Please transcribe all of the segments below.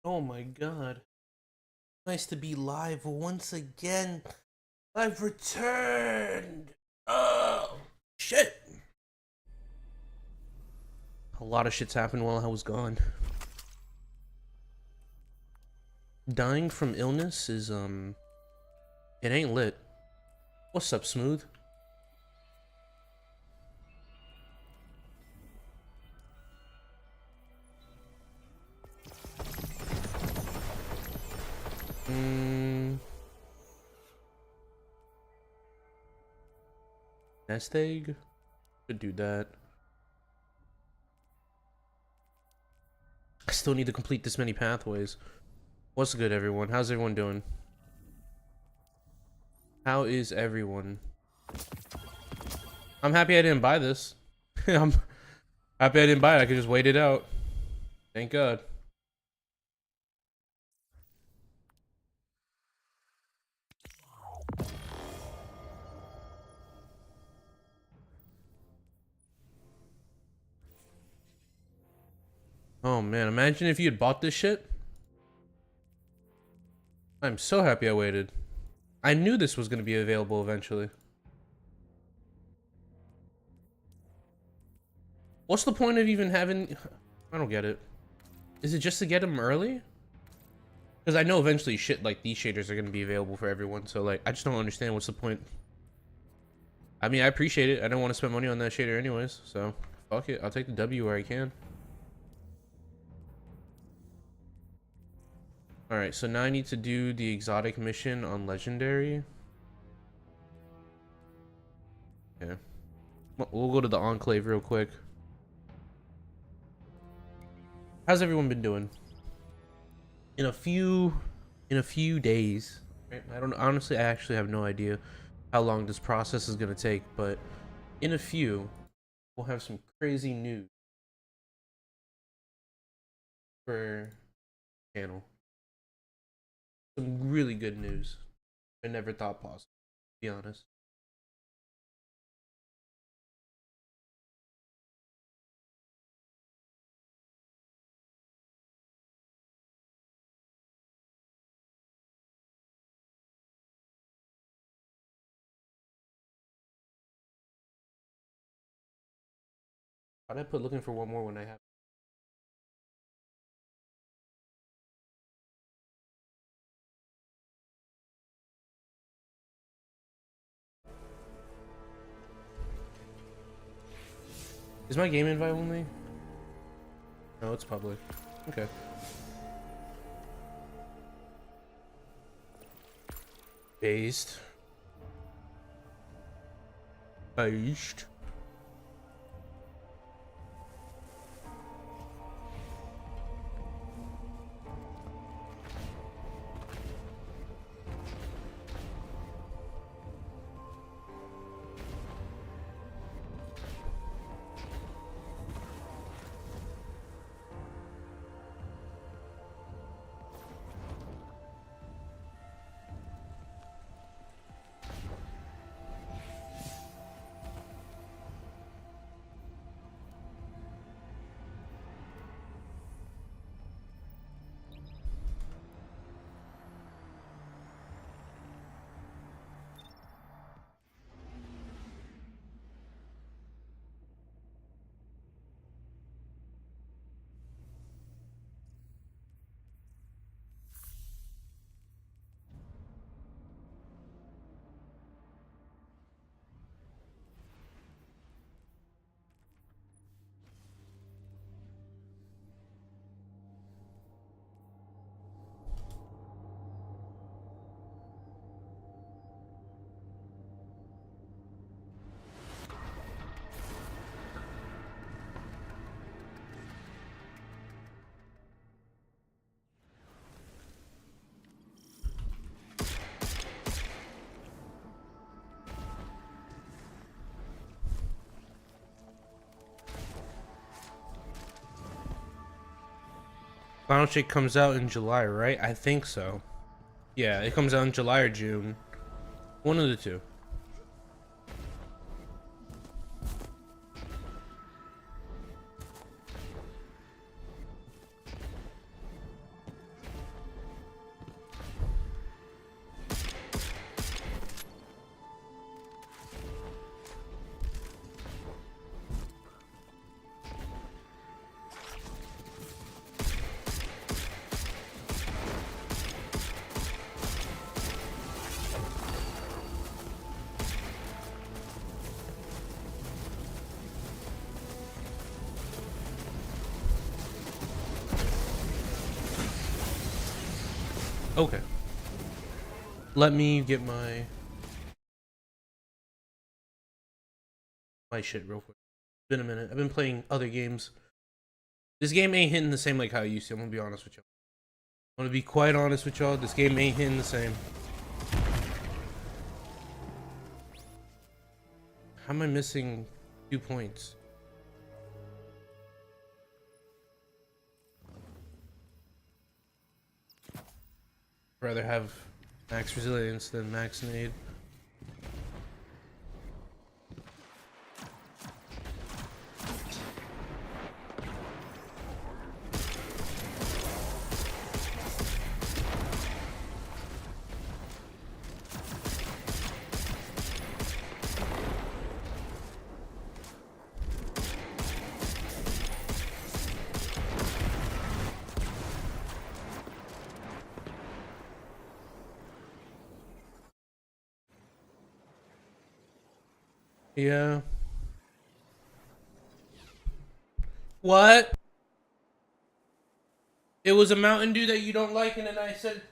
Oh my god. Nice to be live once again. I've returned. Oh, shit. A lot of shit's happened while I was gone. Dying from illness is, it ain't lit. What's up, Smooth? Nest egg? Could do that. I still need to complete this many pathways. What's good, everyone? How's everyone doing? How is everyone? I'm happy I didn't buy this. I'm happy I didn't buy it. I could just wait it out. Thank God. Oh man, imagine if you had bought this shit. I'm so happy I waited. I knew this was going to be available eventually. What's the point of even having... I don't get it. Is it just to get them early? Because I know eventually shit like these shaders are going to be available for everyone. So like, I just don't understand what's the point. I mean, I appreciate it. I don't want to spend money on that shader anyways. So fuck it. I'll take the W where I can. Alright, so now I need to do the exotic mission on Legendary. Yeah. We'll go to the Enclave real quick. How's everyone been doing? In a few days, right? I don't honestly, I actually have no idea how long this process is gonna take, but in a few, we'll have some crazy news for the channel. Some really good news. I never thought possible, to be honest. Why'd I put looking for one more when I have? Is my game invite only? No, it's public. Okay. Based. Based. Final Shake comes out in July, right? I think so. Yeah, it comes out in July or June. One of the two. Okay. Let me get my shit real quick. It's been a minute. I've been playing other games. This game ain't hitting the same like how it used to. I'm gonna be honest with y'all. I'm gonna be quite honest with y'all. This game ain't hitting the same. How am I missing 2 points? I'd rather have max resilience than max nade. Yeah. What? It was a Mountain Dew that you don't like, and then I said...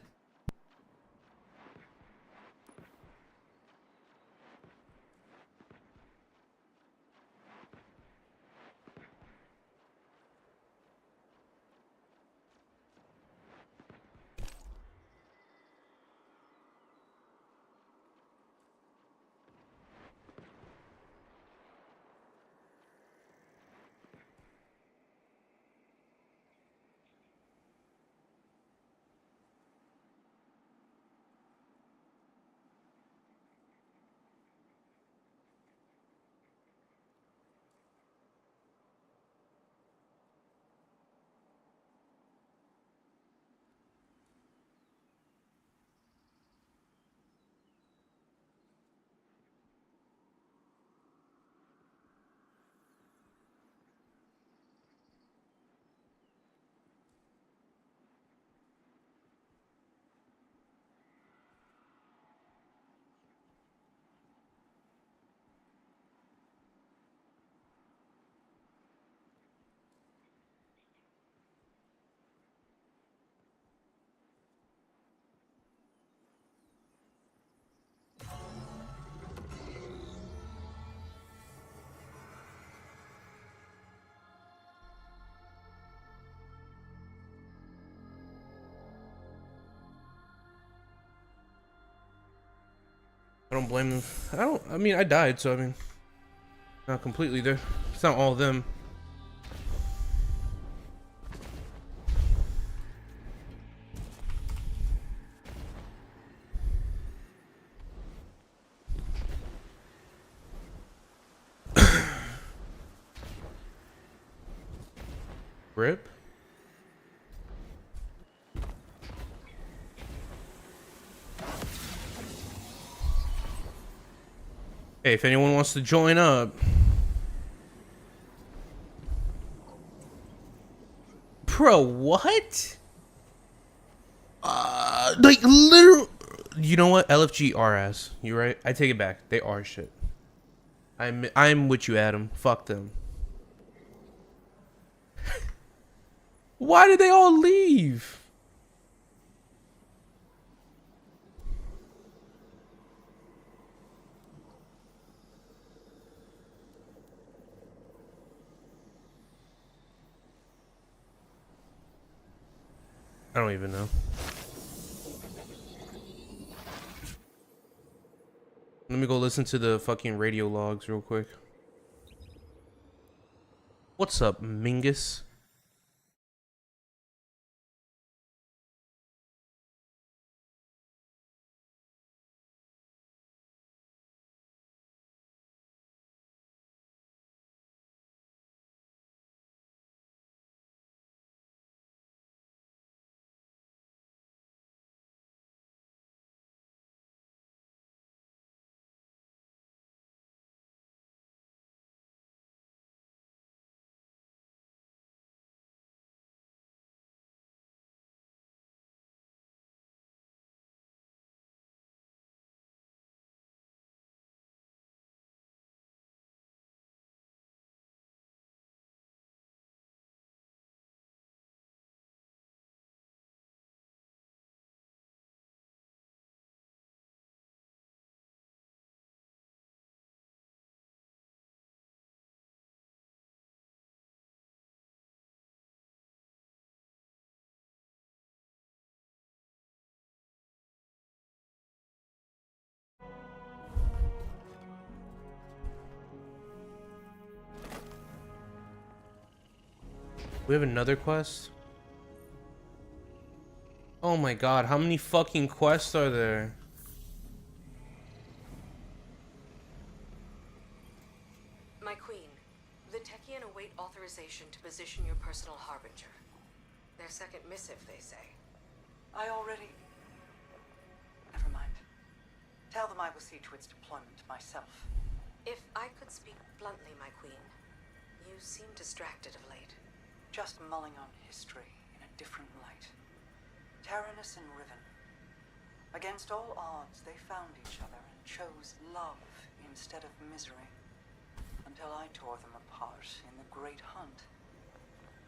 I don't blame them. I mean, I died, so I mean... Not completely there. It's not all of them. Rip? Hey, if anyone wants to join up... Bro, what? Like, literally... You know what? LFG are ass. You're right. I take it back. They are shit. I'm with you, Adam. Fuck them. Why did they all leave? I don't even know. Let me go listen to the fucking radio logs real quick. What's up, Mingus? We have another quest? Oh my god, how many fucking quests are there? My queen, the Techien await authorization to position your personal harbinger. Their second missive, they say. I already... Never mind. Tell them I will see to its deployment myself. If I could speak bluntly, my queen, you seem distracted of late. Just mulling on history in a different light. Taranis and Riven. Against all odds, they found each other and chose love instead of misery. Until I tore them apart in the Great Hunt.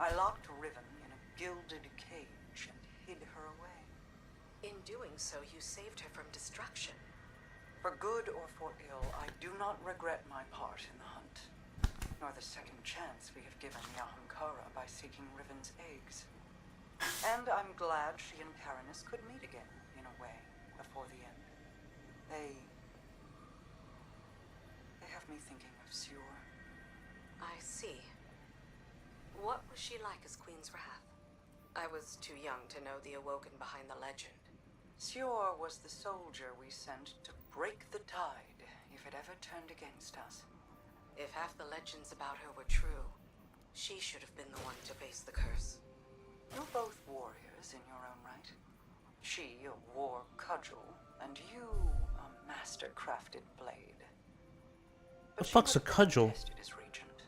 I locked Riven in a gilded cage and hid her away. In doing so, you saved her from destruction. For good or for ill, I do not regret my part in the hunt. Nor the second chance we have given the Ahamkara by seeking Riven's eggs. And I'm glad she and Taranis could meet again, in a way, before the end. They have me thinking of Sior. I see. What was she like as Queen's Wrath? I was too young to know the Awoken behind the legend. Sior was the soldier we sent to break the tide if it ever turned against us. If half the legends about her were true, she should have been the one to face the curse. You're both warriors in your own right. She a war cudgel, and you a master-crafted blade. The fuck's a cudgel? As regent.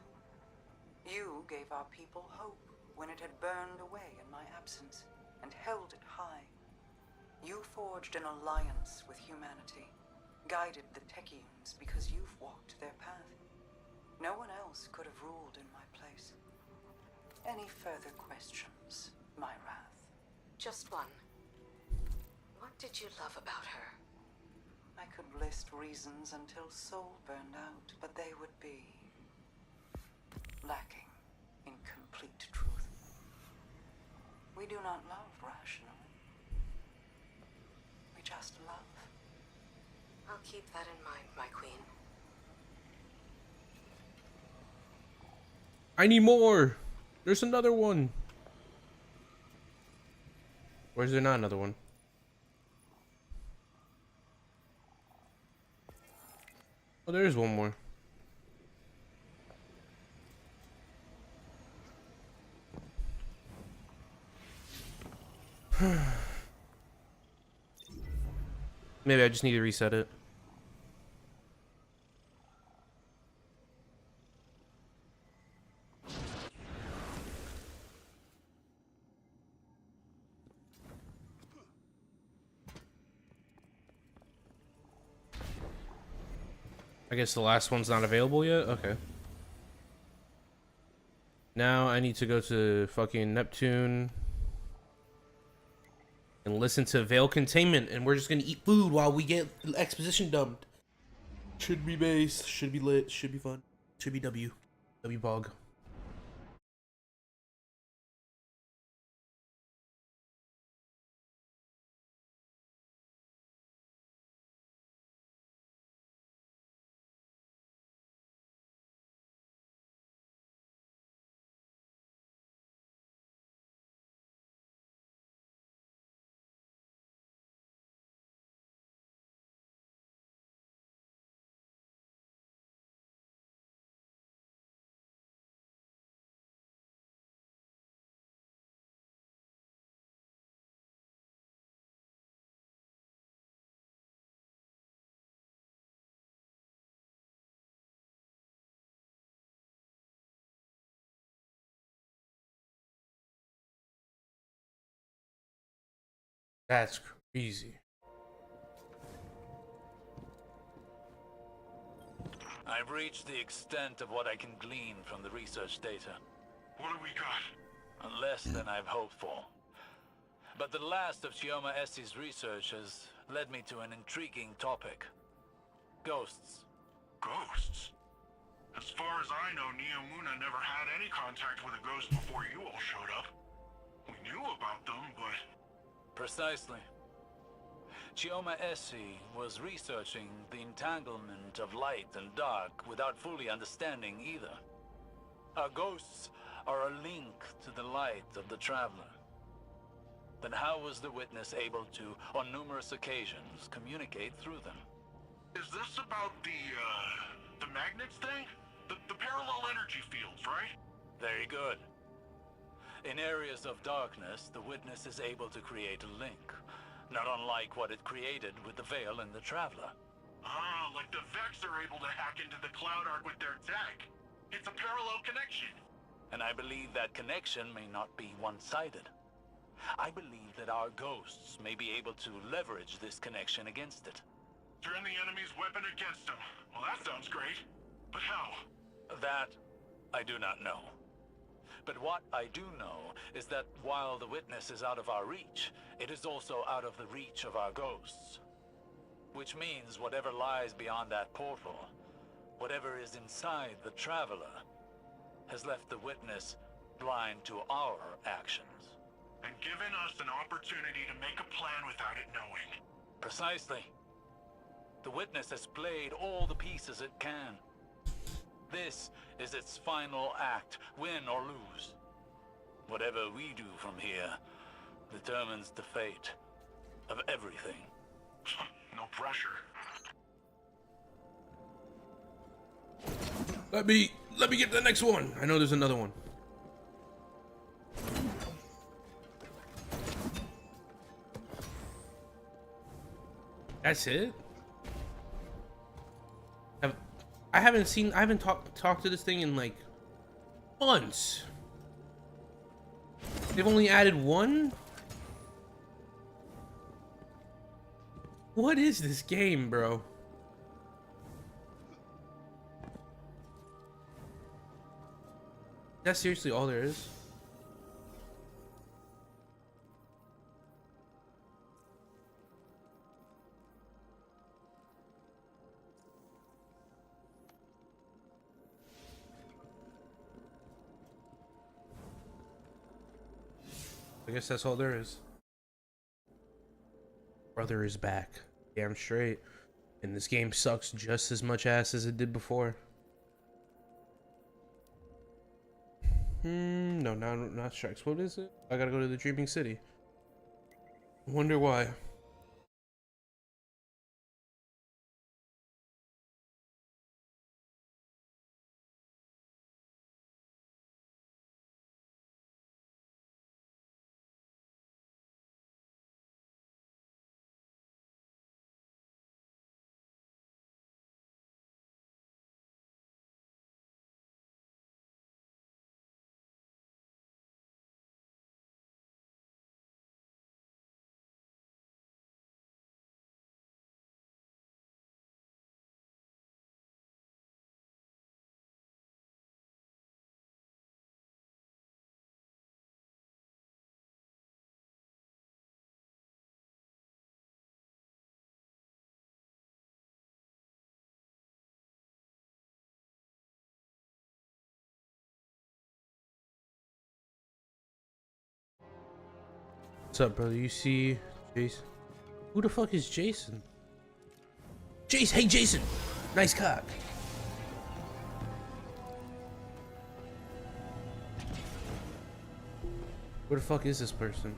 You gave our people hope when it had burned away in my absence, and held it high. You forged an alliance with humanity, guided the Techeuns because you've walked their path. No one else could have ruled in my place. Any further questions, my wrath? Just one. What did you love about her? I could list reasons until soul burned out, but they would be lacking in complete truth. We do not love rationally. We just love. I'll keep that in mind, my queen. I need more! There's another one! Or is there not another one? Oh, there is one more. Maybe I just need to reset it. I guess the last one's not available yet? Okay. Now I need to go to fucking Neptune and listen to Veil Containment, and we're just gonna eat food while we get exposition dumped. Should be base, should be lit, should be fun, should be W bog. That's crazy. I've reached the extent of what I can glean from the research data. What do we got? Less than I've hoped for. But the last of Chioma Essie's research has led me to an intriguing topic. Ghosts. Ghosts? As far as I know, Neomuna never had any contact with a ghost before you all showed up. We knew about them, but... Precisely. Chioma Essie was researching the entanglement of light and dark without fully understanding either. Our ghosts are a link to the light of the Traveler. Then how was the witness able to, on numerous occasions, communicate through them? Is this about the magnets thing? The parallel energy fields, right? Very good. In areas of darkness, the witness is able to create a link, not unlike what it created with the Veil and the Traveler. Ah, like the Vex are able to hack into the Cloud Arc with their tech. It's a parallel connection. And I believe that connection may not be one-sided. I believe that our ghosts may be able to leverage this connection against it. Turn the enemy's weapon against them. Well, that sounds great. But how? That I do not know. But what I do know is that while the witness is out of our reach, it is also out of the reach of our ghosts. Which means whatever lies beyond that portal, whatever is inside the Traveler, has left the witness blind to our actions. And given us an opportunity to make a plan without it knowing. Precisely. The witness has played all the pieces it can. This is its final act, win or lose. Whatever we do from here determines the fate of everything. No pressure. Let me get the next one. I know there's another one. That's it? I haven't talked to this thing in like months. They've only added one? What is this game, bro? That's seriously all there is? I guess that's all there is. Brother is back. Damn straight. And this game sucks just as much ass as it did before. No, not Strikes. What is it? I gotta go to the Dreaming City. Wonder why. What's up, brother? You see Jason? Who the fuck is Jason? Jace, hey Jason! Nice cock. Where the fuck is this person?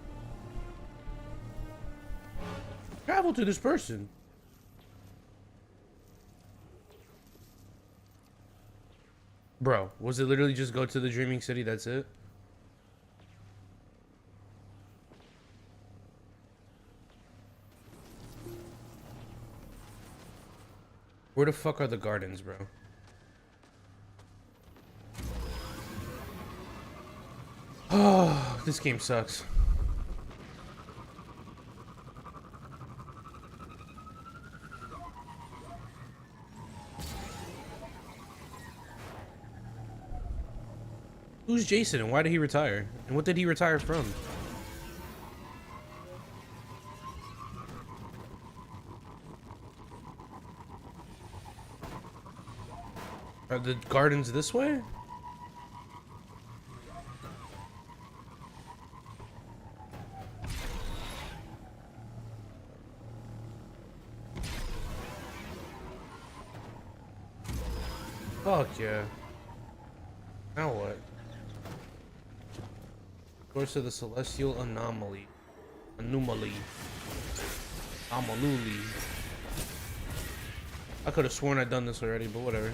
Travel to this person. Bro, was it literally just go to the Dreaming City? That's it? Where the fuck are the gardens, bro? Oh, this game sucks. Who's Jason and why did he retire? And what did he retire from? Are the gardens this way? Fuck yeah. Now what? Source of the celestial anomaly. Anomaly. Amaluli. I could have sworn I'd done this already, but whatever.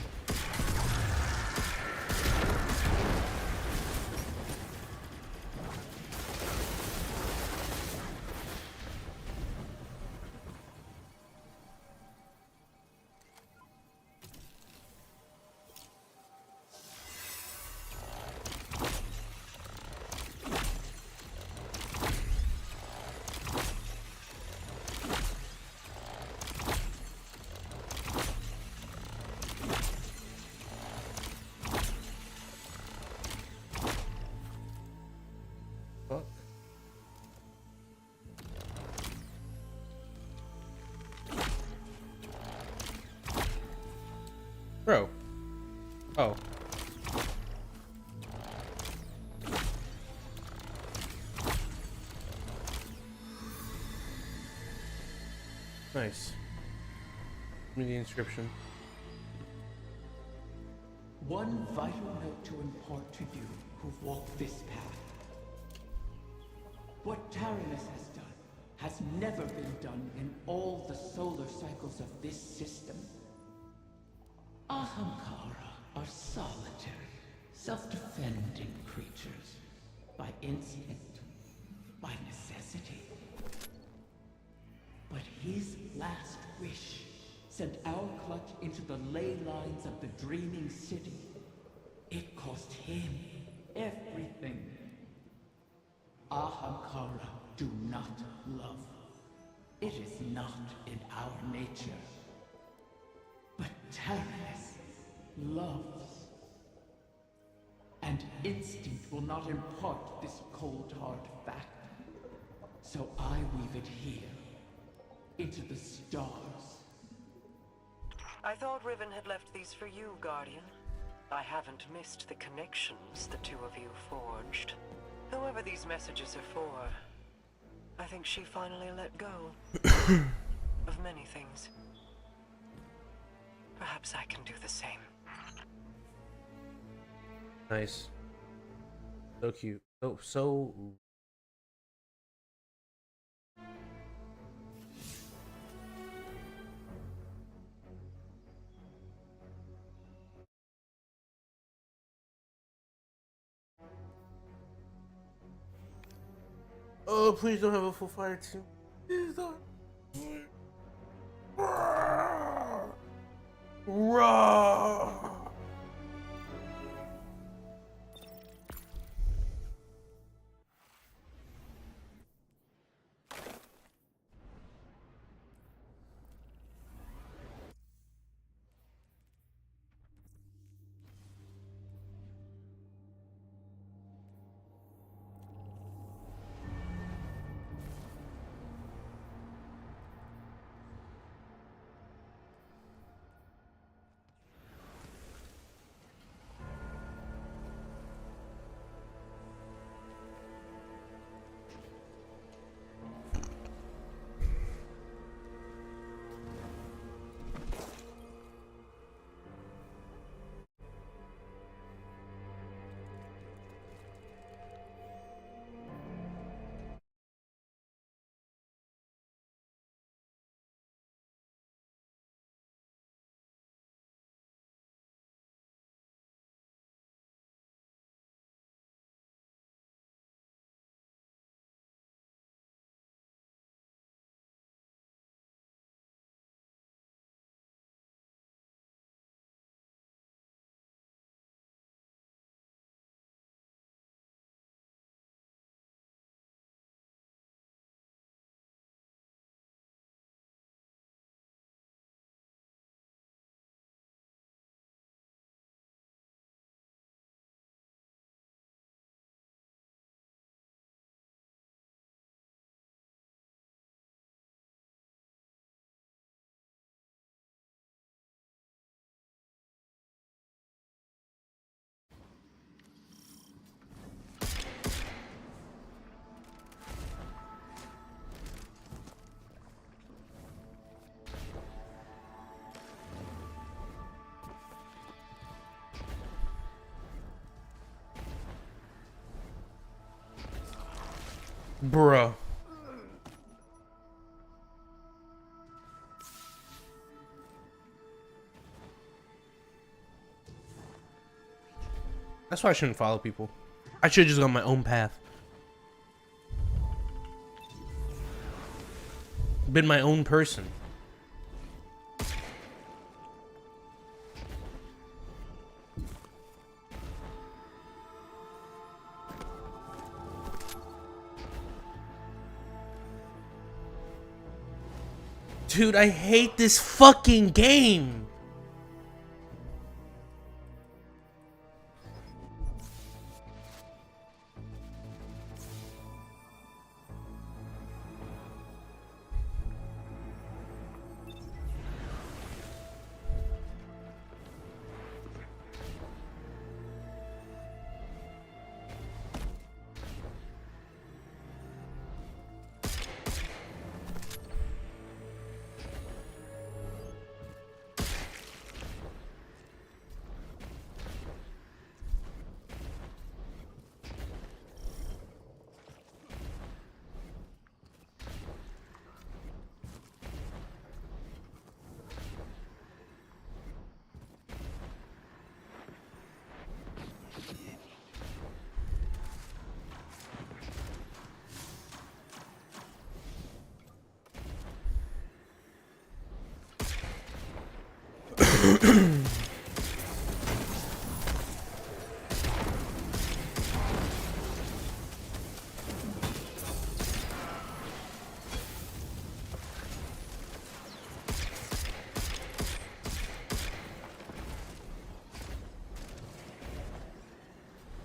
Fuck. Bro. Oh. Nice. Give me the inscription. One vital note to impart to you who've walked this path. What Taranis has done has never been done in all the solar cycles of this system. Ahamkara are solitary, self-defending creatures. By instinct, by necessity. But his last wish sent our clutch into the ley lines of the dreaming city. It cost him everything. Ahamkara do not love. It is not in our nature. But Taranis loves. And instinct will not impart this cold hard fact. So I weave it here, into the stars. I thought Riven had left these for you, Guardian. I haven't missed the connections the two of you forged. Whoever these messages are for, I think she finally let go of many things. Perhaps I can do the same. Nice. So cute. So oh, please don't have a full fire team. Please don't. Raw. Bruh. That's why I shouldn't follow people. I should just go my own path. Been my own person. Dude, I hate this fucking game.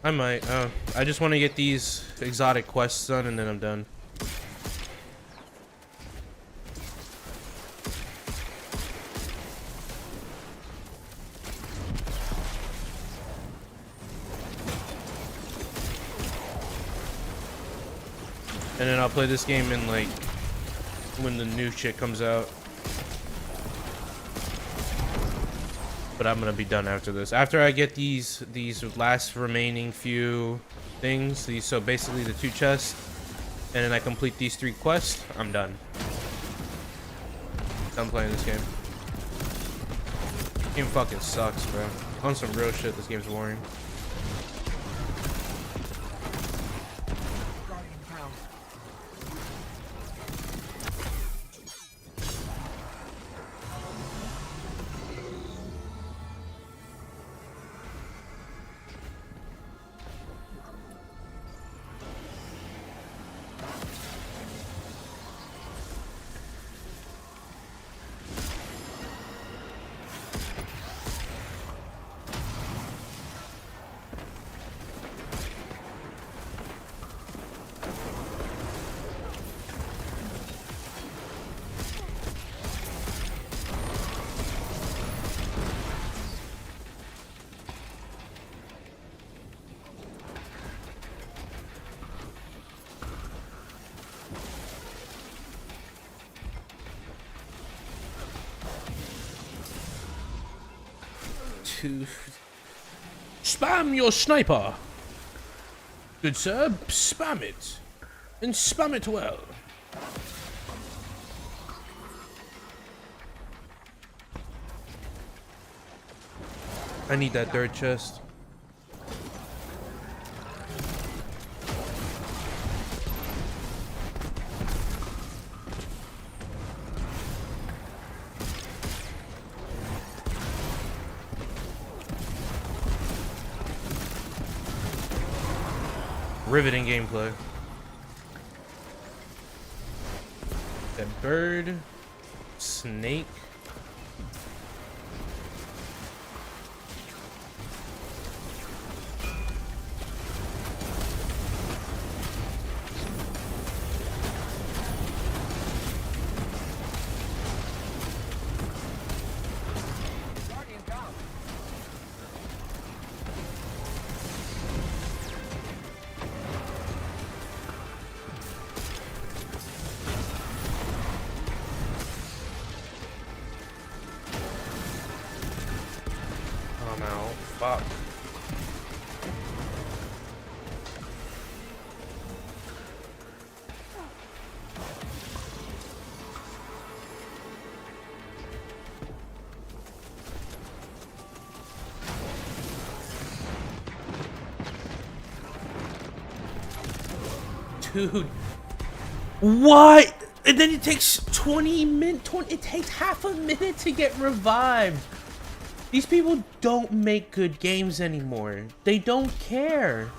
I might. I just want to get these exotic quests done and then I'm done. And then I'll play this game in like when the new shit comes out. But I'm gonna be done after this. After I get these last remaining few things, so basically the 2 chests, and then I complete these 3 quests, I'm done. I'm playing this game. Game fucking sucks, bro. On some real shit, this game's boring. To spam your sniper. Good sir, spam it. And spam it well. I need that third chest. Riveting gameplay. That bird, snake. Fuck. Dude. What? And then it takes 20 minutes. It takes half a minute to get revived. These people don't make good games anymore. They don't care.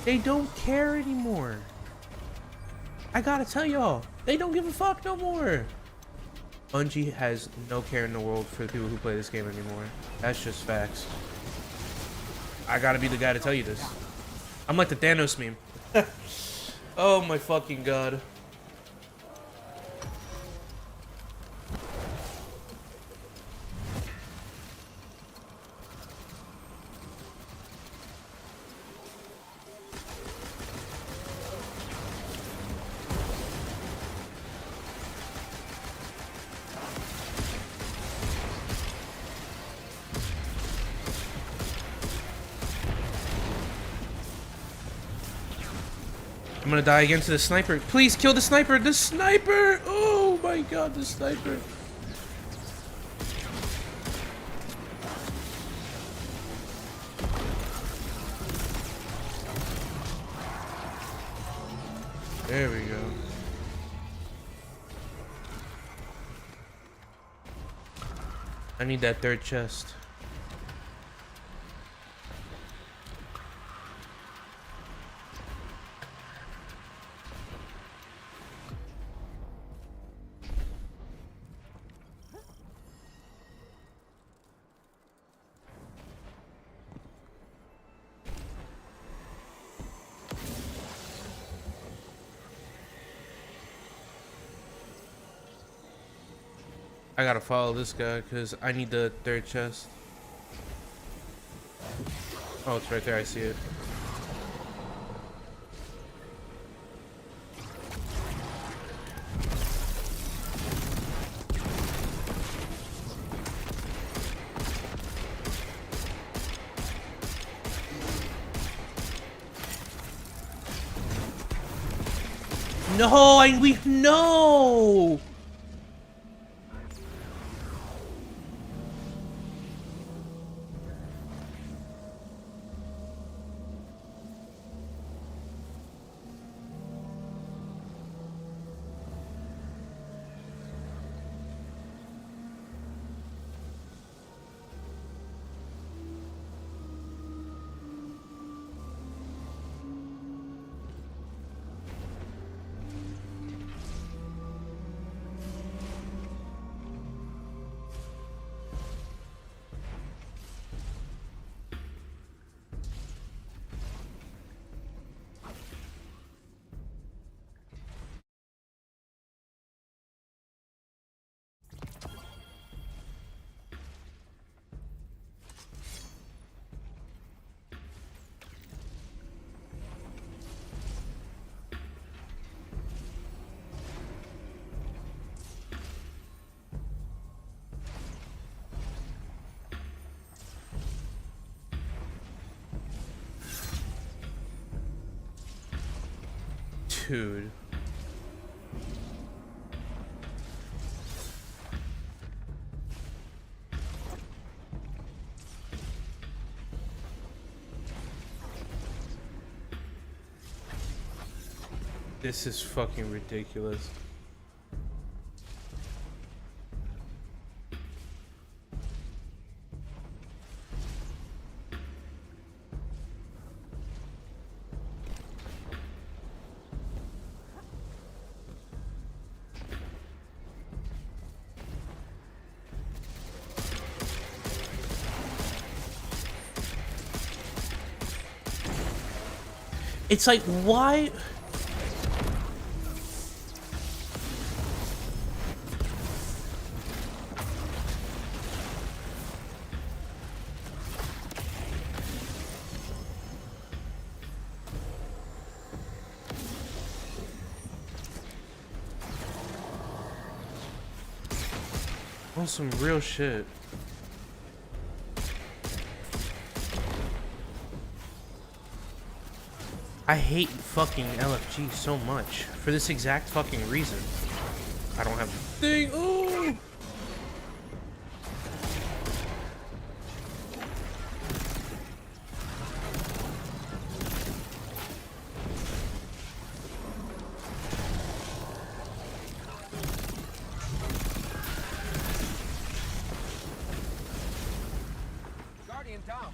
They don't care anymore. I gotta tell y'all, they don't give a fuck no more. Bungie has no care in the world for the people who play this game anymore. That's just facts. I gotta be the guy to tell you this. I'm like the Thanos meme. Oh my fucking god. I'm gonna die again to the sniper. Please kill the sniper! The sniper! Oh my god, the sniper. There we go. I need that third chest. I gotta follow this guy because I need the third chest. Oh, it's right there. I see it. No, no. Dude. This is fucking ridiculous. It's like, why? On some real shit. I hate fucking LFG so much for this exact fucking reason. I don't have the thing. Oh! staying down.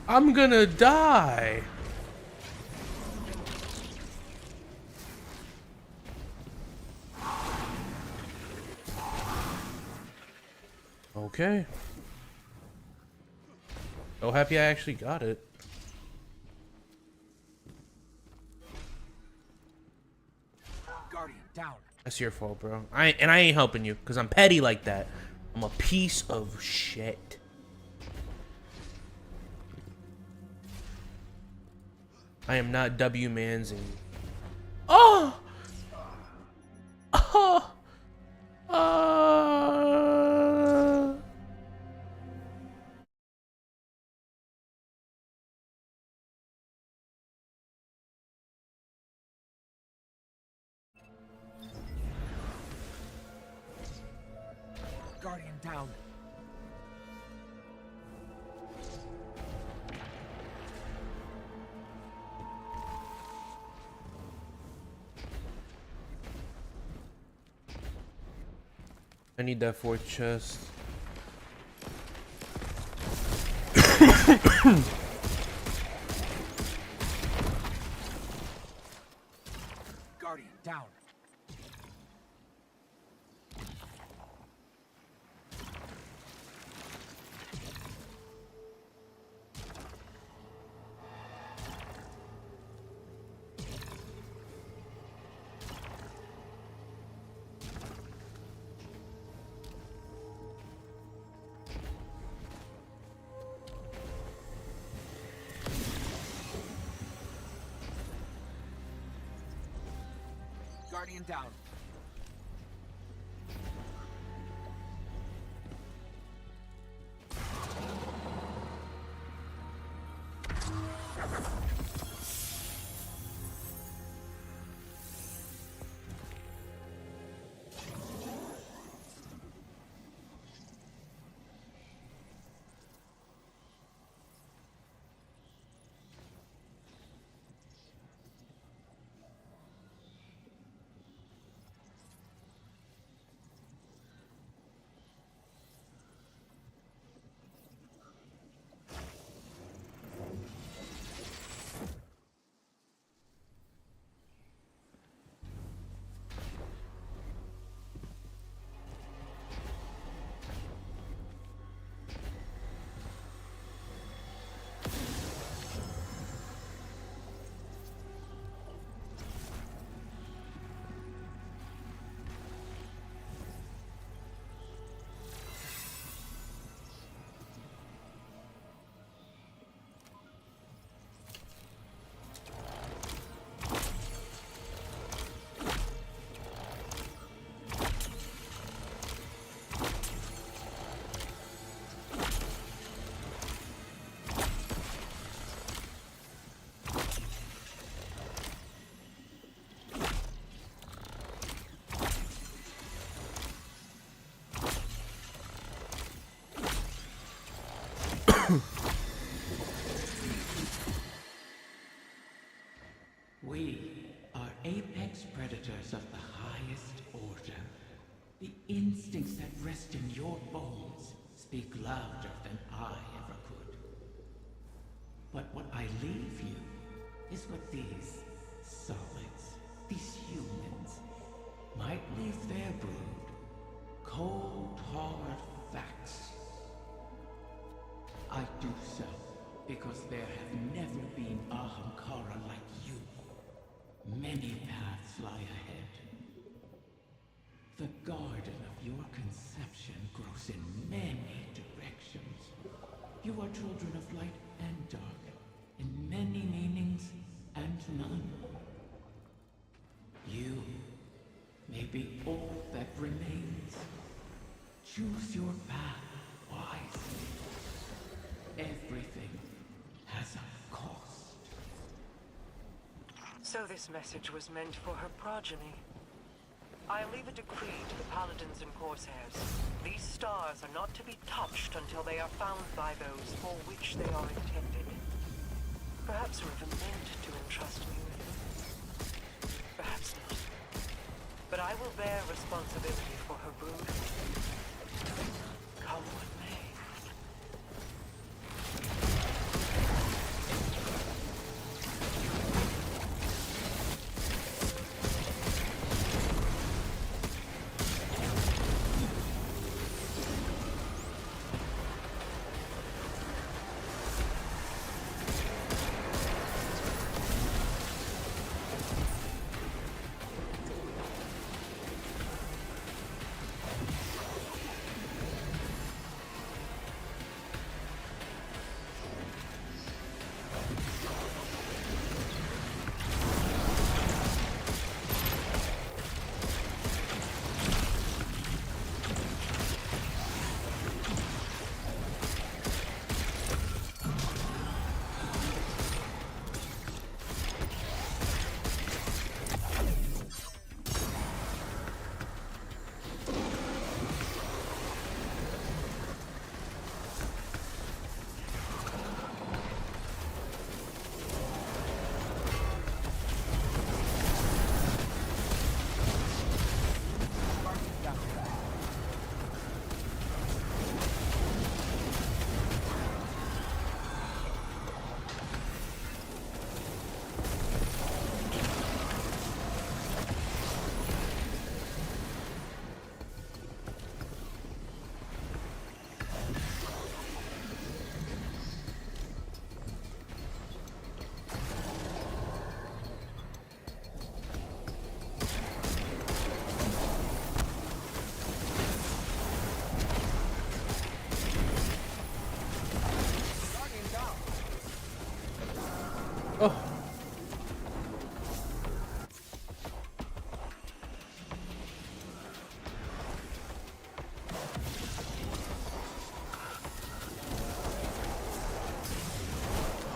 I'm gonna die. Okay. So happy I actually got it. Guardian, down. That's your fault, bro. I ain't helping you because I'm petty like that. I'm a piece of shit. I am not W Manzing. Oh! Oh! Guardian, down. I need that fourth chest. Guardian, down. Guardian, down. We are apex predators of the highest order. The instincts that rest in your bones speak louder than I ever could. But what I leave you is what these solids, these humans, might leave their brood. Cold, hard facts. I do so because there have never been Ahamkara like you. Many paths lie ahead. The garden of your conception grows in many directions. You are children of light and dark, in many meanings and none. You may be all that remains. Choose your path wisely. Everything has a cost. So this message was meant for her progeny. I'll leave a decree to the Paladins and Corsairs. These stars are not to be touched until they are found by those for which they are intended. Perhaps Riven meant to entrust me with them. Perhaps not. But I will bear responsibility for her brood. Come what may.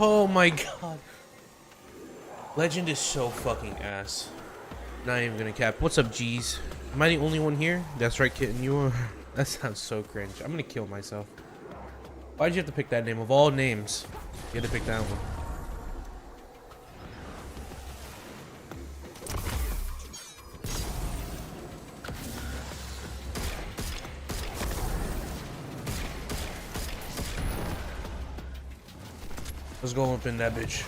Oh my god. Legend is so fucking ass. Not even gonna cap. What's up, G's? Am I the only one here? That's right, kitten. You are. That sounds so cringe. I'm gonna kill myself. Why'd you have to pick that name? Of all names, you had to pick that one. Let's go up in that bitch.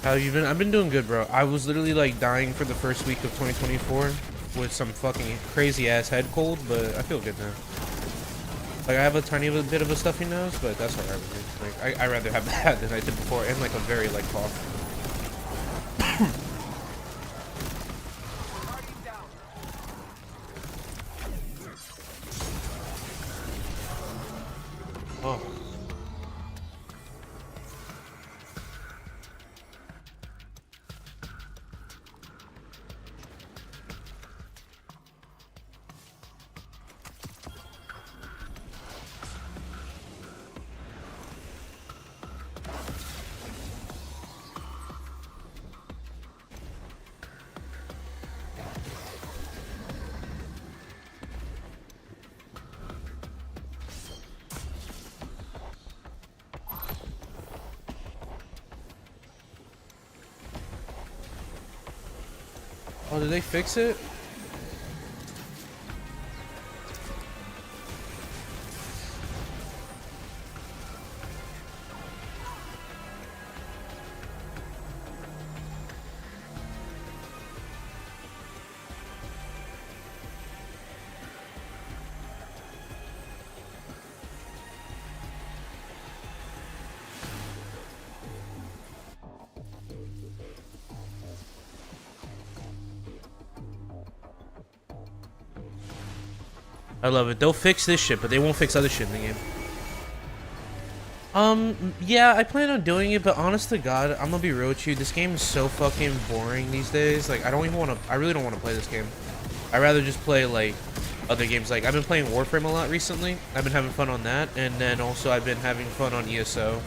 How you been? I've been doing good, bro. I was literally like dying for the first week of 2024 with some fucking crazy ass head cold, but I feel good now. Like I have a tiny bit of a stuffy nose, but that's alright with me. Like I rather have that than I did before, and like a very light cough. Oh. Oh, did they fix it? I love it. They'll fix this shit, but they won't fix other shit in the game. Yeah, I plan on doing it, but honest to God, I'm gonna be real with you. This game is so fucking boring these days. Like, I really don't want to play this game. I'd rather just play, like, other games. Like, I've been playing Warframe a lot recently. I've been having fun on that, and then also I've been having fun on ESO.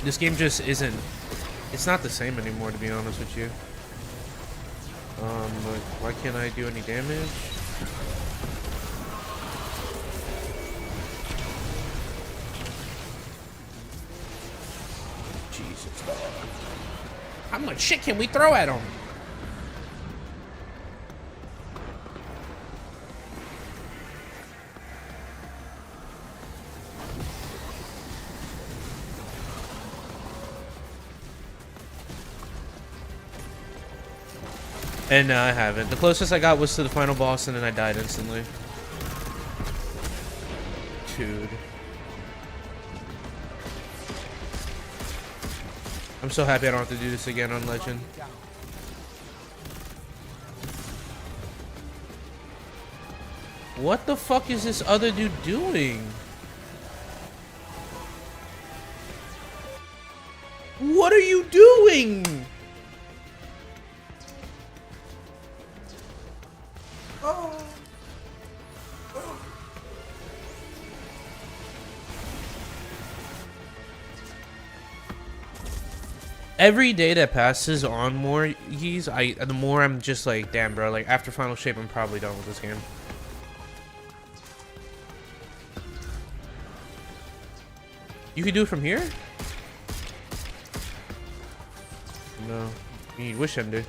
This game just isn't... It's not the same anymore, to be honest with you. Like, why can't I do any damage? Jesus, dog. How much shit can we throw at him? And no, I haven't. The closest I got was to the final boss, and then I died instantly. Dude. I'm so happy I don't have to do this again on Legend. What the fuck is this other dude doing? What are you doing? Every day that passes on Morgis, the more I'm just like, damn, bro. Like, after Final Shape, I'm probably done with this game. You can do it from here? No. You need Wish Ender.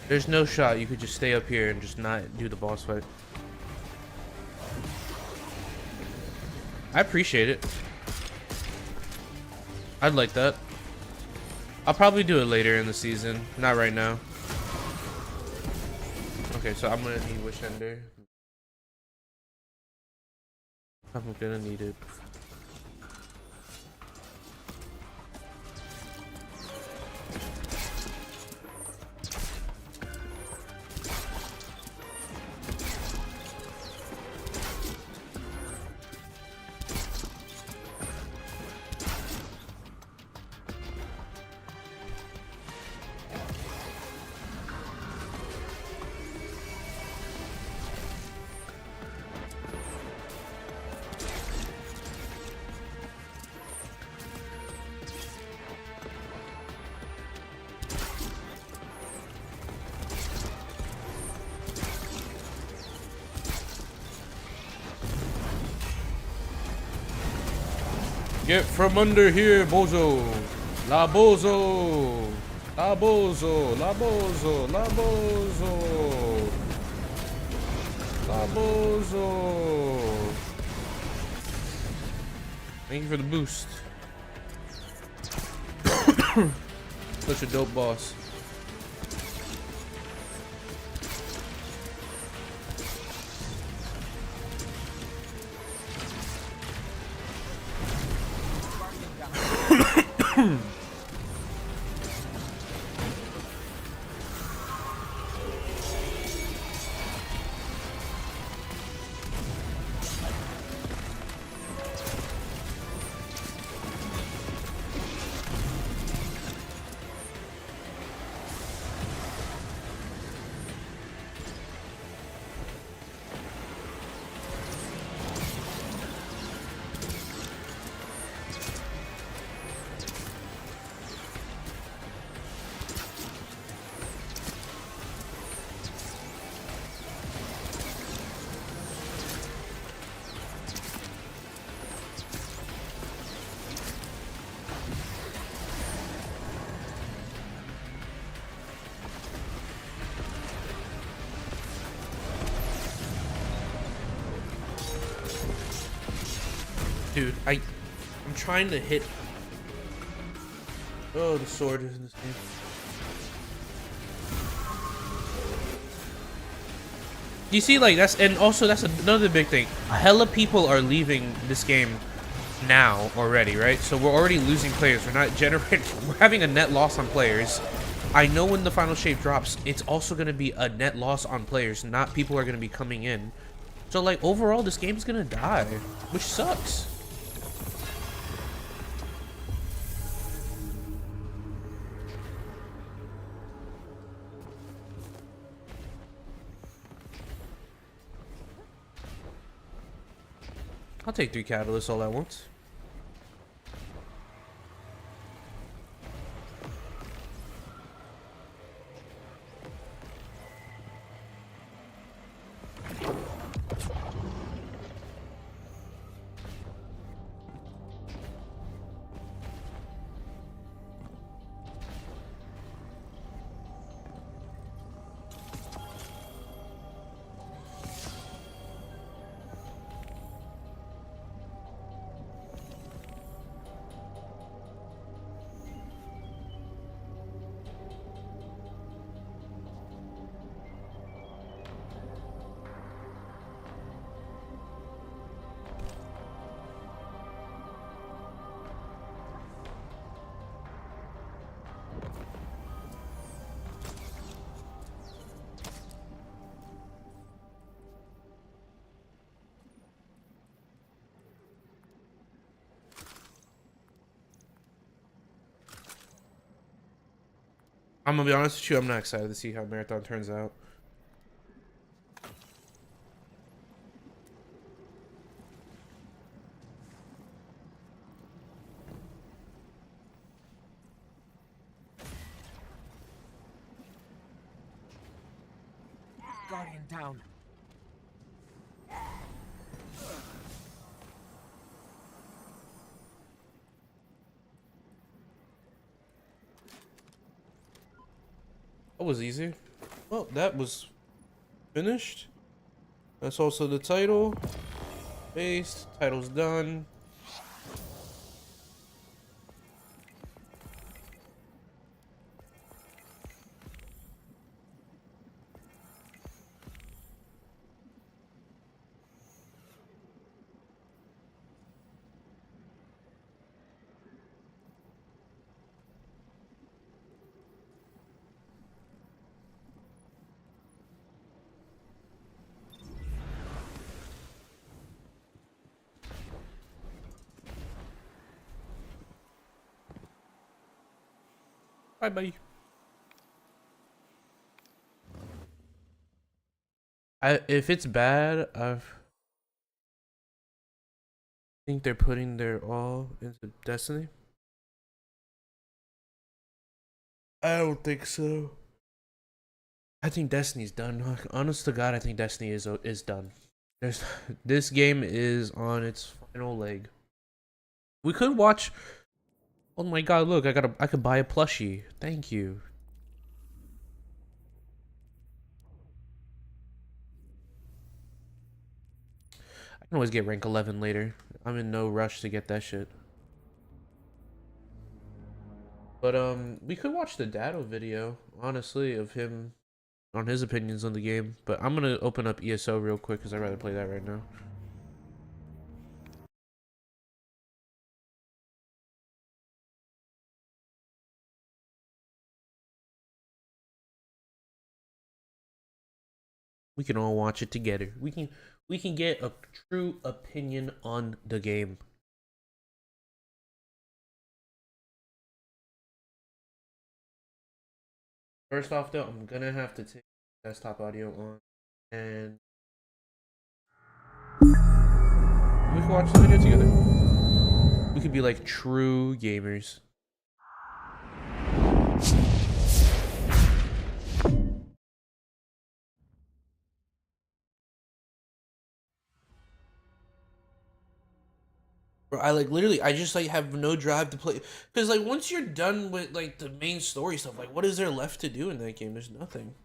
There's no shot you could just stay up here and just not do the boss fight. I appreciate it. I'd like that. I'll probably do it later in the season, not right now. Okay, so I'm gonna need Wish Ender. I'm gonna need it. Get from under here, bozo. La bozo. La bozo. La bozo. La bozo. La bozo. Thank you for the boost. Such a dope boss. Dude, I'm trying to hit. Oh, the sword is in this game. You see, like, that's, and also that's another big thing. Hella people are leaving this game now already, right? So we're already losing players. We're not generating. We're having a net loss on players. I know when the final shape drops, it's also going to be a net loss on players. Not people are going to be coming in. So, like, overall, this game's going to die, which sucks. I'll take 3 catalysts all at once. I'm gonna be honest with you, I'm not excited to see how Marathon turns out. Guardian down. That was easy. Well, that was finished. That's also the title. Base. Title's done. Bye bye. If it's bad, I think they're putting their all into Destiny. I don't think so. I think Destiny's done. Honest to God, I think Destiny is done. This game is on its final leg. We could watch. Oh my god, look, I could buy a plushie. Thank you. I can always get rank 11 later. I'm in no rush to get that shit. But we could watch the Dado video, honestly, of him on his opinions on the game. But I'm gonna open up ESO real quick because I'd rather play that right now. We can all watch it together. We can get a true opinion on the game. First off, though, I'm gonna have to take desktop audio on, and we can watch the video together. We could be like true gamers. Bro, I like literally, I just like have no drive to play, because like once you're done with like the main story stuff, like what is there left to do in that game? There's nothing.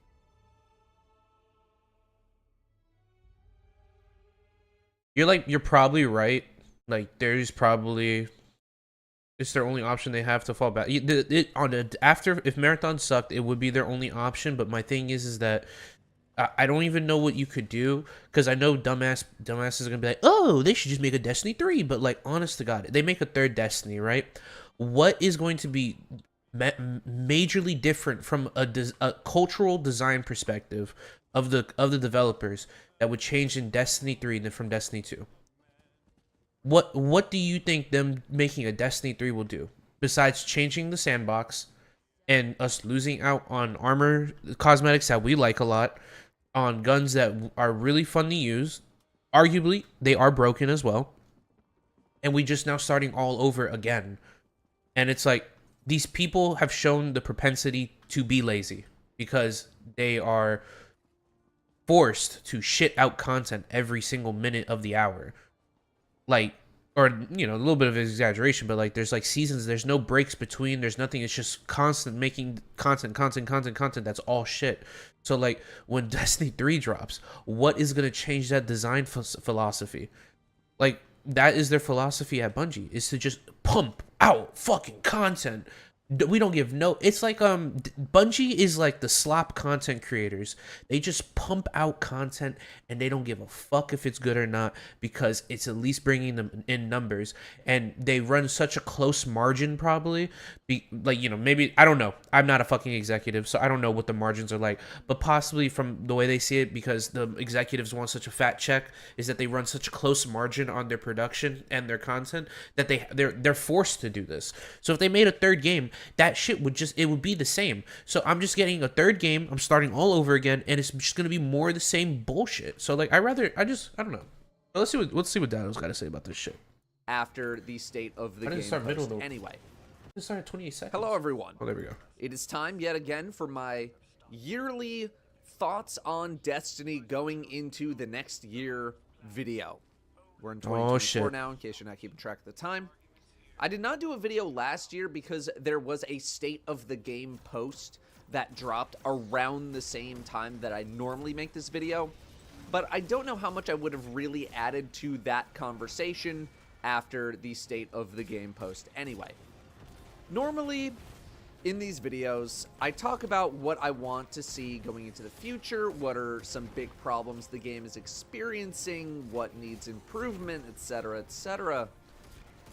You're probably right. Like there's probably, it's their only option they have to fall back. After, if Marathon sucked, it would be their only option. But my thing is that I don't even know what you could do, because I know dumbasses are gonna be like, oh, they should just make a Destiny 3. But like, honest to God, they make a third Destiny, right? What is going to be majorly different from a cultural design perspective of the developers that would change in Destiny 3 than from Destiny 2? What do you think them making a Destiny 3 will do, besides changing the sandbox and us losing out on armor cosmetics that we like a lot, on guns that are really fun to use? Arguably, they are broken as well. And we just now starting all over again. And it's like, these people have shown the propensity to be lazy because they are forced to shit out content every single minute of the hour. Like, or, you know, a little bit of exaggeration, but like there's like seasons, there's no breaks between, there's nothing, it's just constant making content. That's all shit. So like when Destiny 3 drops, what is going to change that design philosophy? Like, that is their philosophy at Bungie, is to just pump out fucking content. We don't give no, it's like Bungie is like the slop content creators. They just pump out content and they don't give a fuck if it's good or not, because it's at least bringing them in numbers. And they run such a close margin, probably, like, you know, maybe, I don't know, I'm not a fucking executive, so I don't know what the margins are like, but possibly from the way they see it, because the executives want such a fat check, is that they run such a close margin on their production and their content that they're forced to do this. So if they made a third game, that shit would just, it would be the same. So I'm just getting a third game, I'm starting all over again, and it's just gonna be more of the same bullshit. So like, I don't know. Let's see what Dano's got to say about this shit. After the state of the game start middle, post. though. Anyway, It started 28 seconds. hello everyone. Oh, there we go. It is time yet again for my yearly thoughts on Destiny going into the next year video. We're in 2024 now, in case you're not keeping track of the time. I did not do a video last year because there was a state of the game post that dropped around the same time that I normally make this video. But I don't know how much I would have really added to that conversation after the state of the game post anyway. Normally, in these videos, I talk about what I want to see going into the future, what are some big problems the game is experiencing, what needs improvement, etc., etc.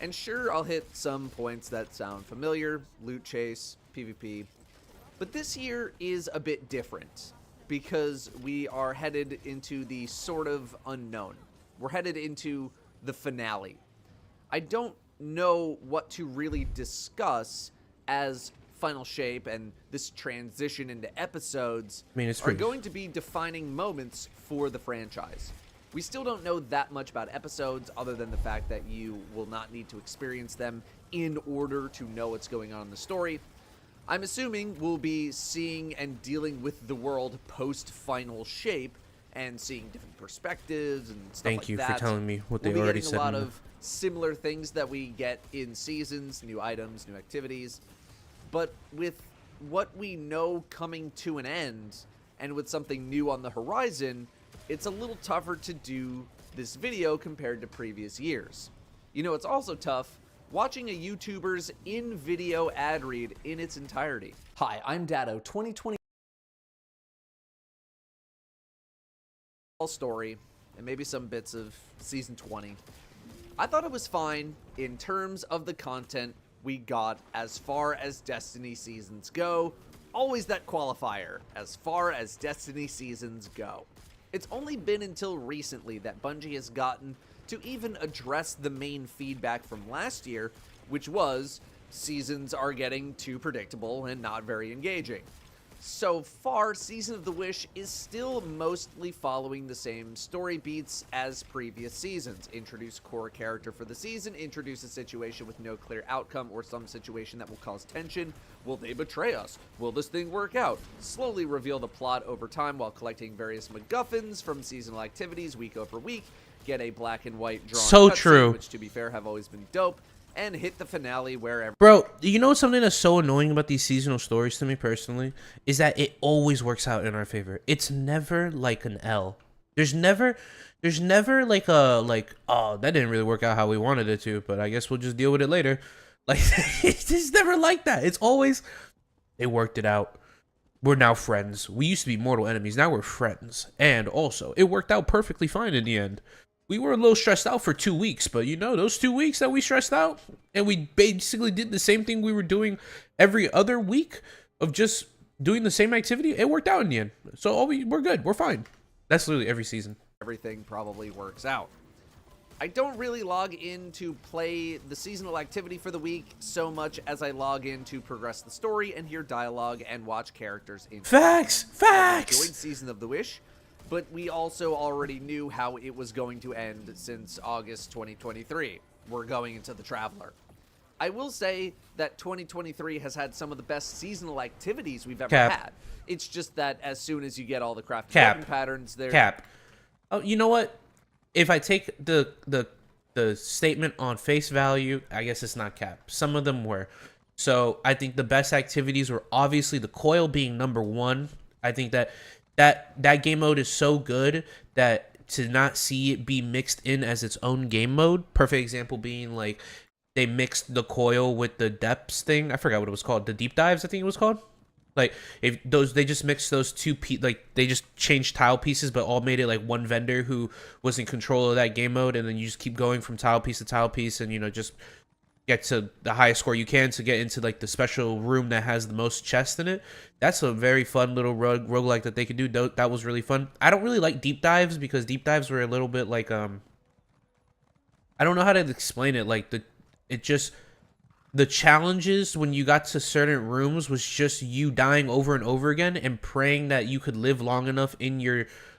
And sure, I'll hit some points that sound familiar, loot chase, PvP, but this year is a bit different because we are headed into the sort of unknown. We're headed into the finale. I don't know what to really discuss as Final Shape and this transition into episodes are going to be defining moments for the franchise. We still don't know that much about episodes, other than the fact that you will not need to experience them in order to know what's going on in the story. I'm assuming we'll be seeing and dealing with the world post-Final Shape and seeing different perspectives and stuff like that. Thank you for telling me what they we'll be already getting said. A lot of similar things that we get in seasons, new items, new activities. But with what we know coming to an end, and with something new on the horizon, it's a little tougher to do this video compared to previous years. You know, it's also tough watching a YouTuber's in-video ad read in its entirety. Hi, I'm Dado. 2020 story, and maybe some bits of Season 20. I thought it was fine in terms of the content we got as far as Destiny seasons go. Always that qualifier, as far as Destiny seasons go. It's only been until recently that Bungie has gotten to even address the main feedback from last year, which was seasons are getting too predictable and not very engaging. So far, Season of the Wish is still mostly following the same story beats as previous seasons. Introduce core character for the season, introduce a situation with no clear outcome or some situation that will cause tension. Will they betray us? Will this thing work out? Slowly reveal the plot over time while collecting various MacGuffins from seasonal activities week over week. Get a black and white drawn So cutscene, true. which to be fair have always been dope, and hit the finale wherever. Bro, you know something that's so annoying about these seasonal stories to me personally? Is that it always works out in our favor. It's never like an L. There's never like oh, that didn't really work out how we wanted it to, but I guess we'll just deal with it later. Like, it's never like that. It's always, they worked it out. We're now friends. We used to be mortal enemies. Now we're friends. And also, it worked out perfectly fine in the end. We were a little stressed out for 2 weeks, but you know, those 2 weeks that we stressed out and we basically did the same thing we were doing every other week of just doing the same activity, it worked out in the end. So we're good. We're fine. That's literally every season. Everything probably works out. I don't really log in to play the seasonal activity for the week so much as I log in to progress the story and hear dialogue and watch characters in. Facts! I enjoyed Facts! Season of the Wish, but we also already knew how it was going to end since August 2023. We're going into the Traveler. I will say that 2023 has had some of the best seasonal activities we've ever had. It's just that as soon as you get all the crafted weapon patterns there. Oh, you know what? If I take the statement on face value, I guess it's not cap. Some of them were. So I think the best activities were obviously the coil being number one. I think that game mode is so good that to not see it be mixed in as its own game mode. Perfect example being like they mixed the coil with the depths thing. I forgot what it was called. The deep dives, I think it was called. Like if they just mixed those two like they just changed tile pieces, but all made it like one vendor who was in control of that game mode, and then you just keep going from tile piece to tile piece, and you know just get to the highest score you can to get into like the special room that has the most chests in it. That's a very fun little roguelike that they could do. That was really fun. I don't really like deep dives because deep dives were a little bit like I don't know how to explain it. Like the challenges when you got to certain rooms was just you dying over and over again and praying that you could live long enough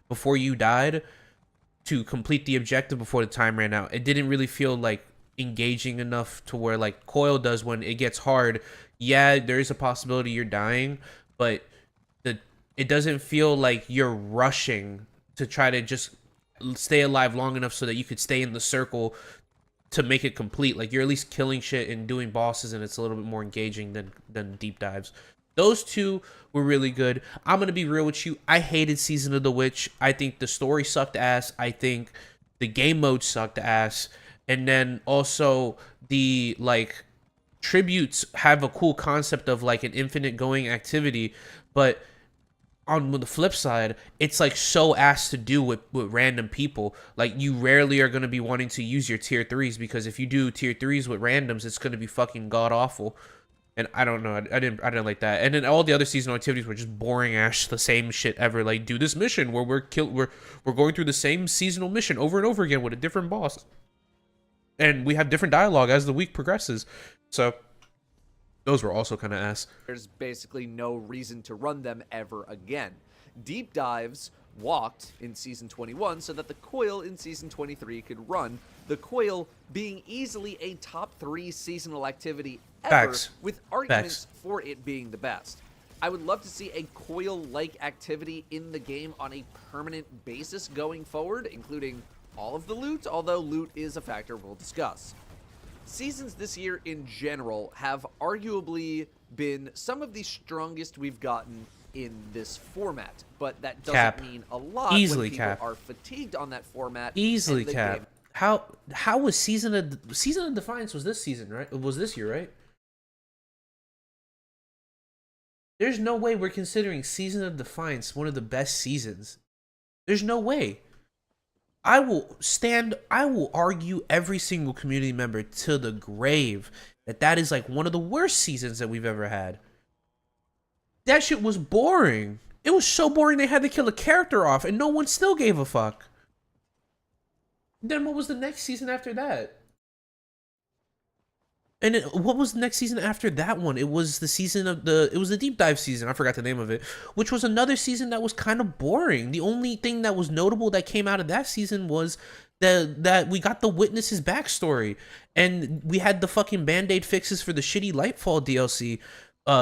before you died to complete the objective before the time ran out. It didn't really feel like engaging enough to where like coil does when it gets hard. Yeah, there is a possibility you're dying, but it doesn't feel like you're rushing to try to just stay alive long enough so that you could stay in the circle to make it complete. Like you're at least killing shit and doing bosses, and it's a little bit more engaging than deep dives. Those two were really good. I'm gonna be real with you. I hated Season of the Witch. I think the story sucked ass. I think the game mode sucked ass. And then also the like tributes have a cool concept of like an infinite going activity, but on the flip side, it's like so ass to do with random people. Like you rarely are going to be wanting to use your tier 3s, because if you do tier 3s with randoms, it's going to be fucking god awful. And I don't know, I didn't like that. And then all the other seasonal activities were just boring ass, the same shit ever. Like do this mission where we're going through the same seasonal mission over and over again with a different boss, and we have different dialogue as the week progresses. So those were also kind of ass. There's basically no reason to run them ever again. Deep dives walked in Season 21 so that the coil in Season 23 could run, the coil being easily a top 3 seasonal activity ever, with arguments for it being the best. I would love to see a coil-like activity in the game on a permanent basis going forward, including all of the loot, although loot is a factor we'll discuss. Seasons this year in general have arguably been some of the strongest we've gotten in this format, but that doesn't Cap. mean a lot Easily when people cap. are fatigued on that format. Easily and the cap. game. How was Season of Defiance was this season, right? It was this year, right? There's no way we're considering Season of Defiance one of the best seasons. There's no way. I will argue every single community member to the grave that is like one of the worst seasons that we've ever had. That shit was boring. It was so boring they had to kill a character off and no one still gave a fuck. Then what was the next season after that? And what was the next season after that one? It was the season of it was the deep dive season. I forgot the name of it, which was another season that was kind of boring. The only thing that was notable that came out of that season was that we got the Witness's backstory, and we had the fucking Band-Aid fixes for the shitty Lightfall DLC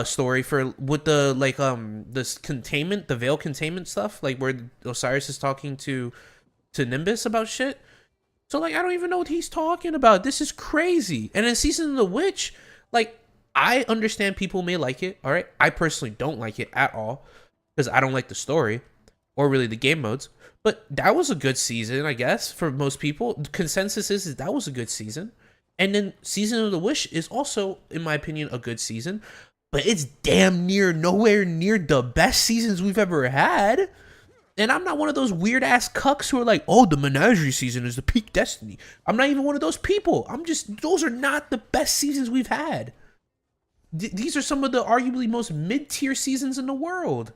story with the this containment, the veil containment stuff, like where Osiris is talking to Nimbus about shit. So, like, I don't even know what he's talking about. This is crazy. And in Season of the Witch, like, I understand people may like it, all right? I personally don't like it at all because I don't like the story or really the game modes. But that was a good season, I guess, for most people. The consensus is that was a good season. And then Season of the Witch is also, in my opinion, a good season. But it's damn near nowhere near the best seasons we've ever had. And I'm not one of those weird-ass cucks who are like, oh, the Menagerie season is the peak Destiny. I'm not even one of those people. Those are not the best seasons we've had. These are some of the arguably most mid-tier seasons in the world.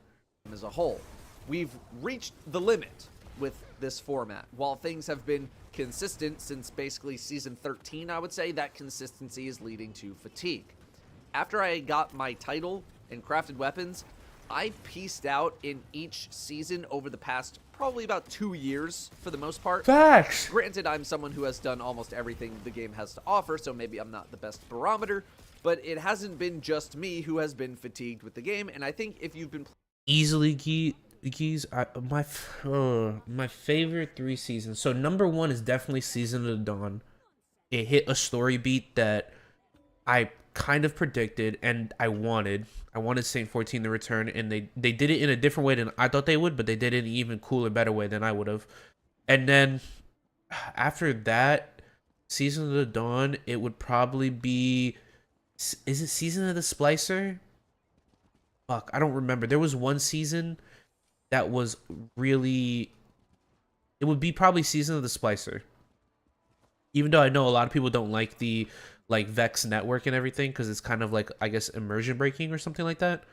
As a whole, we've reached the limit with this format. While things have been consistent since basically Season 13, I would say, that consistency is leading to fatigue. After I got my title and crafted weapons, I pieced out in each season over the past probably about 2 years for the most part. Facts. Granted, I'm someone who has done almost everything the game has to offer, so maybe I'm not the best barometer, but it hasn't been just me who has been fatigued with the game, and I think if you've been easily Geese, my favorite 3 seasons. So number 1 is definitely Season of the Dawn. It hit a story beat that I kind of predicted and I wanted Saint 14 to return, and they did it in a different way than I thought they would, but they did it in an even cooler, better way than I would have. And then after that, Season of the Dawn, it would probably be, is it Season of the Splicer? Fuck, I don't remember. There was one season that was really, it would be probably Season of the Splicer. Even though I know a lot of people don't like the Vex network and everything because it's kind of like, I guess, immersion breaking or something like that,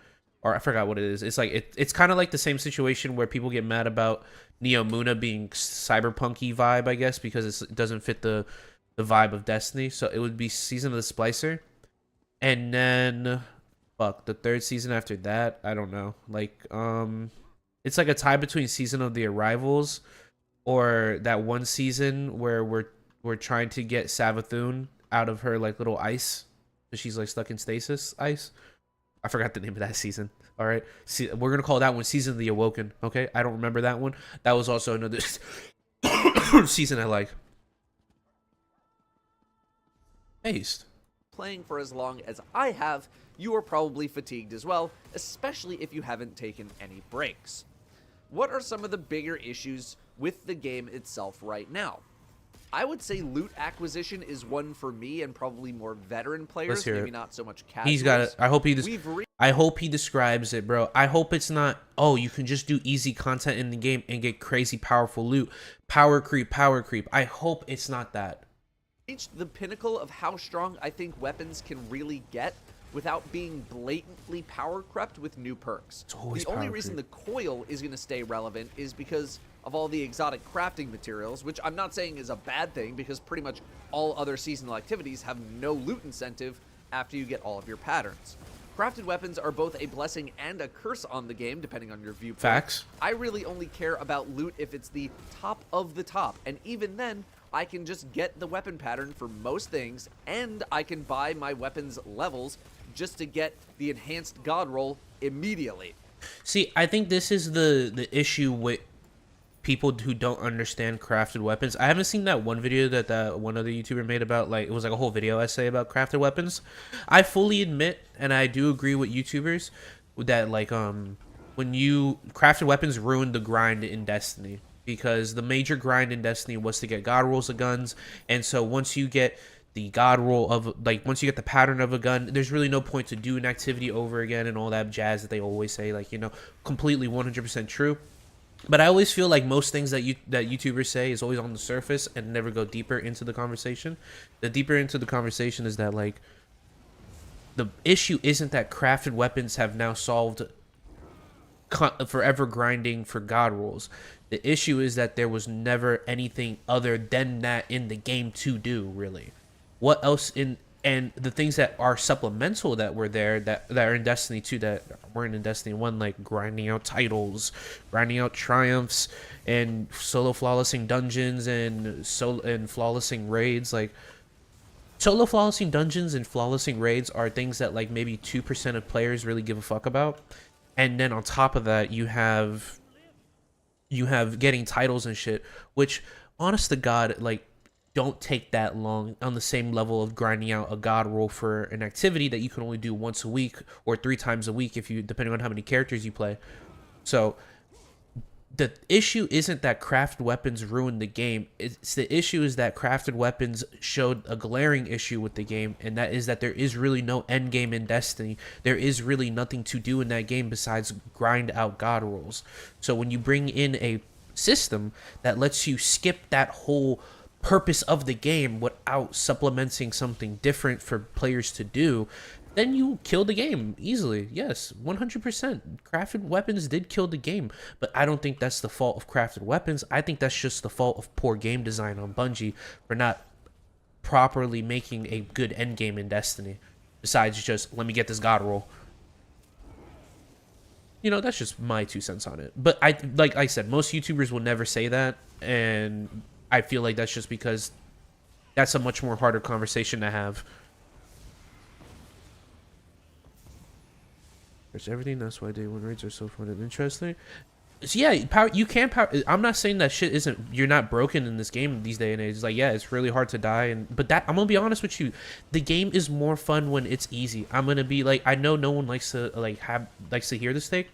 or I forgot what it is. It's like it's kind of like the same situation where people get mad about Neomuna being cyberpunky vibe, I guess, because it doesn't fit the vibe of Destiny. So it would be Season of the Splicer, and then fuck, the 3rd season after that, I don't know. Like it's like a tie between Season of the Arrivals or that one season where we're trying to get Savathun out of her like little ice, she's like stuck in stasis ice. I forgot the name of that season. All right, see, we're gonna call that one Season of the Awoken. Okay, I don't remember that one. That was also another season I like. Haste. playing for as long as I have, you are probably fatigued as well, especially if you haven't taken any breaks. What are some of the bigger issues with the game itself right now? I would say loot acquisition is one for me and probably more veteran players, maybe not so much casuals. He's got it. I hope he describes it, bro. I hope it's not, oh, you can just do easy content in the game and get crazy powerful loot. Power creep, power creep. I hope it's not that. Reached the pinnacle of how strong I think weapons can really get without being blatantly power crept with new perks. The only reason the coil is going to stay relevant is because of all the exotic crafting materials, which I'm not saying is a bad thing because pretty much all other seasonal activities have no loot incentive after you get all of your patterns. Crafted weapons are both a blessing and a curse on the game, depending on your viewpoint. Facts. I really only care about loot if it's the top of the top, and even then, I can just get the weapon pattern for most things, and I can buy my weapons levels just to get the enhanced god roll immediately. See, I think this is the issue with people who don't understand crafted weapons. I haven't seen that one video that one other YouTuber made about, like, it was like a whole video essay about crafted weapons. I fully admit, and I do agree with YouTubers that, like, when you crafted weapons ruined the grind in Destiny, because the major grind in Destiny was to get god rolls of guns. And so once you get the god roll of, like, once you get the pattern of a gun, there's really no point to do an activity over again and all that jazz that they always say, like, you know, completely 100% true. But I always feel like most things that YouTubers say is always on the surface and never go deeper into the conversation. The deeper into the conversation is that, like, the issue isn't that crafted weapons have now solved forever grinding for god rolls. The issue is that there was never anything other than that in the game to do, really. What else in, and the things that are supplemental that were there that are in Destiny 2 that weren't in Destiny 1, like grinding out titles, grinding out triumphs, and solo flawlessing dungeons and flawlessing raids. Like, solo flawlessing dungeons and flawlessing raids are things that, like, maybe 2% of players really give a fuck about. And then on top of that, you have getting titles and shit, which, honest to God, like, don't take that long on the same level of grinding out a god roll for an activity that you can only do once a week or 3 times a week, if you, depending on how many characters you play. So the issue isn't that crafted weapons ruined the game. It's the issue is that crafted weapons showed a glaring issue with the game, and that is that there is really no end game in Destiny. There is really nothing to do in that game besides grind out god rolls. So when you bring in a system that lets you skip that whole purpose of the game without supplementing something different for players to do, then you kill the game easily. Yes, 100%. Crafted weapons did kill the game, but I don't think that's the fault of crafted weapons. I think that's just the fault of poor game design on Bungie for not properly making a good end game in Destiny. Besides just, let me get this god roll. You know, that's just my 2 cents on it. But like I said, most YouTubers will never say that, and I feel like that's just because that's a much more harder conversation to have. There's everything. That's why day 1 raids are so fun and interesting. So yeah, you can power. I'm not saying that shit isn't. You're not broken in this game these day and age. It's like, yeah, it's really hard to die, but that, I'm gonna be honest with you, the game is more fun when it's easy. I'm gonna be like, I know no one likes to likes to hear this take,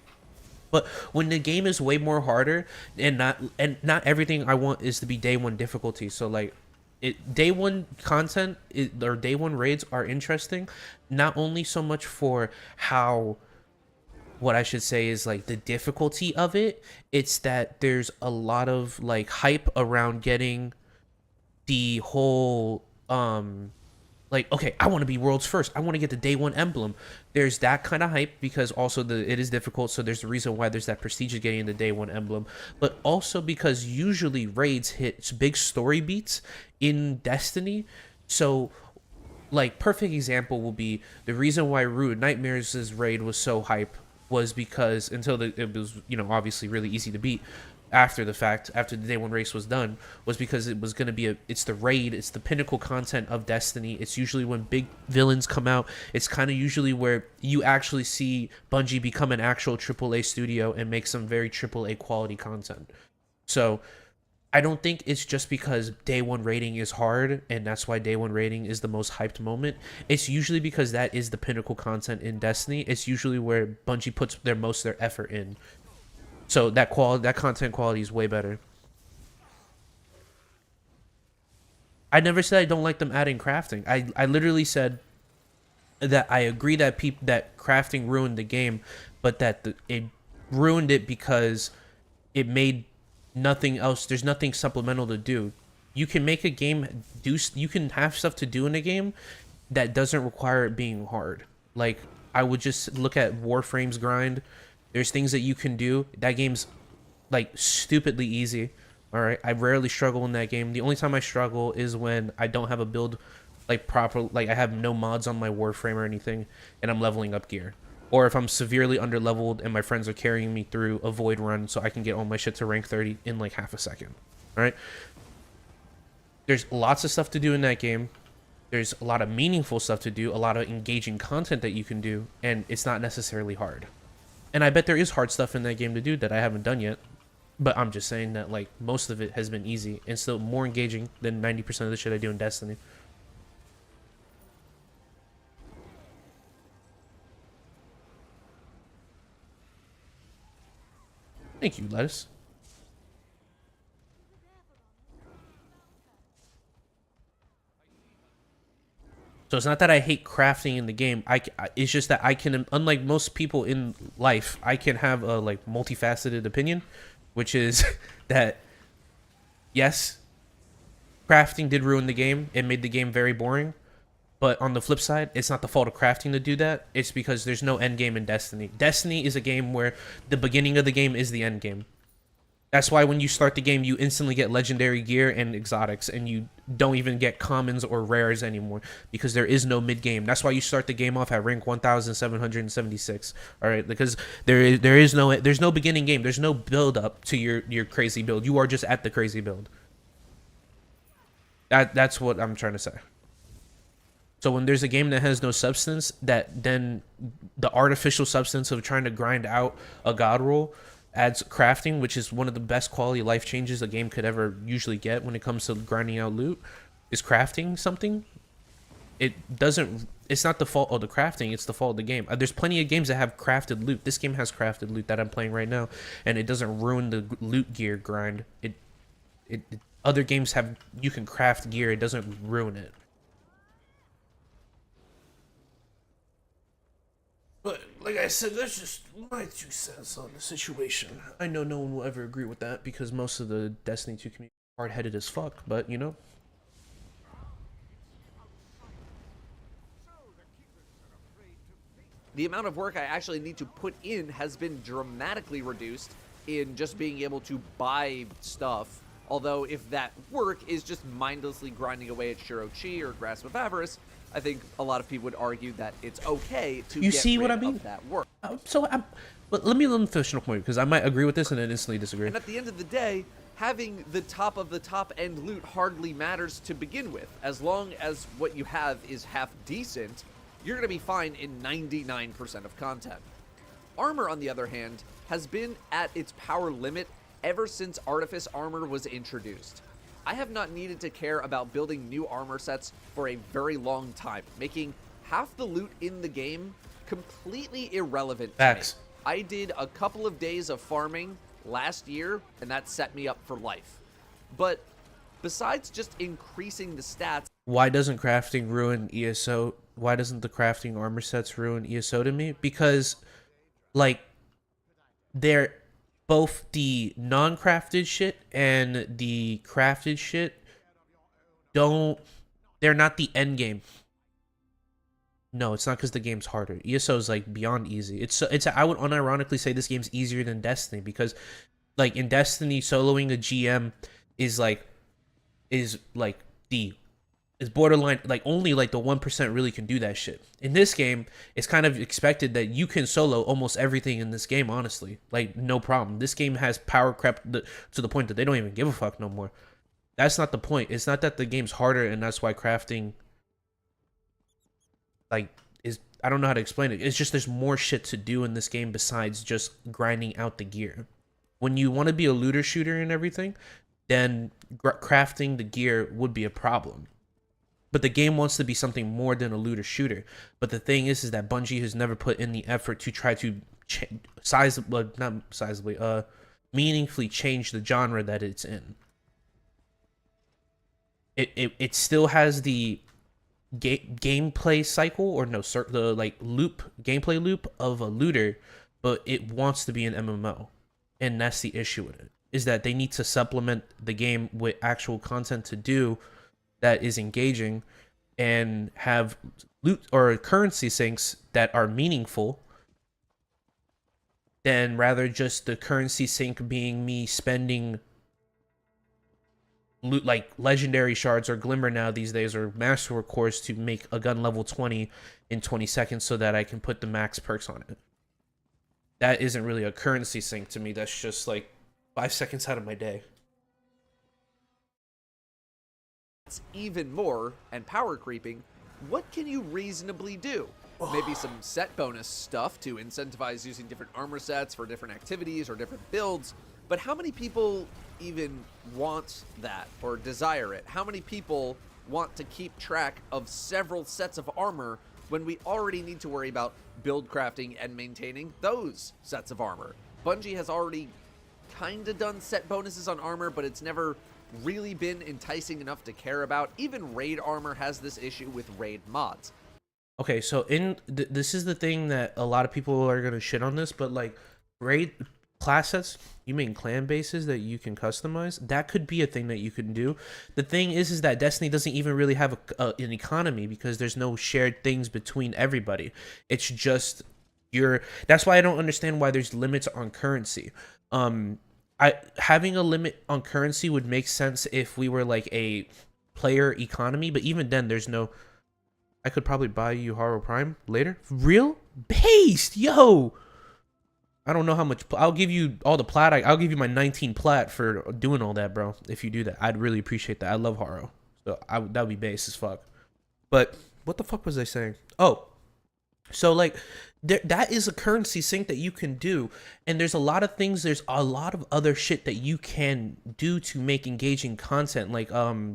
but when the game is way more harder, and not everything I want is to be day 1 difficulty. So like, day 1 content or day 1 raids are interesting, not only so much for how, what I should say is like the difficulty of it, it's that there's a lot of like hype around getting the whole like, okay, I want to be world's first, I want to get the day 1 emblem. There's that kind of hype because also it is difficult, so there's the reason why there's that prestige of getting the day 1 emblem, but also because usually raids hit big story beats in Destiny. So like, perfect example will be the reason why Rude Nightmares' raid was so hype was because until it was, you know, obviously really easy to beat after the fact, after the day 1 race was done, was because it was going to be it's the raid, it's the pinnacle content of Destiny. It's usually when big villains come out. It's kind of usually where you actually see Bungie become an actual AAA studio and make some very AAA quality content. So I don't think it's just because day 1 rating is hard and that's why day 1 rating is the most hyped moment. It's usually because that is the pinnacle content in Destiny. It's usually where Bungie puts most of their effort in. So that content quality is way better. I never said I don't like them adding crafting. I literally said that I agree that that crafting ruined the game, but that it ruined it because it made nothing else. There's nothing supplemental to do. You can make a game you can have stuff to do in a game that doesn't require it being hard. Like, I would just look at Warframe's grind. There's things that you can do. That game's like stupidly easy. All right, I rarely struggle in that game. The only time I struggle is when I don't have a build like proper, like I have no mods on my Warframe or anything, and I'm leveling up gear. Or if I'm severely underleveled and my friends are carrying me through a void run so I can get all my shit to rank 30 in like half a second. All right? There's lots of stuff to do in that game. There's a lot of meaningful stuff to do, a lot of engaging content that you can do, and it's not necessarily hard. And I bet there is hard stuff in that game to do that I haven't done yet. But I'm just saying that like most of it has been easy and still more engaging than 90% of the shit I do in Destiny. Thank you, Lettuce. So it's not that I hate crafting in the game. It's just that I can, unlike most people in life, I can have a like multifaceted opinion, which is that yes, crafting did ruin the game. It made the game very boring. But on the flip side, it's not the fault of crafting to do that. It's because there's no end game in Destiny. Destiny is a game where the beginning of the game is the end game. That's why when you start the game, you instantly get legendary gear and exotics, and you don't even get commons or rares anymore because there is no mid game. That's why you start the game off at rank 1,776. All right, because there's no beginning game. There's no build up to your crazy build. You are just at the crazy build. That's what I'm trying to say. So when there's a game that has no substance, that then the artificial substance of trying to grind out a god roll adds crafting, which is one of the best quality of life changes a game could ever usually get when it comes to grinding out loot, is crafting something. It's not the fault of the crafting, it's the fault of the game. There's plenty of games that have crafted loot. This game has crafted loot that I'm playing right now, and it doesn't ruin the loot gear grind. Other games have, you can craft gear, it doesn't ruin it. But, like I said, that's just my 2 cents on the situation. I know no one will ever agree with that because most of the Destiny 2 community are hard-headed as fuck, but, you know. The amount of work I actually need to put in has been dramatically reduced in just being able to buy stuff. Although, if that work is just mindlessly grinding away at Shirochi or Grasp of Avarice, I think a lot of people would argue that it's okay to get rid of that work. But let me finish the point, because I might agree with this and then instantly disagree. And at the end of the day, having the top of the top end loot hardly matters to begin with. As long as what you have is half decent, you're going to be fine in 99% of content. Armor, on the other hand, has been at its power limit ever since Artifice Armor was introduced. I have not needed to care about building new armor sets for a very long time, making half the loot in the game completely irrelevant to me. I did a couple of days of farming last year, and that set me up for life. But besides just increasing the stats... Why doesn't crafting ruin ESO? Why doesn't the crafting armor sets ruin ESO to me? Because, like, they're... both the non-crafted shit and the crafted shit they're not the end game. No, it's not because the game's harder. ESO is like beyond easy. I would unironically say this game's easier than Destiny, because like in Destiny, soloing a GM is borderline, like only like the 1% really can do that shit. In this game, it's kind of expected that you can solo almost everything in this game, honestly. Like, no problem. This game has power crept to the point that they don't even give a fuck no more. That's not the point. It's not that the game's harder and that's why crafting, like, I don't know how to explain it. It's just there's more shit to do in this game besides just grinding out the gear. When you want to be a looter shooter and everything, then crafting the gear would be a problem. But the game wants to be something more than a looter shooter. But the thing is that Bungie has never put in the effort to try to meaningfully change the genre that it's in. It still has the gameplay cycle, or no, the like gameplay loop of a looter, but it wants to be an MMO, and that's the issue with it. Is that they need to supplement the game with actual content to do that is engaging, and have loot or currency sinks that are meaningful, than rather just the currency sink being me spending loot like legendary shards or glimmer now these days, or masterwork cores to make a gun level 20 in 20 seconds so that I can put the max perks on it. That isn't really a currency sink to me. That's just like 5 seconds out of my day. Even more, and power creeping, what can you reasonably do? Maybe some set bonus stuff to incentivize using different armor sets for different activities or different builds, But how many people even want that or desire it? How many people want to keep track of several sets of armor when we already need to worry about build crafting and maintaining those sets of armor? Bungie has already kind of done set bonuses on armor, but it's never really been enticing enough to care about. Even raid armor has this issue with raid mods. Okay, so this is the thing that a lot of people are gonna shit on this, but like raid class sets, you mean clan bases that you can customize? That could be a thing that you can do. The thing is that Destiny doesn't even really have an economy because there's no shared things between everybody. It's just that's why I don't understand why there's limits on currency. Having a limit on currency would make sense if we were like a player economy, but even then there's no. I could probably buy you Haro Prime later. Real based, yo. I don't know how much. I'll give you all the plat. I'll give you my 19 plat for doing all that, bro. If you do that, I'd really appreciate that. I love Haro, so that would be base as fuck. But what the fuck was I saying? Oh, so like that is a currency sync that you can do, and there's a lot of things. There's a lot of other shit that you can do to make engaging content. Like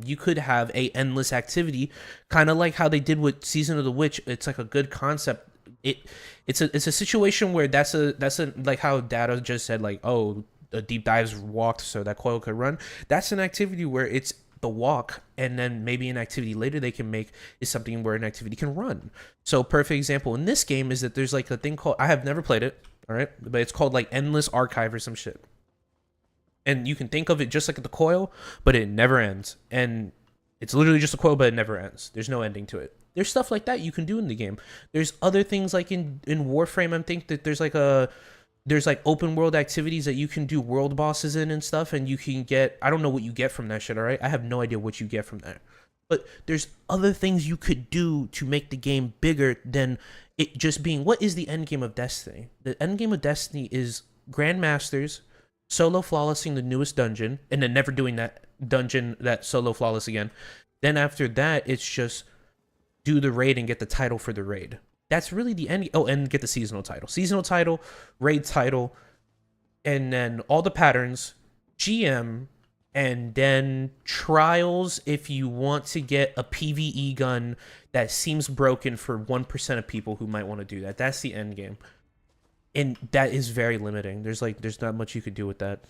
you could have a endless activity, kind of like how they did with Season of the Witch. It's like a good concept. It's a situation where that's a like how Data just said, like, oh, the deep dives walked so that Coil could run. That's an activity where it's the walk, and then maybe an activity later they can make is something where an activity can run. So perfect example in this game is that there's like a thing called, I have never played it, all right, but it's called like Endless Archive or some shit. And you can think of it just like the Coil, but it never ends. And it's literally just a Coil, but it never ends. There's no ending to it. There's stuff like that you can do in the game. There's other things like in Warframe, I think that there's like open world activities that you can do world bosses in and stuff, and you can get, I don't know what you get from that shit, all right? I have no idea what you get from that. But there's other things you could do to make the game bigger than it just being, what is the end game of Destiny? The end game of Destiny is Grandmasters solo flawlessing the newest dungeon, and then never doing that dungeon, that solo flawless again. Then after that, it's just do the raid and get the title for the raid. That's really the end. Oh, and get the seasonal title, raid title, and then all the patterns, GM, and then trials if you want to get a PvE gun that seems broken for 1% of people who might want to do that. That's the end game. And that is very limiting. There's not much you could do with that.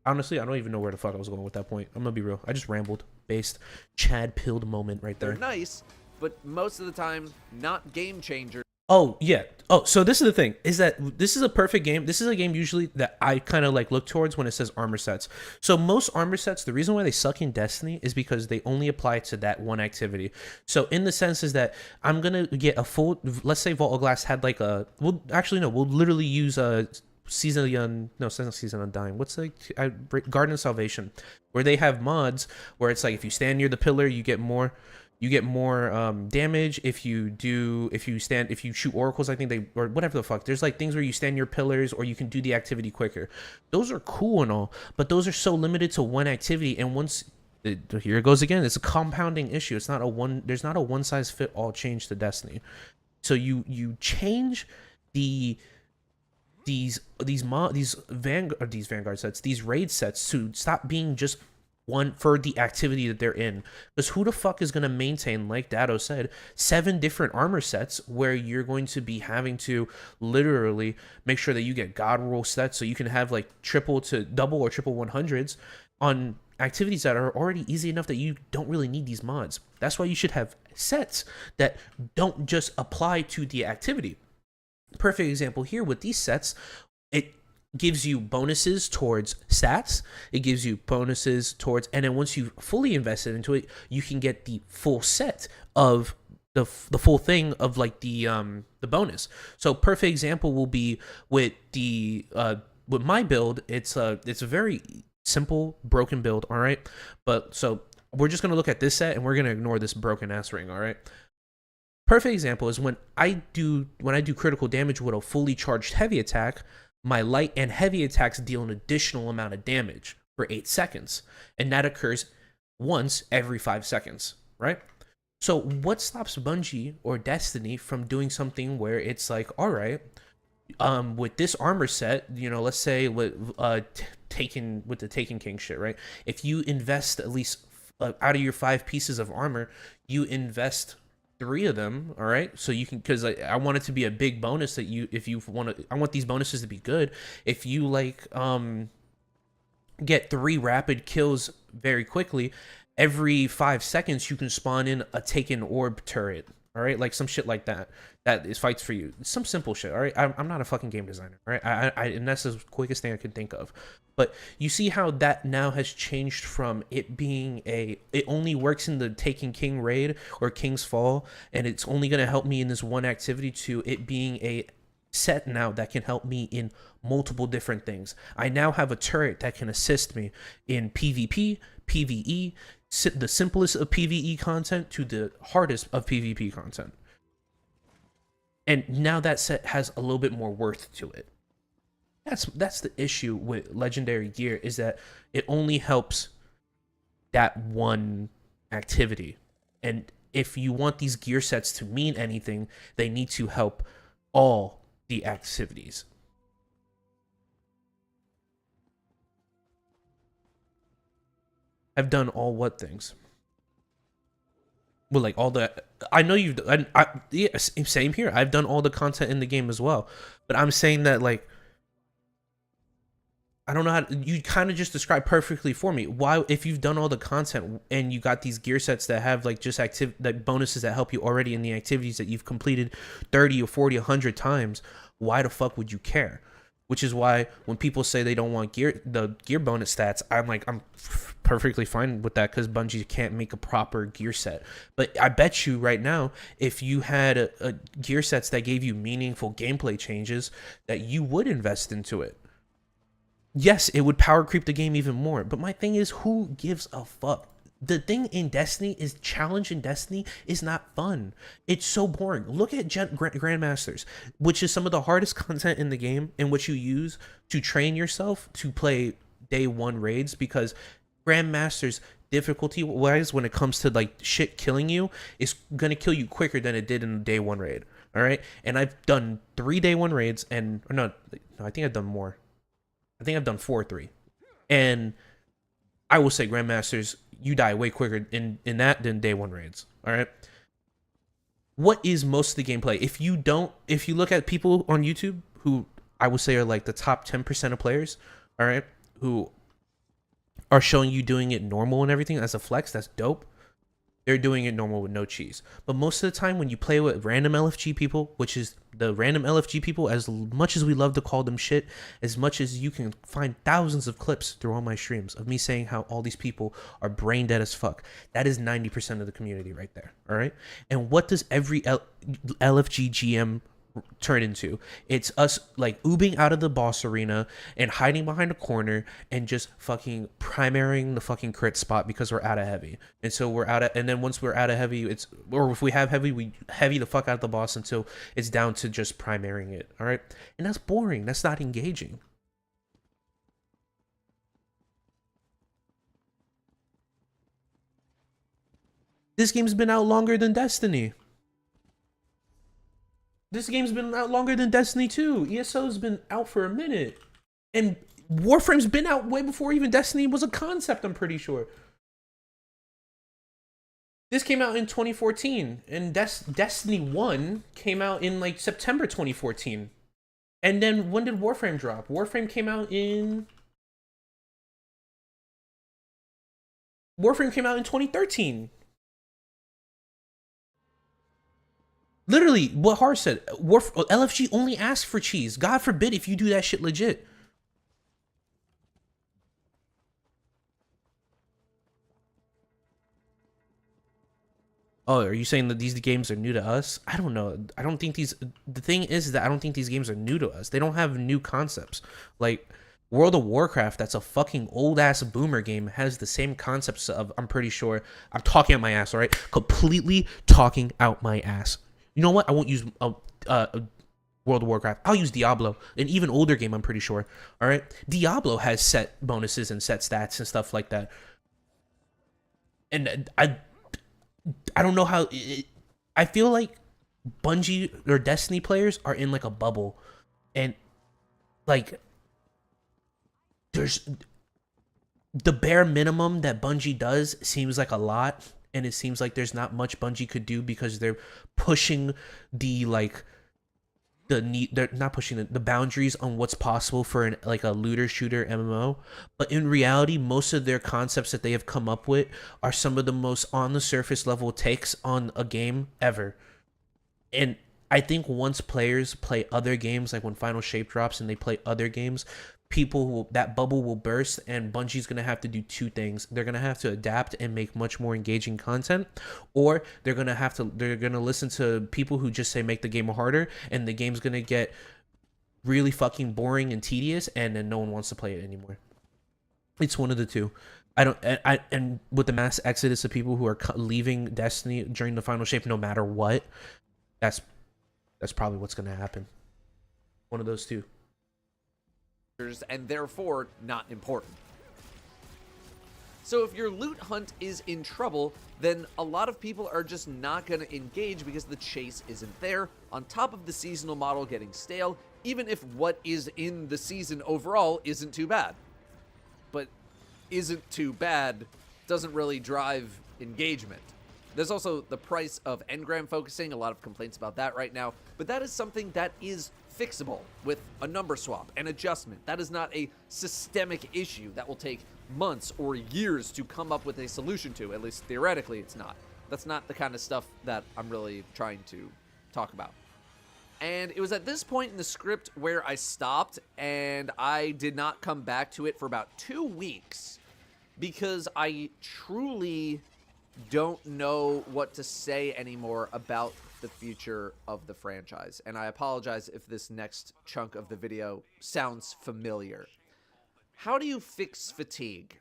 Honestly, I don't even know where the fuck I was going with that point. I'm gonna be real. I just rambled. Based Chad pilled moment right there. They're nice, but most of the time, not game changers. Oh, yeah. Oh, so this is the thing, is that this is a perfect game. This is a game usually that I kind of like look towards when it says armor sets. So most armor sets, the reason why they suck in Destiny is because they only apply to that one activity. So in the sense is that I'm going to get a full, let's say Vault of Glass had like a, well, actually, no, we'll literally use a Season of Undying. What's like Garden of Salvation, where they have mods where it's like if you stand near the pillar, you get more damage. If you shoot oracles, I think they, or whatever the fuck. There's like things where you stand near pillars, or you can do the activity quicker. Those are cool and all, but those are so limited to one activity. And once here it goes again, it's a compounding issue. It's not a one. There's not a one size fit all change to Destiny. So you change these Vanguard sets, these raid sets, to stop being just one for the activity that they're in. Because who the fuck is going to maintain, like Dado said, 7 different armor sets where you're going to be having to literally make sure that you get God roll sets so you can have like triple to double or triple 100s on activities that are already easy enough that you don't really need these mods. That's why you should have sets that don't just apply to the activity. Perfect example here with these sets, it gives you bonuses towards stats, it gives you bonuses towards, and then once you've fully invested into it, you can get the full set of the full thing of like the bonus. So perfect example will be with the with my build. It's a very simple broken build, all right? But so we're just gonna look at this set and we're gonna ignore this broken ass ring, all right? Perfect example is when I do critical damage with a fully charged heavy attack, my light and heavy attacks deal an additional amount of damage for 8 seconds. And that occurs once every 5 seconds, right? So what stops Bungie or Destiny from doing something where it's like, all right, with this armor set, you know, let's say with Taken with the Taken King shit, right? If you invest at least out of your 5 pieces of armor, you invest 3 of them, all right? So you can, because I want it to be a big bonus that you, if you want to, I want these bonuses to be good. If you like get 3 rapid kills very quickly, every 5 seconds you can spawn in a Taken Orb turret, all right? Like some shit like that. That is fights for you. Some simple shit, all right? I'm not a fucking game designer, all right? And that's the quickest thing I can think of. But you see how that now has changed from it being it only works in the Taken King raid or King's Fall, and it's only going to help me in this one activity, to it being a set now that can help me in multiple different things. I now have a turret that can assist me in PvP, PvE, the simplest of PvE content to the hardest of PvP content. And now that set has a little bit more worth to it. That's the issue with legendary gear, is that it only helps that one activity. And if you want these gear sets to mean anything, they need to help all the activities. I've done all what things? Well, like all the, I know you've, yeah, same here. I've done all the content in the game as well. But I'm saying that, like, I don't know how you kind of just described perfectly for me. Why, if you've done all the content and you got these gear sets that have like just like bonuses that help you already in the activities that you've completed 30 or 40, 100 times, why the fuck would you care? Which is why when people say they don't want the gear bonus stats, I'm like, I'm perfectly fine with that, because Bungie can't make a proper gear set. But I bet you right now, if you had a gear sets that gave you meaningful gameplay changes, that you would invest into it. Yes, it would power creep the game even more. But my thing is, who gives a fuck? The thing in Destiny is, challenge in Destiny is not fun. It's so boring. Look at Grandmasters, which is some of the hardest content in the game, and what you use to train yourself to play day 1 raids, because Grandmasters difficulty wise, when it comes to like shit killing you, is gonna kill you quicker than it did in the day 1 raid. All right, and I've done 3 day 1 raids, and no, I think I've done more. I think I've done 4 or 3, and I will say Grandmasters, you die way quicker in that than day 1 raids. All right. What is most of the gameplay? If you look at people on YouTube who I would say are like the top 10% of players, all right, who are showing you doing it normal and everything as a flex, that's dope. They're doing it normal with no cheese. But most of the time when you play with random LFG people, which is the random LFG people, as much as we love to call them shit, as much as you can find thousands of clips through all my streams of me saying how all these people are brain dead as fuck, that is 90% of the community right there, all right? And what does every LFG GM turn into? It's us like oobing out of the boss arena and hiding behind a corner and just fucking primarying the fucking crit spot because we're out of heavy. And so we're out of, and then once we're out of heavy, or if we have heavy, we heavy the fuck out of the boss until it's down to just primarying it. All right, and that's boring. That's not engaging. This game's been out longer than Destiny. This game's been out longer than Destiny 2. ESO's been out for a minute. And Warframe's been out way before even Destiny was a concept, I'm pretty sure. This came out in 2014. And Destiny 1 came out in like September 2014. And then when did Warframe drop? Warframe came out in 2013. Literally, what Har said, LFG only asks for cheese. God forbid if you do that shit legit. Oh, are you saying that these games are new to us? I don't know. I don't think these... The thing is that I don't think these games are new to us. They don't have new concepts. Like, World of Warcraft, that's a fucking old-ass boomer game, has the same concepts of, I'm pretty sure... I'm talking out my ass, all right? Completely talking out my ass. You know what? I won't use World of Warcraft. I'll use Diablo, an even older game, I'm pretty sure. All right? Diablo has set bonuses and set stats and stuff like that. And I don't know how... I feel like Bungie or Destiny players are in like a bubble And like, there's the bare minimum that Bungie does seems like a lot, and it seems like there's not much Bungie could do because they're pushing the like they're not pushing the boundaries on what's possible for an like a looter shooter MMO. But in reality, most of their concepts that they have come up with are some of the most on the surface level takes on a game ever. And I think once players play other games, like when Final Shape drops and they play other games, that bubble will burst, and Bungie's gonna have to do two things. They're gonna have to adapt and make much more engaging content, or they're gonna listen to people who just say make the game harder, and the game's gonna get really fucking boring and tedious, and then no one wants to play it anymore. It's one of the two. And with the mass exodus of people who are leaving Destiny during the Final Shape, no matter what, that's probably what's gonna happen. One of those two. And therefore not important. So if your loot hunt is in trouble, then a lot of people are just not going to engage because the chase isn't there, on top of the seasonal model getting stale, even if what is in the season overall isn't too bad. But isn't too bad doesn't really drive engagement. There's also the price of engram focusing, a lot of complaints about that right now, but that is something that is fixable with a number swap and adjustment. That is not a systemic issue that will take months or years to come up with a solution to. At least theoretically it's not. That's not the kind of stuff that I'm really trying to talk about. And it was at this point in the script where I stopped, and I did not come back to it for about 2 weeks because I truly don't know what to say anymore about the future of the franchise. And I apologize if this next chunk of the video sounds familiar. How do you fix fatigue?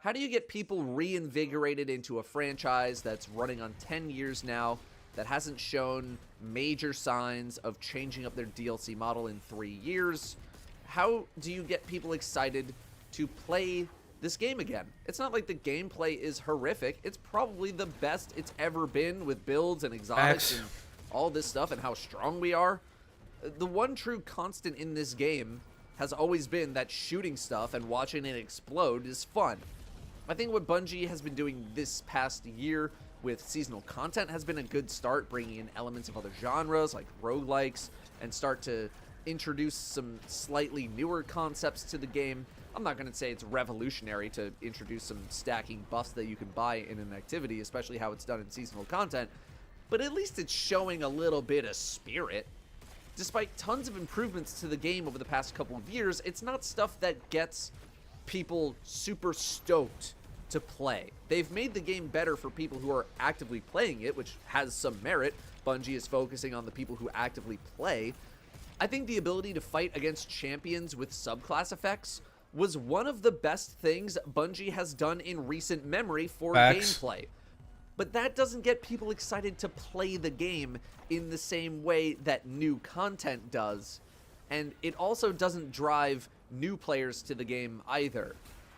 How do you get people reinvigorated into a franchise that's running on 10 years now, that hasn't shown major signs of changing up their DLC model in 3 years? How do you get people excited to play this game again? It's not like the gameplay is horrific. It's probably the best it's ever been with builds and exotics and all this stuff and how strong we are. The one true constant in this game has always been that shooting stuff and watching it explode is fun. I think what Bungie has been doing this past year with seasonal content has been a good start, bringing in elements of other genres like roguelikes and start to introduce some slightly newer concepts to the game. I'm not going to say it's revolutionary to introduce some stacking buffs that you can buy in an activity, especially how it's done in seasonal content, but at least it's showing a little bit of spirit. Despite tons of improvements to the game over the past couple of years, it's not stuff that gets people super stoked to play. They've made the game better for people who are actively playing it, which has some merit. Bungie is focusing on the people who actively play. I think the ability to fight against champions with subclass effects was one of the best things Bungie has done in recent memory for gameplay. But that doesn't get people excited to play the game in the same way that new content does. And it also doesn't drive new players to the game either.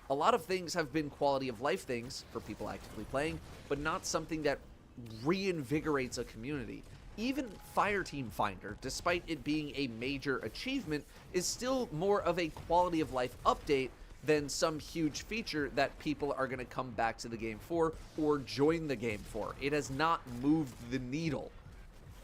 A lot of things have been quality of life things for people actively playing, but not something that reinvigorates a community. Even Fireteam Finder, despite it being a major achievement, is still more of a quality of life update than some huge feature that people are going to come back to the game for or join the game for. It has not moved the needle.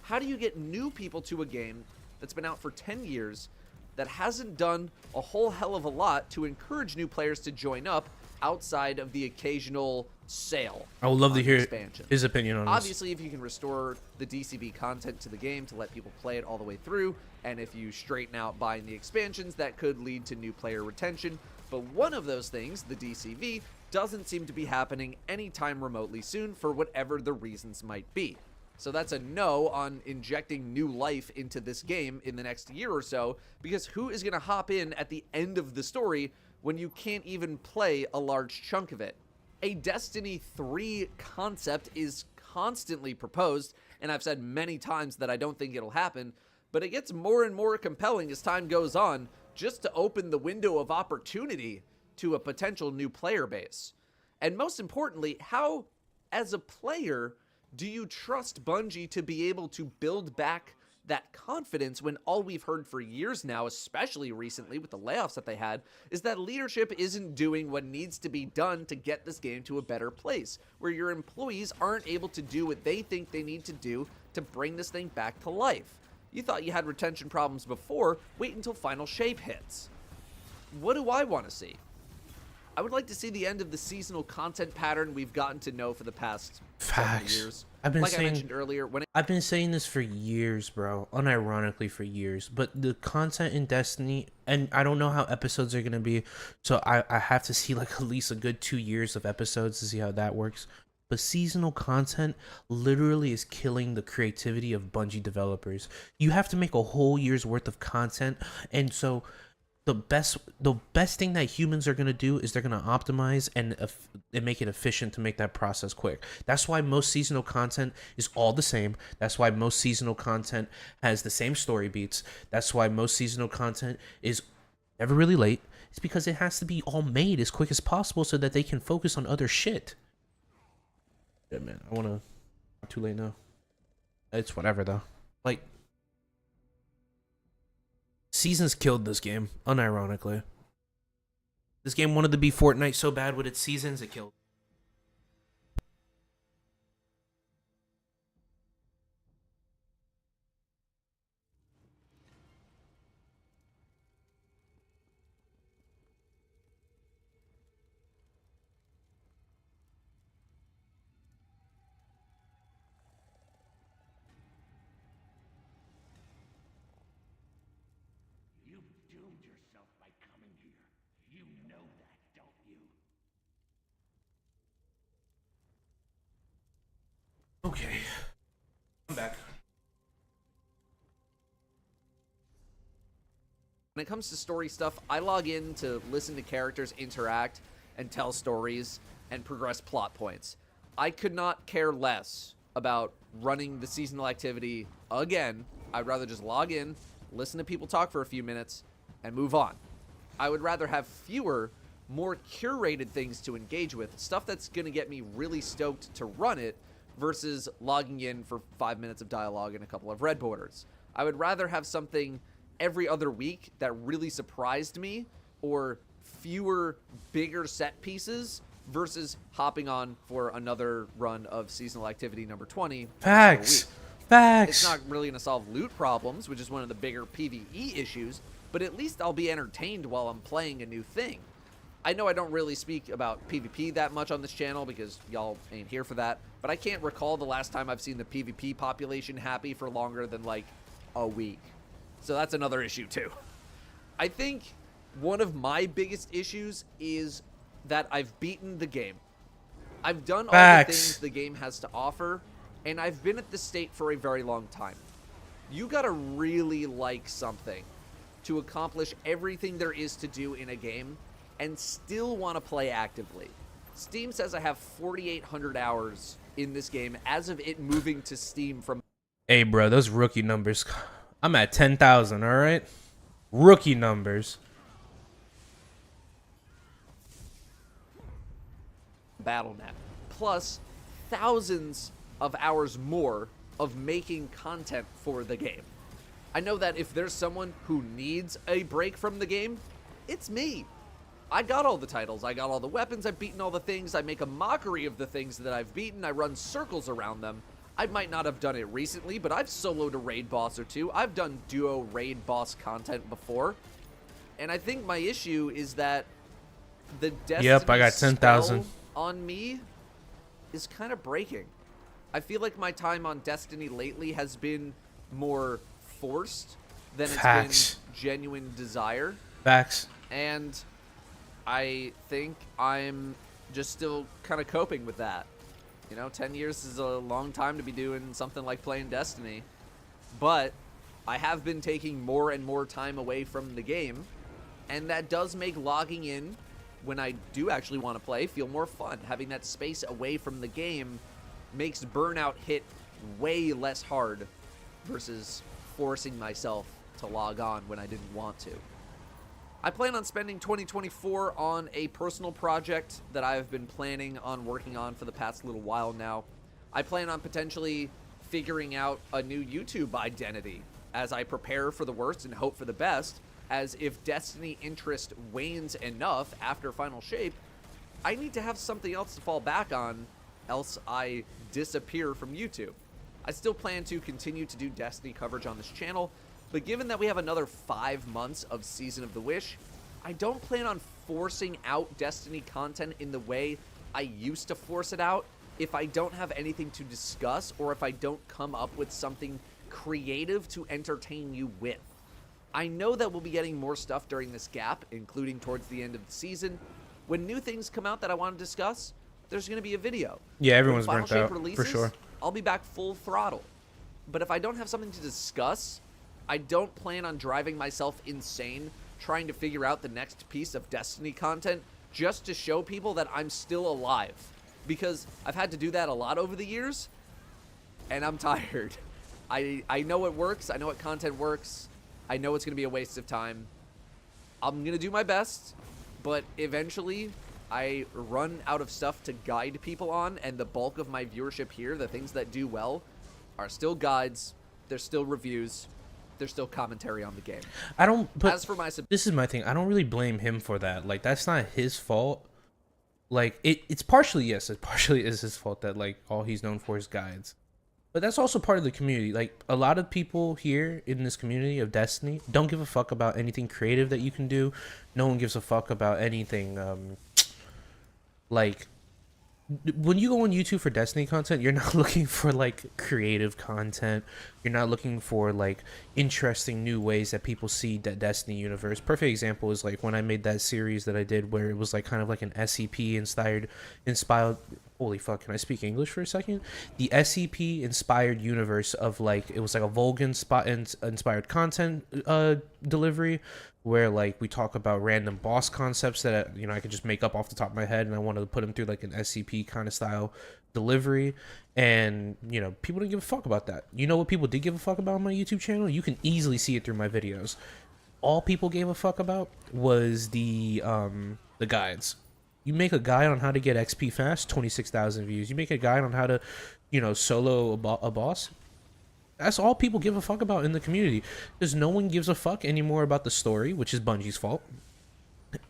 How do you get new people to a game that's been out for 10 years that hasn't done a whole hell of a lot to encourage new players to join up outside of the occasional sale? I would love to hear expansion. his opinion on this. Obviously, if you can restore the DCV content to the game to let people play it all the way through, and if you straighten out buying the expansions, that could lead to new player retention. But one of those things, the DCV, doesn't seem to be happening anytime remotely soon for whatever the reasons might be. So that's a no on injecting new life into this game in the next year or so, because who is going to hop in at the end of the story when you can't even play a large chunk of it? A Destiny 3 concept is constantly proposed, and I've said many times that I don't think it'll happen, but it gets more and more compelling as time goes on, just to open the window of opportunity to a potential new player base. And most importantly, how, as a player, do you trust Bungie to be able to build back that confidence when all we've heard for years now, especially recently with the layoffs that they had, is that leadership isn't doing what needs to be done to get this game to a better place, where your employees aren't able to do what they think they need to do to bring this thing back to life. You thought you had retention problems before, wait until Final Shape hits. What do I want to see? I would like to see the end of the seasonal content pattern we've gotten to know for the past several years. I mentioned earlier, I've been saying this for years, bro. Unironically for years. But the content in Destiny, and I don't know how episodes are gonna be, so I have to see like at least a good 2 years of episodes to see how that works. But seasonal content literally is killing the creativity of Bungie developers. You have to make a whole year's worth of content, and so the best thing that humans are going to do is they're going to optimize and make it efficient to make that process quick. That's why most seasonal content is all the same. That's why most seasonal content has the same story beats. That's why most seasonal content is never really late. It's because it has to be all made as quick as possible so that they can focus on other shit. Yeah, man, I want to... Not too late now. It's whatever, though. Like... Seasons killed this game, unironically. This game wanted to be Fortnite so bad with its seasons, it killed. Okay. I'm back. When it comes to story stuff, I log in to listen to characters interact and tell stories and progress plot points. I could not care less about running the seasonal activity again. I'd rather just log in, listen to people talk for a few minutes, and move on. I would rather have fewer, more curated things to engage with, stuff that's going to get me really stoked to run it, versus logging in for 5 minutes of dialogue and a couple of red borders. I would rather have something every other week that really surprised me, or fewer, bigger set pieces, versus hopping on for another run of seasonal activity number 20. Facts. Facts. It's not really going to solve loot problems, which is one of the bigger PvE issues, but at least I'll be entertained while I'm playing a new thing. I know I don't really speak about PvP that much on this channel because y'all ain't here for that, but I can't recall the last time I've seen the PvP population happy for longer than like a week. So that's another issue too. I think one of my biggest issues is that I've beaten the game. I've done all the things the game has to offer, and I've been at this state for a very long time. You gotta really like something to accomplish everything there is to do in a game and still want to play actively. Steam says I have 4,800 hours in this game as of it moving to Steam from... Hey, bro, those rookie numbers. I'm at 10,000, all right? Rookie numbers. Battle.net. Plus, thousands of hours more of making content for the game. I know that if there's someone who needs a break from the game, it's me. I got all the titles, I got all the weapons, I've beaten all the things, I make a mockery of the things that I've beaten, I run circles around them. I might not have done it recently, but I've soloed a raid boss or two. I've done duo raid boss content before. And I think my issue is that the Destiny I got 10,000 on me is kind of breaking. I feel like my time on Destiny lately has been more forced than it's been genuine desire. Facts. And I think I'm just still kind of coping with that. You know, 10 years is a long time to be doing something like playing Destiny. But I have been taking more and more time away from the game. And that does make logging in when I do actually want to play feel more fun. Having that space away from the game makes burnout hit way less hard versus forcing myself to log on when I didn't want to. I plan on spending 2024 on a personal project that I've been planning on working on for the past little while now. I plan on potentially figuring out a new YouTube identity as I prepare for the worst and hope for the best, as if Destiny interest wanes enough after Final Shape, I need to have something else to fall back on, else I disappear from YouTube. I still plan to continue to do Destiny coverage on this channel, but given that we have another 5 months of Season of the Wish, I don't plan on forcing out Destiny content in the way I used to force it out if I don't have anything to discuss or if I don't come up with something creative to entertain you with. I know that we'll be getting more stuff during this gap, including towards the end of the season. When new things come out that I want to discuss, there's going to be a video. Yeah, everyone's When burnt Final out, Shape for releases, sure. I'll be back full throttle. But if I don't have something to discuss, I don't plan on driving myself insane trying to figure out the next piece of Destiny content just to show people that I'm still alive. Because I've had to do that a lot over the years, and I'm tired. I know it works. I know what content works. I know it's going to be a waste of time. I'm going to do my best, but eventually I run out of stuff to guide people on, and the bulk of my viewership here, the things that do well, are still guides, they're still reviews, there's still commentary on the game. I don't. But As for my this is my thing. I don't really blame him for that. Like, that's not his fault. Like, it's partially, yes, it partially is his fault that, like, all he's known for is guides. But that's also part of the community. Like, a lot of people here in this community of Destiny don't give a fuck about anything creative that you can do. No one gives a fuck about anything, like, when you go on YouTube for Destiny content, you're not looking for, like, creative content. You're not looking for, like, interesting new ways that people see the Destiny universe. Perfect example is, like, when I made that series that I did where it was, like, kind of like an SCP inspired holy fuck, can I speak English for a second? The SCP inspired universe of, like, it was like a Vulcan inspired content delivery where, like, we talk about random boss concepts that, you know, I could just make up off the top of my head, and I wanted to put them through, like, an SCP kind of style delivery. And, you know, people didn't give a fuck about that. You know what people did give a fuck about on my YouTube channel? You can easily see it through my videos. All people gave a fuck about was the guides. You make a guide on how to get XP fast, 26,000 views. You make a guide on how to, you know, solo a boss. That's all people give a fuck about in the community. Because no one gives a fuck anymore about the story, which is Bungie's fault.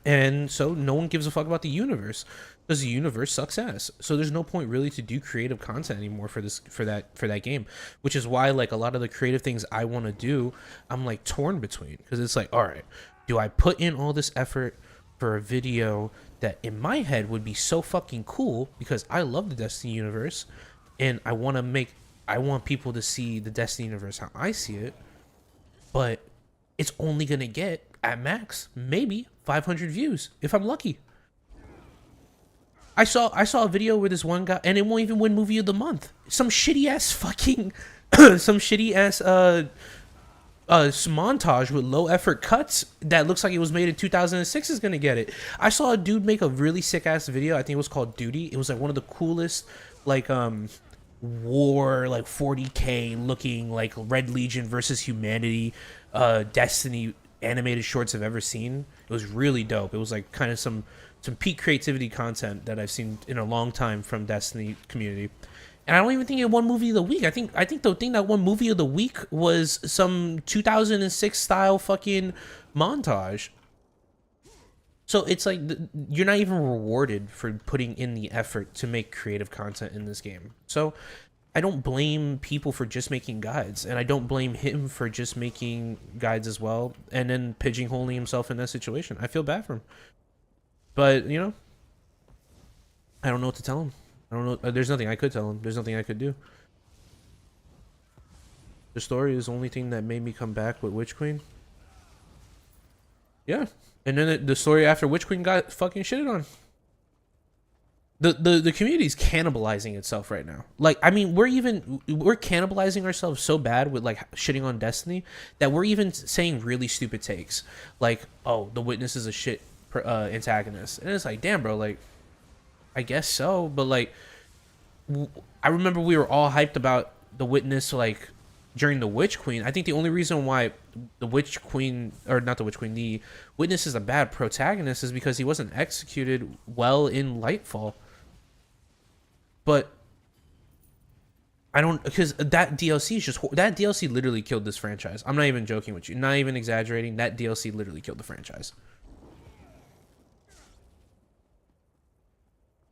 And so no one gives a fuck about the universe. Because the universe sucks ass. So there's no point really to do creative content anymore for that game. Which is why, like, a lot of the creative things I want to do, I'm, like, torn between. Because it's like, alright, do I put in all this effort for a video that in my head would be so fucking cool because I love the Destiny universe and I want people to see the Destiny universe how I see it, but it's only gonna get at max maybe 500 views if I'm lucky. I saw a video where this one guy, and it won't even win movie of the month. Some shitty ass fucking montage with low effort cuts that looks like it was made in 2006 is gonna get it. I saw a dude make a really sick ass video. I think it was called Duty. It was like one of the coolest, like, war, like 40K looking, like, Red Legion versus Humanity Destiny animated shorts I've ever seen. It was really dope. It was like kind of some peak creativity content that I've seen in a long time from Destiny community. And I don't even think it won movie of the week. I think the thing that won movie of the week was some 2006 style fucking montage. So it's like you're not even rewarded for putting in the effort to make creative content in this game. So I don't blame people for just making guides, and I don't blame him for just making guides as well, and then pigeonholing himself in that situation. I feel bad for him. But, you know, I don't know what to tell him. I don't know. There's nothing I could tell him. There's nothing I could do. The story is the only thing that made me come back with Witch Queen. Yeah. And then the story after Witch Queen got fucking shitted on. The community's cannibalizing itself right now. Like, I mean, we're cannibalizing ourselves so bad with, like, shitting on Destiny that we're even saying really stupid takes. Like, oh, the Witness is a shit antagonist. And it's like, damn, bro, like, I guess so, but, like, I remember we were all hyped about the Witness, like, during the Witch Queen. I think the only reason why the Witch Queen, or not the Witch Queen, the Witness is a bad protagonist is because he wasn't executed well in Lightfall. But I don't, because that DLC is just that DLC literally killed this franchise. I'm not even joking with you, not even exaggerating. That DLC literally killed the franchise.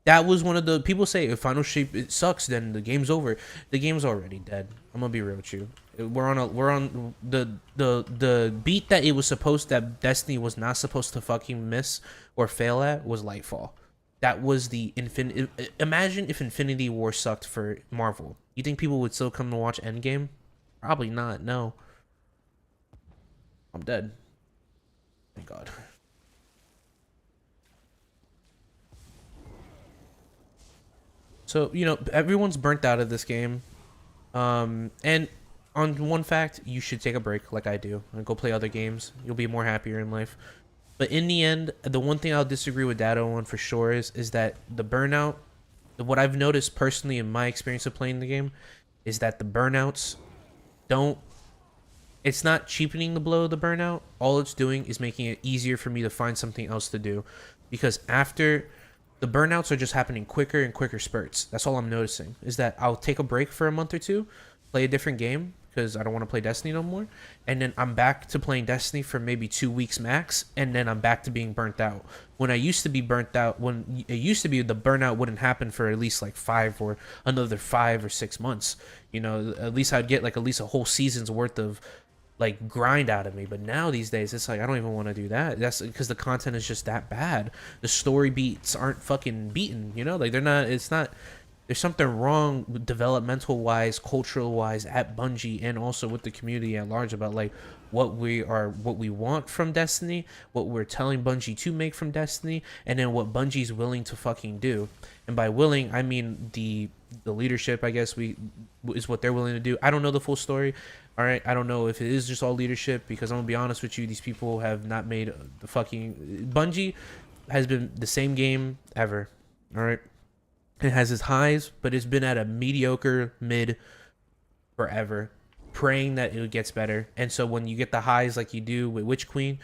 That was one of the people say if Final Shape it sucks, then the game's over. The game's already dead. I'm gonna be real with you. We're on the beat that it was supposed, that Destiny was not supposed to fucking miss or fail at, was Lightfall. That was the infinite. Imagine if Infinity War sucked for Marvel. You think people would still come to watch Endgame? Probably not. No. I'm dead. Thank God. So, you know, everyone's burnt out of this game. And on one fact, you should take a break like I do and go play other games. You'll be more happier in life. But in the end, the one thing I'll disagree with Dado on for sure is that the burnout, what I've noticed personally in my experience of playing the game, is that the burnouts don't, it's not cheapening the blow of the burnout. All it's doing is making it easier for me to find something else to do. Because after, the burnouts are just happening quicker and quicker spurts. That's all I'm noticing, is that I'll take a break for a month or two, play a different game, because I don't want to play Destiny no more, and then I'm back to playing Destiny for maybe 2 weeks max, and then I'm back to being burnt out. When I used to be burnt out, when it used to be the burnout wouldn't happen for at least like 5 or 6 months. You know, at least I'd get like at least a whole season's worth of like grind out of me. But now these days it's like I don't even want to do that. That's because the content is just that bad. The story beats aren't fucking beaten, you know, like they're not, it's not, there's something wrong developmental wise, cultural wise at Bungie, and also with the community at large about like what we want from Destiny, what we're telling Bungie to make from Destiny, and then what Bungie's willing to fucking do. And by willing, I mean the leadership, I guess, is what they're willing to do. I don't know the full story. All right, I don't know if it is just all leadership, because I'm gonna be honest with you, these people have not made the fucking, Bungie has been the same game ever. All right, it has its highs, but it's been at a mediocre mid forever, praying that it gets better. And so when you get the highs like you do with Witch Queen,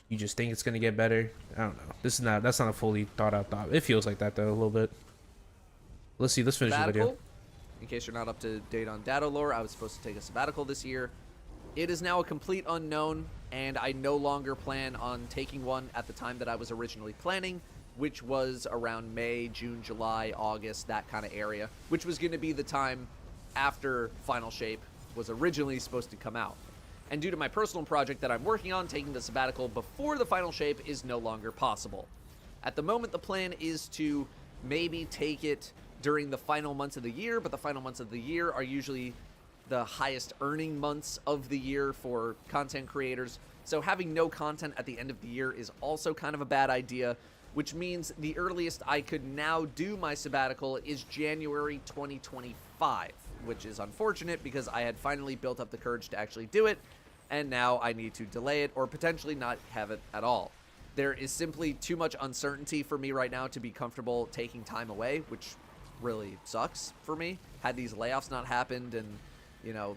you just think it's gonna get better. I don't know. That's not a fully thought out thought. It feels like that though a little bit. Let's see. Let's finish the video. In case you're not up to date on Dado lore, I was supposed to take a sabbatical this year. It is now a complete unknown, and I no longer plan on taking one at the time that I was originally planning, which was around May, June, July, August, that kind of area, which was going to be the time after Final Shape was originally supposed to come out. And due to my personal project that I'm working on, taking the sabbatical before the Final Shape is no longer possible. At the moment, the plan is to maybe take it during the final months of the year, but the final months of the year are usually the highest earning months of the year for content creators. So having no content at the end of the year is also kind of a bad idea, which means the earliest I could now do my sabbatical is January 2025, which is unfortunate because I had finally built up the courage to actually do it, and now I need to delay it or potentially not have it at all. There is simply too much uncertainty for me right now to be comfortable taking time away, which really sucks for me. Had these layoffs not happened and, you know,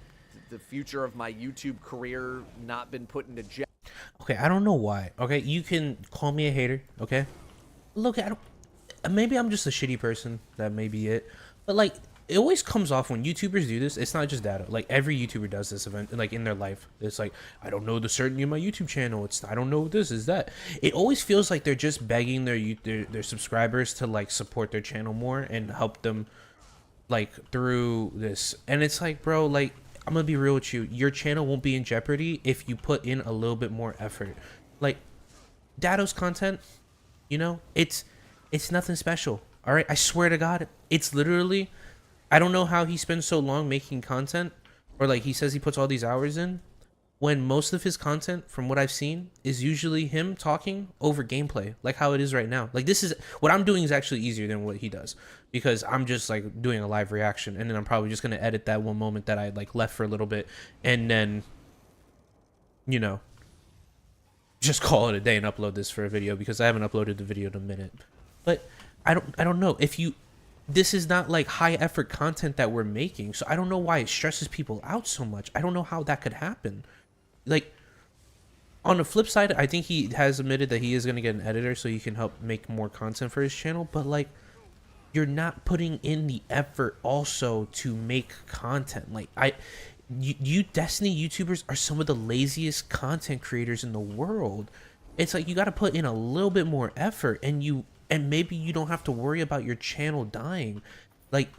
the future of my YouTube career not been put into jeopardy. Okay, I don't know why. Okay, you can call me a hater, okay? Look, maybe I'm just a shitty person. That may be it. But like, it always comes off when YouTubers do this. It's not just that. Like every YouTuber does this event, like in their life. It's like, I don't know the certainty of my YouTube channel. I don't know this is that. It always feels like they're just begging their subscribers to like support their channel more and help them like through this. And it's like, bro, like I'm gonna be real with you. Your channel won't be in jeopardy if you put in a little bit more effort. Like Dado's content, you know, it's nothing special. All right, I swear to God, it's literally. I don't know how he spends so long making content, or like he says he puts all these hours in, when most of his content, from what I've seen, is usually him talking over gameplay, like how it is right now. Like this is what I'm doing is actually easier than what he does, because I'm just like doing a live reaction, and then I'm probably just gonna edit that one moment that I like left for a little bit, and then, you know, just call it a day and upload this for a video, because I haven't uploaded the video in a minute. But I don't know if you. This is not like high effort content that we're making, so I don't know why it stresses people out so much. I don't know how that could happen. Like, on the flip side, I think he has admitted that he is going to get an editor so he can help make more content for his channel, but like, you're not putting in the effort also to make content. Like you Destiny YouTubers are some of the laziest content creators in the world. It's like you got to put in a little bit more effort, and maybe you don't have to worry about your channel dying. Like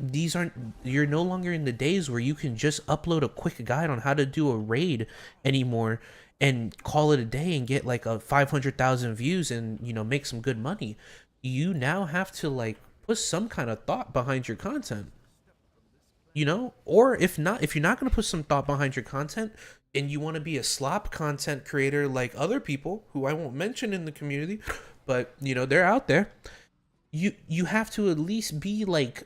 you're no longer in the days where you can just upload a quick guide on how to do a raid anymore and call it a day and get like a 500,000 views and, you know, make some good money. You now have to like put some kind of thought behind your content, you know? Or if you're not going to put some thought behind your content and you want to be a slop content creator like other people who I won't mention in the community, but you know, they're out there. You have to at least be like,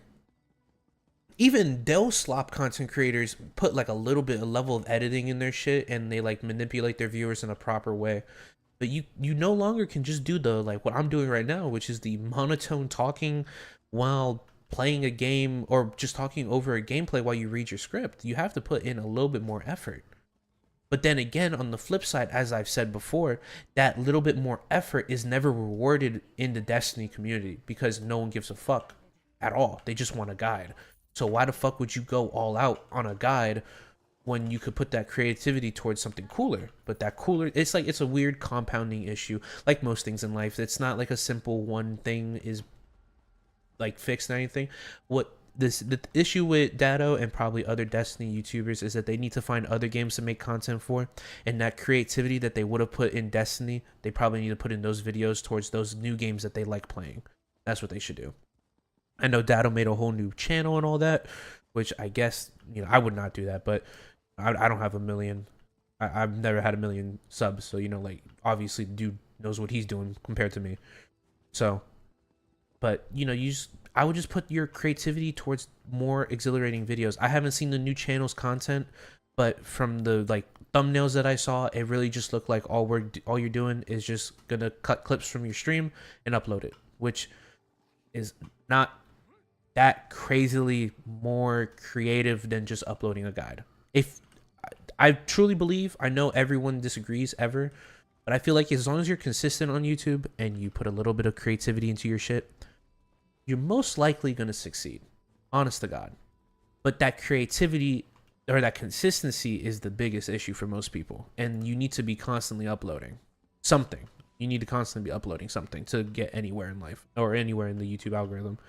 even those slop content creators put like a level of editing in their shit, and they like manipulate their viewers in a proper way. But you no longer can just do the like what I'm doing right now, which is the monotone talking while playing a game, or just talking over a gameplay while you read your script. You have to put in a little bit more effort. But then again, on the flip side, as I've said before, that little bit more effort is never rewarded in the Destiny community because no one gives a fuck at all. They just want a guide. So why the fuck would you go all out on a guide when you could put that creativity towards something cooler? But that cooler, it's like, it's a weird compounding issue. Like most things in life, it's not like a simple one thing is like fixed or anything. The issue with Datto and probably other Destiny YouTubers is that they need to find other games to make content for, and that creativity that they would have put in Destiny, they probably need to put in those videos towards those new games that they like playing. That's what they should do. I know Datto made a whole new channel and all that, which I guess, you know, I would not do that, but I don't have a million. I've never had 1 million subs, so, you know, like, obviously the dude knows what he's doing compared to me. So, but, you know, I would just put your creativity towards more exhilarating videos. I haven't seen the new channel's content, but from the like thumbnails that I saw, it really just looked like all you're doing is just gonna cut clips from your stream and upload it, which is not that crazily more creative than just uploading a guide. If I truly believe, I know everyone disagrees ever, but I feel like as long as you're consistent on YouTube and you put a little bit of creativity into your shit, you're most likely going to succeed. Honest to God. But that creativity or that consistency is the biggest issue for most people. And you need to be constantly uploading something. You need to constantly be uploading something to get anywhere in life or anywhere in the YouTube algorithm.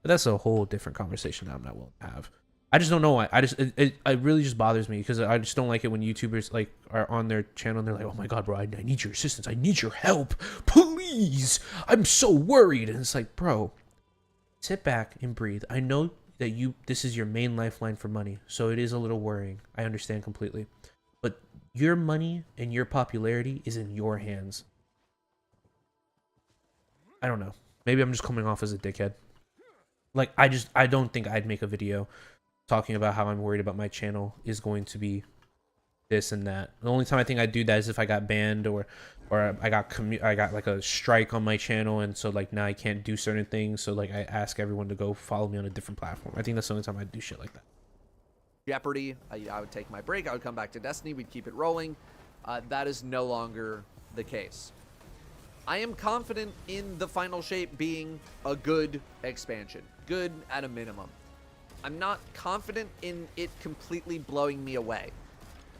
But that's a whole different conversation that I'm not willing to have. I just don't know why. It really just bothers me because I just don't like it when YouTubers like are on their channel and they're like, oh my God, bro, I need your assistance. I need your help. Please. I'm so worried. And it's like, bro, sit back and breathe. I know that this is your main lifeline for money, so it is a little worrying. I understand completely. But your money and your popularity is in your hands. I don't know. Maybe I'm just coming off as a dickhead. Like, I don't think I'd make a video talking about how I'm worried about my channel is going to be this and that. The only time I think I'd do that is if I got banned or I got like a strike on my channel, and so like now I can't do certain things, so like I ask everyone to go follow me on a different platform. I think that's the only time I'd do shit like that. Jeopardy, I would take my break, I would come back to Destiny, we'd keep it rolling. That is no longer the case. I am confident in the Final Shape being a good expansion. Good at a minimum. I'm not confident in it completely blowing me away.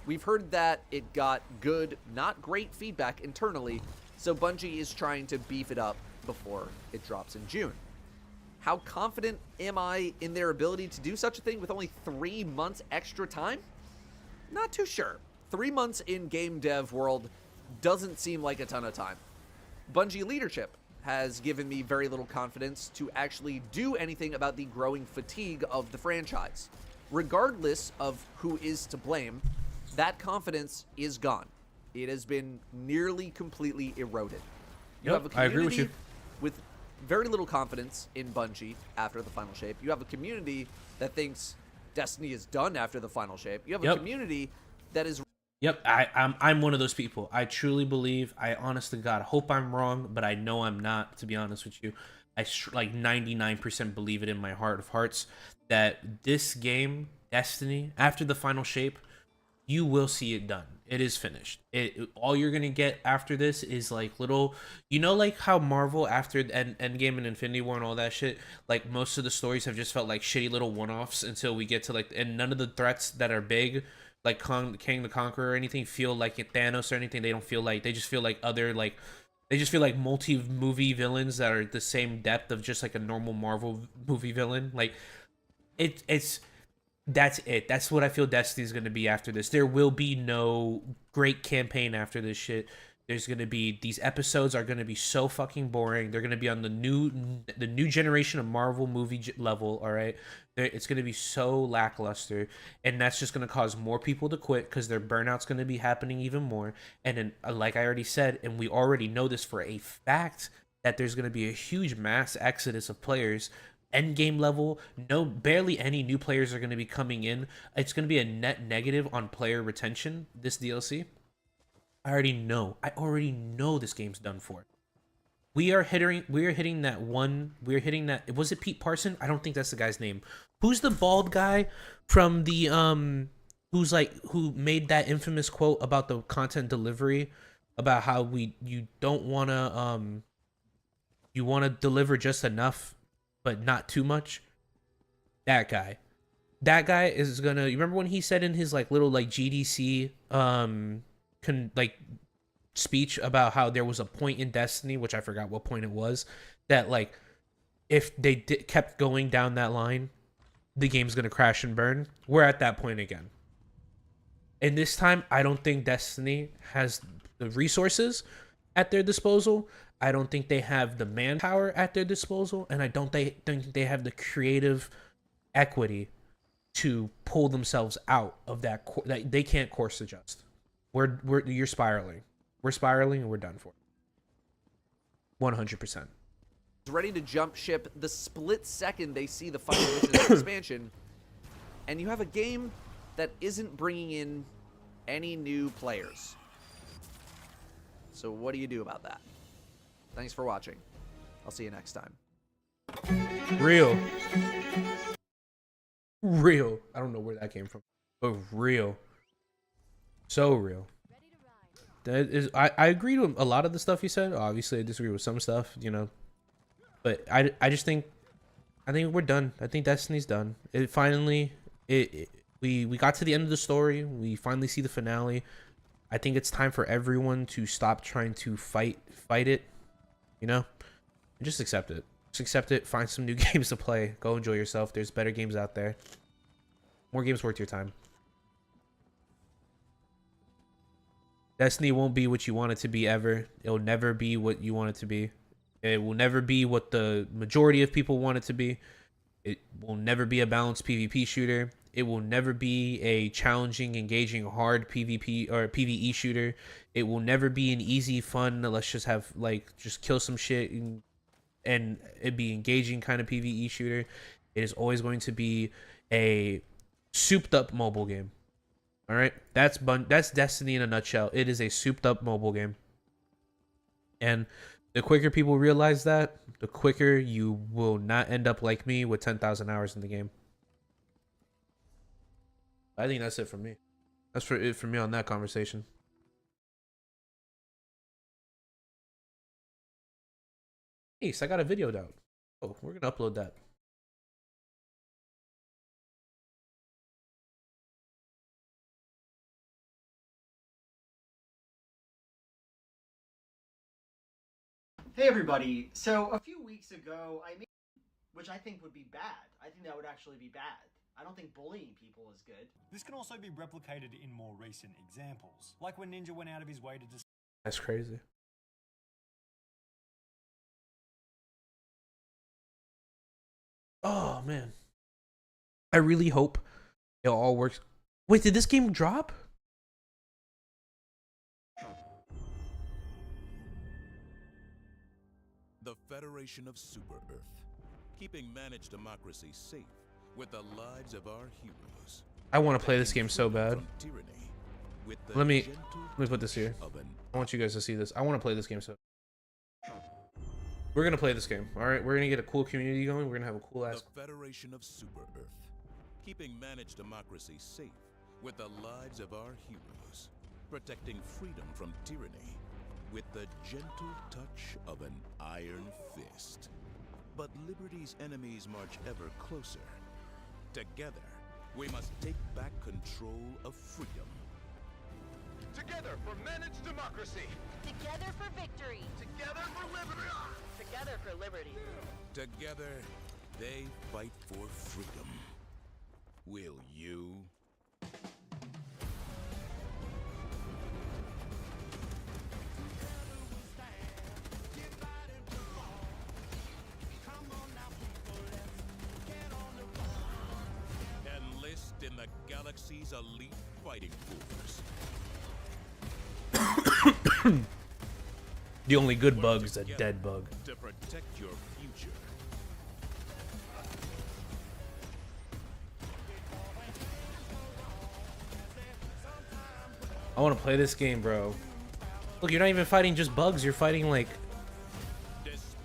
We've heard that it got good, not great feedback internally, so Bungie is trying to beef it up before it drops in June. How confident am I in their ability to do such a thing with only 3 months extra time? Not too sure. 3 months in game dev world doesn't seem like a ton of time. Bungie leadership has given me very little confidence to actually do anything about the growing fatigue of the franchise. Regardless of who is to blame, that confidence is gone. It has been nearly completely eroded. You have a community I agree with you. With very little confidence in Bungie after the Final Shape. You have a community that thinks Destiny is done after the Final Shape. You have a community that is... Yep, I'm one of those people. I truly believe, I honest to God hope I'm wrong, but I know I'm not, to be honest with you. I like 99% believe it in my heart of hearts that this game, Destiny, after the Final Shape, you will see it done. It is finished. All you're gonna get after this is like little, like how Marvel after Endgame and Infinity War and all that shit, like most of the stories have just felt like shitty little one-offs until we get to like, and none of the threats that are big, like King the Conqueror or anything, feel like Thanos or anything. They don't feel like, they just feel like other like, they just feel like multi-movie villains that are the same depth of just like a normal Marvel movie villain. Like it's that's it. That's what I feel Destiny's going to be after this. There will be no great campaign after this shit. There's going to be, these episodes are going to be so fucking boring. They're going to be on the new generation of Marvel movie level, all right? It's going to be so lackluster, and that's just going to cause more people to quit because their burnout's going to be happening even more. And then, like I already said, and we already know this for a fact, that there's going to be a huge mass exodus of players. End game level, barely any new players are going to be coming in. It's going to be a net negative on player retention, this DLC. I already know this game's done for. We are hitting that, was it Pete Parson? I don't think that's the guy's name. Who's the bald guy from the who made that infamous quote about the content delivery, about how you don't want to you want to deliver just enough but not too much. That guy is gonna, you remember when he said in his like little like GDC speech about how there was a point in Destiny, which I forgot what point it was, that like if they kept going down that line, the game's gonna crash and burn. We're at that point again, and this time I don't think Destiny has the resources at their disposal. I don't think they have the manpower at their disposal, and I don't think they have the creative equity to pull themselves out of that. That they can't course adjust. You're spiraling. We're spiraling, and we're done for. 100%. Ready to jump ship the split second they see the final missions expansion, and you have a game that isn't bringing in any new players. So what do you do about that? Thanks for watching. I'll see you next time. Real. I don't know where that came from, but real. So real. That is, I agree with a lot of the stuff you said. Obviously, I disagree with some stuff, but I just think, we're done. I think Destiny's done. It finally, we got to the end of the story. We finally see the finale. I think it's time for everyone to stop trying to fight it. And just accept it. Just accept it. Find some new games to play. Go enjoy yourself. There's better games out there. More games worth your time. Destiny won't be what you want it to be ever. It'll never be what you want it to be. It will never be what the majority of people want it to be. It will never be a balanced PvP shooter. It will never be a challenging, engaging, hard PvP or PvE shooter. It will never be an easy, fun, let's just have, just kill some shit and it be engaging kind of PvE shooter. It is always going to be a souped up mobile game. All right? That's Destiny in a nutshell. It is a souped up mobile game. And the quicker people realize that, the quicker you will not end up like me with 10,000 hours in the game. I think that's it for me. That's it for me on that conversation. Ace, I got a video down. Oh, we're gonna upload that. Hey everybody, so a few weeks ago I made, which I think would be bad. I think that would actually be bad. I don't think bullying people is good. This can also be replicated in more recent examples, like when Ninja went out of his way to That's crazy. Oh man. I really hope it all works. Wait, did this game drop? The Federation of Super-Earth, keeping managed democracy safe with the lives of our heroes. I want to play this game so bad. Let me put this here. I want you guys to see this. I want to play this game so. We're gonna play this game. All right, we're gonna get a cool community going. We're gonna have a cool ass. The Federation of Super-Earth, keeping managed democracy safe with the lives of our heroes, protecting freedom from tyranny with the gentle touch of an iron fist. But liberty's enemies march ever closer. Together, we must take back control of freedom. Together for managed democracy. Together for victory. Together for liberty. Together for liberty. Together, they fight for freedom. Will you? Enlist in the galaxy's elite fighting force. The only good bug is a dead bug. To protect your future. I want to play this game, bro. Look, you're not even fighting just bugs. You're fighting like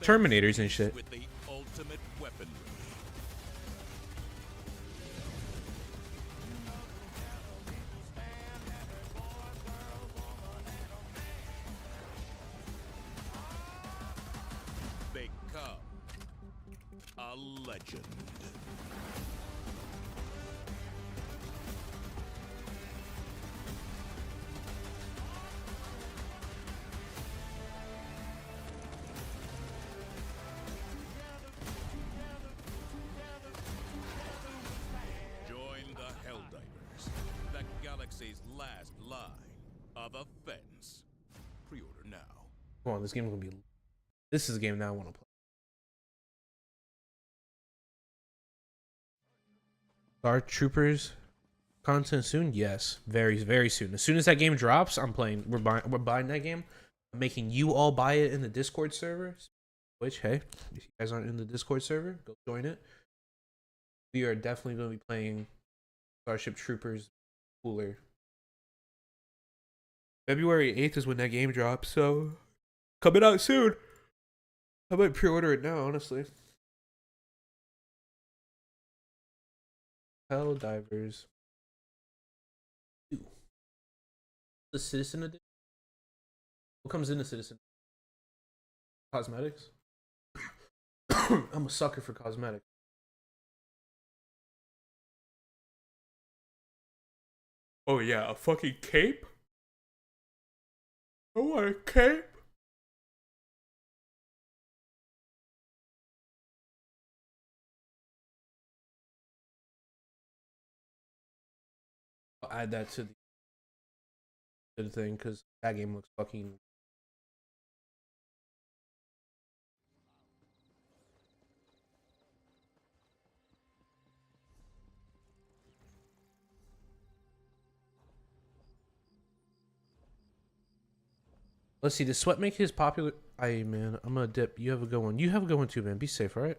Terminators and shit. With the ultimate weaponry. Become a legend. Join the Helldivers, the galaxy's last line of offense. Pre-order now. Come on, this game is gonna be. This is a game that I want to play. Star Troopers content soon? Yes, very, very soon. As soon as that game drops, I'm playing. We're buying that game. I'm making you all buy it in the Discord server. Which, hey, if you guys aren't in the Discord server, go join it. We are definitely going to be playing Starship Troopers cooler. February 8th is when that game drops, so coming out soon. I might pre-order it now, honestly. Helldivers 2. The Citizen Edition? What comes in the Citizen? Cosmetics? I'm a sucker for cosmetics. Oh yeah, a fucking cape? I want a cape. I'll add that to the thing because that game looks fucking. Let's see, does Sweat make his popular? Man, I'm gonna dip. You have a good one. You have a good one too, man. Be safe, alright?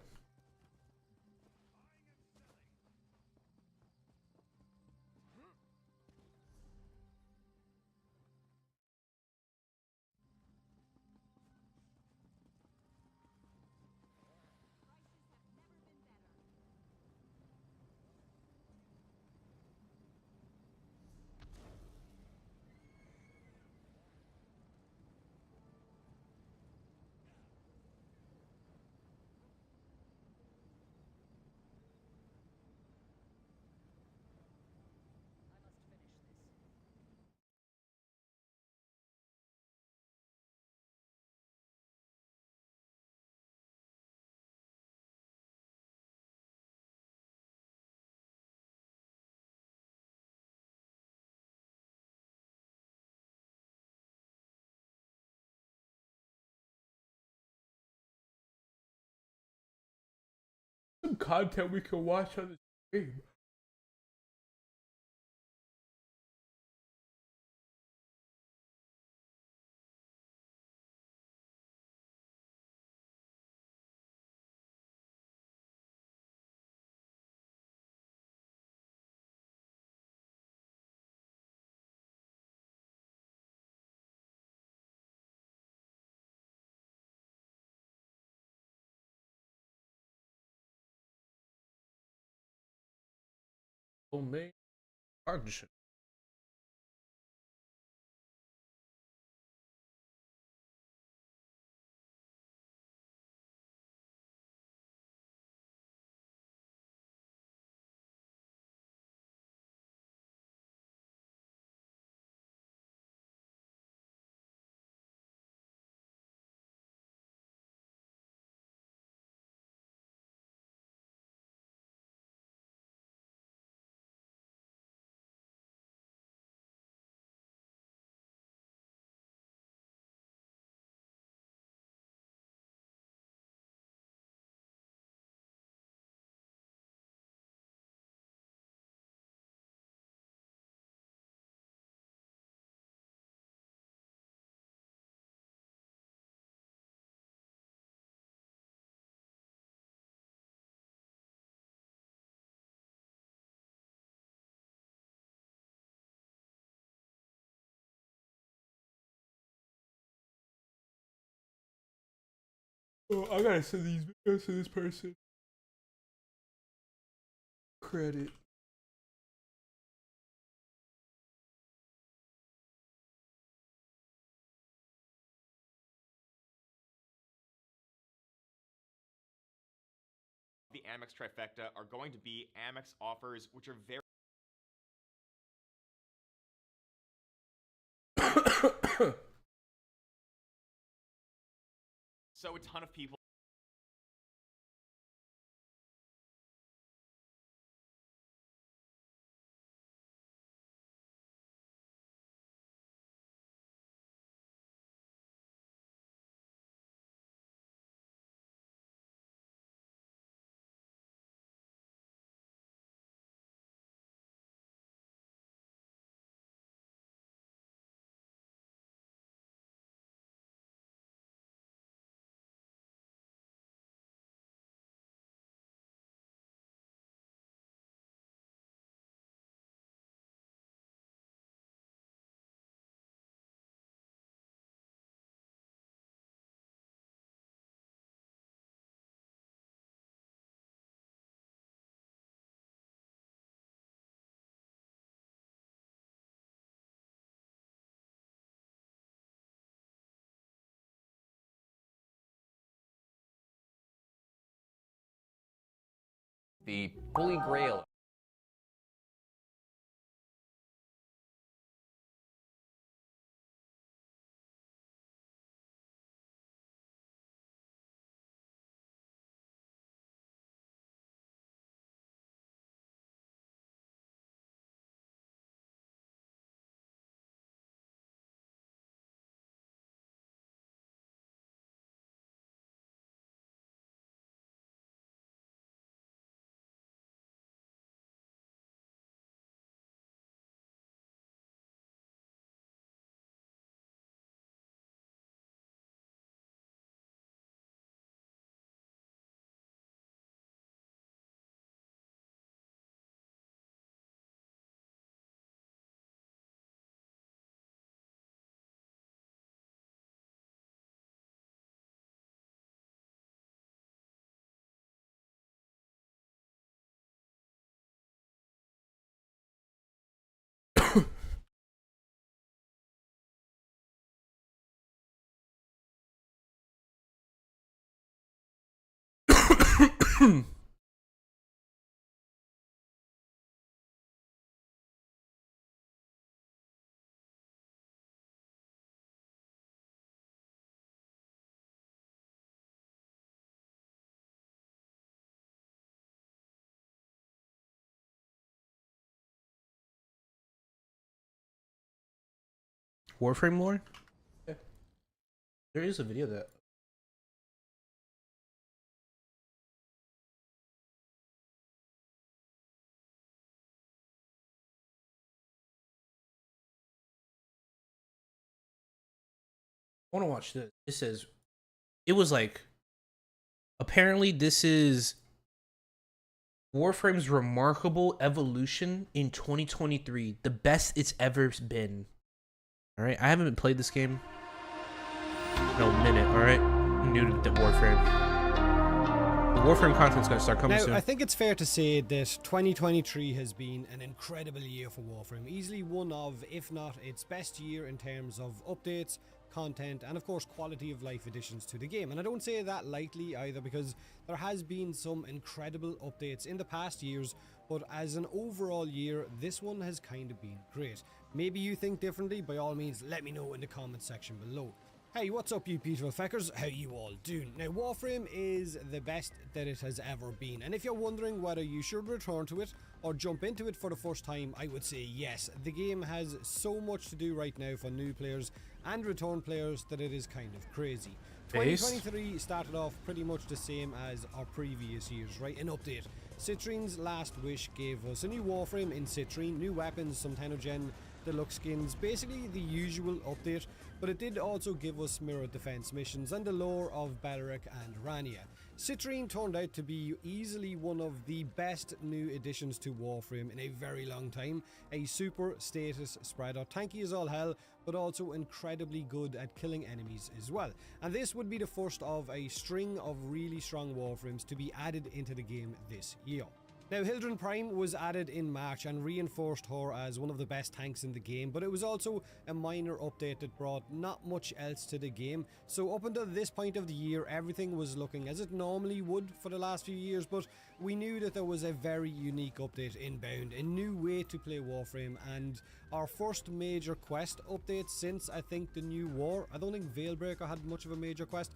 Some content we can watch on the stream. Oh man, partnership. Oh, I gotta send these videos to this person. Credit. The Amex trifecta are going to be Amex offers, which are very so a ton of people. The Holy Grail. Warframe lore? Yeah. There is a video that. I want to watch this. It says, it was like, apparently this is Warframe's remarkable evolution in 2023. The best it's ever been. Alright, I haven't played this game in a minute, alright? I'm new to Warframe. The Warframe content's gonna start coming soon. I think it's fair to say that 2023 has been an incredible year for Warframe. Easily one of, if not its best year in terms of updates, content, and of course quality of life additions to the game. And I don't say that lightly either, because there has been some incredible updates in the past years, but as an overall year, this one has kind of been great. Maybe you think differently. By all means, let me know in the comment section below. Hey, what's up you beautiful feckers? How you all doing? Now, Warframe is the best that it has ever been, and if you're wondering whether you should return to it or jump into it for the first time, I would say yes. The game has so much to do right now for new players and return players that it is kind of crazy. 2023 started off pretty much the same as our previous years, right? An update. Citrin's Last Wish gave us a new Warframe in Citrine, new weapons, some Tenogen deluxe skins, basically the usual update, but it did also give us mirror defense missions and the lore of Beleric and Rania. Citrine turned out to be easily one of the best new additions to Warframe in a very long time. A super status spreader, tanky as all hell, but also incredibly good at killing enemies as well. And this would be the first of a string of really strong Warframes to be added into the game this year. Now, Hildryn Prime was added in March and reinforced her as one of the best tanks in the game, but it was also a minor update that brought not much else to the game. So up until this point of the year, everything was looking as it normally would for the last few years, but we knew that there was a very unique update inbound, a new way to play Warframe, and our first major quest update since, I think, the New War. I don't think Veilbreaker had much of a major quest.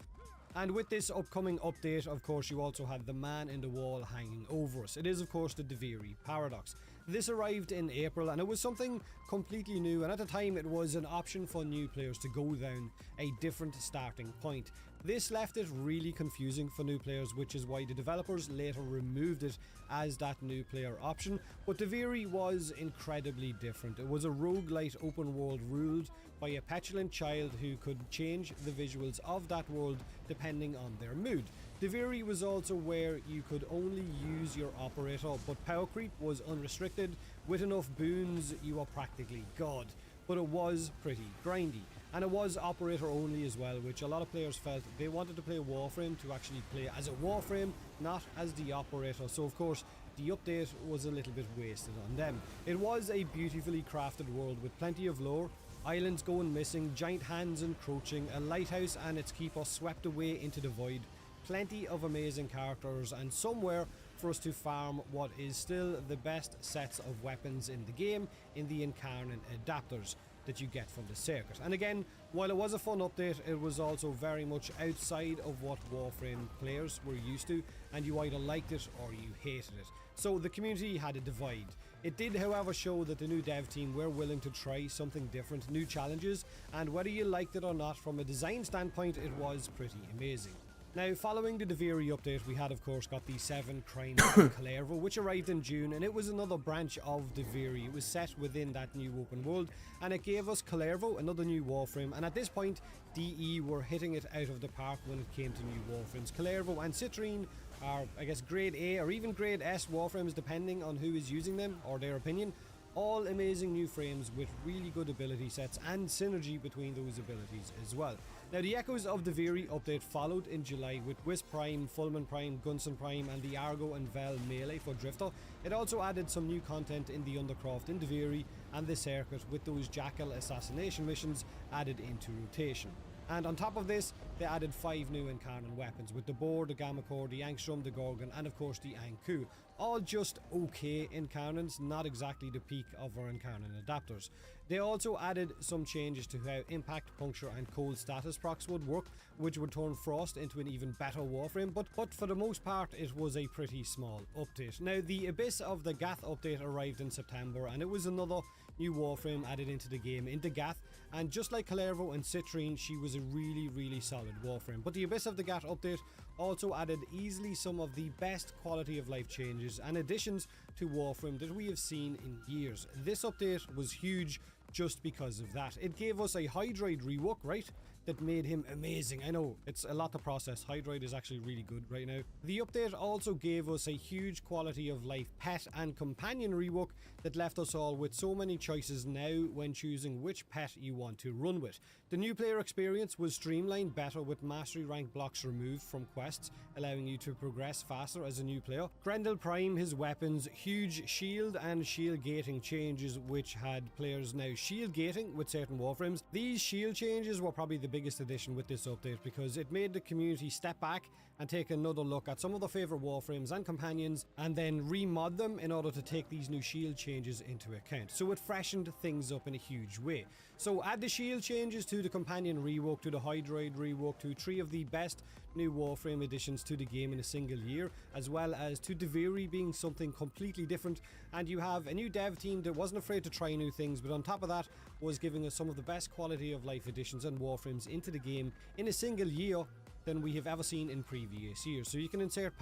And with this upcoming update, of course, you also had the man in the wall hanging over us. It is, of course, the Duviri Paradox. This arrived in April, and it was something completely new, and at the time it was an option for new players to go down a different starting point. This left it really confusing for new players, which is why the developers later removed it as that new player option. But Duviri was incredibly different. It was a roguelite open world ruled by a petulant child who could change the visuals of that world depending on their mood. Duviri was also where you could only use your operator, but power creep was unrestricted. With enough boons, you were practically God. But it was pretty grindy. And it was operator only as well, which a lot of players felt they wanted to play Warframe to actually play as a Warframe, not as the operator. So of course, the update was a little bit wasted on them. It was a beautifully crafted world with plenty of lore, islands going missing, giant hands encroaching, a lighthouse and its keeper swept away into the void, plenty of amazing characters, and somewhere for us to farm what is still the best sets of weapons in the game in the Incarnate adapters that you get from the circuit. And again, while it was a fun update, it was also very much outside of what Warframe players were used to, and you either liked it or you hated it. So the community had a divide. It did, however, show that the new dev team were willing to try something different, new challenges, and whether you liked it or not, from a design standpoint, it was pretty amazing. Now, following the Duviri update, we had, of course, got the 7 Crimes of Kalervo, which arrived in June, and it was another branch of Duviri. It was set within that new open world, and it gave us Kalervo, another new Warframe, and at this point, DE were hitting it out of the park when it came to new Warframes. Kalervo and Citrine are, I guess, grade A or even grade S Warframes, depending on who is using them or their opinion. All amazing new frames with really good ability sets and synergy between those abilities as well. Now, the echoes of the Duviri update followed in July with Wisp Prime, Fulman Prime, Gunson Prime, and the Argo and Vel melee for Drifter. It also added some new content in the Undercroft in Duviri and the circuit, with those Jackal assassination missions added into rotation. And on top of this, they added 5 new Incarnate weapons with the Boar, the Gamma Core, the Angstrom, the Gorgon, and of course the Anku. All just okay Incarnates, not exactly the peak of our Incarnate adapters. They also added some changes to how impact, puncture, and cold status procs would work, which would turn Frost into an even better Warframe, but for the most part, it was a pretty small update. Now, the Abyss of the Gath update arrived in September, and it was another new Warframe added into the game, into Gath, and just like Kalervo and Citrine, she was a really solid Warframe. But the Abyss of the Gath update also added easily some of the best quality of life changes and additions to Warframe that we have seen in years. This update was huge just because of that. It gave us a Hydroid rework, right? That made him amazing. I know, it's a lot to process. Hydroid is actually really good right now. The update also gave us a huge quality of life pet and companion rework that left us all with so many choices now when choosing which pet you want to run with. The new player experience was streamlined better with mastery rank blocks removed from quests, allowing you to progress faster as a new player. Grendel Prime, his weapons, huge shield and shield gating changes, which had players now shield gating with certain Warframes. These shield changes were probably the biggest addition with this update because it made the community step back and take another look at some of their favourite Warframes and companions and then remod them in order to take these new shield changes into account. So it freshened things up in a huge way. So add the shield changes to the companion rework, to the Hydroid rework, to 3 of the best new Warframe additions to the game in a single year, as well as to Duviri being something completely different, and you have a new dev team that wasn't afraid to try new things, but on top of that was giving us some of the best quality of life additions and Warframes into the game in a single year than we have ever seen in previous years. So you can insert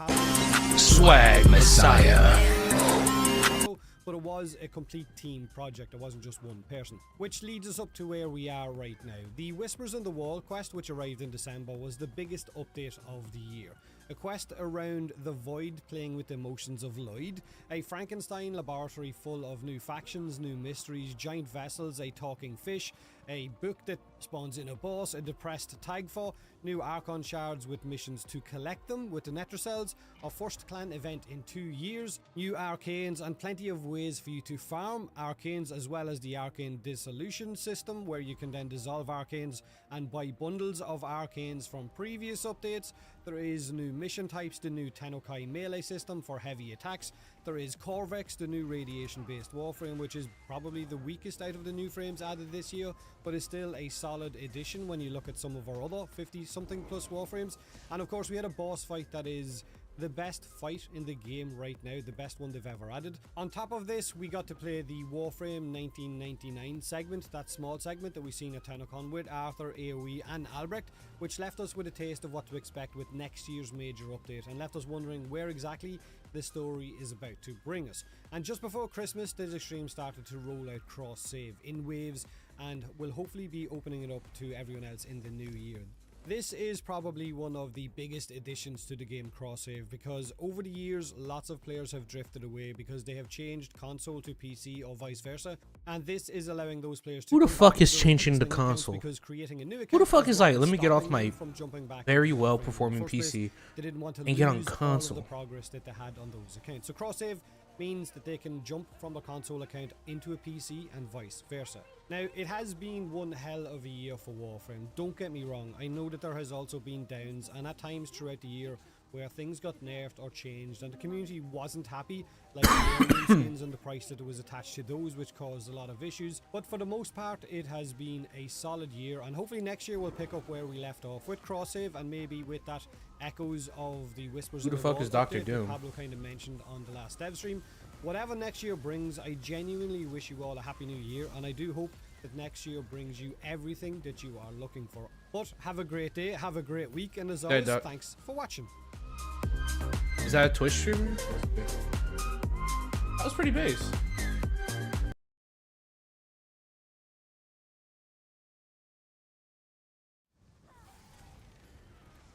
Swag Messiah. But it was a complete team project, it wasn't just one person. Which leads us up to where we are right now. The Whispers on the Wall quest, which arrived in December, was the biggest update of the year. a quest around the Void playing with the emotions of Lloyd, a Frankenstein laboratory full of new factions, new mysteries, giant vessels, a talking fish, a book that spawns in a boss, a depressed Tagfo, new Archon shards with missions to collect them with the Netrocells, a first clan event in 2 years, new arcanes, and plenty of ways for you to farm arcanes, as well as the arcane dissolution system where you can then dissolve arcanes and buy bundles of arcanes from previous updates. There is new mission types, the new Tennokai melee system for heavy attacks. There is Corvex, the new radiation-based warframe, which is probably the weakest out of the new frames added this year, but is still a solid addition when you look at some of our other 50-something plus warframes. And of course we had a boss fight that is the best fight in the game right now, the best one they've ever added. On top of this, we got to play the Warframe 1999 segment, that small segment that we've seen at TennoCon with Arthur, AoE and Albrecht, which left us with a taste of what to expect with next year's major update and left us wondering where exactly the story is about to bring us. And just before Christmas, DigExtreme started to roll out cross save in waves and will hopefully be opening it up to everyone else in the new year. This is probably one of the biggest additions to the game cross save, because over the years lots of players have drifted away because they have changed console to PC or vice versa, and this is allowing those players to... Who the fuck is changing the console? Because creating a new Who the fuck is like, let me get off my from jumping back very well performing PC they didn't want to and get on lose all of console? the progress that they had on those accounts. So cross save means that they can jump from a console account into a PC and vice versa. Now, it has been one hell of a year for Warframe, don't get me wrong. I know that there has also been downs and at times throughout the year where things got nerfed or changed and the community wasn't happy, like the skins and the price that was attached to those, which caused a lot of issues. But for the most part, it has been a solid year, and hopefully next year we'll pick up where we left off with cross save and maybe with that echoes of the Whispers Who of the fuck is Dr. update that Doom? Pablo kind of mentioned on the last dev stream. Whatever next year brings, I genuinely wish you all a happy new year, and I do hope that next year brings you everything that you are looking for. But have a great day, have a great week, and as always, thanks for watching. Is that a Twitch streamer? That was pretty base.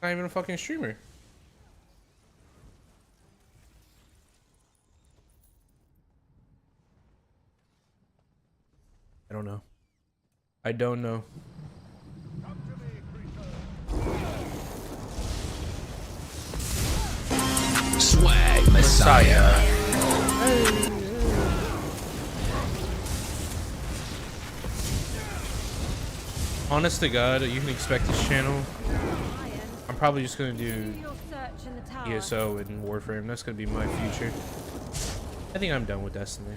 Not even a fucking streamer. I don't know. I don't know. Swag Messiah. Honest to God, you can expect this channel. I'm probably just gonna do ESO and Warframe. That's gonna be my future. I think I'm done with Destiny.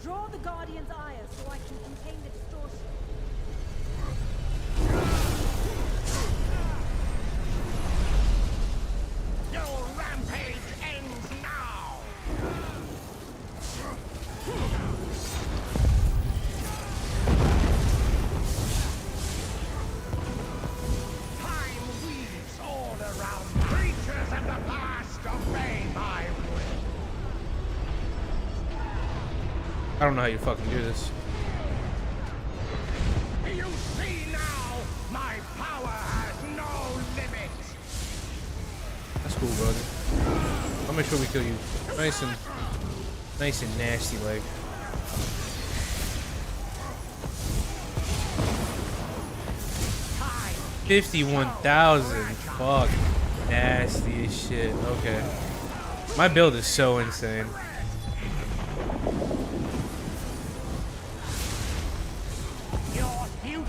Draw the Guardian's ire so I can contain the distortion. Your rampage ends now! Time weaves all around creatures of the past obey my will. I don't know how you fucking do this. You see now, my power has no limits. That's cool, brother. I'll make sure we kill you nice and nasty, like. Time 51,000. Fuck. Nasty as shit. Okay. My build is so insane. your future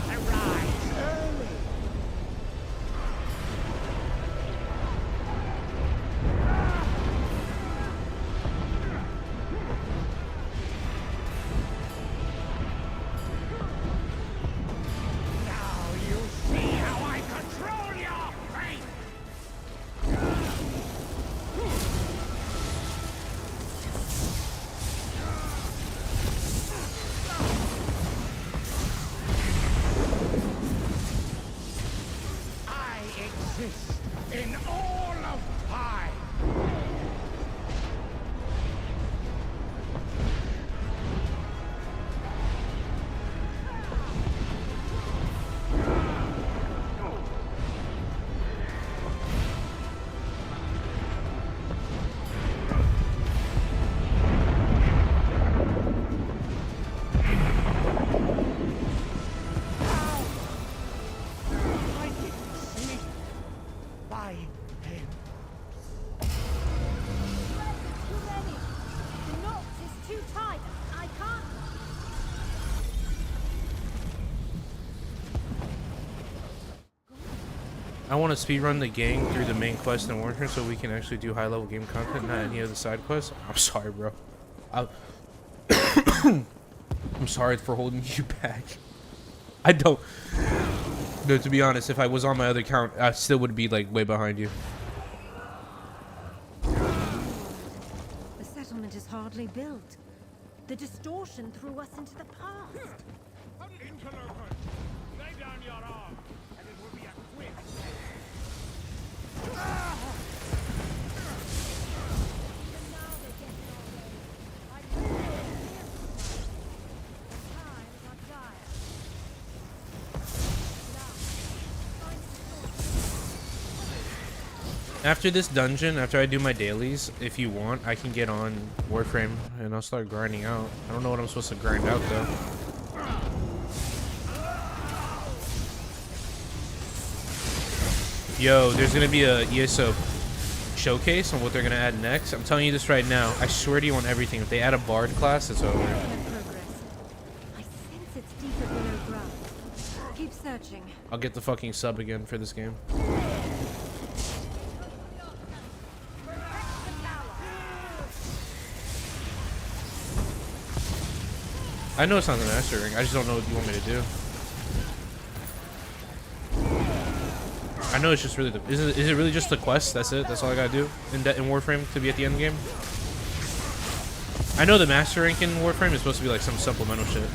arrives early. in all of time. I want to speedrun the gang through the main quest in Warframe so we can actually do high-level game content, not any of the side quests. I'm sorry, bro. I'm sorry for holding you back. I don't... No, to be honest, if I was on my other account, I still would be, like, way behind you. The settlement is hardly built. The distortion threw us into the past. Interloper, lay down your arm, and it will be a quick. After this dungeon, after I do my dailies, if you want, I can get on Warframe and I'll start grinding out. I don't know what I'm supposed to grind out though. Yo, there's gonna be a ESO showcase on what they're gonna add next. I'm telling you this right now. I swear to you on everything. If they add a Bard class, it's over. I sense it's deeper below ground. Keep searching. I'll get the fucking sub again for this game. I know it's not the Master Ring. I just don't know what you want me to do. I know it's just really the... Is it really just the quest? That's it? That's all I gotta do in Warframe to be at the end game? I know the Master Rank in Warframe is supposed to be like some supplemental shit.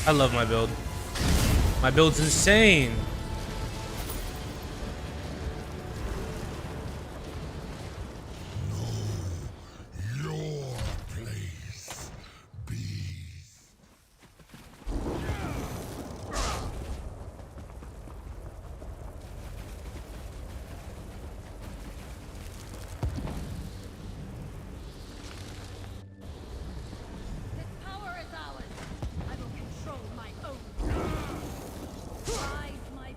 I love my build. My build's insane. Power is ours. I will control my own. Rise, my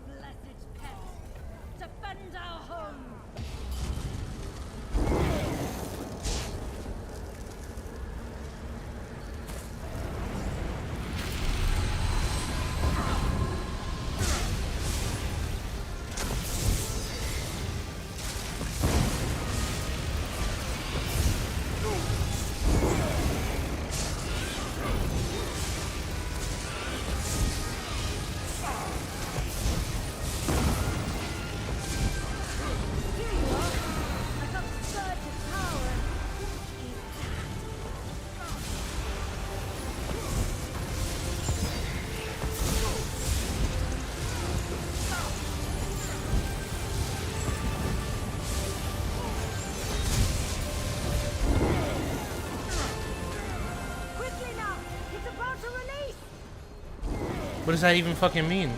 What does that even fucking mean?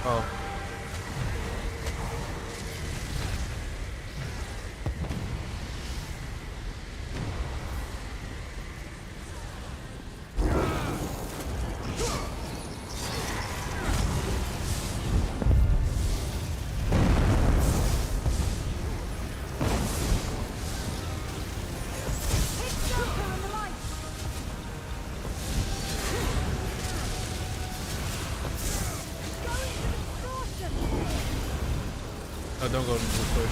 Oh. Oh, don't go into the push.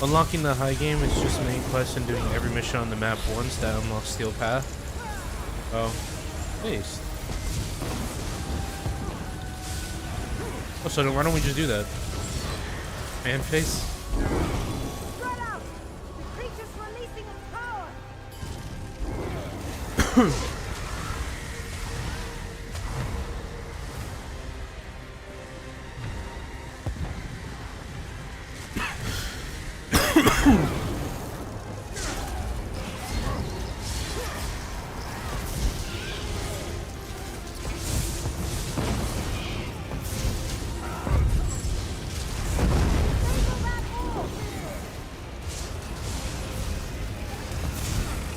Unlocking the high game is just main quest and doing every mission on the map once. That unlocks Steel Path. Oh, nice. Oh, so then why don't we just do that? Man face. Spread out! The creature's releasing its power!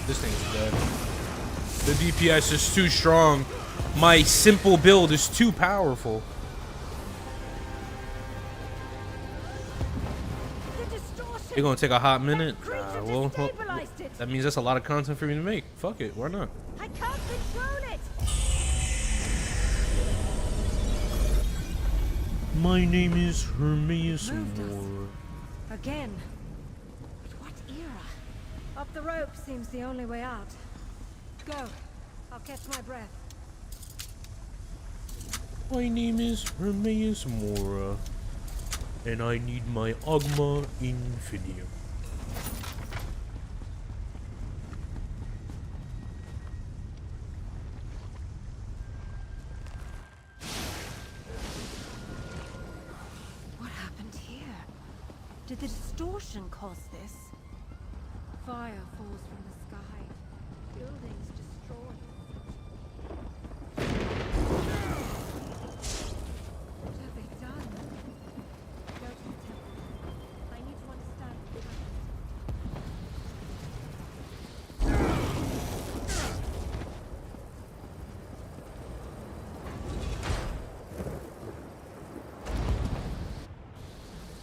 This thing's dead. The DPS is too strong. My simple build is too powerful. You're gonna take a hot minute? Well, that means that's a lot of content for me to make. Fuck it, why not? I can't control it! My name is Hermes Moore. Again. But what era? Up the rope seems the only way out. Go. I'll catch my breath. My name is Hermes Mora, and I need my Agma Infinium. What happened here? Did the distortion cause this? Fire falls from the sky. Buildings destroyed. What have they done? Go to the temple. I need to understand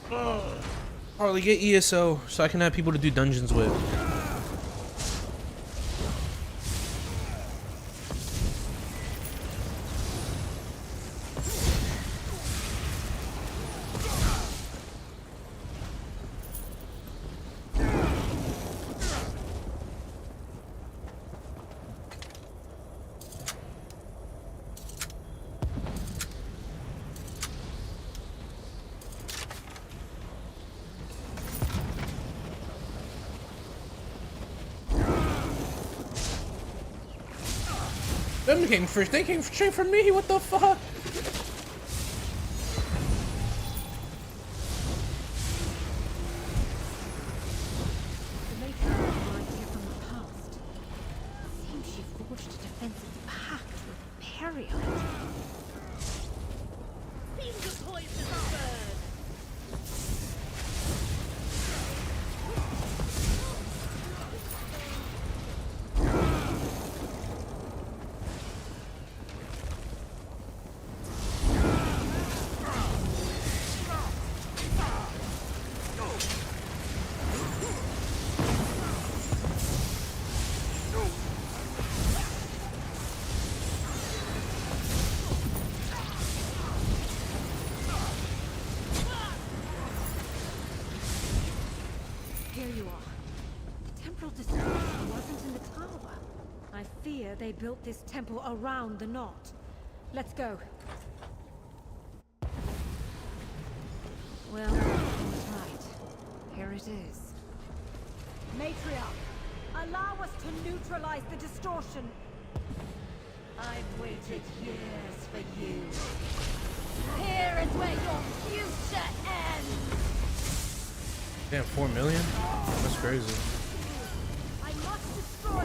what Harley, get ESO so I can have people to do dungeons with. Them came first. They came straight from me. What the fuck? the matriarch arrived here from the past. Seems she forged a defensive pact with Perio. Finger poison bird! Here you are. The temporal distortion wasn't in the tower. I fear they built this temple around the knot. Let's go. Well, I was right. Here it is. Matriarch, allow us to neutralize the distortion. I've waited years for you. Here is where your future ends! Damn, 4 million? That's crazy. I must destroy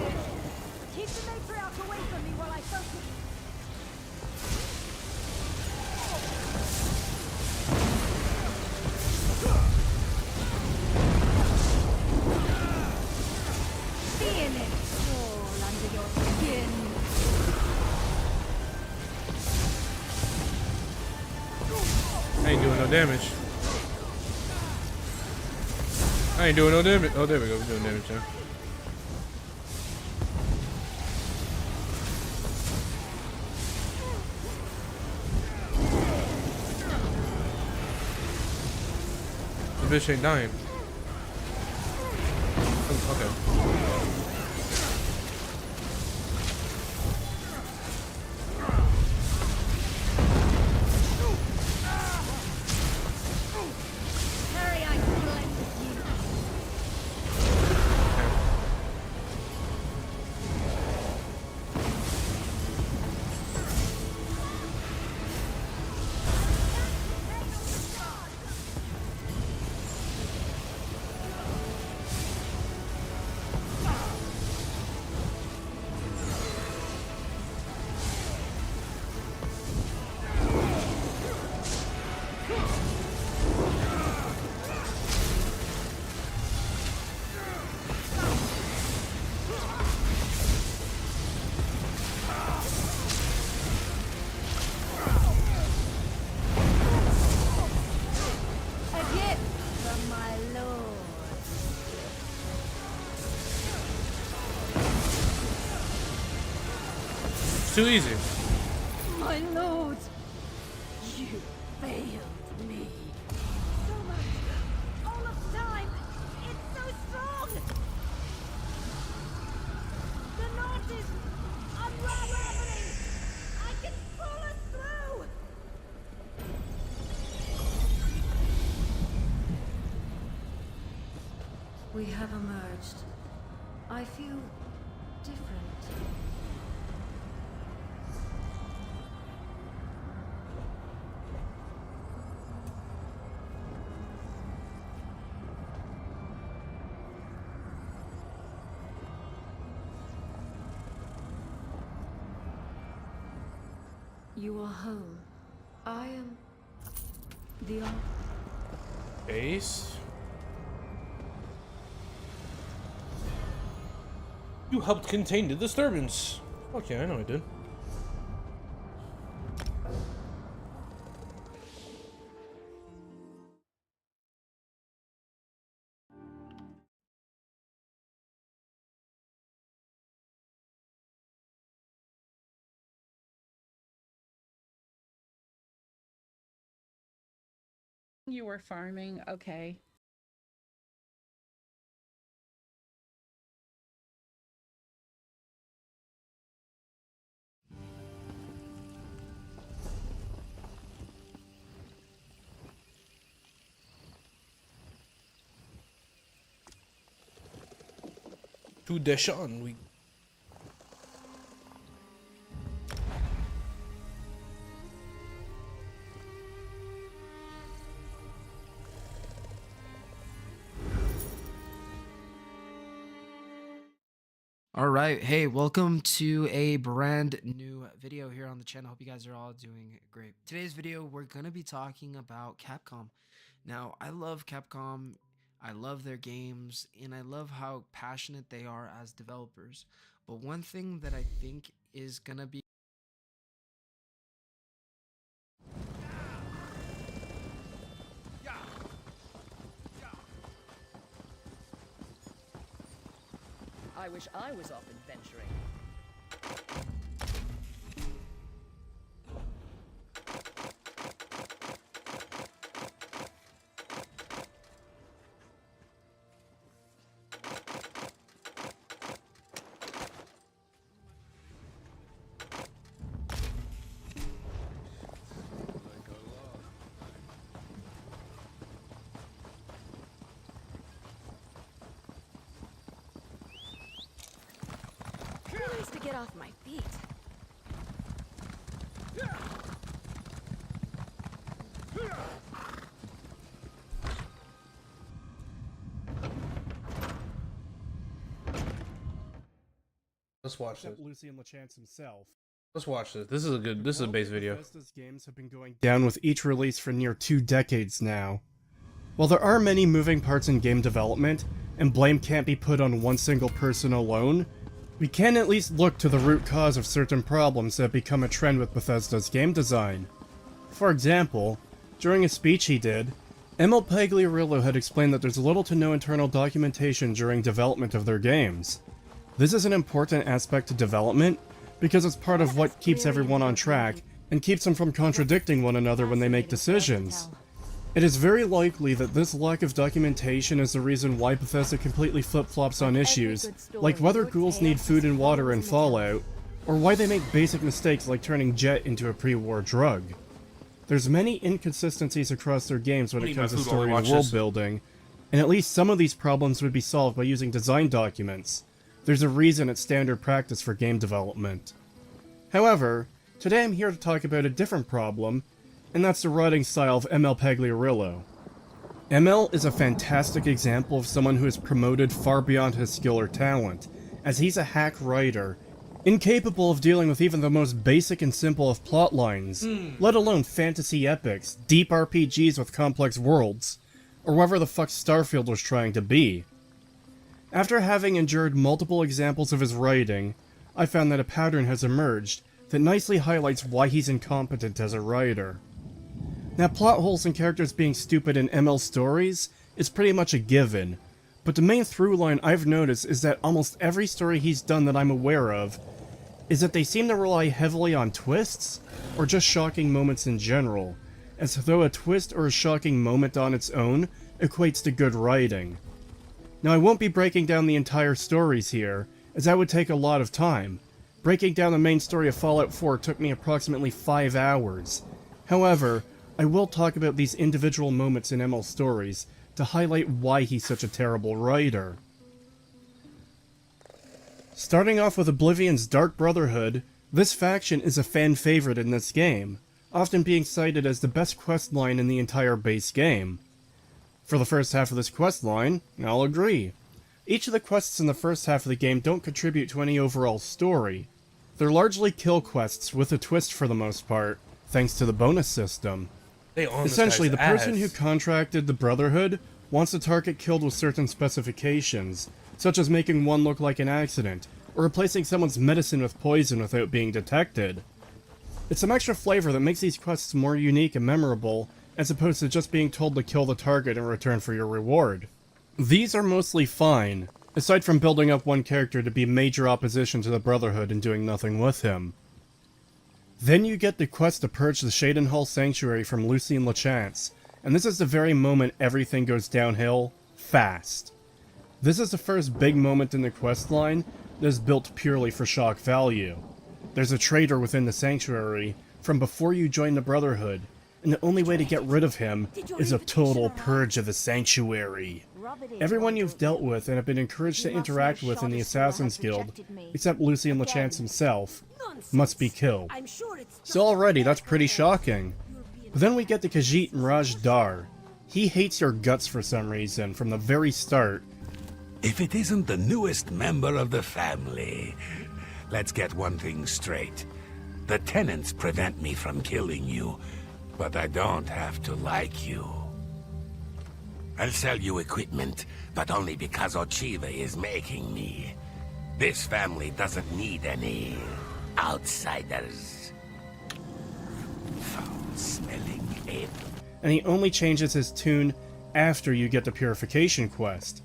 Keep the matriarch away from me while I focus. Feel it crawl under your skin. I ain't doing no damage. I ain't doing no damage. Oh, there we go. We're doing damage now. The bitch ain't dying. Oh, okay. Harry, I blend with you. A gift from my lord. It's too easy. My lord, you failed me. So much, all of time. It's so strong. The knot is unraveling. I can pull us through. We have emerged. I feel different. You are home. I am the Ace? You helped contain the disturbance. Fuck yeah, I know I did. You were farming, okay. To Deshaun, we. All right, hey, welcome to a brand new video here on the channel. Hope you guys are all doing great. Today's video, we're gonna be talking about Capcom. Now, I love Capcom, I love their games, and I love how passionate they are as developers. But one thing that I think is gonna be I wish I was off adventuring. Please to get off my feet. Let's watch this. Lucian LeChance himself. Let's watch this. This is a base video. Bethesda's games have been going down with each release for near 2 decades now. While there are many moving parts in game development, and blame can't be put on one single person alone, we can at least look to the root cause of certain problems that have become a trend with Bethesda's game design. For example, during a speech he did, ML Pagliarillo had explained that there's little to no internal documentation during development of their games. This is an important aspect to development, because it's part of what keeps everyone on track, and keeps them from contradicting one another when they make decisions. It is very likely that this lack of documentation is the reason why Bethesda completely flip-flops on issues, like whether ghouls need food and water in Fallout, or why they make basic mistakes like turning Jet into a pre-war drug. There's many inconsistencies across their games when it comes to story and world building, and at least some of these problems would be solved by using design documents. There's a reason it's standard practice for game development. However, today I'm here to talk about a different problem, and that's the writing style of ML Pagliarillo. ML is a fantastic example of someone who is promoted far beyond his skill or talent, as he's a hack writer, incapable of dealing with even the most basic and simple of plot lines, let alone fantasy epics, deep RPGs with complex worlds, or whatever the fuck Starfield was trying to be. After having endured multiple examples of his writing, I found that a pattern has emerged that nicely highlights why he's incompetent as a writer. Now, plot holes and characters being stupid in ML stories is pretty much a given, but the main through line I've noticed is that almost every story he's done that I'm aware of is that they seem to rely heavily on twists, or just shocking moments in general, as though a twist or a shocking moment on its own equates to good writing. Now, I won't be breaking down the entire stories here, as that would take a lot of time. Breaking down the main story of Fallout 4 took me approximately 5 hours. However, I will talk about these individual moments in ML stories to highlight why he's such a terrible writer. Starting off with Oblivion's Dark Brotherhood, this faction is a fan favorite in this game, often being cited as the best questline in the entire base game. For the first half of this questline, I'll agree. Each of the quests in the first half of the game don't contribute to any overall story. They're largely kill quests with a twist for the most part, thanks to the bonus system. Essentially, the person who contracted the Brotherhood wants a target killed with certain specifications, such as making one look like an accident, or replacing someone's medicine with poison without being detected. It's some extra flavor that makes these quests more unique and memorable, as opposed to just being told to kill the target in return for your reward. These are mostly fine, aside from building up one character to be major opposition to the Brotherhood and doing nothing with him. Then you get the quest to purge the Shadenhall Sanctuary from Lucian LeChance, and this is the very moment everything goes downhill, fast. This is the first big moment in the questline that is built purely for shock value. There's a traitor within the Sanctuary from before you join the Brotherhood, and the only way to get rid of him is a total purge of the Sanctuary. Everyone you've dealt with and have been encouraged to interact with in the Assassin's Guild, except Lucian LeChance himself, must be killed. So already, that's pretty shocking. But then we get to Khajiit and Raj Dar. He hates your guts for some reason, from the very start. If it isn't the newest member of the family, let's get one thing straight. The tenants prevent me from killing you, but I don't have to like you. I'll sell you equipment, but only because Ochiva is making me. This family doesn't need any outsiders. Foul-smelling ape. And he only changes his tune after you get the Purification quest.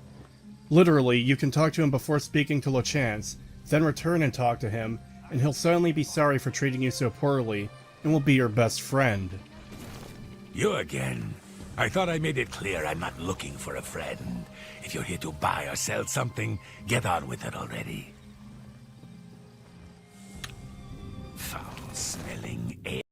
Literally, you can talk to him before speaking to LeChance, then return and talk to him, and he'll suddenly be sorry for treating you so poorly, and will be your best friend. You again? I thought I made it clear I'm not looking for a friend. If you're here to buy or sell something, get on with it already. Foul-smelling ape.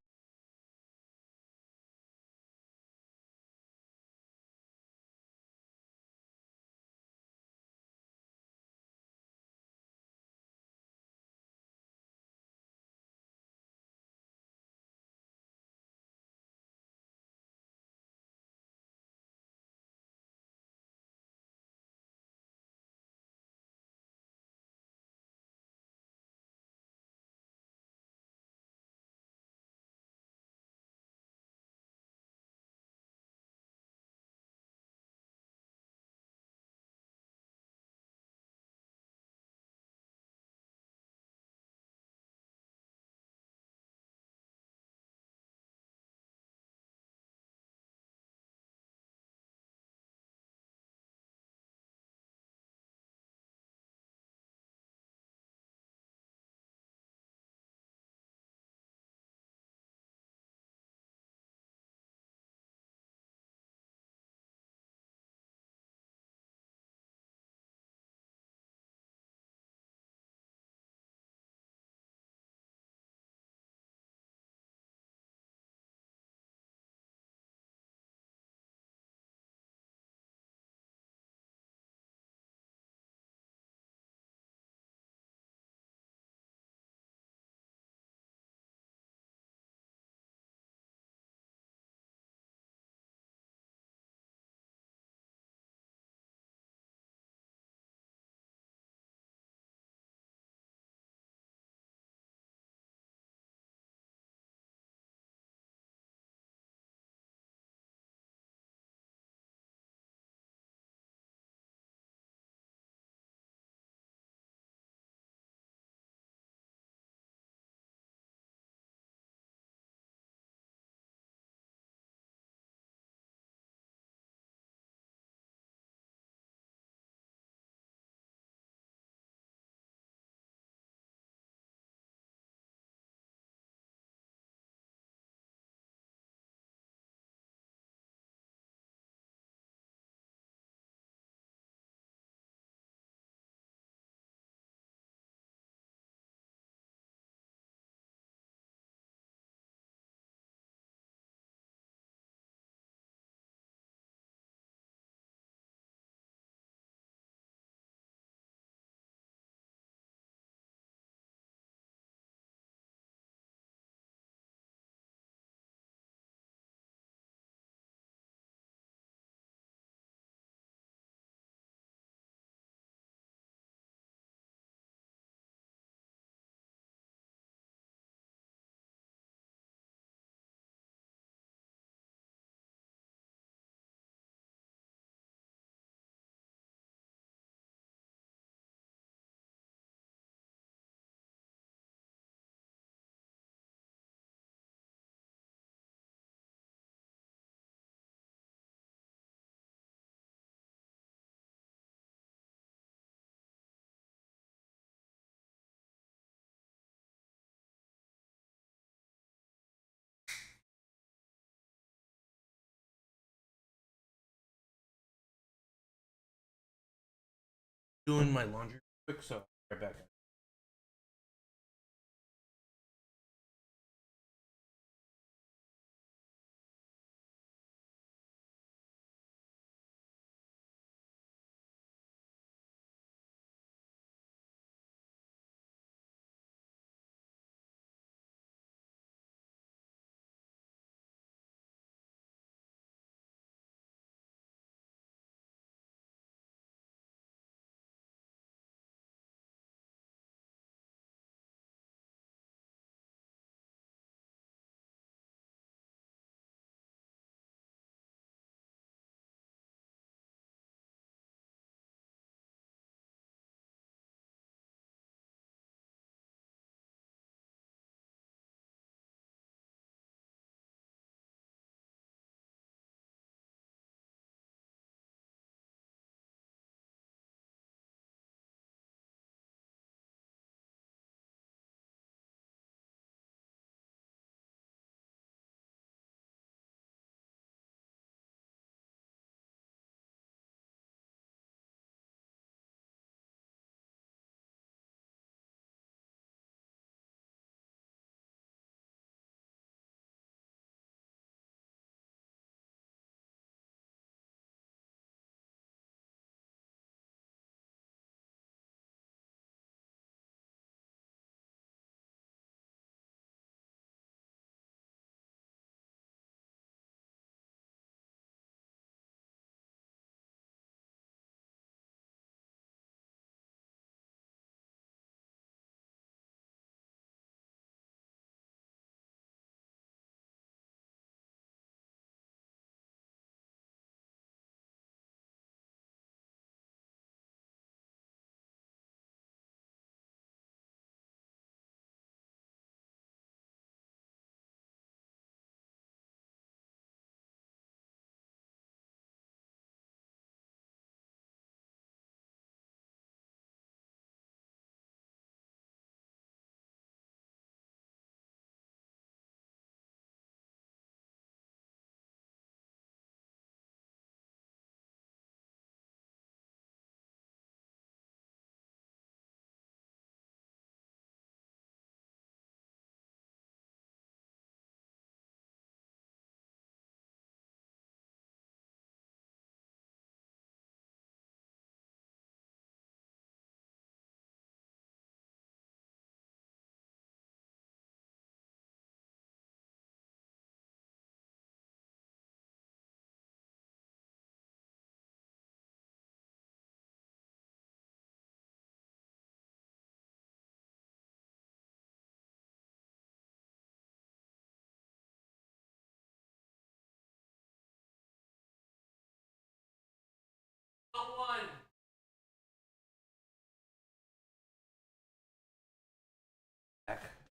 Doing my laundry quick, so right back.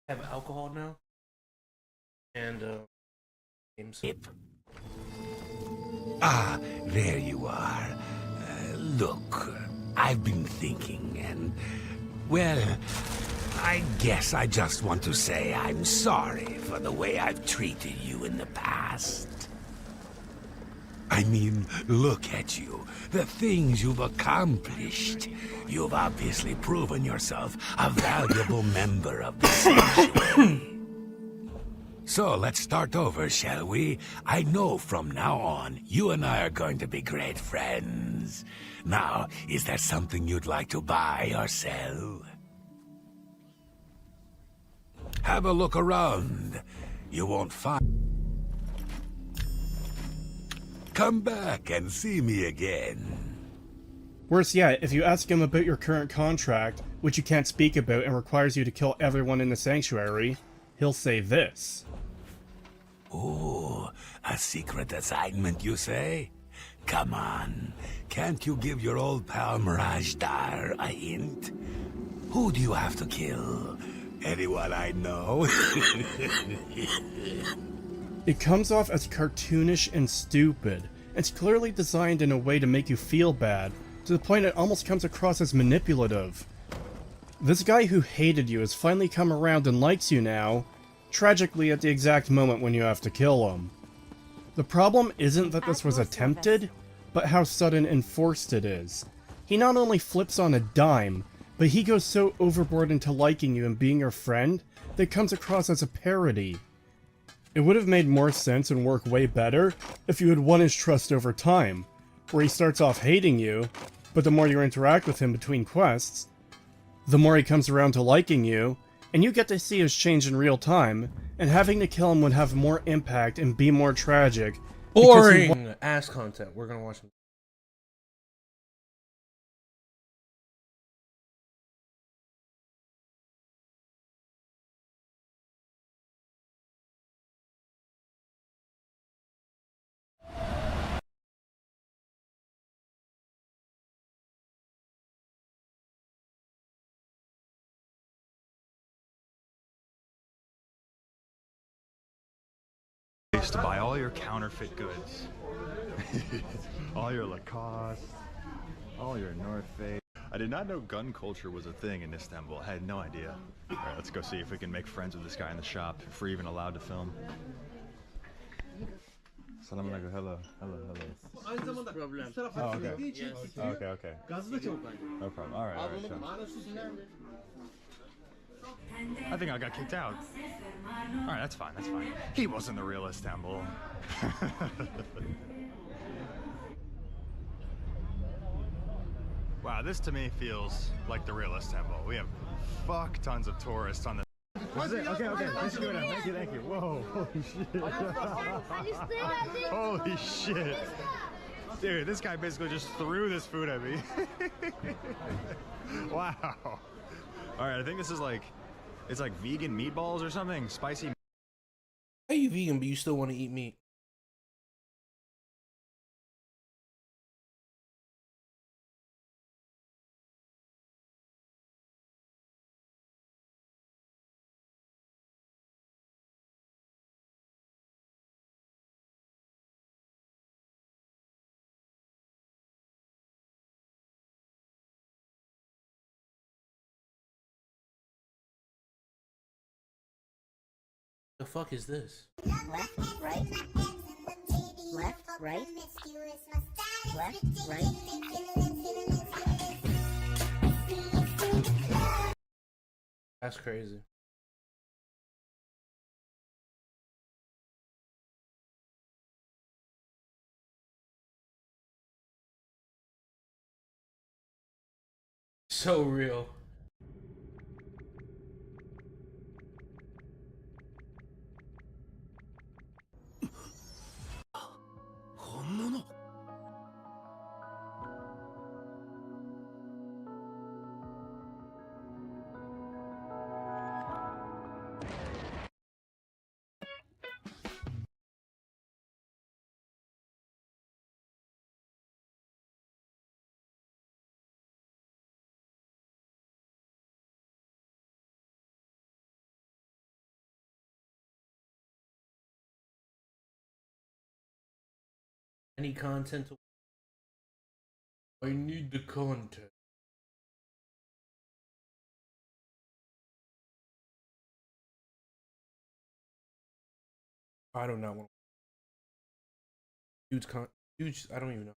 Have alcohol now, and games. Ah, there you are. Look, I've been thinking, and well, I guess I just want to say I'm sorry for the way I've treated you in the past. I mean, look at you. The things you've accomplished. You've obviously proven yourself a valuable member of the Sanctuary. So let's start over, shall we? I know from now on, you and I are going to be great friends. Now, is there something you'd like to buy or sell? Have a look around. You won't find... Come back and see me again. Worse yet, if you ask him about your current contract, which you can't speak about and requires you to kill everyone in the Sanctuary, he'll say this. Ooh, a secret assignment, you say? Come on, can't you give your old pal Mirajdar a hint? Who do you have to kill? Anyone I know? It comes off as cartoonish and stupid. It's clearly designed in a way to make you feel bad, to the point it almost comes across as manipulative. This guy who hated you has finally come around and likes you now, tragically at the exact moment when you have to kill him. The problem isn't that this was attempted, but how sudden and forced it is. he not only flips on a dime, but he goes so overboard into liking you and being your friend that it comes across as a parody. It would have made more sense and worked way better if you had won his trust over time, where he starts off hating you, but the more you interact with him between quests, the more he comes around to liking you, and you get to see his change in real time, and having to kill him would have more impact and be more tragic. Boring ass content. We're gonna watch them. To buy all your counterfeit goods, all your Lacoste, all your North Face. I did not know gun culture was a thing in Istanbul. I had no idea. All right, let's go see if we can make friends with this guy in the shop, if we're even allowed to film. Salam alaikum. Hello. Oh, okay. No problem. All right. Sure. I think I got kicked out. Alright, that's fine. He wasn't the real Istanbul. Wow, this to me feels like the real Istanbul. We have fuck tons of tourists on the... What's it? Okay. Thank you. Whoa, holy shit. Holy shit. Dude, this guy basically just threw this food at me. Wow. Alright, I think this is like... It's like vegan meatballs or something. Spicy. How are you vegan but you still want to eat meat? The fuck is this? Left, right. Left, right. Left, right. That's crazy. So real. Any content? I need the content. I don't know. Huge I don't even know.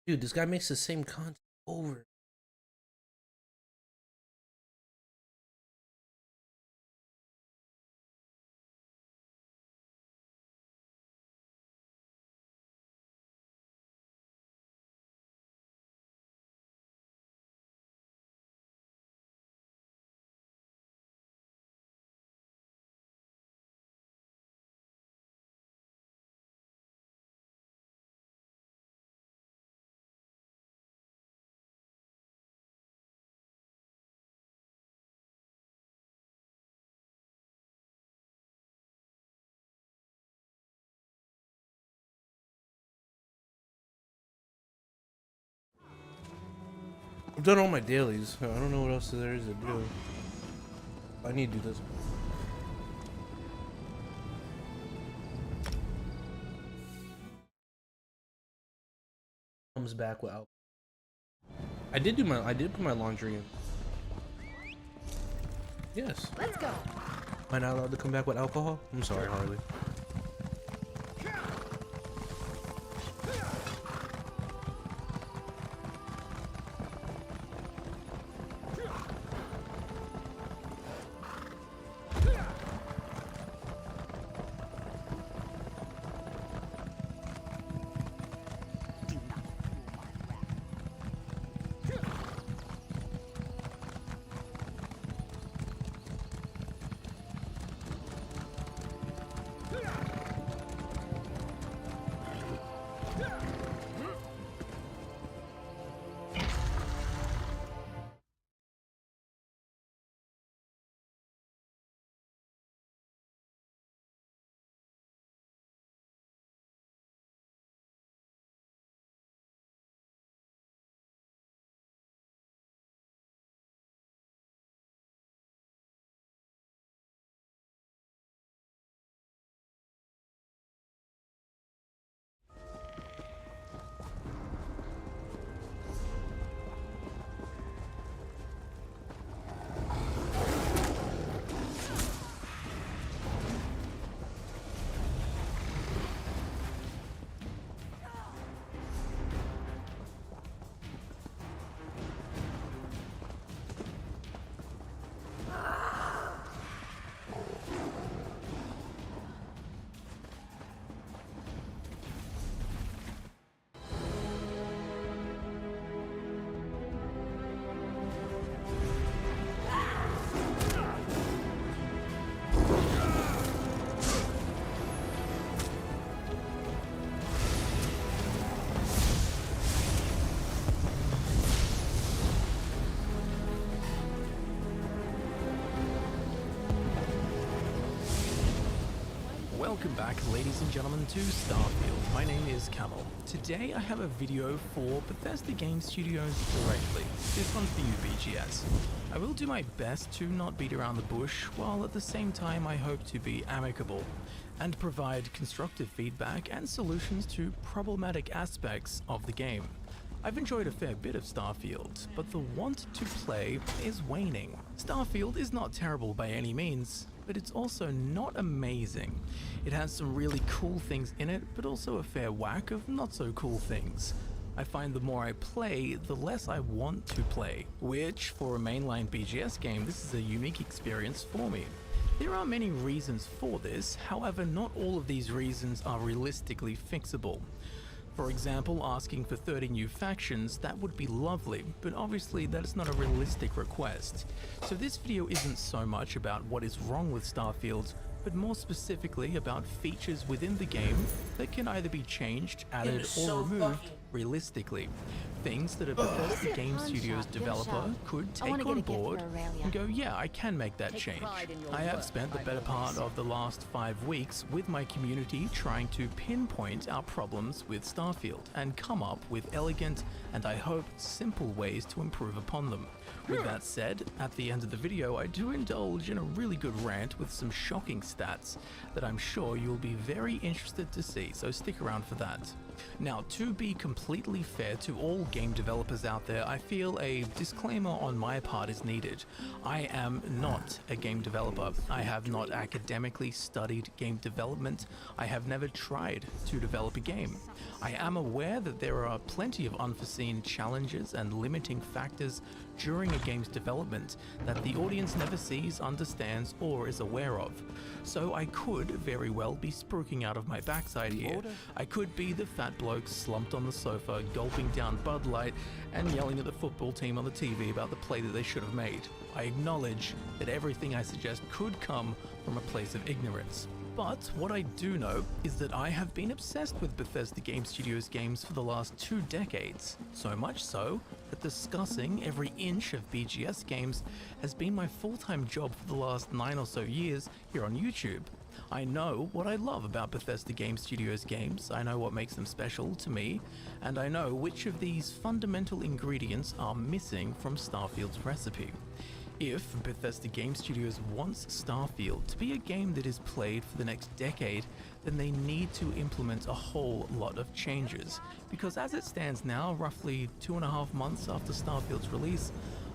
Dude, this guy makes the same content over. I've done all my dailies. I don't know what else there is to do. I need to do this. Comes back with alcohol. I did put my laundry in. Yes. Let's go. Am I not allowed to come back with alcohol? I'm sorry, Harley. Welcome back, ladies and gentlemen, to Starfield. My name is Camel. Today I have a video for Bethesda Game Studios directly. This one's for you, BGS. I will do my best to not beat around the bush, while at the same time I hope to be amicable and provide constructive feedback and solutions to problematic aspects of the game. I've enjoyed a fair bit of Starfield, but the want to play is waning. Starfield is not terrible by any means, but it's also not amazing. It has some really cool things in it, but also a fair whack of not so cool things. I find the more I play, the less I want to play, which for a mainline BGS game, this is a unique experience for me. There are many reasons for this, however not all of these reasons are realistically fixable. For example, asking for 30 new factions, that would be lovely, but obviously that is not a realistic request. So this video isn't so much about what is wrong with Starfield, but more specifically about features within the game that can either be changed, added, or removed realistically. Things that a Bethesda Game Studios developer could take on board and go, yeah, I can make that change. I have spent the better part of the last 5 weeks with my community trying to pinpoint our problems with Starfield and come up with elegant and I hope simple ways to improve upon them. With that said, at the end of the video I do indulge in a really good rant with some shocking stats that I'm sure you'll be very interested to see, so stick around for that. Now, to be completely fair to all game developers out there, I feel a disclaimer on my part is needed. I am not a game developer. I have not academically studied game development. I have never tried to develop a game. I am aware that there are plenty of unforeseen challenges and limiting factors during a game's development that the audience never sees, understands, or is aware of. So I could very well be spruiking out of my backside here. I could be the fat bloke slumped on the sofa, gulping down Bud Light and yelling at the football team on the TV about the play that they should have made. I acknowledge that everything I suggest could come from a place of ignorance. But what I do know is that I have been obsessed with Bethesda Game Studios games for the last 2 decades. So much so that discussing every inch of BGS games has been my full-time job for the last 9 or so years here on YouTube. I know what I love about Bethesda Game Studios games, I know what makes them special to me, and I know which of these fundamental ingredients are missing from Starfield's recipe. If Bethesda Game Studios wants Starfield to be a game that is played for the next decade, then they need to implement a whole lot of changes, because as it stands now, roughly 2.5 months after Starfield's release,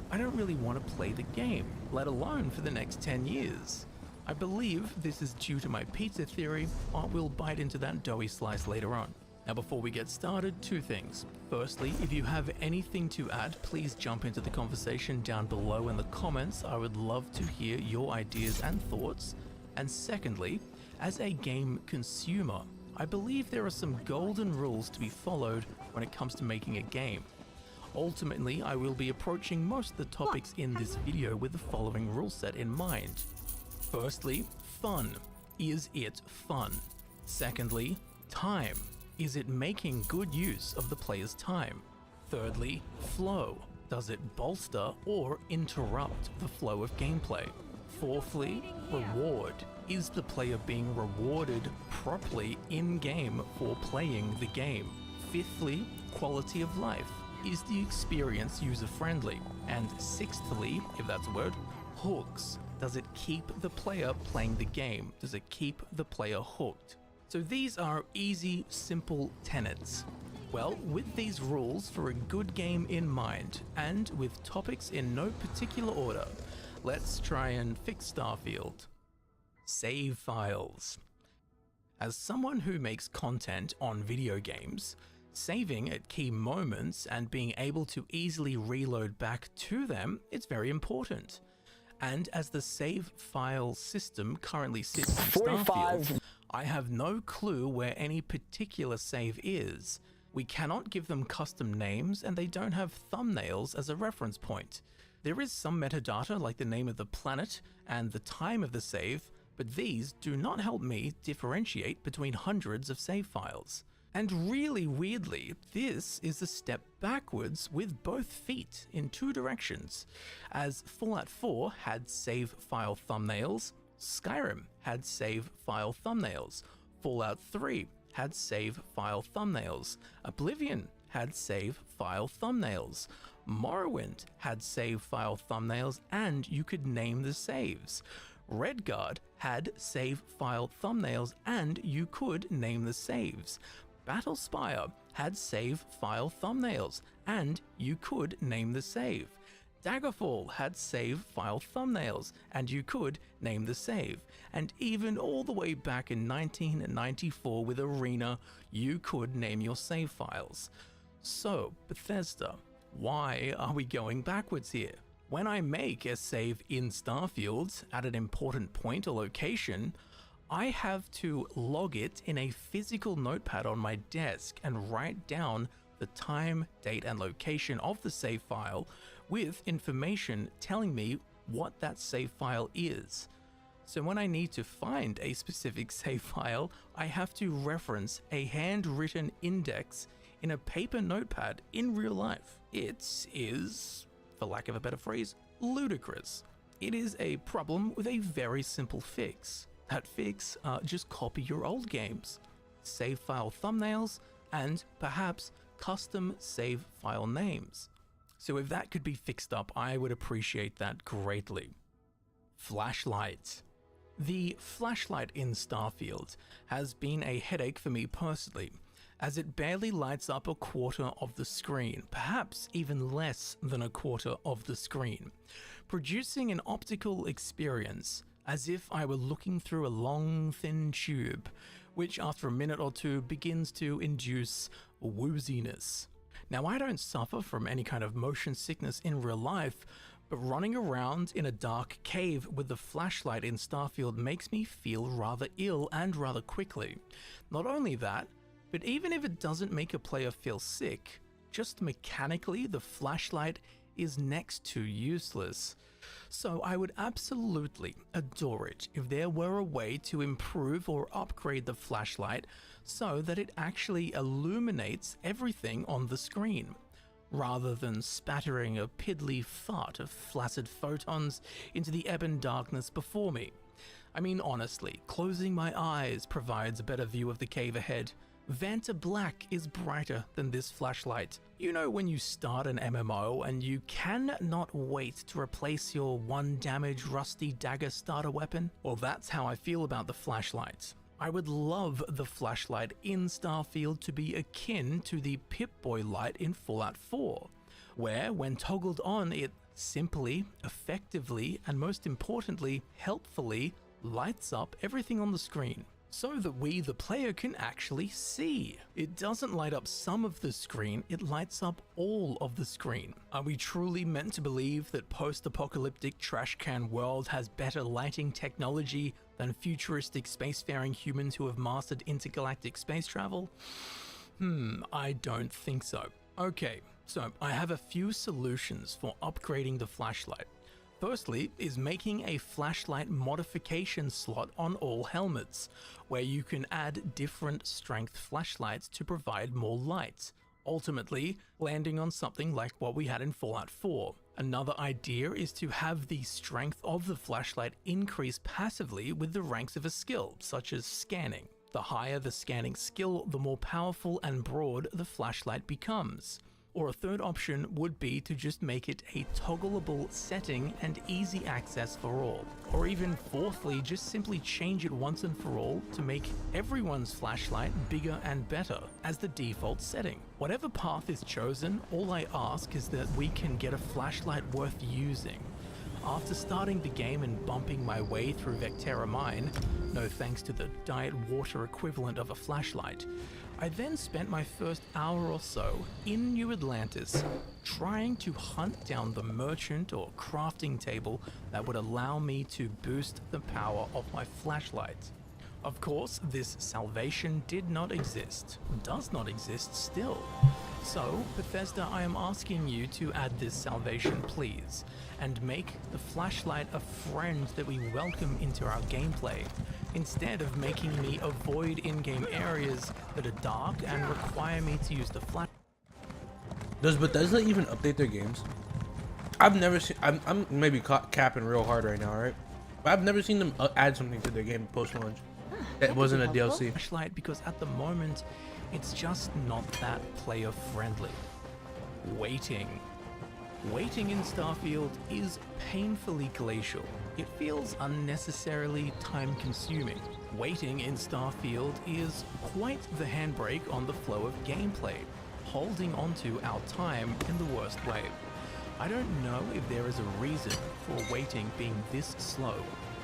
I don't really want to play the game, let alone for the next 10 years. I believe this is due to my pizza theory, but we'll bite into that doughy slice later on. Now before we get started, 2 things. Firstly, if you have anything to add, please jump into the conversation down below in the comments. I would love to hear your ideas and thoughts. And secondly, as a game consumer, I believe there are some golden rules to be followed when it comes to making a game. Ultimately, I will be approaching most of the topics in this video with the following rule set in mind. Firstly, fun. Is it fun? Secondly, time. Is it making good use of the player's time? Thirdly, flow. Does it bolster or interrupt the flow of gameplay? Fourthly, reward. Is the player being rewarded properly in-game for playing the game? Fifthly, quality of life. Is the experience user-friendly? And sixthly, if that's a word, hooks. Does it keep the player playing the game? Does it keep the player hooked? So these are easy, simple tenets. Well, with these rules for a good game in mind, and with topics in no particular order, let's try and fix Starfield. Save files. As someone who makes content on video games, saving at key moments and being able to easily reload back to them is very important. And as the save file system currently sits in Starfield, I have no clue where any particular save is. We cannot give them custom names, and they don't have thumbnails as a reference point. There is some metadata like the name of the planet and the time of the save, but these do not help me differentiate between hundreds of save files. And really weirdly, this is a step backwards with both feet in 2 directions, as Fallout 4 had save file thumbnails, Skyrim had save file thumbnails, Fallout 3 had save file thumbnails, Oblivion had save file thumbnails, Morrowind had save file thumbnails, and you could name the saves. Redguard had save file thumbnails, and you could name the saves. Battlespire had save file thumbnails, and you could name the save. Daggerfall had save file thumbnails, and you could name the save. And even all the way back in 1994 with Arena, you could name your save files. So, Bethesda, why are we going backwards here? When I make a save in Starfield at an important point or location, I have to log it in a physical notepad on my desk and write down the time, date, and location of the save file with information telling me what that save file is. So when I need to find a specific save file, I have to reference a handwritten index in a paper notepad in real life. It is, for lack of a better phrase, ludicrous. It is a problem with a very simple fix. That fix, just copy your old games, save file thumbnails, and perhaps custom save file names. So if that could be fixed up, I would appreciate that greatly. Flashlight. The flashlight in Starfield has been a headache for me personally, as it barely lights up a quarter of the screen, perhaps even less than a quarter of the screen, producing an optical experience as if I were looking through a long, thin tube, which after a minute or 2 begins to induce wooziness. Now, I don't suffer from any kind of motion sickness in real life, but running around in a dark cave with the flashlight in Starfield makes me feel rather ill and rather quickly. Not only that, but even if it doesn't make a player feel sick, just mechanically the flashlight is next to useless. So I would absolutely adore it if there were a way to improve or upgrade the flashlight so that it actually illuminates everything on the screen, rather than spattering a piddly fart of flaccid photons into the ebon darkness before me. I mean, honestly, closing my eyes provides a better view of the cave ahead. Vanta Black is brighter than this flashlight. You know when you start an MMO and you cannot wait to replace your 1 damage rusty dagger starter weapon? Well, that's how I feel about the flashlight. I would love the flashlight in Starfield to be akin to the Pip-Boy light in Fallout 4, where when toggled on it simply, effectively, and most importantly, helpfully lights up everything on the screen, so that we, the player, can actually see. It doesn't light up some of the screen, it lights up all of the screen. Are we truly meant to believe that post-apocalyptic trash can world has better lighting technology than futuristic spacefaring humans who have mastered intergalactic space travel? I don't think so. Okay, so I have a few solutions for upgrading the flashlight. Firstly is making a flashlight modification slot on all helmets, where you can add different strength flashlights to provide more light, ultimately landing on something like what we had in Fallout 4. Another idea is to have the strength of the flashlight increase passively with the ranks of a skill, such as scanning. The higher the scanning skill, the more powerful and broad the flashlight becomes. Or a third option would be to just make it a toggleable setting and easy access for all. Or even fourthly, just simply change it once and for all to make everyone's flashlight bigger and better as the default setting. Whatever path is chosen, all I ask is that we can get a flashlight worth using. After starting the game and bumping my way through Vectera Mine, no thanks to the diet water equivalent of a flashlight, I then spent my first hour or so in New Atlantis trying to hunt down the merchant or crafting table that would allow me to boost the power of my flashlight. Of course, this salvation did not exist, does not exist still. So, Bethesda, I am asking you to add this salvation, please, and make the flashlight a friend that we welcome into our gameplay, instead of making me avoid in-game areas that are dark and require me to use the flash. Does Bethesda even update their games? I've never seen. I'm maybe capping real hard right now, right? But I've never seen them add something to their game post-launch that wasn't a DLC. Flashlight, because at the moment, it's just not that player friendly. Waiting in Starfield is painfully glacial. It feels unnecessarily time-consuming. Waiting in Starfield is quite the handbrake on the flow of gameplay, holding onto our time in the worst way. I don't know if there is a reason for waiting being this slow,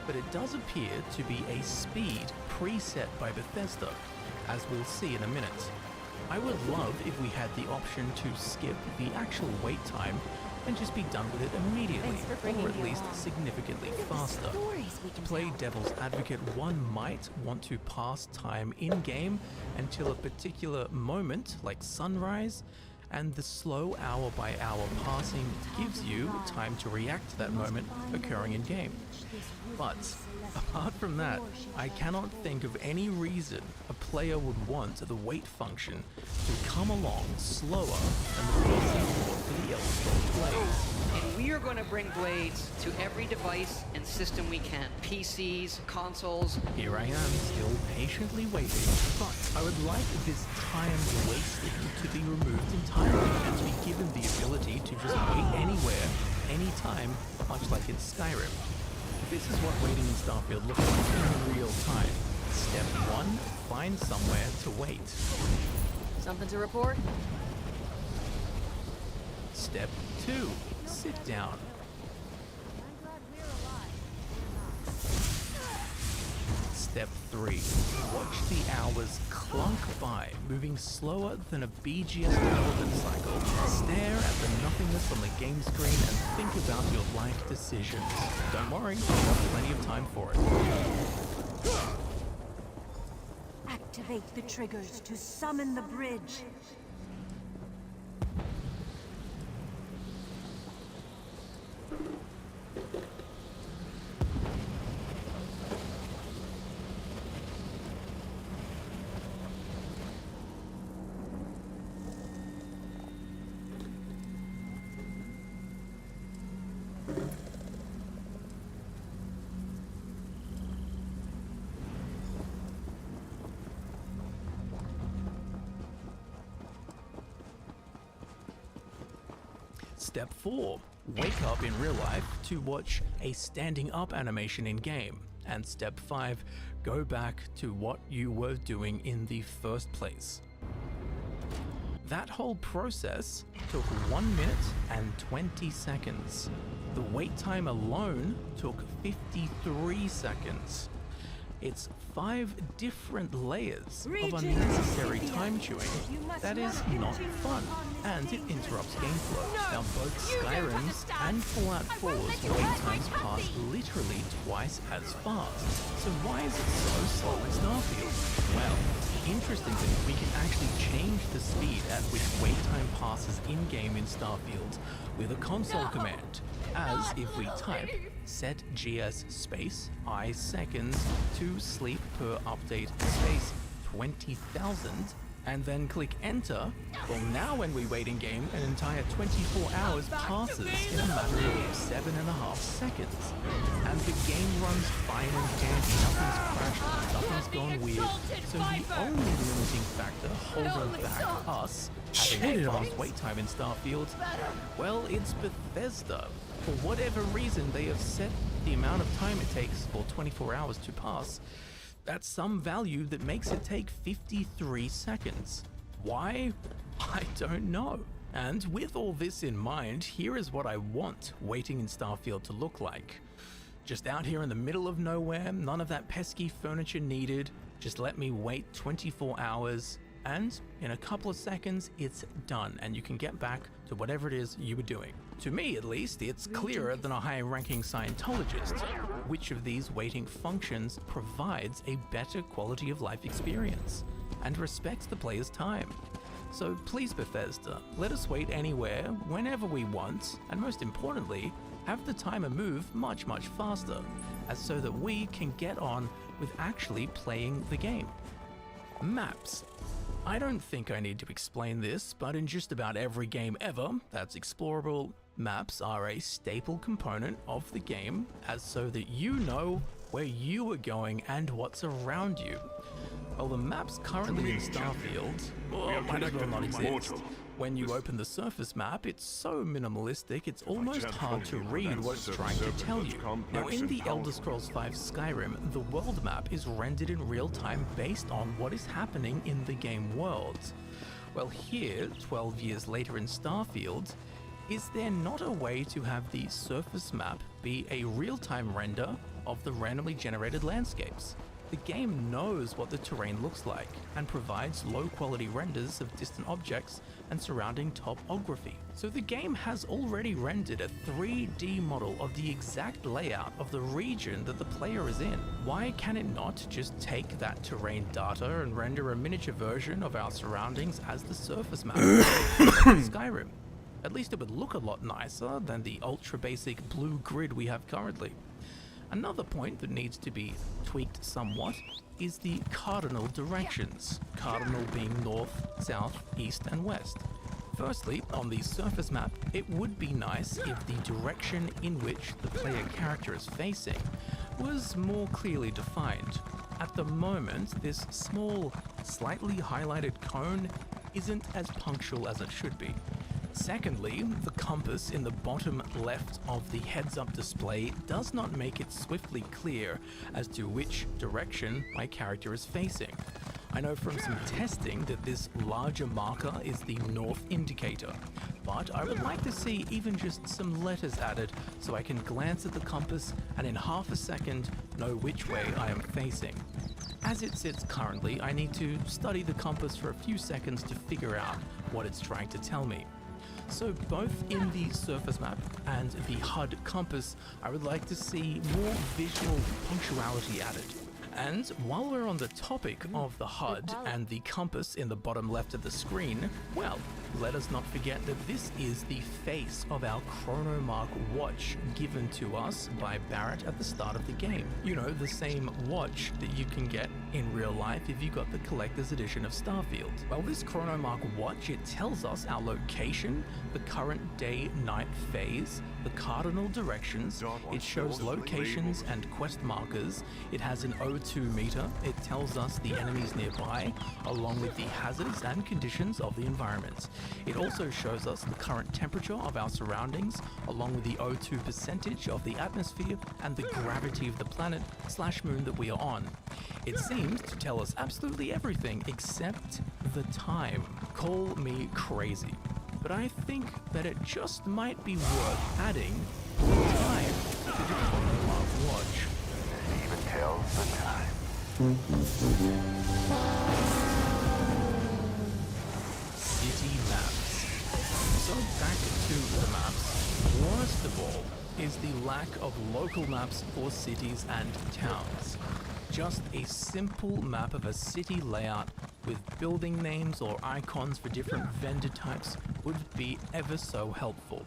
but it does appear to be a speed preset by Bethesda, as we'll see in a minute. I would love if we had the option to skip the actual wait time and just be done with it immediately, or at least significantly faster. To play devil's advocate, one might want to pass time in-game until a particular moment, like sunrise, and the slow hour-by-hour passing gives you time to react to that moment occurring in-game. But apart from that, I cannot think of any reason a player would want the wait function to come along slower than the PC port for the Elder Scrolls Blades. And we are going to bring Blades to every device and system we can. PCs, consoles. Here I am, still patiently waiting, but I would like this time wasting to be removed entirely and to be given the ability to just wait anywhere, anytime, much like in Skyrim. This is what waiting in Starfield looks like in real time. Step 1, find somewhere to wait. Something to report? Step 2, sit down. Step 3, watch the hours clunk by, moving slower than a BGS development cycle. Stare at the nothingness on the game screen and think about your life decisions. Don't worry, you have plenty of time for it. Activate the triggers to summon the bridge. Step 4. Wake up in real life to watch a standing up animation in game. And step 5. Go back to what you were doing in the first place. That whole process took 1 minute and 20 seconds. The wait time alone took 53 seconds. It's 5 different layers of unnecessary time chewing. That is not fun, and it interrupts game flow. Now both Skyrim's and Fallout 4's wait times pass literally twice as fast. So why is it so slow in Starfield? Well, interestingly, we can actually change the speed at which wait time passes in-game in Starfield with a console command, as if we type set GS space I seconds to sleep per update space 20,000 and then click enter. Well, now when we wait in game, an entire 24 hours passes in a matter of 7.5 seconds. And the game runs fine and dandy, nothing's crashed, nothing's gone weird. So the only limiting factor holding back us having a fast wait time in Starfield, well, it's Bethesda. For whatever reason, they have set the amount of time it takes for 24 hours to pass at some value that makes it take 53 seconds. Why? I don't know. And with all this in mind, here is what I want waiting in Starfield to look like. Just out here in the middle of nowhere, none of that pesky furniture needed, just let me wait 24 hours, and in a couple of seconds, it's done, and you can get back to whatever it is you were doing. To me, at least, it's clearer than a high-ranking Scientologist. Which of these waiting functions provides a better quality of life experience and respects the player's time? So please, Bethesda, let us wait anywhere, whenever we want, and most importantly, have the timer move much, much faster, as so that we can get on with actually playing the game. Maps. I don't think I need to explain this, but in just about every game ever that's explorable, maps are a staple component of the game, as so that you know where you are going and what's around you. Well, the maps currently in Starfield, might as well not exist. When you open the surface map, it's so minimalistic, it's almost hard to read what it's trying to tell you. Now, in the Elder Scrolls V Skyrim, the world map is rendered in real time based on what is happening in the game world. Well, here, 12 years later in Starfield, is there not a way to have the surface map be a real-time render of the randomly generated landscapes? The game knows what the terrain looks like and provides low-quality renders of distant objects and surrounding topography. So the game has already rendered a 3D model of the exact layout of the region that the player is in. Why can it not just take that terrain data and render a miniature version of our surroundings as the surface map of Skyrim? At least it would look a lot nicer than the ultra-basic blue grid we have currently. Another point that needs to be tweaked somewhat is the cardinal directions, cardinal being north, south, east, and west. Firstly, on the surface map, it would be nice if the direction in which the player character is facing was more clearly defined. At the moment, this small, slightly highlighted cone isn't as punctual as it should be. Secondly, the compass in the bottom left of the heads-up display does not make it swiftly clear as to which direction my character is facing. I know from some testing that this larger marker is the north indicator, but I would like to see even just some letters added so I can glance at the compass and in half a second know which way I am facing. As it sits currently, I need to study the compass for a few seconds to figure out what it's trying to tell me. So both in the surface map and the HUD compass, I would like to see more visual punctuality added. And while we're on the topic of the HUD and the compass in the bottom left of the screen, well, let us not forget that this is the face of our Chronomark watch given to us by Barrett at the start of the game. You know, the same watch that you can get in real life if you got the collector's edition of Starfield. Well, this Chronomark watch, it tells us our location, the current day-night phase, the cardinal directions, it shows locations and quest markers, it has an O2 meter, it tells us the enemies nearby, along with the hazards and conditions of the environment. It also shows us the current temperature of our surroundings, along with the O2 percentage of the atmosphere and the gravity of the planet/moon that we are on. It seems to tell us absolutely everything except the time. Call me crazy, but I think that it just might be worth adding the time to the Chronolog Watch. It even tells the time. City maps. So back to the maps. Worst of all is the lack of local maps for cities and towns. Just a simple map of a city layout with building names or icons for different vendor types would be ever so helpful.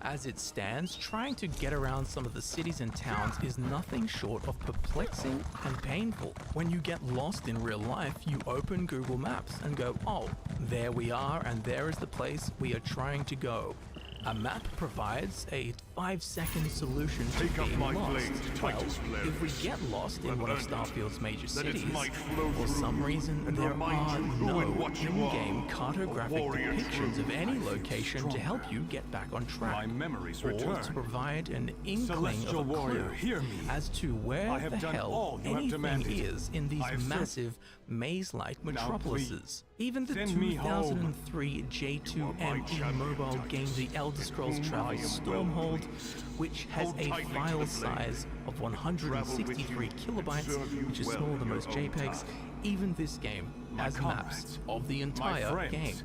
As it stands, trying to get around some of the cities and towns is nothing short of perplexing and painful. When you get lost in real life, you open Google Maps and go, oh, there we are, and there is the place we are trying to go. A map provides a 5-second solution to being lost. Well, if we get lost in one of Starfield's major cities, for some reason there are no in-game cartographic depictions of any location to help you get back on track, or to provide an inkling of a clue as to where the hell anything is in these massive maze-like metropolises. Even the 2003 J2ME mobile game The Elder Scrolls Travel Stormhold, which has a file size of 163 kilobytes, which is smaller than most JPEGs, even this game has maps of the entire game.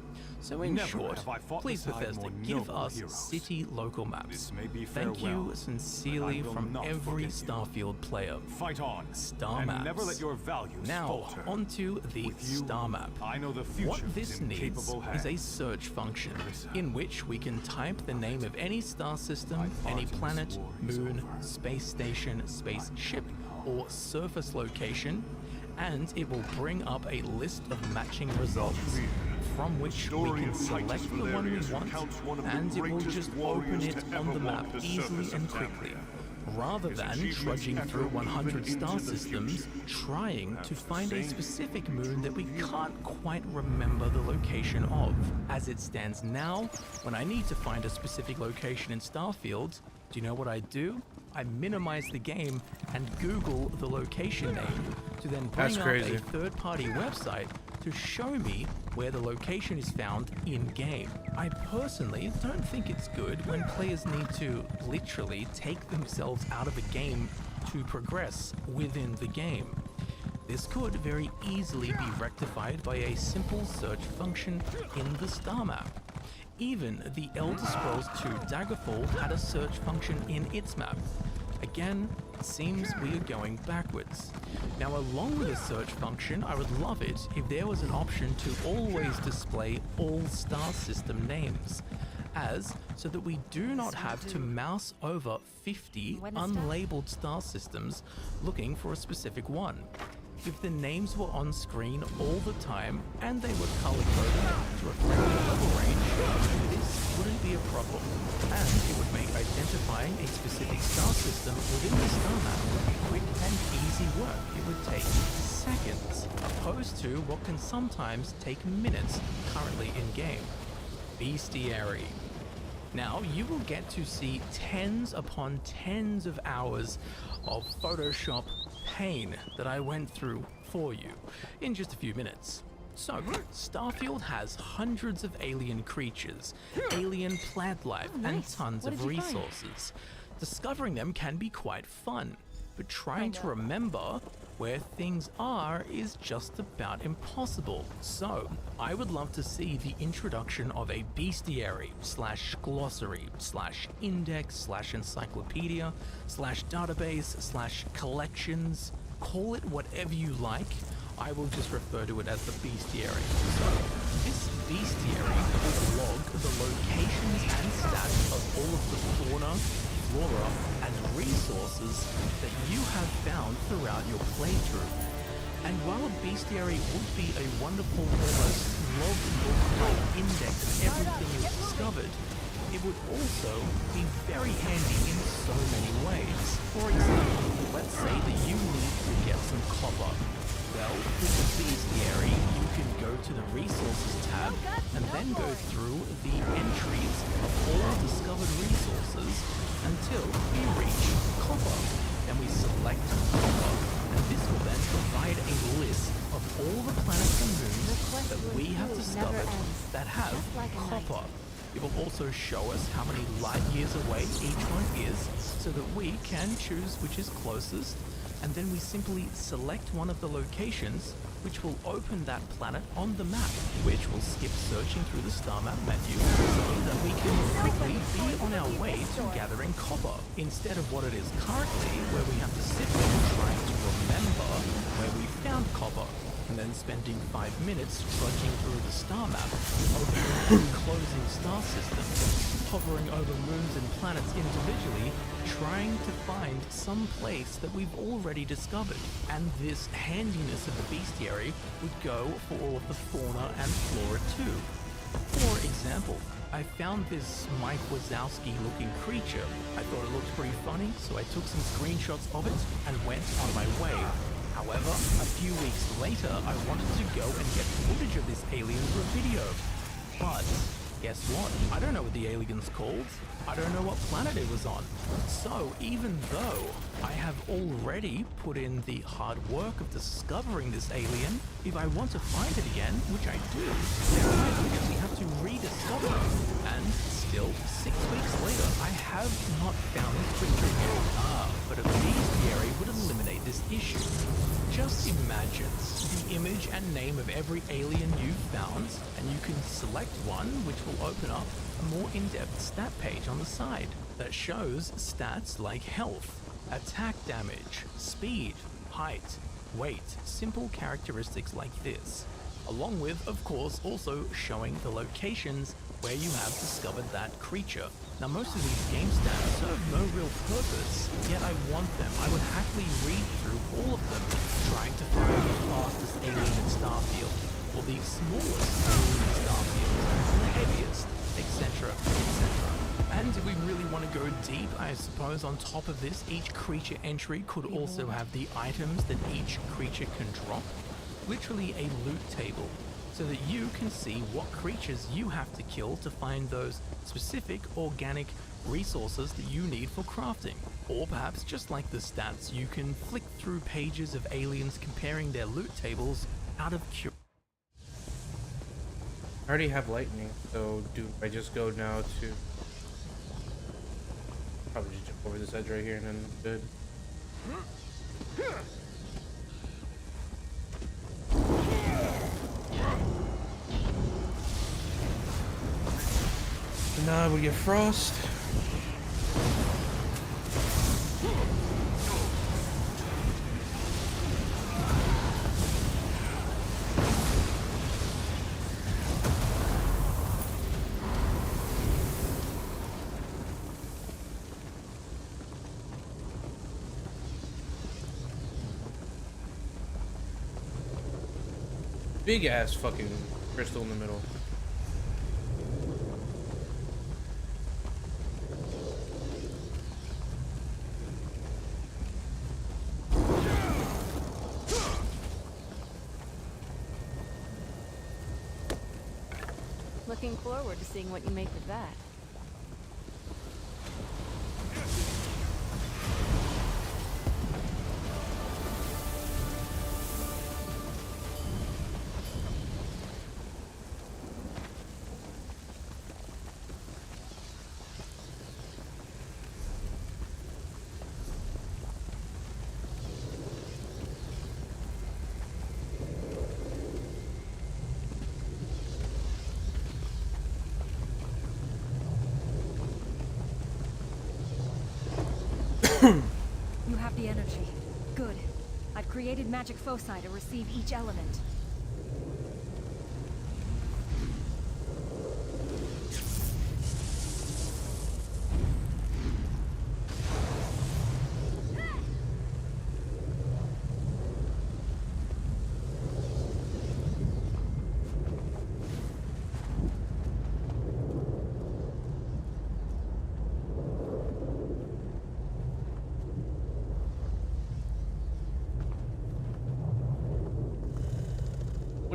So in short, please Bethesda, give us city local maps. Thank you sincerely from every Starfield player. Fight on. Star Maps. Never let your values now, falter. onto the Star Map. I know the future what this needs is a search function, in which we can type the name of any star system, any planet, moon, space station, spaceship, or surface location, and it will bring up a list of matching results, from which we can select the one we want, and it will just open it on the map easily and quickly, rather than trudging through 100 star systems trying to find a specific moon that we can't quite remember the location of. As it stands now, when I need to find a specific location in Starfield, do you know what I do? I minimize the game and Google the location name to then bring up a third-party website to show me where the location is found in-game. I personally don't think it's good when players need to literally take themselves out of a game to progress within the game. This could very easily be rectified by a simple search function in the star map. Even the Elder Scrolls 2 Daggerfall had a search function in its map. Again, it seems we are going backwards. Now, along with the search function, I would love it if there was an option to always display all star system names, so that we do not have to mouse over 50 unlabeled star systems looking for a specific one. If the names were on screen all the time and they were color-coded to reflect the level range, this wouldn't be a problem, and it would make identifying a specific star system within the star map quick and easy work. It would take seconds, opposed to what can sometimes take minutes currently in-game. Bestiary. Now, you will get to see tens upon tens of hours of Photoshop pain that I went through for you in just a few minutes. So, Starfield has hundreds of alien creatures, alien plant life, and tons of resources. Discovering them can be quite fun, but trying to remember where things are is just about impossible. So, I would love to see the introduction of a bestiary /glossary /index /encyclopedia /database /collections. Call it whatever you like. I will just refer to it as the bestiary. So, this bestiary will log the locations and stats of all of the fauna, flora, and resources that you have found throughout your playthrough. And while a bestiary would be a wonderful, almost logbook-like index of everything you've discovered, it would also be very handy in so many ways. For example, let's say that you need to get some copper. Well, with the bestiary, you can go to the resources tab and then go through the entries of all discovered resources until we reach copper. Then we select copper, and this will then provide a list of all the planets and moons that we have discovered that have copper. It will also show us how many light years away each one is, so that we can choose which is closest, and then we simply select one of the locations, which will open that planet on the map, which will skip searching through the star map menu, so that we can quickly be on our way to gathering copper, instead of what it is currently, where we have to sit there trying to remember where we found copper, and then spending 5 minutes trudging through the star map, opening and closing star systems, hovering over moons and planets individually, trying to find some place that we've already discovered. And this handiness of the bestiary would go for all of the fauna and flora too. For example, I found this Mike Wazowski looking creature. I thought it looked pretty funny, so I took some screenshots of it and went on my way. However, a few weeks later, I wanted to go and get footage of this alien for a video. But guess what? I don't know what the alien's called. I don't know what planet it was on. So even though I have already put in the hard work of discovering this alien, if I want to find it again, which I do, then I obviously have to rediscover it. And still, 6 weeks later, I have not found this creature yet. But a bestiary would eliminate this issue. Just imagine the image and name of every alien you've found, and you can select one which will open up a more in-depth stat page on the side that shows stats like health, attack damage, speed, height, weight, simple characteristics like this, along with, of course, also showing the locations where you have discovered that creature. Now, most of these game stats serve no real purpose, yet I want them. I would happily read through all of them, trying to find the fastest alien in Starfield, or the smallest alien in Starfield, or the heaviest, etc., etc. And if we really want to go deep, I suppose on top of this, each creature entry could also have the items that each creature can drop. Literally a loot table, so that you can see what creatures you have to kill to find those specific organic resources that you need for crafting. Or perhaps, just like the stats, you can flick through pages of aliens comparing their loot tables out of curiosity. I already have lightning, so do I just go now to... Probably just jump over this edge right here and then I'm good. Now we get frost. Big ass fucking crystal in the middle. Looking forward to seeing what you make with that. You have the energy. Good. I've created magic foci to receive each element.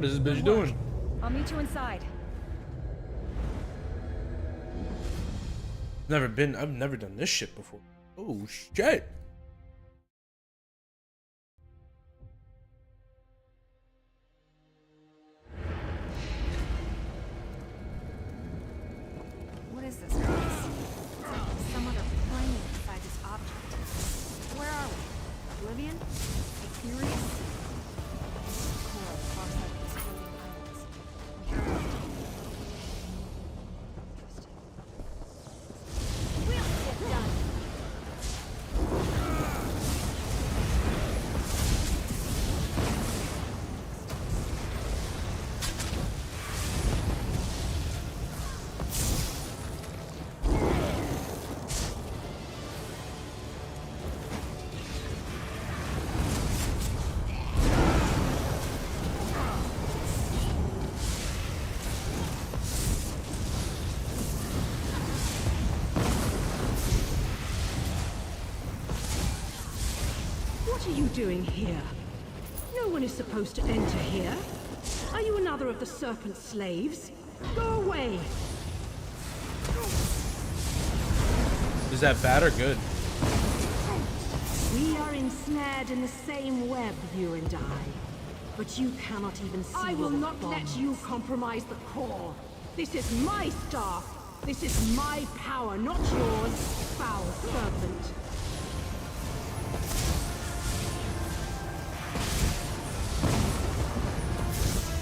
What is this bitch doing? I'll meet you inside. I've never done this shit before. Oh shit. What is this place? Some other plane inside this object. Where are we? Oblivion? Aquarius? Coral across like these floating islands. We have to we'll get done. What are you doing here? No one is supposed to enter here. Are you another of the Serpent's slaves? Go away! Is that bad or good? We are ensnared in the same web, you and I. But you cannot even see. I will not let you compromise the core. This is my staff. This is my power, not yours, foul serpent.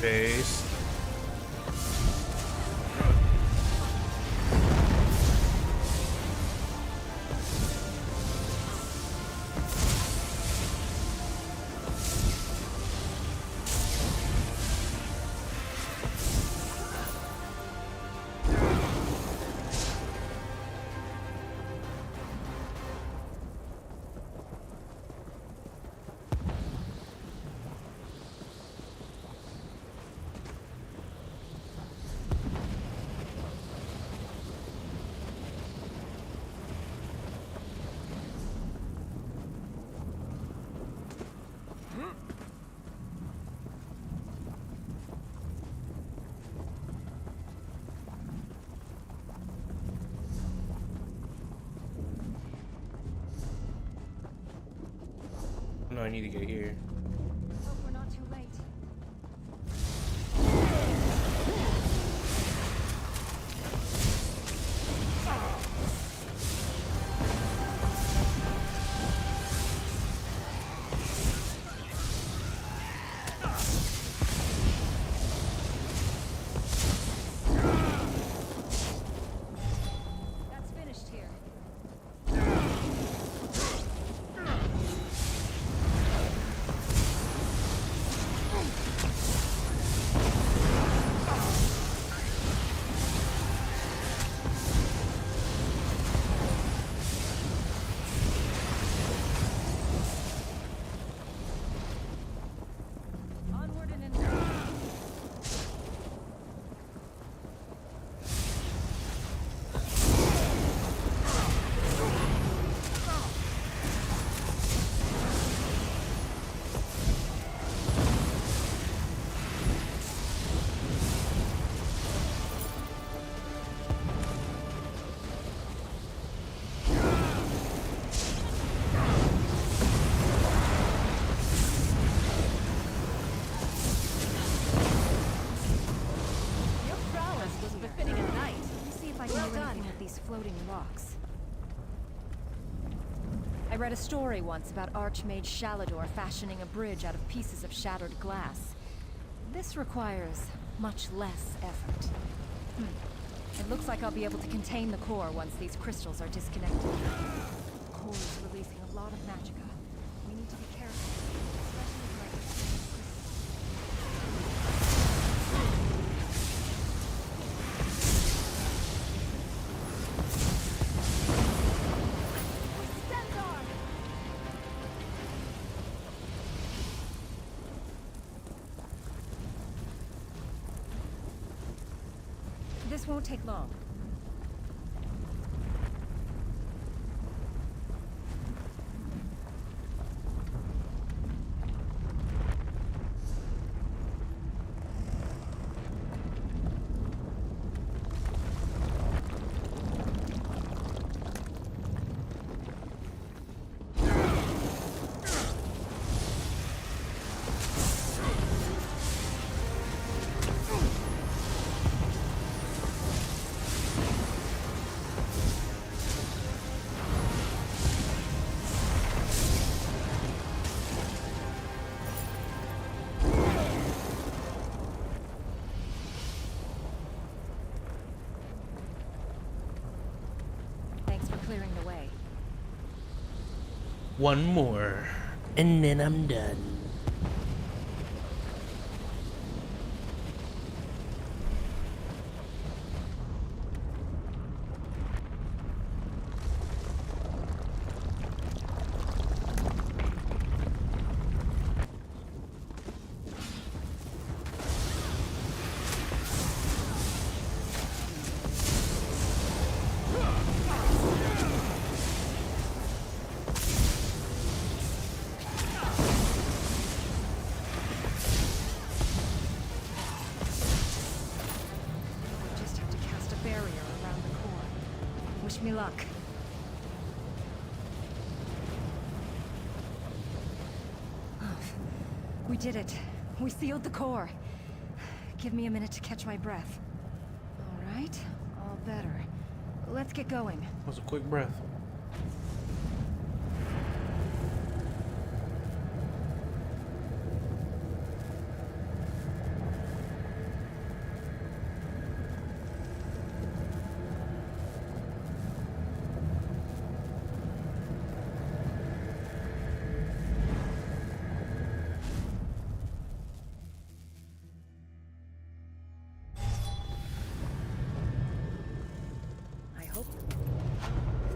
Base. No, I need to get here. Hope we're not too late. That's finished here. Onward and in. Your prowess was befitting a knight. Let me see if I can do anything with these floating rocks. I read a story once about Archmage Shalador fashioning a bridge out of pieces of shattered glass. This requires much less effort. It looks like I'll be able to contain the core once these crystals are disconnected. The core is releasing a lot of magicka. We need to be careful, especially with This won't take long. clearing the way. One more, and then I'm done. Wish me luck. We did it. We sealed the core. Give me a minute to catch my breath. All right, all better. Let's get going. That was a quick breath.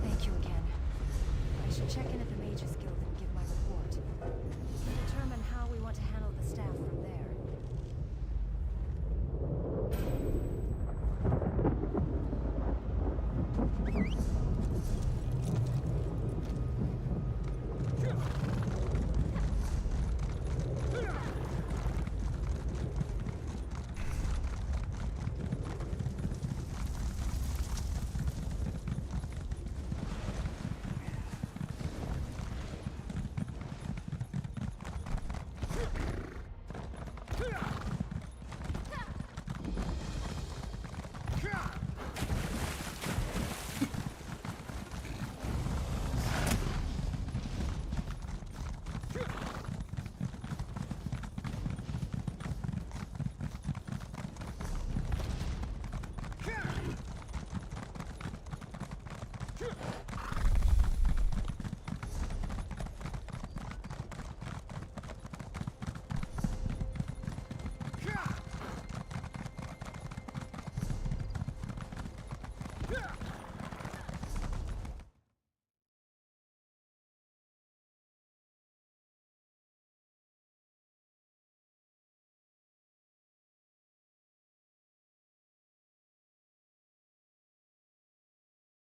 Thank you again. I should check in at the Mages Guild and give my report. Determine how we want to handle the staff from there.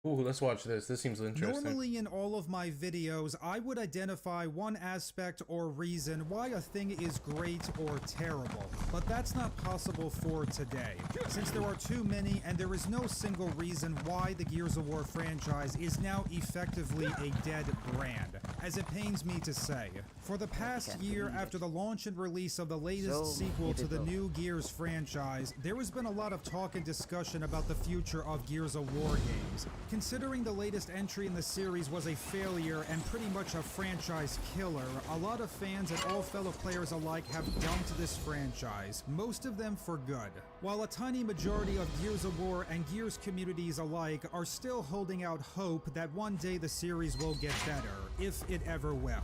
Ooh, let's watch this. This seems interesting. Normally in all of my videos, I would identify one aspect or reason why a thing is great or terrible, but that's not possible for today, since there are too many and there is no single reason why the Gears of War franchise is now effectively a dead brand, as it pains me to say. For the past year after the launch and release of the latest sequel to the new Gears franchise, there has been a lot of talk and discussion about the future of Gears of War games. Considering the latest entry in the series was a failure and pretty much a franchise killer, a lot of fans and all fellow players alike have dumped this franchise, most of them for good. While a tiny majority of Gears of War and Gears communities alike are still holding out hope that one day the series will get better, if it ever will.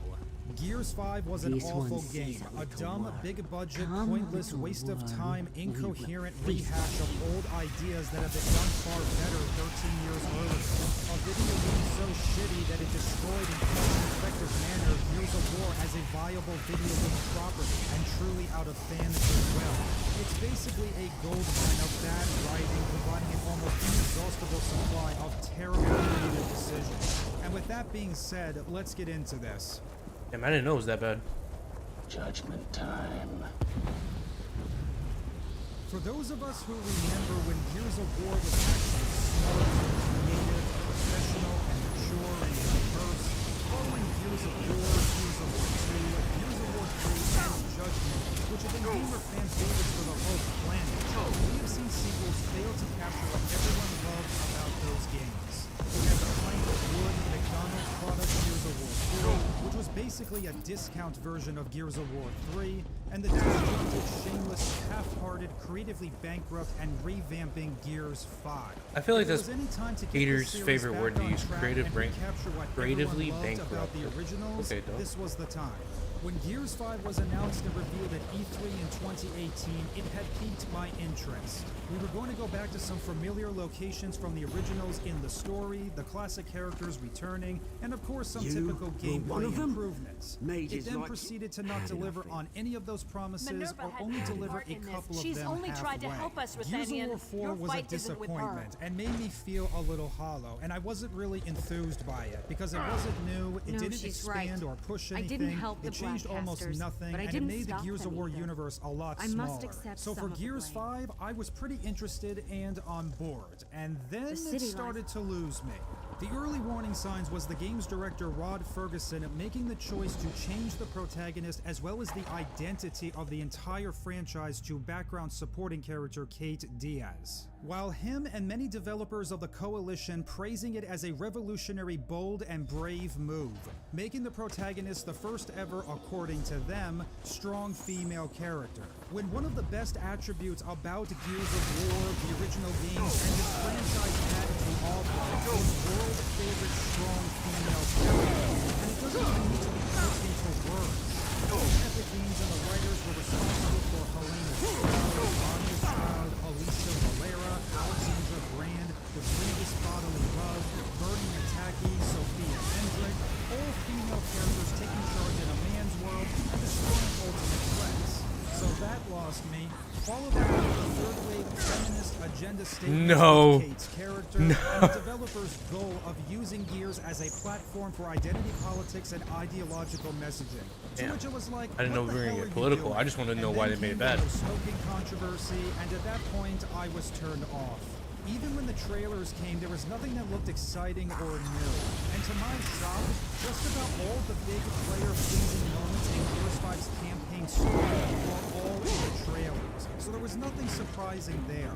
Gears 5 was an awful game, a dumb, big-budget, pointless waste of time, incoherent rehash of old ideas that have been done far better 13 years earlier. A video game so shitty that it destroyed in cost-effective manner Gears of War as a viable video game property, and truly out of fans as well. It's basically a gold mine of bad writing, providing an almost inexhaustible supply of terrible creative decisions. And with that being said, let's get into this. Damn, I didn't know it was that bad. Judgment time. For those of us who remember when Gears of War was actually smart, creative, professional, and mature and diverse, following Gears of War, Gears of War 2, Gears of War 3, and Judgment, which have been gamer fan favorites for the whole planet, we have seen sequels fail to capture what everyone loved about those games. We have the Plank Wood McDonald's product Gears of War 4, which was basically a discount version of Gears of War 3, and the disjointed, shameless, half-hearted, creatively bankrupt, and revamping Gears 5. I feel like If there that's was any time to get Peter's this series favorite back word to on use. track Creative and brain. recapture what Creatively everyone loved about bankrupt. the originals, Okay, dope. this was the time. When Gears 5 was announced and revealed at E3 in 2018, it had piqued my interest. We were going to go back to some familiar locations from the originals in the story, the classic characters returning, and of course some typical gameplay improvements. It then proceeded to not deliver on any of those promises or only deliver a couple of them She's only halfway. tried to help us, Gears of Ruthenian. War 4 Your was a fight isn't with her. disappointment and made me feel a little hollow, and I wasn't really enthused by it because it wasn't new, it No, didn't she's expand right. or push I anything. didn't help the It changed almost broadcasters, nothing, but I and it didn't made the stop Gears of them War either. universe a lot I smaller. must accept So some for of the Gears blame. 5, I was pretty interested and on board, and then The it city started to lose me. The early warning signs was the game's director Rod Ferguson making the choice to change the protagonist as well as the identity of the entire franchise to background supporting character Kate Diaz. While him and many developers of the Coalition praising it as a revolutionary, bold, and brave move, making the protagonist the first ever, according to them, strong female character. When one of the best attributes about Gears of War, the original games, and the franchise had to offer was world favorite strong female character. And it doesn't even need to be put into words. Epic Games and the writers were responsible for Helena Stroud, Anya Stroud, Alicia Valera, Alexandra Brand, The Grievous Bodily Love, Bernie Mataki, Sophia Hendrick, all female characters taking charge in a man's world and destroying ultimate threats. So that lost me. Followed by the third wave feminist agenda statement No. of Kate's character No. and the developers' goal of using Gears as a platform for identity politics and ideological messaging. To Damn. which it was like, I didn't know what we were the gonna hell get are you political. doing? I just wanted to know And why then they made it came bad. the smoking controversy, and at that point, I was turned off. Even when the trailers came, there was nothing that looked exciting or new. And to my shock, just about all the big player-pleasing moments in Gears 5's campaign story were all in the trailers. So there was nothing surprising there.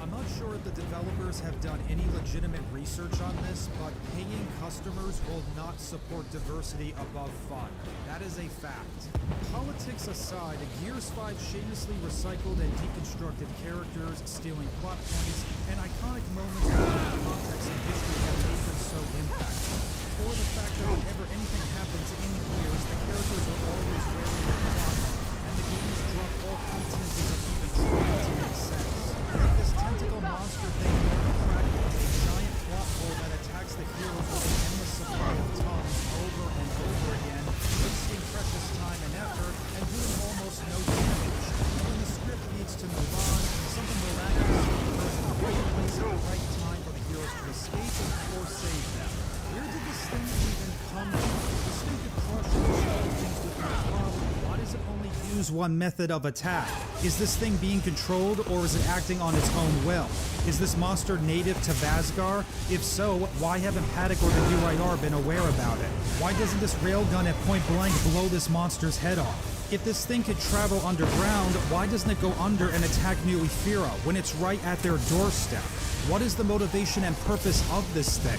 I'm not sure if the developers have done any legitimate research on this, but paying customers will not support diversity above fun. That is a fact. Politics aside, Gears 5 shamelessly recycled and deconstructed characters, stealing plot points, and iconic moments within the context of history that made them so impactful. Or the fact that whenever anything happens in Gears, the characters are always wearing a armor, and the games drop all pretenses of even trying to make sense. Like this tentacle monster thing going crackling, a giant plot hole that attacks the heroes with an endless supply of tongues over and over again, wasting precious time and effort, and doing almost no damage. And when the script needs to move on, something miraculous occurs in the right place at the right time for the heroes to escape or save them. Where did this thing even come from? The stupid crush solve things with no problem. Why does it only use one method of attack? Is this thing being controlled, or is it acting on its own will? Is this monster native to Vasgar? If so, why haven't Paddock or the UIR been aware about it? Why doesn't this railgun at point blank blow this monster's head off? If this thing could travel underground, why doesn't it go under and attack New Ephyra when it's right at their doorstep? What is the motivation and purpose of this thing?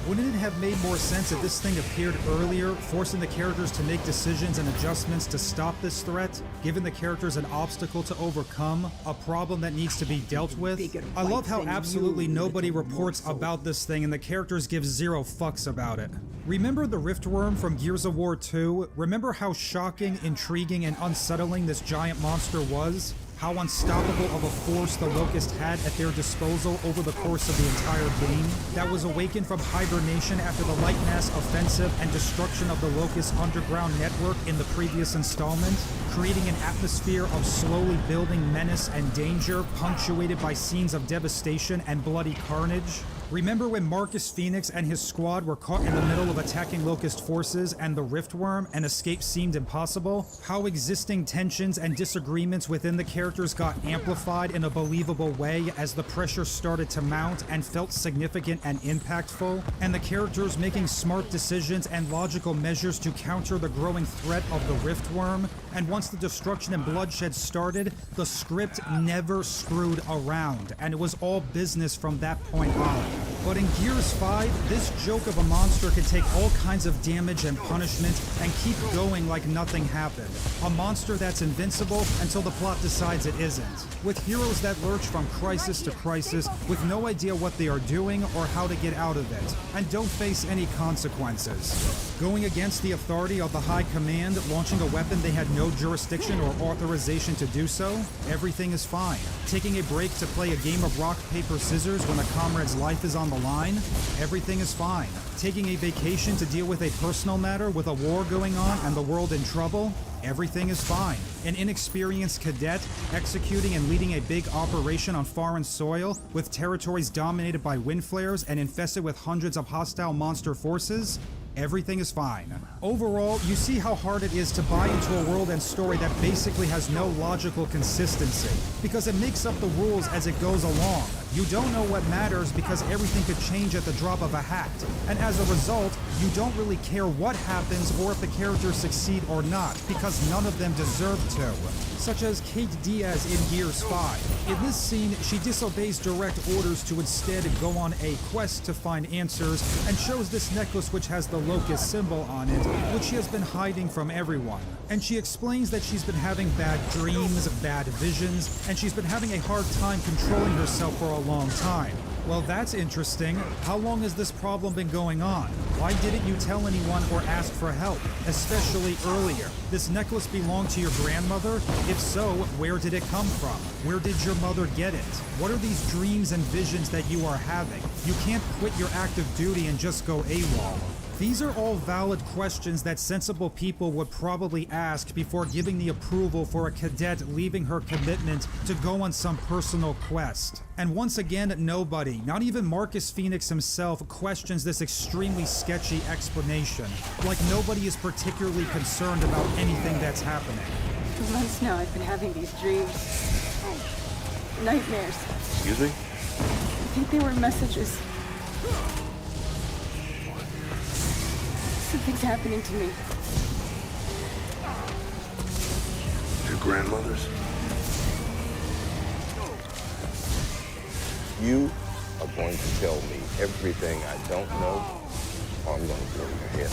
Wouldn't it have made more sense if this thing appeared earlier, forcing the characters to make decisions and adjustments to stop this threat, giving the characters an obstacle to overcome, a problem that needs to be dealt with? I love how absolutely nobody reports about this thing and the characters give zero fucks about it. Remember the Riftworm from Gears of War 2? Remember how shocking, intriguing, and unsettling this giant monster was? How unstoppable of a force the Locust had at their disposal over the course of the entire game, that was awakened from hibernation after the Lightmass offensive and destruction of the Locust underground network in the previous installment, creating an atmosphere of slowly building menace and danger, punctuated by scenes of devastation and bloody carnage. Remember when Marcus Phoenix and his squad were caught in the middle of attacking Locust forces and the Riftworm, and escape seemed impossible? How existing tensions and disagreements within the characters got amplified in a believable way as the pressure started to mount and felt significant and impactful, and the characters making smart decisions and logical measures to counter the growing threat of the Riftworm. And once the destruction and bloodshed started, the script never screwed around, and it was all business from that point on. But in Gears 5, this joke of a monster can take all kinds of damage and punishment and keep going like nothing happened. A monster that's invincible until the plot decides it isn't. With heroes that lurch from crisis to crisis with no idea what they are doing or how to get out of it, and don't face any consequences. Going against the authority of the High Command, launching a weapon they had no jurisdiction or authorization to do so, everything is fine. Taking a break to play a game of rock, paper, scissors when a comrade's life is on the line, everything is fine. Taking a vacation to deal with a personal matter with a war going on and the world in trouble, everything is fine. An inexperienced cadet executing and leading a big operation on foreign soil with territories dominated by wind flares and infested with hundreds of hostile monster forces, everything is fine. Overall, you see how hard it is to buy into a world and story that basically has no logical consistency, because it makes up the rules as it goes along. You don't know what matters because everything could change at the drop of a hat, and as a result, you don't really care what happens or if the characters succeed or not, because none of them deserve to. Such as Kate Diaz in Gears 5. In this scene, she disobeys direct orders to instead go on a quest to find answers, and shows this necklace which has the locust symbol on it, which she has been hiding from everyone. And she explains that she's been having bad dreams, bad visions, and she's been having a hard time controlling herself for a long time. Well, that's interesting. How long has this problem been going on? Why didn't you tell anyone or ask for help, especially earlier? This necklace belonged to your grandmother? If so, where did it come from? Where did your mother get it? What are these dreams and visions that you are having? You can't quit your active duty and just go AWOL. These are all valid questions that sensible people would probably ask before giving the approval for a cadet leaving her commitment to go on some personal quest. And once again, nobody, not even Marcus Phoenix himself, questions this extremely sketchy explanation. Like nobody is particularly concerned about anything that's happening. For months now, I've been having these dreams. Nightmares. Excuse me? I think they were messages. Something's happening to me. Your grandmother's? You are going to tell me everything I don't know, or I'm going to blow your head.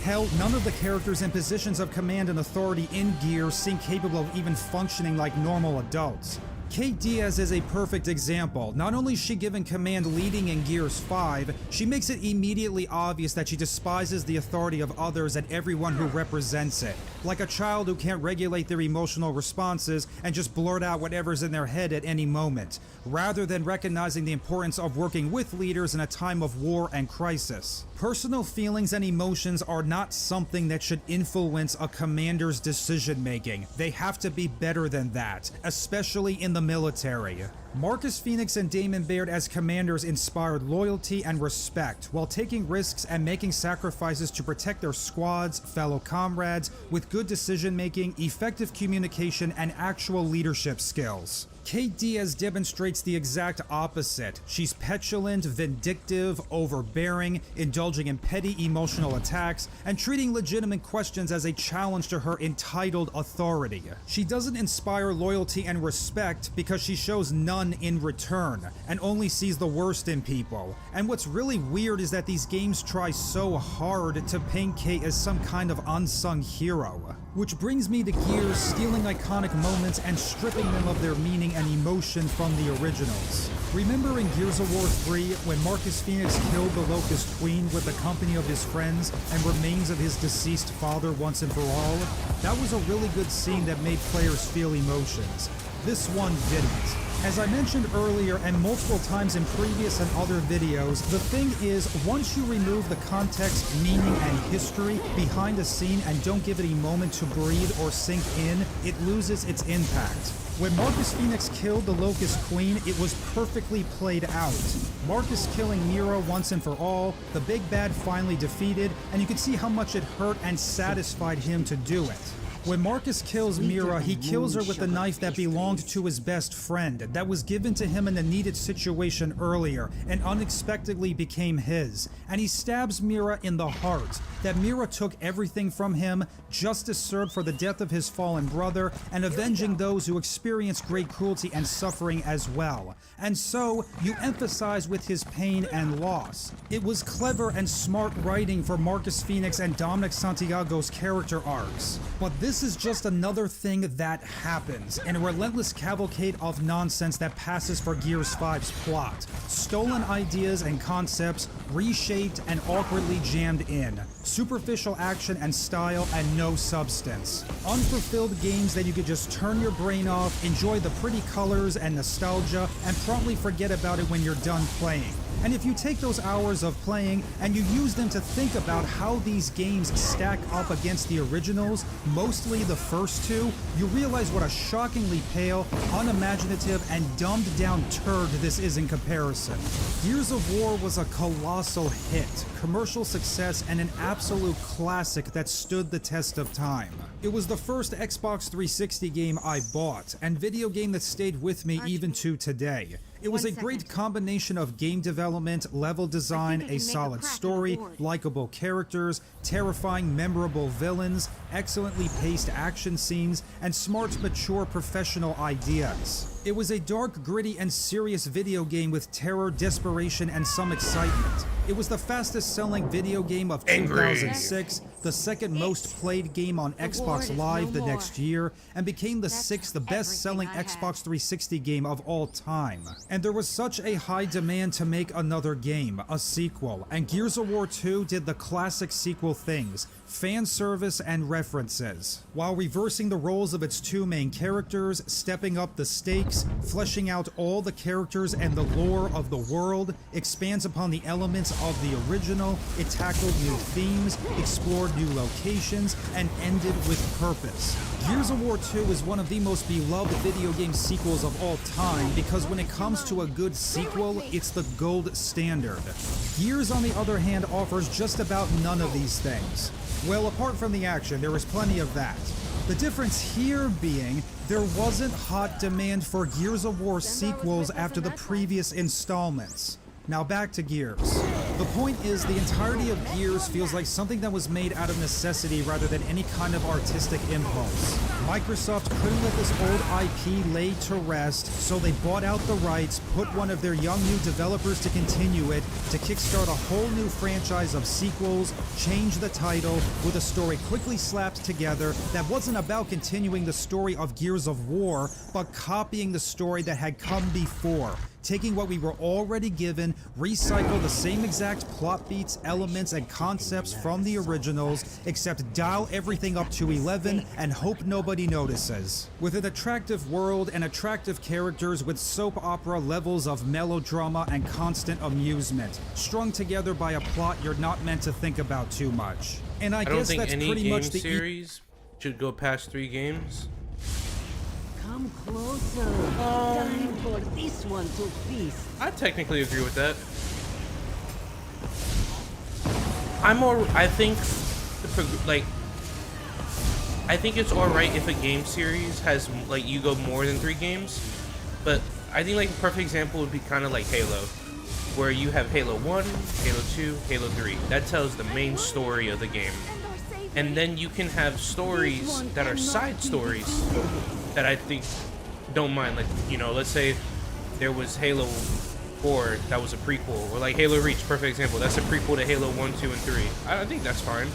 Hell, none of the characters in positions of command and authority in Gears seem capable of even functioning like normal adults. Kate Diaz is a perfect example. Not only is she given command leading in Gears 5, she makes it immediately obvious that she despises the authority of others and everyone who represents it. Like a child who can't regulate their emotional responses and just blurt out whatever's in their head at any moment, rather than recognizing the importance of working with leaders in a time of war and crisis. Personal feelings and emotions are not something that should influence a commander's decision-making. They have to be better than that, especially in the military. Marcus Phoenix and Damon Baird as commanders inspired loyalty and respect while taking risks and making sacrifices to protect their squads, fellow comrades, with good decision-making, effective communication, and actual leadership skills. Kate Diaz demonstrates the exact opposite. She's petulant, vindictive, overbearing, indulging in petty emotional attacks, and treating legitimate questions as a challenge to her entitled authority. She doesn't inspire loyalty and respect because she shows none in return, and only sees the worst in people. And what's really weird is that these games try so hard to paint Kate as some kind of unsung hero. Which brings me to Gears stealing iconic moments and stripping them of their meaning and emotion from the originals. Remember in Gears of War 3 when Marcus Phoenix killed the Locust Queen with the company of his friends and remains of his deceased father once and for all? That was a really good scene that made players feel emotions. This one didn't. As I mentioned earlier and multiple times in previous and other videos, the thing is, once you remove the context, meaning, and history behind a scene and don't give it a moment to breathe or sink in, it loses its impact. When Marcus Phoenix killed the Locust Queen, it was perfectly played out. Marcus killing Nero once and for all, the big bad finally defeated, and you could see how much it hurt and satisfied him to do it. When Marcus kills Mira, he kills her with the knife that belonged to his best friend, that was given to him in a needed situation earlier, and unexpectedly became his. And he stabs Mira in the heart. That Mira took everything from him, justice served for the death of his fallen brother, and avenging those who experienced great cruelty and suffering as well. And so, you emphasize with his pain and loss. It was clever and smart writing for Marcus Phoenix and Dominic Santiago's character arcs. But this is just another thing that happens, in a relentless cavalcade of nonsense that passes for Gears 5's plot. Stolen ideas and concepts, reshaped and awkwardly jammed in. Superficial action and style and no substance. Unfulfilled games that you could just turn your brain off, enjoy the pretty colors and nostalgia, and promptly forget about it when you're done playing. And if you take those hours of playing and you use them to think about how these games stack up against the originals, mostly the first two, you realize what a shockingly pale, unimaginative, and dumbed down turd this is in comparison. Gears of War was a colossal hit, commercial success, and an absolute classic that stood the test of time. It was the first Xbox 360 game I bought, and video game that stayed with me even to today. It was a great combination of game development, level design, a solid story, likable characters, terrifying, memorable villains, excellently paced action scenes, and smart, mature, professional ideas. It was a dark, gritty, and serious video game with terror, desperation, and some excitement. It was the fastest-selling video game of 2006, the second most played game on Xbox Live the next year, and became the sixth best-selling Xbox 360 game of all time. And there was such a high demand to make another game, a sequel, and Gears of War 2 did the classic sequel things, fan service and references, while reversing the roles of its two main characters, stepping up the stakes, fleshing out all the characters and the lore of the world, expands upon the elements of the original, it tackled new themes, explored new locations, and ended with purpose. Gears of War 2 is one of the most beloved video game sequels of all time because when it comes to a good sequel, it's the gold standard. Gears, on the other hand, offers just about none of these things. Well, apart from the action, there is plenty of that. The difference here being, there wasn't hot demand for Gears of War sequels after the previous installments. Now back to Gears. The point is, the entirety of Gears feels like something that was made out of necessity rather than any kind of artistic impulse. Microsoft couldn't let this old IP lay to rest, so they bought out the rights, put one of their young new developers to continue it, to kickstart a whole new franchise of sequels, change the title, with a story quickly slapped together that wasn't about continuing the story of Gears of War, but copying the story that had come before. Taking what we were already given, recycle the same exact plot beats, elements, and concepts from the originals, except dial everything up to 11 and hope nobody notices. With an attractive world and attractive characters with soap opera levels of melodrama and constant amusement, strung together by a plot you're not meant to think about too much. And I guess that's pretty much the series should go past 3 games. Come closer. Time for this one to feast. I technically agree with that. I think it's alright if a game series has, like, you go more than 3 games, but I think, like, a perfect example would be kind of like Halo, where you have Halo 1, Halo 2, Halo 3. That tells the main story of the game. And then you can have stories that are side stories that I think don't mind. Like, you know, let's say there was Halo 4 that was a prequel, or like Halo Reach, perfect example. That's a prequel to Halo 1, 2, and 3. I think that's fine.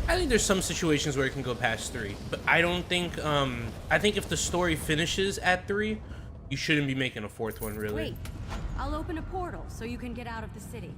I think there's some situations where it can go past 3, but I don't think, I think if the story finishes at 3, you shouldn't be making a 4th one, really. Wait, I'll open a portal so you can get out of the city.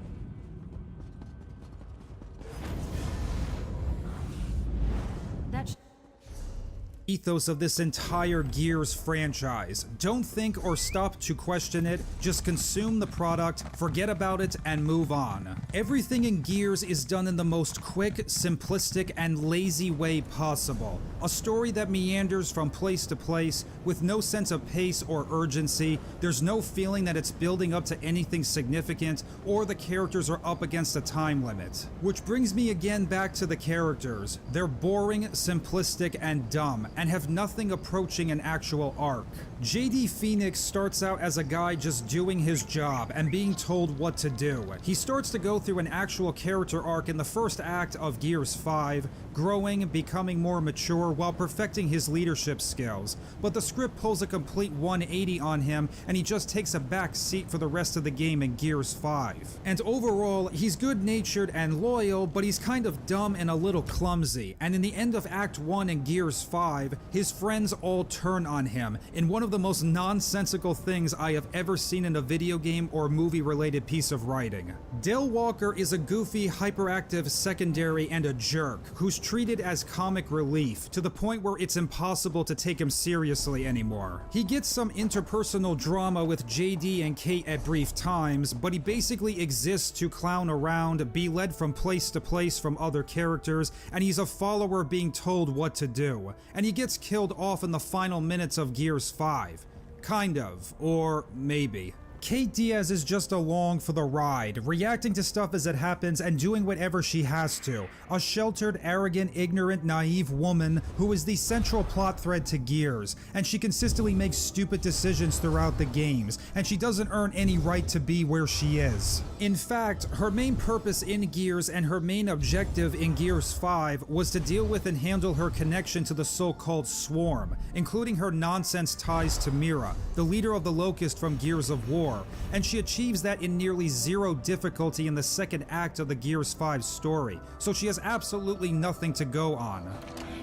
ethos of this entire Gears franchise. Don't think or stop to question it, just consume the product, forget about it, and move on. Everything in Gears is done in the most quick, simplistic, and lazy way possible. A story that meanders from place to place with no sense of pace or urgency. There's no feeling that it's building up to anything significant or the characters are up against a time limit. Which brings me again back to the characters. They're boring, simplistic, and dumb, and have nothing approaching an actual arc. JD Phoenix starts out as a guy just doing his job and being told what to do. He starts to go through an actual character arc in the first act of Gears 5, growing, becoming more mature while perfecting his leadership skills. But the script pulls a complete 180 on him and he just takes a back seat for the rest of the game in Gears 5. And overall, he's good-natured and loyal, but he's kind of dumb and a little clumsy. And in the end of Act 1 in Gears 5, his friends all turn on him in one of the most nonsensical things I have ever seen in a video game or movie-related piece of writing. Dale Walker is a goofy, hyperactive secondary and a jerk who's treated as comic relief to the point where it's impossible to take him seriously anymore. He gets some interpersonal drama with JD and Kate at brief times, but he basically exists to clown around, be led from place to place from other characters, and he's a follower being told what to do. And he gets killed off in the final minutes of Gears 5. Kind of. Or maybe. Kate Diaz is just along for the ride, reacting to stuff as it happens and doing whatever she has to. A sheltered, arrogant, ignorant, naive woman who is the central plot thread to Gears, and she consistently makes stupid decisions throughout the games, and she doesn't earn any right to be where she is. In fact, her main purpose in Gears and her main objective in Gears 5 was to deal with and handle her connection to the so-called Swarm, including her nonsense ties to Mira, the leader of the Locust from Gears of War, and she achieves that in nearly zero difficulty in the second act of the Gears 5 story, so she has absolutely nothing to go on.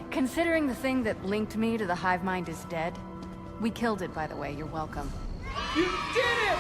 Considering the thing that linked me to the hive mind is dead, we killed it, by the way. You're welcome. You did it!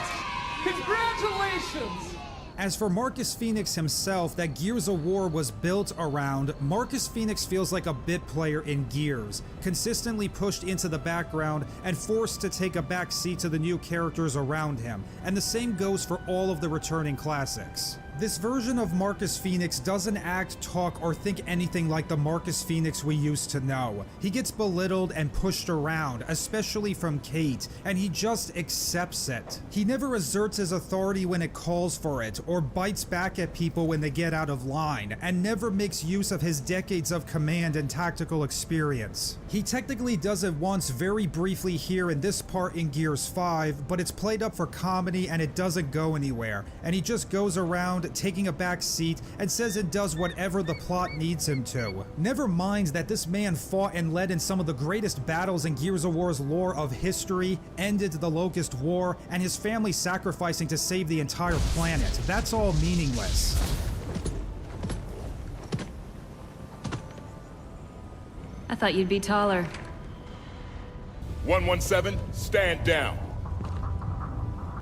Congratulations! As for Marcus Phoenix himself, that Gears of War was built around, Marcus Phoenix feels like a bit player in Gears, consistently pushed into the background and forced to take a back seat to the new characters around him, and the same goes for all of the returning classics. This version of Marcus Phoenix doesn't act, talk, or think anything like the Marcus Phoenix we used to know. He gets belittled and pushed around, especially from Kate, and he just accepts it. He never asserts his authority when it calls for it, or bites back at people when they get out of line, and never makes use of his decades of command and tactical experience. He technically does it once very briefly here in this part in Gears 5, but it's played up for comedy and it doesn't go anywhere, and he just goes around taking a back seat and says and does whatever the plot needs him to. Never mind that this man fought and led in some of the greatest battles in Gears of War's lore of history, ended the Locust War, and his family sacrificing to save the entire planet. That's all meaningless. I thought you'd be taller. 117, stand down.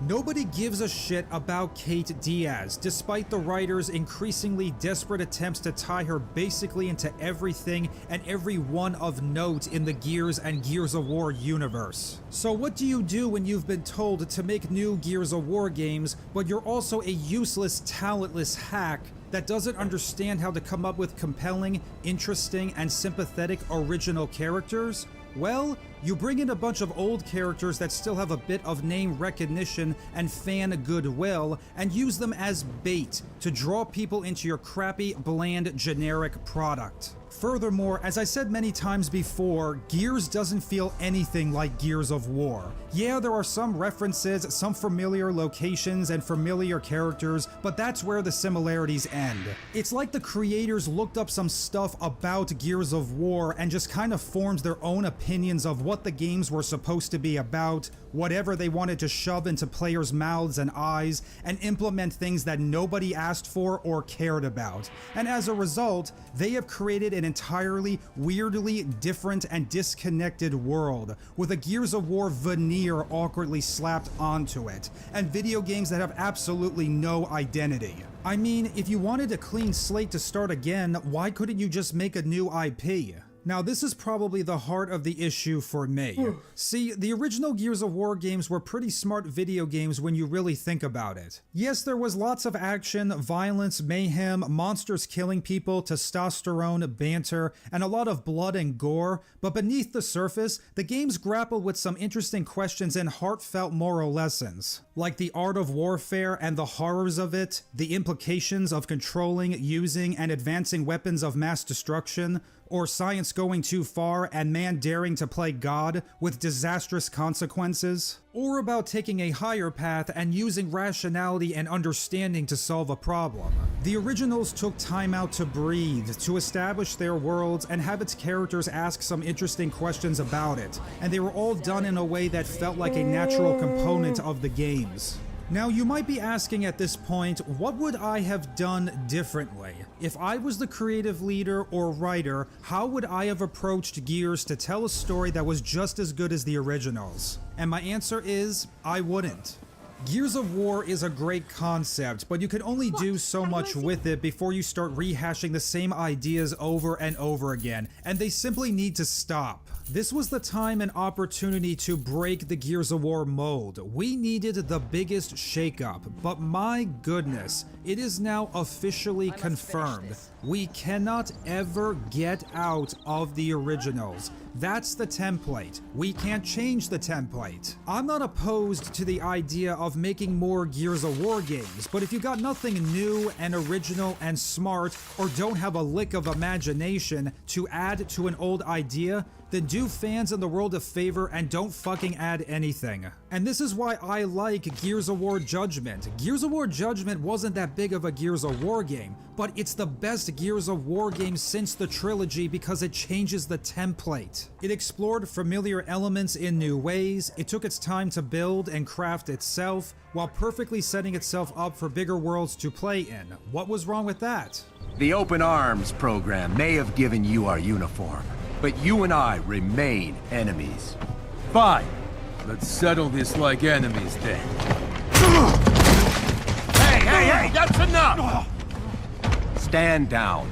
Nobody gives a shit about Kate Diaz, despite the writers' increasingly desperate attempts to tie her basically into everything and everyone of note in the Gears and Gears of War universe. So what do you do when you've been told to make new Gears of War games, but you're also a useless, talentless hack that doesn't understand how to come up with compelling, interesting, and sympathetic original characters? Well, you bring in a bunch of old characters that still have a bit of name recognition and fan goodwill, and use them as bait to draw people into your crappy, bland, generic product. Furthermore, as I said many times before, Gears doesn't feel anything like Gears of War. Yeah, there are some references, some familiar locations, and familiar characters, but that's where the similarities end. It's like the creators looked up some stuff about Gears of War and just kind of formed their own opinions of what the games were supposed to be about, whatever they wanted to shove into players' mouths and eyes, and implement things that nobody asked for or cared about. And as a result, they have created an entirely, weirdly different and disconnected world, with a Gears of War veneer awkwardly slapped onto it, and video games that have absolutely no identity. I mean, if you wanted a clean slate to start again, why couldn't you just make a new IP? Now, this is probably the heart of the issue for me. See, the original Gears of War games were pretty smart video games when you really think about it. Yes, there was lots of action, violence, mayhem, monsters killing people, testosterone, banter, and a lot of blood and gore, but beneath the surface, the games grappled with some interesting questions and heartfelt moral lessons, like the art of warfare and the horrors of it, the implications of controlling, using, and advancing weapons of mass destruction, or science going too far and man daring to play God with disastrous consequences, or about taking a higher path and using rationality and understanding to solve a problem. The originals took time out to breathe, to establish their worlds and have its characters ask some interesting questions about it, and they were all done in a way that felt like a natural component of the games. Now, you might be asking at this point, what would I have done differently? If I was the creative leader or writer, how would I have approached Gears to tell a story that was just as good as the originals? And my answer is, I wouldn't. Gears of War is a great concept, but you can only do so much with it before you start rehashing the same ideas over and over again, and they simply need to stop. This was the time and opportunity to break the Gears of War mold. We needed the biggest shakeup, but my goodness, it is now officially confirmed. We cannot ever get out of the originals. That's the template. We can't change the template. I'm not opposed to the idea of making more Gears of War games, but if you got nothing new and original and smart, or don't have a lick of imagination to add to an old idea, then do fans in the world a favor and don't fucking add anything. And this is why I like Gears of War Judgment. Gears of War Judgment wasn't that big of a Gears of War game, but it's the best Gears of War game since the trilogy because it changes the template. It explored familiar elements in new ways, it took its time to build and craft itself, while perfectly setting itself up for bigger worlds to play in. What was wrong with that? The Open Arms program may have given you our uniform, but you and I remain enemies. Fine. Let's settle this like enemies then. Hey, that's enough! Stand down.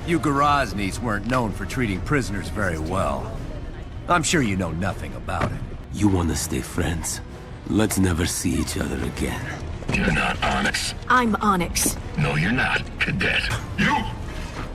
You Goroznis weren't known for treating prisoners very well. I'm sure you know nothing about it. You want to stay friends? Let's never see each other again. You're not Onyx. I'm Onyx. No, you're not, Cadet. You!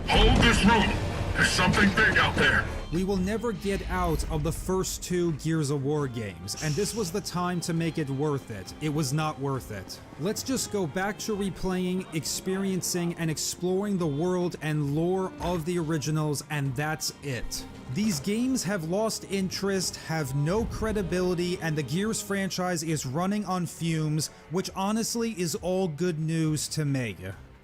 Hold this room! There's something big out there! We will never get out of the first two Gears of War games, and this was the time to make it worth it. It was not worth it. Let's just go back to replaying, experiencing, and exploring the world and lore of the originals, and that's it. These games have lost interest, have no credibility, and the Gears franchise is running on fumes, which honestly is all good news to me.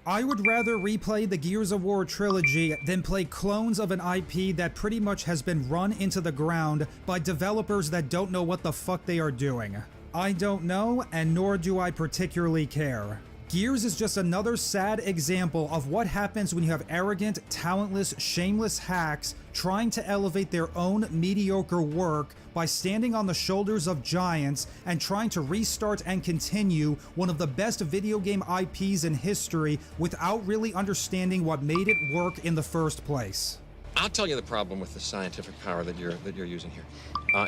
I would rather replay the Gears of War trilogy than play clones of an IP that pretty much has been run into the ground by developers that don't know what the fuck they are doing. I don't know, and nor do I particularly care. Gears is just another sad example of what happens when you have arrogant, talentless, shameless hacks trying to elevate their own mediocre work by standing on the shoulders of giants and trying to restart and continue one of the best video game IPs in history without really understanding what made it work in the first place. I'll tell you the problem with the scientific power that you're using here.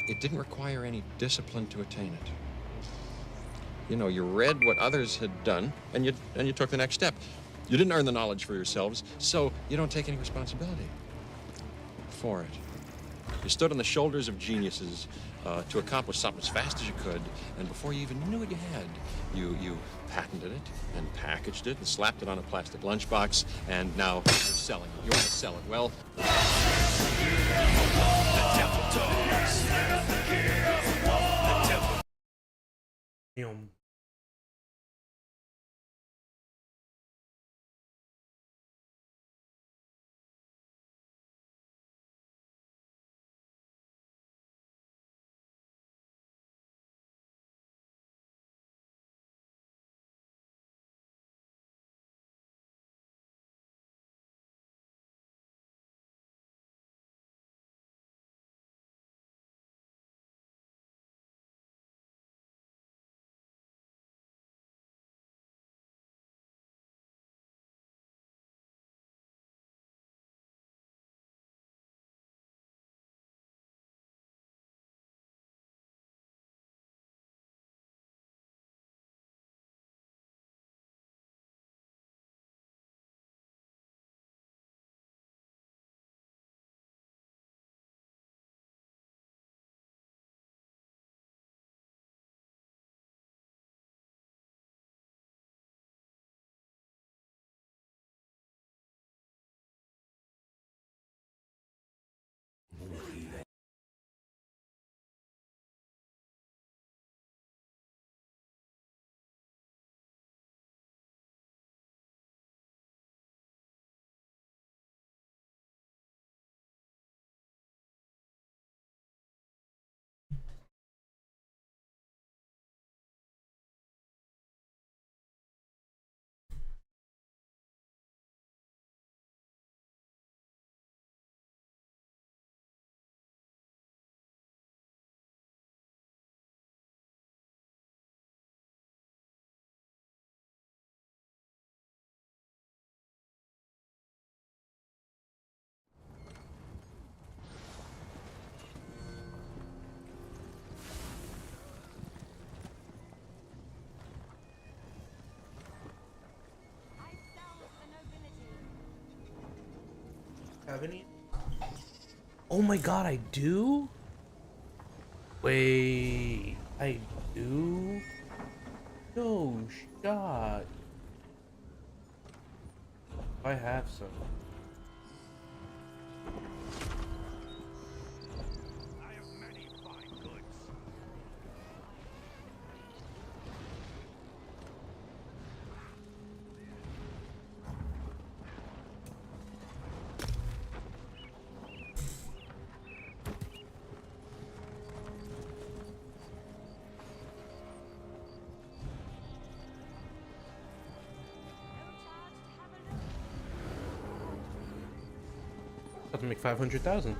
It didn't require any discipline to attain it. You know, you read what others had done, and you took the next step. You didn't earn the knowledge for yourselves, so you don't take any responsibility for it. You stood on the shoulders of geniuses to accomplish something as fast as you could, and before you even knew what you had, you patented it and packaged it and slapped it on a plastic lunchbox, and now you're selling it. You want to sell it. Well, Damn. have any? Oh my god, I do? Wait, I do? No shot. I have some. I have many fine goods. Have to make 500,000.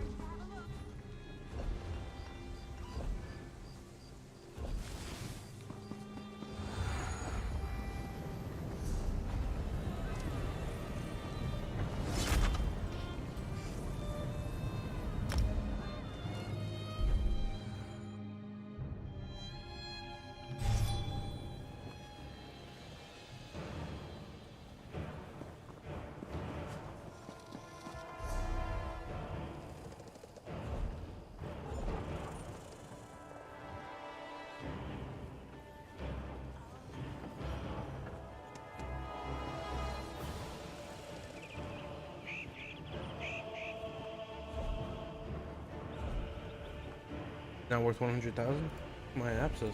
Not worth 100,000? My app says.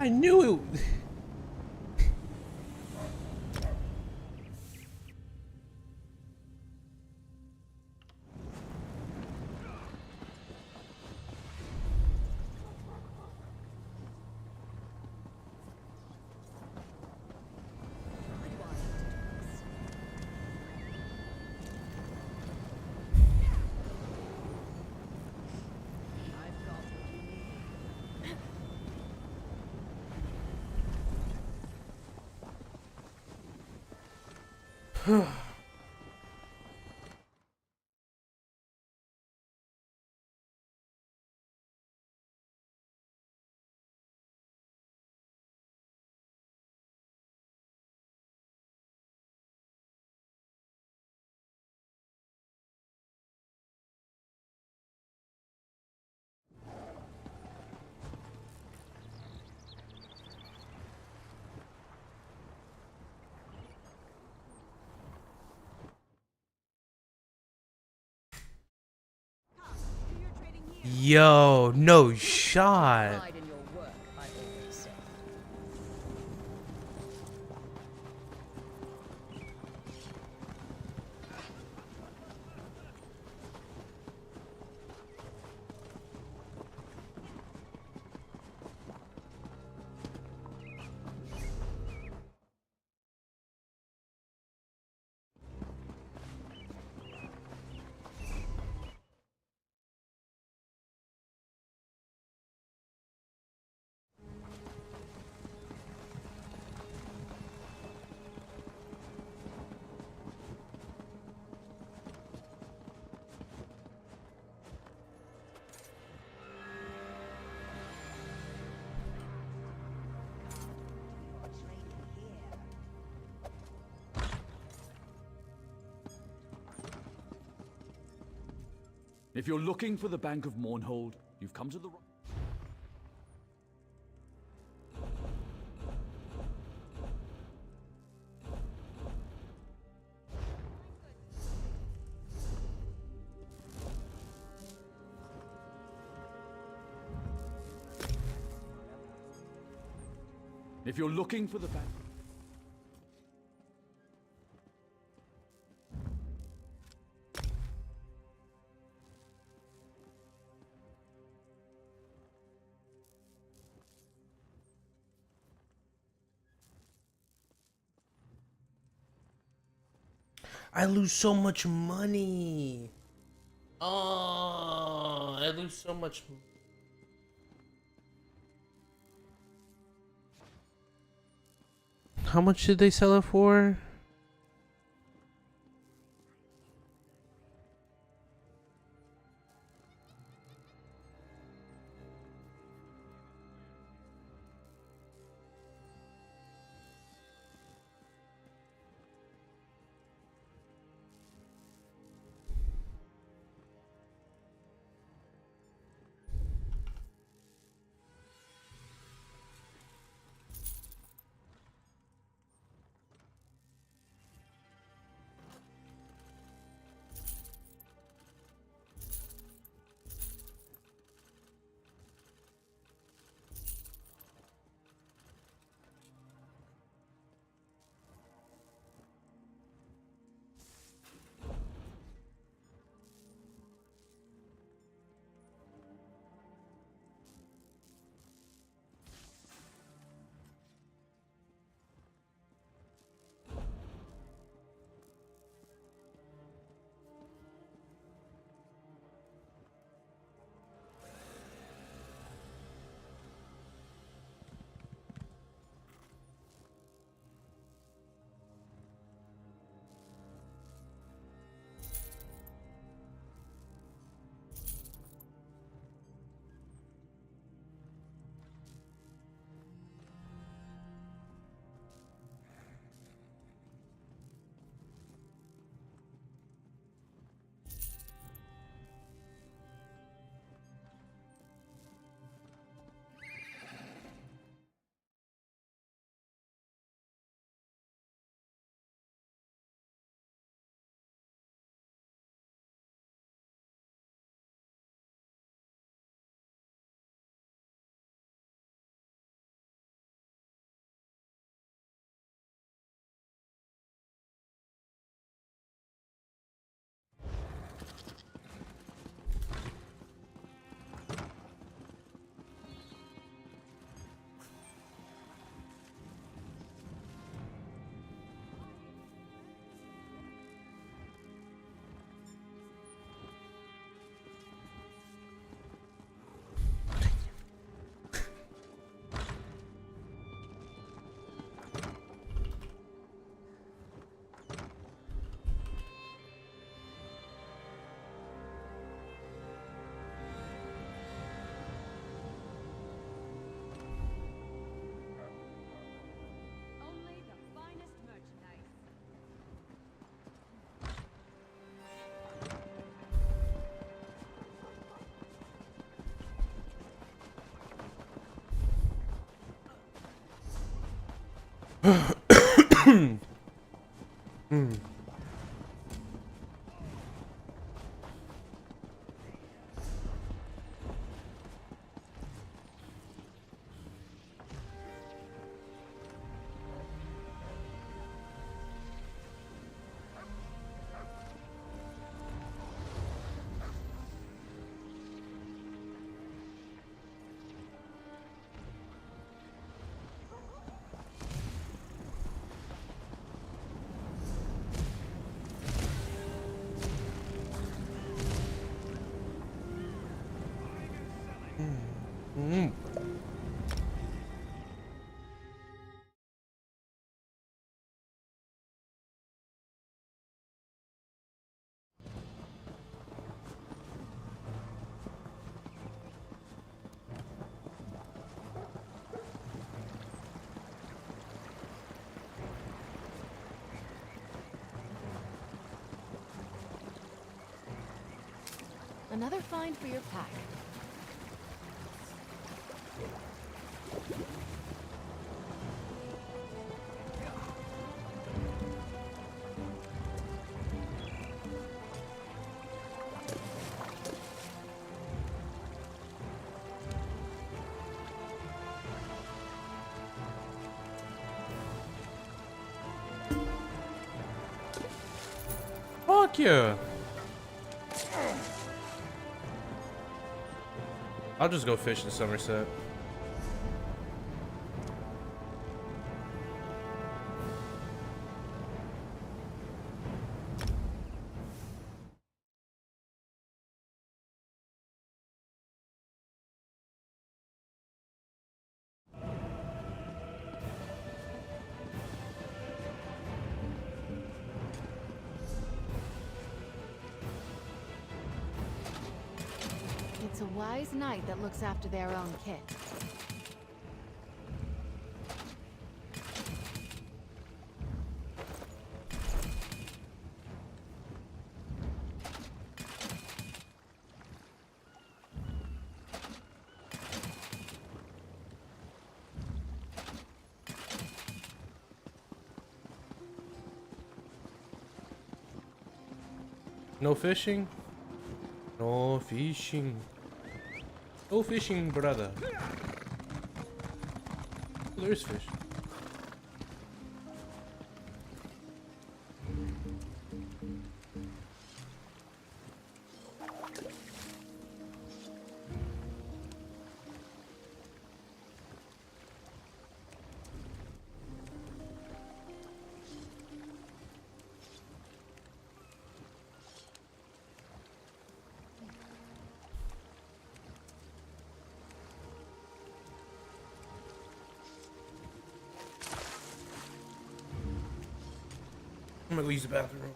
I knew it. Yo, no shot. If you're looking for the Bank of Mournhold, you've come to the right. If you're looking for the bank... I lose so much money. Oh, I lose so much. How much did they sell it for? Another find for your pack. Fuck yeah. I'll just go fish in Somerset. It's a wise knight that looks after their own kit. No fishing? No fishing. No fishing, brother. Oh, there's fish. I'm gonna go use the bathroom.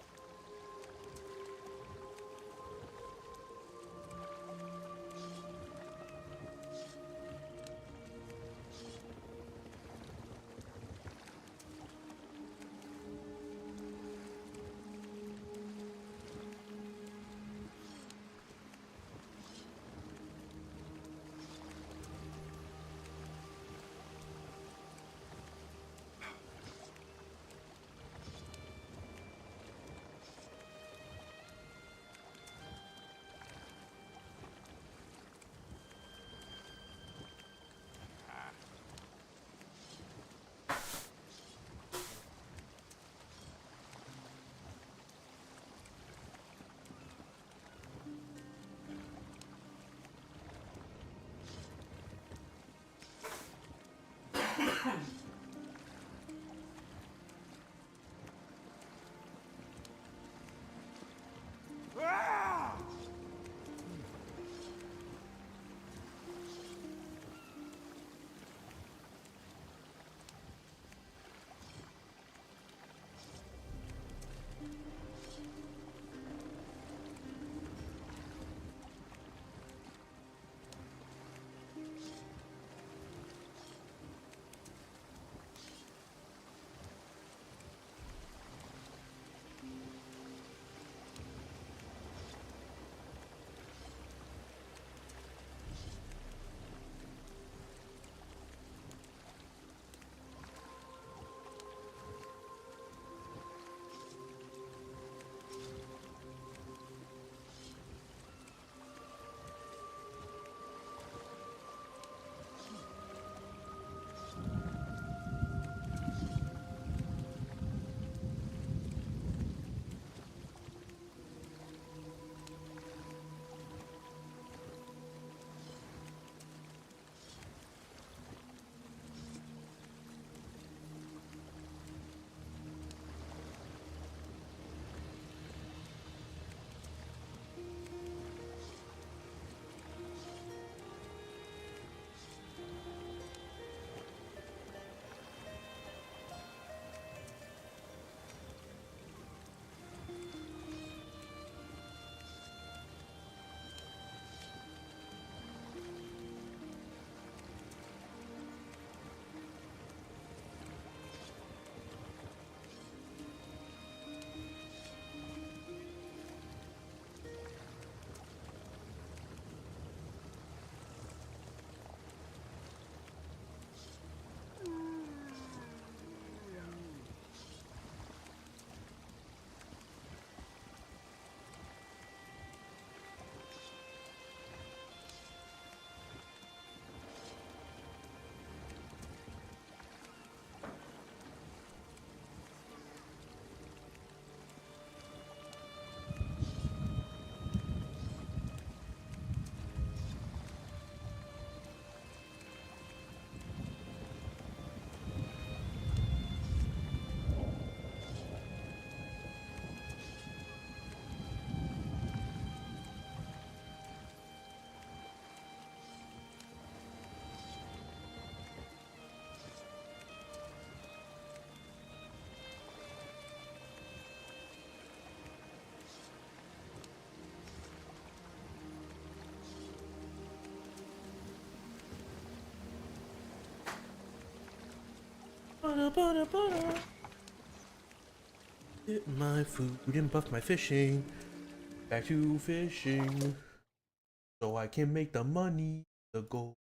Get my food and buff my fishing. Back to fishing. So I can make the money, the gold.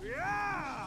Yeah!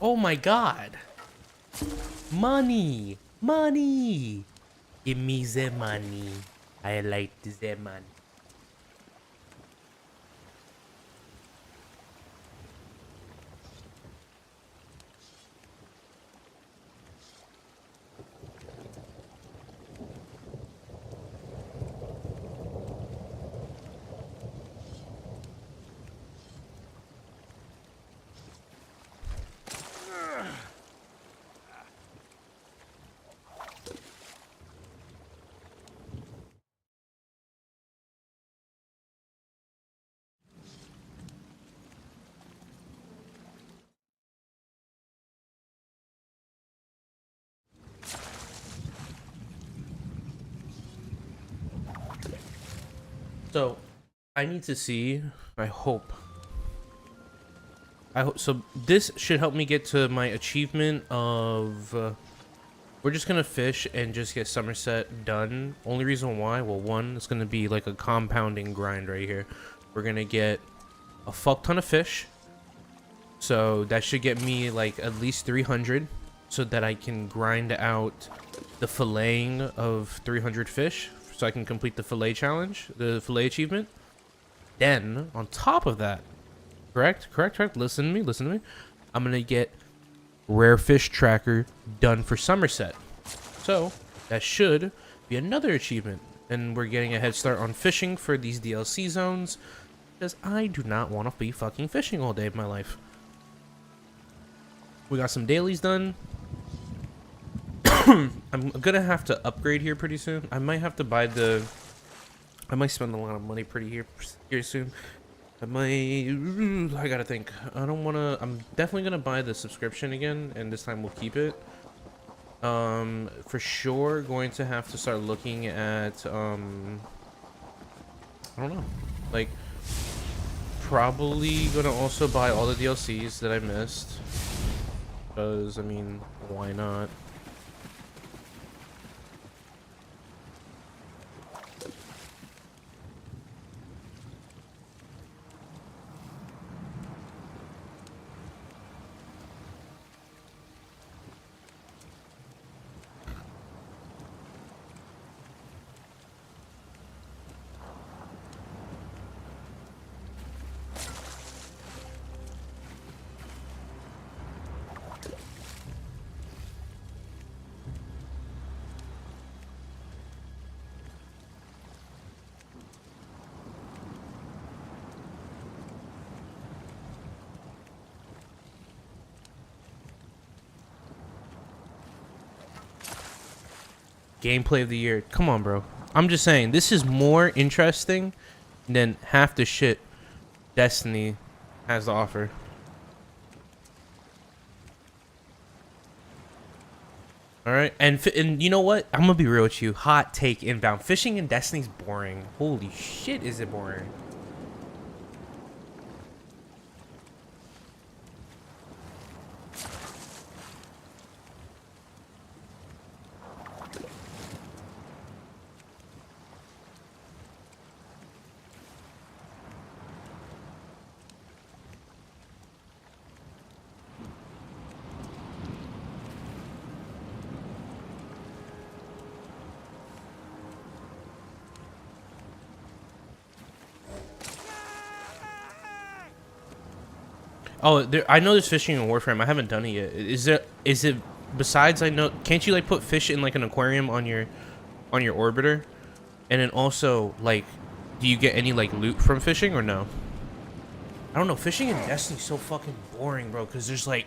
Oh my god. Money. Money. Give me the money. I like the money. So, I need to see, I hope, so this should help me get to my achievement of, we're just gonna fish and just get Somerset done. Only reason why, well, one, it's gonna be like a compounding grind right here. We're gonna get a fuck ton of fish, so that should get me like at least 300, so that I can grind out the filleting of 300 fish, so I can complete the fillet challenge, the fillet achievement. Then, on top of that, correct, listen to me, I'm gonna get Rare Fish Tracker done for Somerset. So, that should be another achievement. And we're getting a head start on fishing for these DLC zones. because I do not want to be fucking fishing all day of my life. We got some dailies done. I'm gonna have to upgrade here pretty soon. I might have to buy the... I might spend a lot of money here soon. I gotta think. I don't wanna... I'm definitely gonna buy the subscription again, and this time we'll keep it. For sure going to have to start looking at, I don't know. Like, probably gonna also buy all the DLCs that I missed. Because, I mean, why not? Gameplay of the year. Come on, bro. I'm just saying, this is more interesting than half the shit Destiny has to offer. Alright, and you know what? I'm gonna be real with you. Hot take inbound. Fishing in Destiny's boring. Holy shit, is it boring. Oh, I know there's fishing in Warframe. I haven't done it yet. Is it besides, I know, can't you like put fish in like an aquarium on your orbiter? And then also, like, do you get any like loot from fishing or no? I don't know. Fishing in Destiny's so fucking boring, bro, because there's like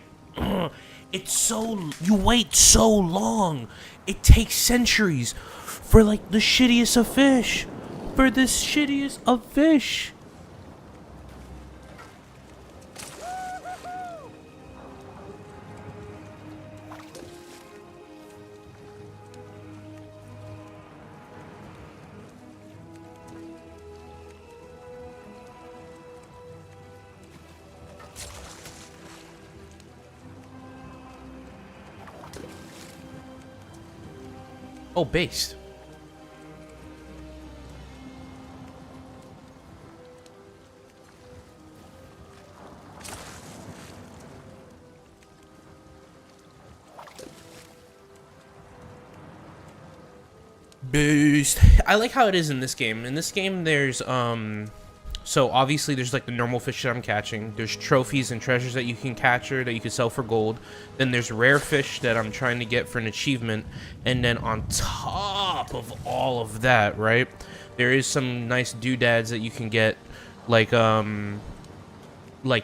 it's so, you wait so long. It takes centuries for like the shittiest of fish. For the shittiest of fish. Oh, based. Boost. I like how it is in this game. In this game, there's so obviously there's like the normal fish that I'm catching. There's trophies and treasures that you can capture that you can sell for gold. Then there's rare fish that I'm trying to get for an achievement. And then on top of all of that, right, there is some nice doodads that you can get, like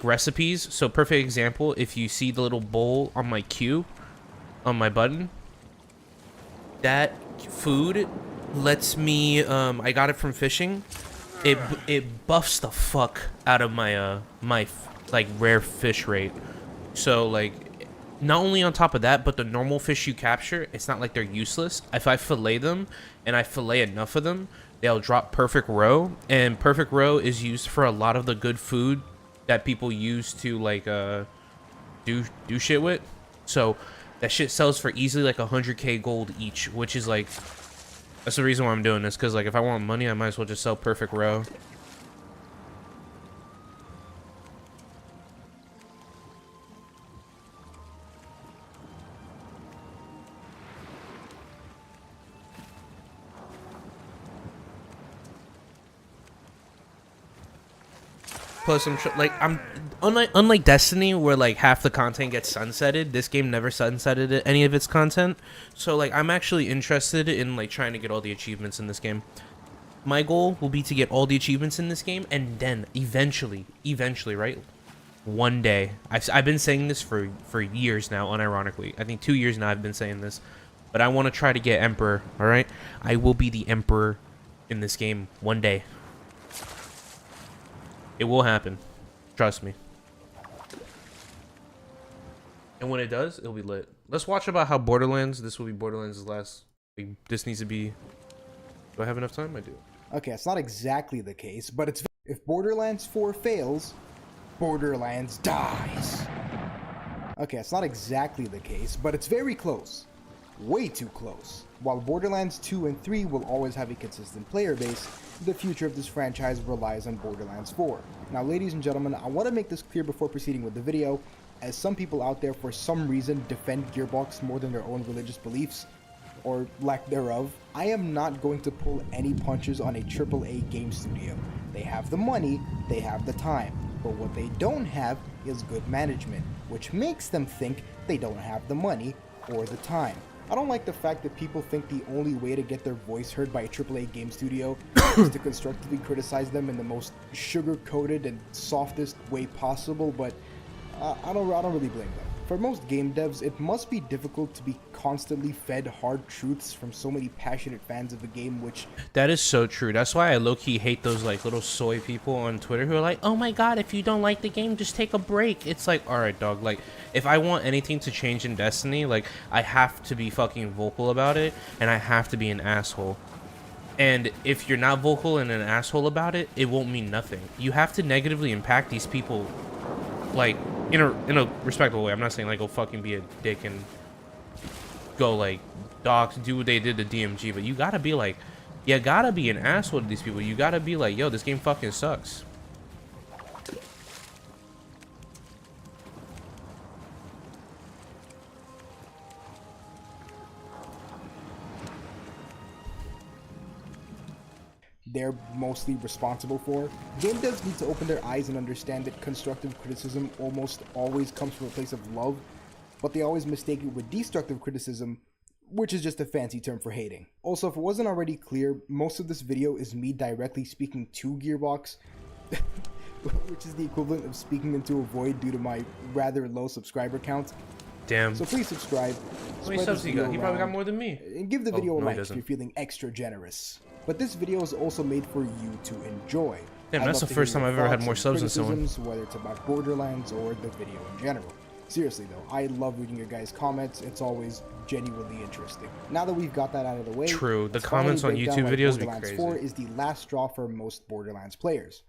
recipes. So perfect example, if you see the little bowl on my queue, on my button, that food lets me, I got it from fishing. It buffs the fuck out of my my like rare fish rate. So like, not only on top of that, but the normal fish you capture, it's not like they're useless. If I fillet them and I fillet enough of them, they'll drop perfect roe, and perfect roe is used for a lot of the good food that people use to like do shit with. So that shit sells for easily like 100k gold each, which is like, that's the reason why I'm doing this, because like if I want money, I might as well just sell perfect roe. Plus, I'm unlike Destiny, where like half the content gets sunsetted. This game never sunsetted any of its content, so like I'm actually interested in like trying to get all the achievements in this game. My goal will be to get all the achievements in this game, and then eventually, right? One day, I've been saying this for years now, unironically. I think 2 years now I've been saying this, but I want to try to get Emperor. All right, I will be the Emperor in this game one day. It will happen, trust me. And when it does, it'll be lit. Let's watch about how Borderlands. This will be Borderlands' last. Like, this needs to be. Do I have enough time? I do. Okay, it's not exactly the case, but it's if Borderlands 4 fails, Borderlands dies. Okay, it's not exactly the case, but it's very close. Way too close. While Borderlands 2 and 3 will always have a consistent player base, the future of this franchise relies on Borderlands 4. Now, ladies and gentlemen, I want to make this clear before proceeding with the video, as some people out there for some reason defend Gearbox more than their own religious beliefs, or lack thereof. I am not going to pull any punches on a AAA game studio. They have the money, they have the time, but what they don't have is good management, which makes them think they don't have the money or the time. I don't like the fact that people think the only way to get their voice heard by a AAA game studio is to constructively criticize them in the most sugar-coated and softest way possible, but I don't really blame them. For most game devs, it must be difficult to be constantly fed hard truths from so many passionate fans of the game, which... That is so true. That's why I low-key hate those like little soy people on Twitter who are like, oh my god, if you don't like the game, just take a break. It's like, alright dog, like, if I want anything to change in Destiny, like, I have to be fucking vocal about it, and I have to be an asshole. And if you're not vocal and an asshole about it, it won't mean nothing. You have to negatively impact these people, like, in a respectable way. I'm not saying like go fucking be a dick and go like do what they did to DMG, but you gotta be like, you gotta be an asshole to these people. You gotta be like, yo, this game fucking sucks. they're mostly responsible for. Game devs need to open their eyes and understand that constructive criticism almost always comes from a place of love, but they always mistake it with destructive criticism, which is just a fancy term for hating. Also, if it wasn't already clear, most of this video is me directly speaking to Gearbox, which is the equivalent of speaking into a void due to my rather low subscriber count. Damn. So please subscribe. How many subs he got? He probably got more than me. And give the video a no, like if you're feeling extra generous. But this video is also made for you to enjoy. Damn, that's the first time I've ever had more subs than someone. Whether it's about Borderlands or the video in general. Seriously though, I love reading your guys' comments. It's always genuinely interesting. Now that we've got that out of the way, true. The comments on YouTube videos be Borderlands crazy. 4 is the last straw for most Borderlands players.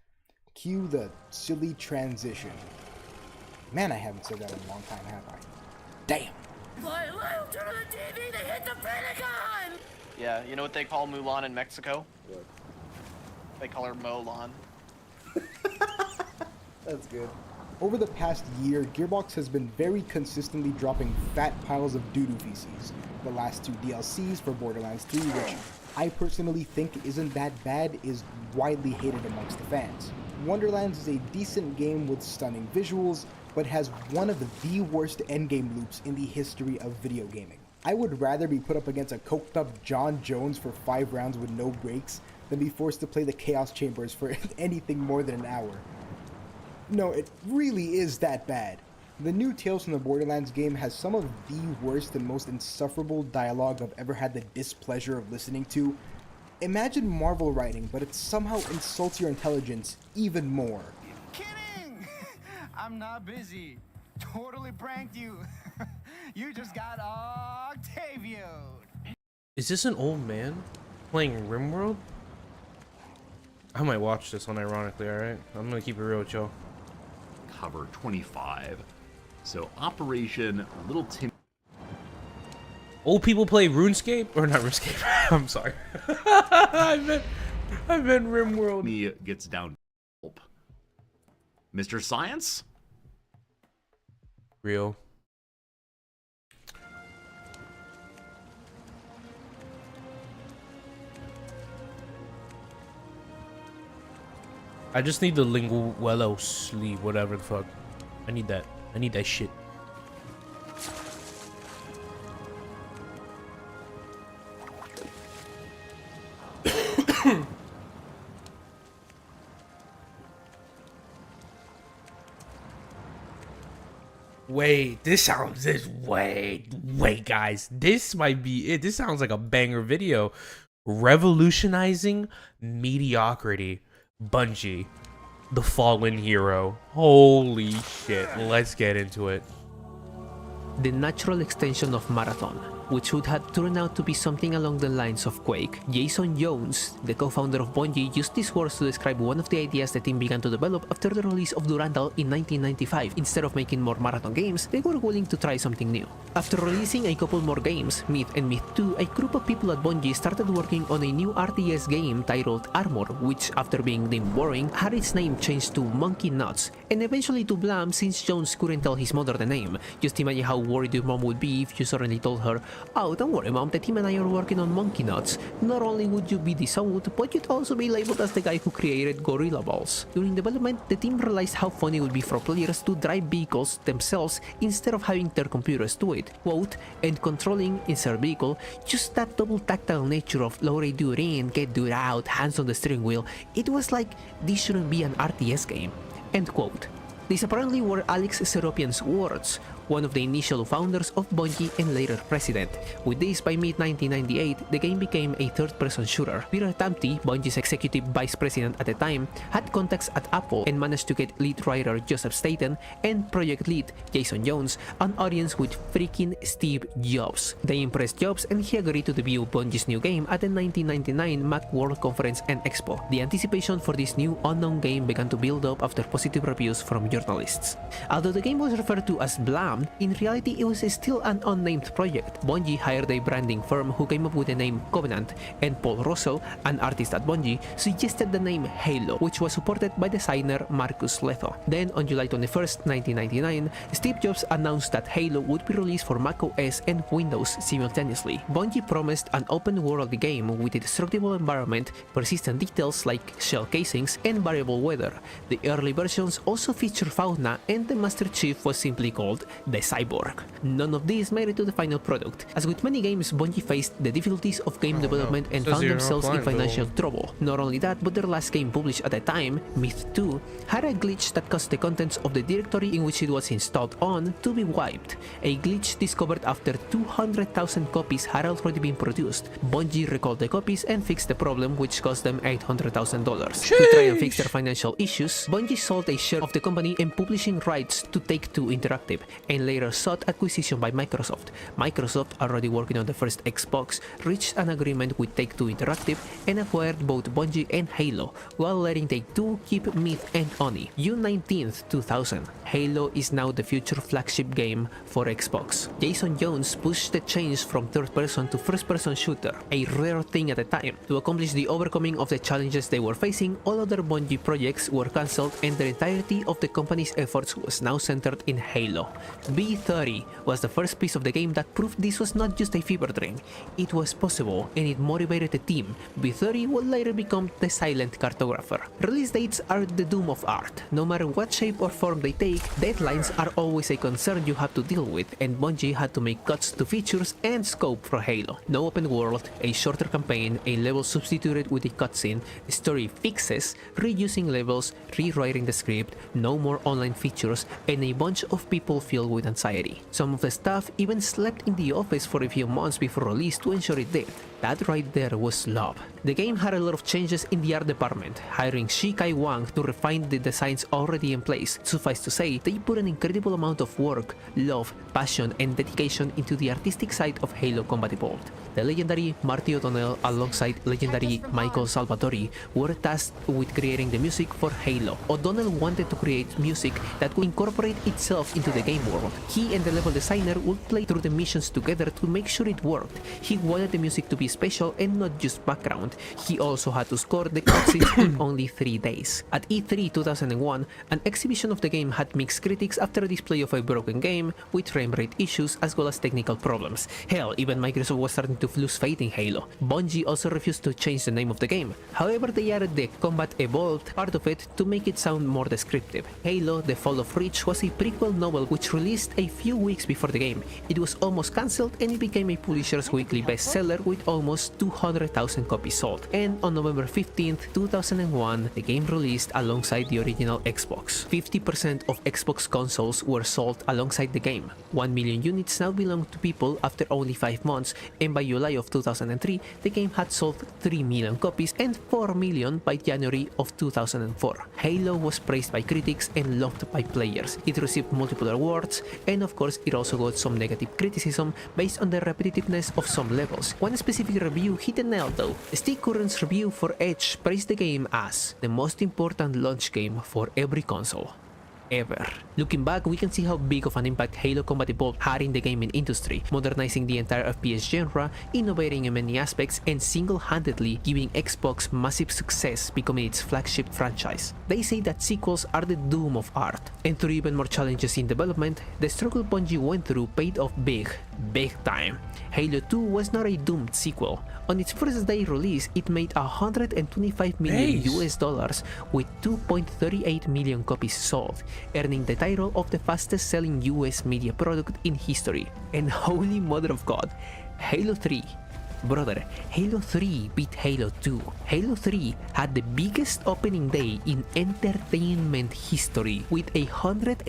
Cue the silly transition. Man, I haven't said that in a long time, have I? Damn. Turn on the TV, they hit the Pentagon! Yeah, you know what they call Mulan in Mexico? What? They call her Molan. That's good. Over the past year, Gearbox has been very consistently dropping fat piles of doo-doo feces. The last two DLCs for Borderlands 3, which I personally think isn't that bad, is widely hated amongst the fans. Wonderlands is a decent game with stunning visuals, but has one of the worst endgame loops in the history of video gaming. I would rather be put up against a coked up John Jones for 5 rounds with no breaks than be forced to play the Chaos Chambers for anything more than an hour. No, it really is that bad. The new Tales from the Borderlands game has some of the worst and most insufferable dialogue I've ever had the displeasure of listening to. Imagine Marvel writing, but it somehow insults your intelligence even more. Kidding! I'm not busy. Totally pranked you. You just got Octavio'd. Is this an old man playing RimWorld? I might watch this one ironically, alright? I'm gonna keep it real with y'all. Cover 25. So Operation Little Tim. Old people play RuneScape? Or not RuneScape. I'm sorry. I meant RimWorld. Me gets down. Mr. Science? Real. I just need the linguello sleeve, whatever the fuck. I need that. I need that shit. wait, guys. This might be it. This sounds like a banger video. Revolutionizing mediocrity. Bungie, the fallen hero. Holy shit. Let's get into it. The natural extension of Marathon, which would have turned out to be something along the lines of Quake. Jason Jones, the co-founder of Bungie, used these words to describe one of the ideas the team began to develop after the release of Durandal in 1995. Instead of making more Marathon games, they were willing to try something new. After releasing a couple more games, Myth and Myth 2, a group of people at Bungie started working on a new RTS game titled Armor, which, after being deemed boring, had its name changed to Monkey Nuts, and eventually to Blam since Jones couldn't tell his mother the name. Just imagine how worried your mom would be if you suddenly told her, "Oh, don't worry mom, the team and I are working on Monkey Nuts." Not only would you be disowned, but you'd also be labeled as the guy who created Gorilla Balls. During development, the team realized how fun it would be for players to drive vehicles themselves instead of having their computers do it. Quote, "And controlling insert vehicle, just that double tactile nature of lower a dude in, get dude out, hands on the steering wheel. It was like, this shouldn't be an RTS game." End quote. These apparently were Alex Seropian's words, one of the initial founders of Bungie and later president. With this, by mid-1998, the game became a third-person shooter. Peter Tamty, Bungie's executive vice president at the time, had contacts at Apple and managed to get lead writer Joseph Staten and project lead Jason Jones an audience with freaking Steve Jobs. They impressed Jobs and he agreed to debut Bungie's new game at the 1999 Macworld Conference and Expo. The anticipation for this new unknown game began to build up after positive reviews from journalists. Although the game was referred to as Blam, in reality it was still an unnamed project. Bungie hired a branding firm who came up with the name Covenant, and Paul Rosso, an artist at Bungie, suggested the name Halo, which was supported by designer Marcus Letho. Then on July 21st, 1999, Steve Jobs announced that Halo would be released for macOS and Windows simultaneously. Bungie promised an open-world game with a destructible environment, persistent details like shell casings, and variable weather. The early versions also featured fauna, and the Master Chief was simply called the Cyborg. None of these made it to the final product. As with many games, Bungie faced the difficulties of game development and found themselves in financial trouble. Not only that, but their last game published at the time, Myth 2, had a glitch that caused the contents of the directory in which it was installed on to be wiped. A glitch discovered after 200,000 copies had already been produced. Bungie recalled the copies and fixed the problem, which cost them $800,000. To try and fix their financial issues, Bungie sold a share of the company and publishing rights to Take-Two Interactive, and later sought acquisition by Microsoft. Microsoft, already working on the first Xbox, reached an agreement with Take-Two Interactive and acquired both Bungie and Halo, while letting Take-Two keep Myth and Oni. June 19th, 2000. Halo is now the future flagship game for Xbox. Jason Jones pushed the change from third-person to first-person shooter, a rare thing at the time. To accomplish the overcoming of the challenges they were facing, all other Bungie projects were cancelled and the entirety of the company's efforts was now centered in Halo. B30 was the first piece of the game that proved this was not just a fever dream. It was possible, and it motivated the team. B30 would later become the Silent Cartographer. Release dates are the doom of art. No matter what shape or form they take, deadlines are always a concern you have to deal with, and Bungie had to make cuts to features and scope for Halo. No open world, a shorter campaign, a level substituted with a cutscene, story fixes, reusing levels, rewriting the script, no more online features, and a bunch of people filled with anxiety. Some of the staff even slept in the office for a few months before release to ensure it did. That right there was love. The game had a lot of changes in the art department, hiring Shikai Wang to refine the designs already in place. Suffice to say, they put an incredible amount of work, love, passion, and dedication into the artistic side of Halo Combat Evolved. The legendary Marty O'Donnell alongside legendary Michael Salvatori were tasked with creating the music for Halo. O'Donnell wanted to create music that would incorporate itself into the game world. He and the level designer would play through the missions together to make sure it worked. He wanted the music to be special and not just background. He also had to score the cutscenes in only 3 days. At E3 2001, an exhibition of the game had mixed critics after a display of a broken game with frame rate issues as well as technical problems. Hell, even Microsoft was starting to lose faith in Halo. Bungie also refused to change the name of the game. However, they added the Combat Evolved part of it to make it sound more descriptive. Halo: The Fall of Reach was a prequel novel which released a few weeks before the game. It was almost cancelled and it became a publisher's weekly bestseller with almost 200,000 copies sold, and on November 15th, 2001, the game released alongside the original Xbox. 50% of Xbox consoles were sold alongside the game. 1 million units now belong to people after only 5 months, and by July of 2003, the game had sold 3 million copies and 4 million by January of 2004. Halo was praised by critics and loved by players. It received multiple awards, and of course it also got some negative criticism based on the repetitiveness of some levels. One specific review hit a nail though. Steve Curran's review for Edge praised the game as the most important launch game for every console ever. Looking back, we can see how big of an impact Halo Combat Evolved had in the gaming industry, modernizing the entire FPS genre, innovating in many aspects, and single-handedly giving Xbox massive success, becoming its flagship franchise. They say that sequels are the doom of art, and through even more challenges in development, the struggle Bungie went through paid off big time. Halo 2 was not a doomed sequel. On its first day release, it made $125 million US with 2.38 million copies sold, earning the title of the fastest selling US media product in history. And holy mother of God, Halo 3. Brother, Halo 3 beat Halo 2. Halo 3 had the biggest opening day in entertainment history with $170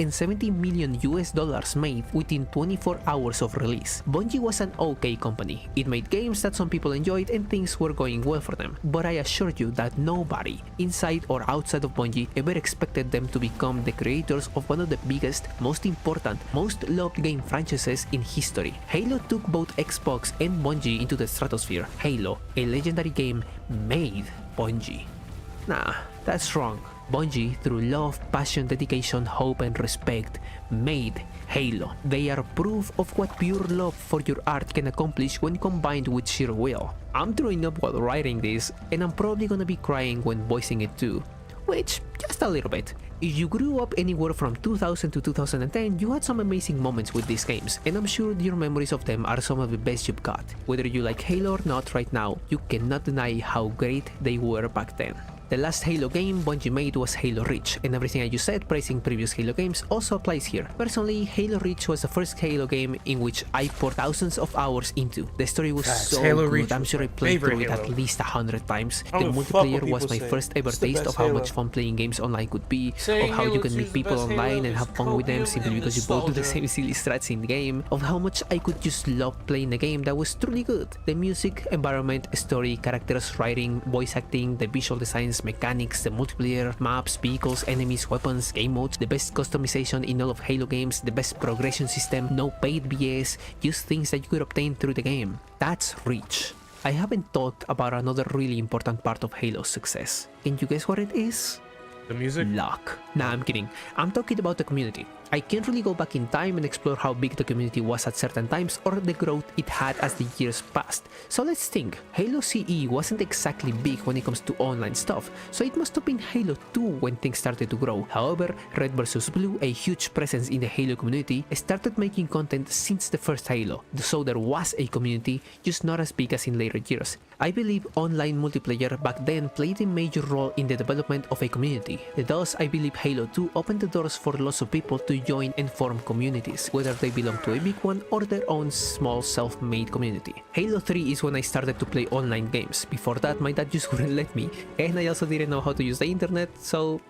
million US made within 24 hours of release. Bungie was an okay company. It made games that some people enjoyed and things were going well for them. But I assure you that nobody, inside or outside of Bungie, ever expected them to become the creators of one of the biggest, most important, most loved game franchises in history. Halo took both Xbox and Bungie into the stratosphere. Halo, a legendary game, made Bungie. Nah, that's wrong. Bungie, through love, passion, dedication, hope, and respect, made Halo. They are proof of what pure love for your art can accomplish when combined with sheer will. I'm throwing up while writing this, and I'm probably gonna be crying when voicing it too. Which, just a little bit. If you grew up anywhere from 2000 to 2010, you had some amazing moments with these games, and I'm sure your memories of them are some of the best you've got. Whether you like Halo or not right now, you cannot deny how great they were back then. The last Halo game Bungie made was Halo Reach, and everything I just said praising previous Halo games also applies here. Personally, Halo Reach was the first Halo game in which I poured thousands of hours into. The story was so Halo good, Reach I'm sure I played through it at least 100 times. The multiplayer was my first ever taste of how much fun playing games online could be, of how you can meet people online and have fun with them simply because you both do the same silly strats in the game, of how much I could just love playing a game that was truly good. The music, environment, story, characters, writing, voice acting, the visual designs, mechanics, the multiplayer, maps, vehicles, enemies, weapons, game modes, the best customization in all of Halo games, the best progression system, no paid BS, just things that you could obtain through the game. That's Reach. I haven't talked about another really important part of Halo's success. Can you guess what it is? The music? Luck. Nah, I'm kidding. I'm talking about the community. I can't really go back in time and explore how big the community was at certain times or the growth it had as the years passed. So let's think. Halo CE wasn't exactly big when it comes to online stuff, so it must have been Halo 2 when things started to grow. However, Red vs. Blue, a huge presence in the Halo community, started making content since the first Halo, so there was a community, just not as big as in later years. I believe online multiplayer back then played a major role in the development of a community. Thus, I believe Halo 2 opened the doors for lots of people to join and form communities, whether they belong to a big one or their own small self-made community. Halo 3 is when I started to play online games. Before that, my dad just wouldn't let me, and I also didn't know how to use the internet, so...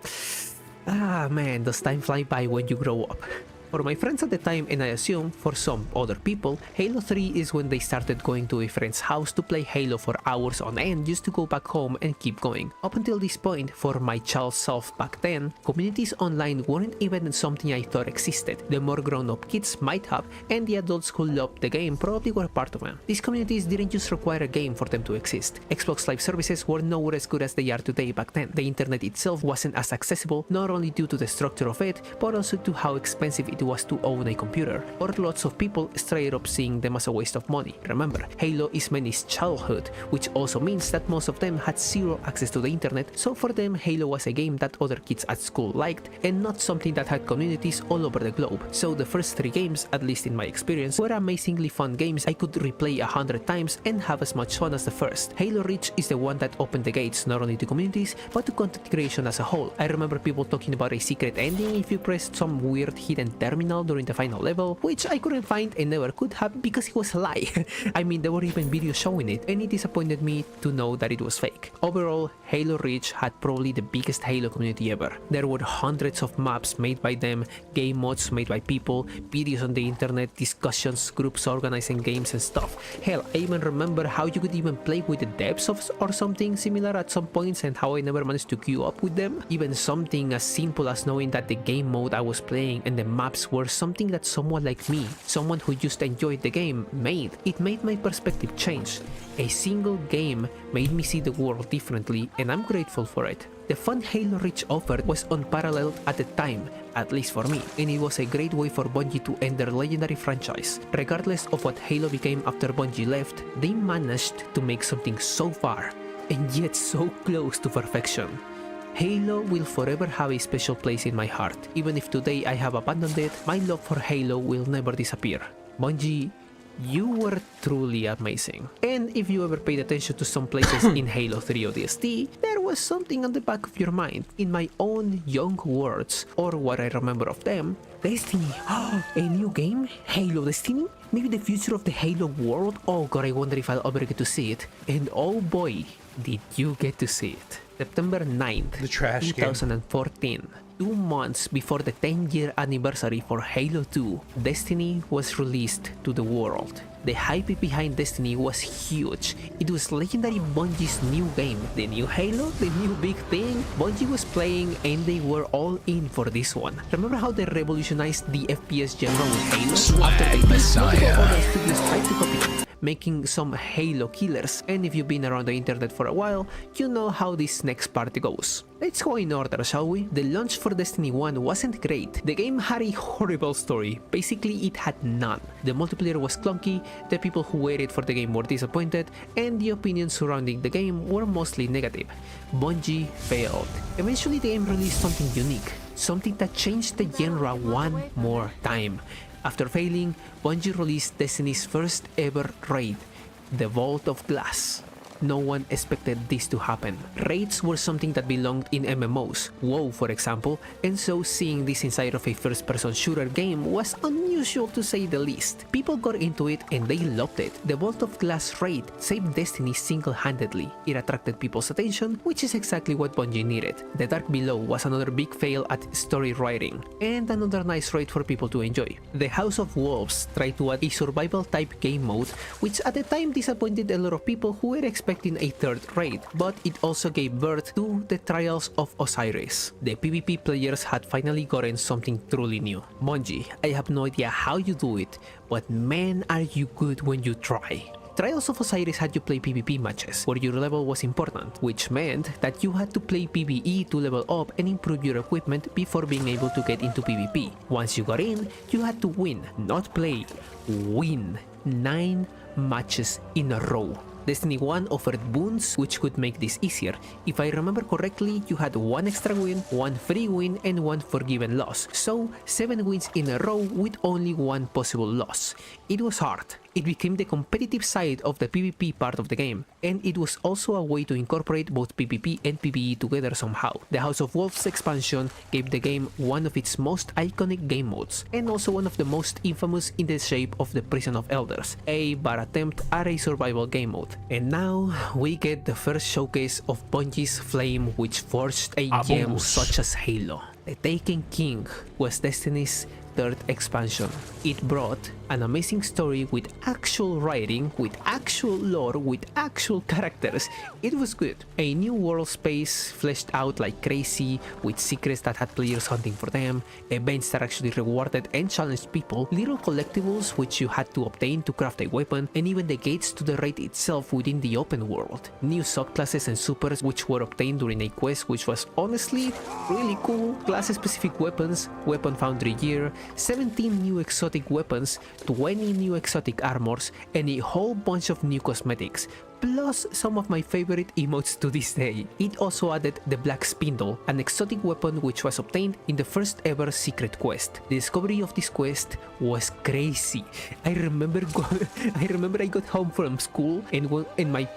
man, does time fly by when you grow up. For my friends at the time, and I assume for some other people, Halo 3 is when they started going to a friend's house to play Halo for hours on end just to go back home and keep going. Up until this point, for my child self back then, communities online weren't even something I thought existed. The more grown-up kids might have, and the adults who loved the game probably were part of them. These communities didn't just require a game for them to exist. Xbox Live services were nowhere as good as they are today back then. The internet itself wasn't as accessible, not only due to the structure of it, but also to how expensive it was to own a computer, or lots of people straight up seeing them as a waste of money. Remember, Halo is many's childhood, which also means that most of them had zero access to the internet, so for them Halo was a game that other kids at school liked, and not something that had communities all over the globe. So the first 3 games, at least in my experience, were amazingly fun games I could replay 100 times and have as much fun as the first. Halo Reach is the one that opened the gates not only to communities, but to content creation as a whole. I remember people talking about a secret ending if you pressed some weird hidden terminal during the final level, which I couldn't find and never could have because it was a lie. I mean, there were even videos showing it, and it disappointed me to know that it was fake. Overall, Halo Reach had probably the biggest Halo community ever. There were hundreds of maps made by them, game mods made by people, videos on the internet, discussions, groups organizing games and stuff. Hell, I even remember how you could even play with the devs or something similar at some points, and how I never managed to queue up with them. Even something as simple as knowing that the game mode I was playing and the maps were something that someone like me, someone who just enjoyed the game, made. It made my perspective change. A single game made me see the world differently, and I'm grateful for it. The fun Halo Reach offered was unparalleled at the time, at least for me, and it was a great way for Bungie to end their legendary franchise. Regardless of what Halo became after Bungie left, they managed to make something so far, and yet so close to perfection. Halo will forever have a special place in my heart. Even if today I have abandoned it, my love for Halo will never disappear. Bungie, you were truly amazing. And if you ever paid attention to some places in Halo 3 ODST, there was something on the back of your mind. In my own young words, or what I remember of them, Destiny, a new game? Halo Destiny? Maybe the future of the Halo world? Oh god, I wonder if I'll ever get to see it. And oh boy, did you get to see it. September 9th, the trash 2014. 2 months before the 10-year anniversary for Halo 2, Destiny was released to the world. The hype behind Destiny was huge. It was legendary Bungie's new game. The new Halo, the new big thing. Bungie was playing and they were all in for this one. Remember how they revolutionized the FPS genre with Halo? After they did, multiple other studios tried to copy them, making some Halo killers, and if you've been around the internet for a while, you know how this next part goes. Let's go in order, shall we? The launch for Destiny 1 wasn't great. The game had a horrible story. Basically, it had none. The multiplayer was clunky, the people who waited for the game were disappointed, and the opinions surrounding the game were mostly negative. Bungie failed. Eventually, the game released something unique, something that changed the genre one more time. After failing, Bungie released Destiny's first ever raid, the Vault of Glass. No one expected this to happen. Raids were something that belonged in MMOs, WoW for example, and so seeing this inside of a first-person shooter game was unusual to say the least. People got into it and they loved it. The Vault of Glass raid saved Destiny single-handedly. It attracted people's attention, which is exactly what Bungie needed. The Dark Below was another big fail at story writing, and another nice raid for people to enjoy. The House of Wolves tried to add a survival-type game mode, which at the time disappointed a lot of people who were expecting a third raid, but it also gave birth to the Trials of Osiris. The PvP players had finally gotten something truly new. Bungie, I have no idea how you do it, but man are you good when you try. Trials of Osiris had you play PvP matches, where your level was important, which meant that you had to play PvE to level up and improve your equipment before being able to get into PvP. Once you got in, you had to win, not play, win 9 matches in a row. Destiny 1 offered boons which could make this easier. If I remember correctly, you had 1 extra win, 1 free win, and 1 forgiven loss. So 7 wins in a row with only 1 possible loss. It was hard. It became the competitive side of the PvP part of the game, and it was also a way to incorporate both PvP and PvE together somehow. The House of Wolves expansion gave the game one of its most iconic game modes, and also one of the most infamous in the shape of the Prison of Elders, a bad attempt at a survival game mode. And now we get the first showcase of Bungie's flame, which forged a gem such as Halo. The Taken King was Destiny's third expansion. It brought an amazing story with actual writing, with actual lore, with actual characters. It was good. A new world space fleshed out like crazy, with secrets that had players hunting for them, events that actually rewarded and challenged people, little collectibles which you had to obtain to craft a weapon, and even the gates to the raid itself within the open world. New subclasses and supers which were obtained during a quest, which was honestly really cool. Class-specific weapons, weapon foundry gear, 17 new exotic weapons, 20 new exotic armors, and a whole bunch of new cosmetics. plus some of my favorite emotes to this day. It also added the Black Spindle, an exotic weapon which was obtained in the first ever secret quest. The discovery of this quest was crazy. I remember I got home from school and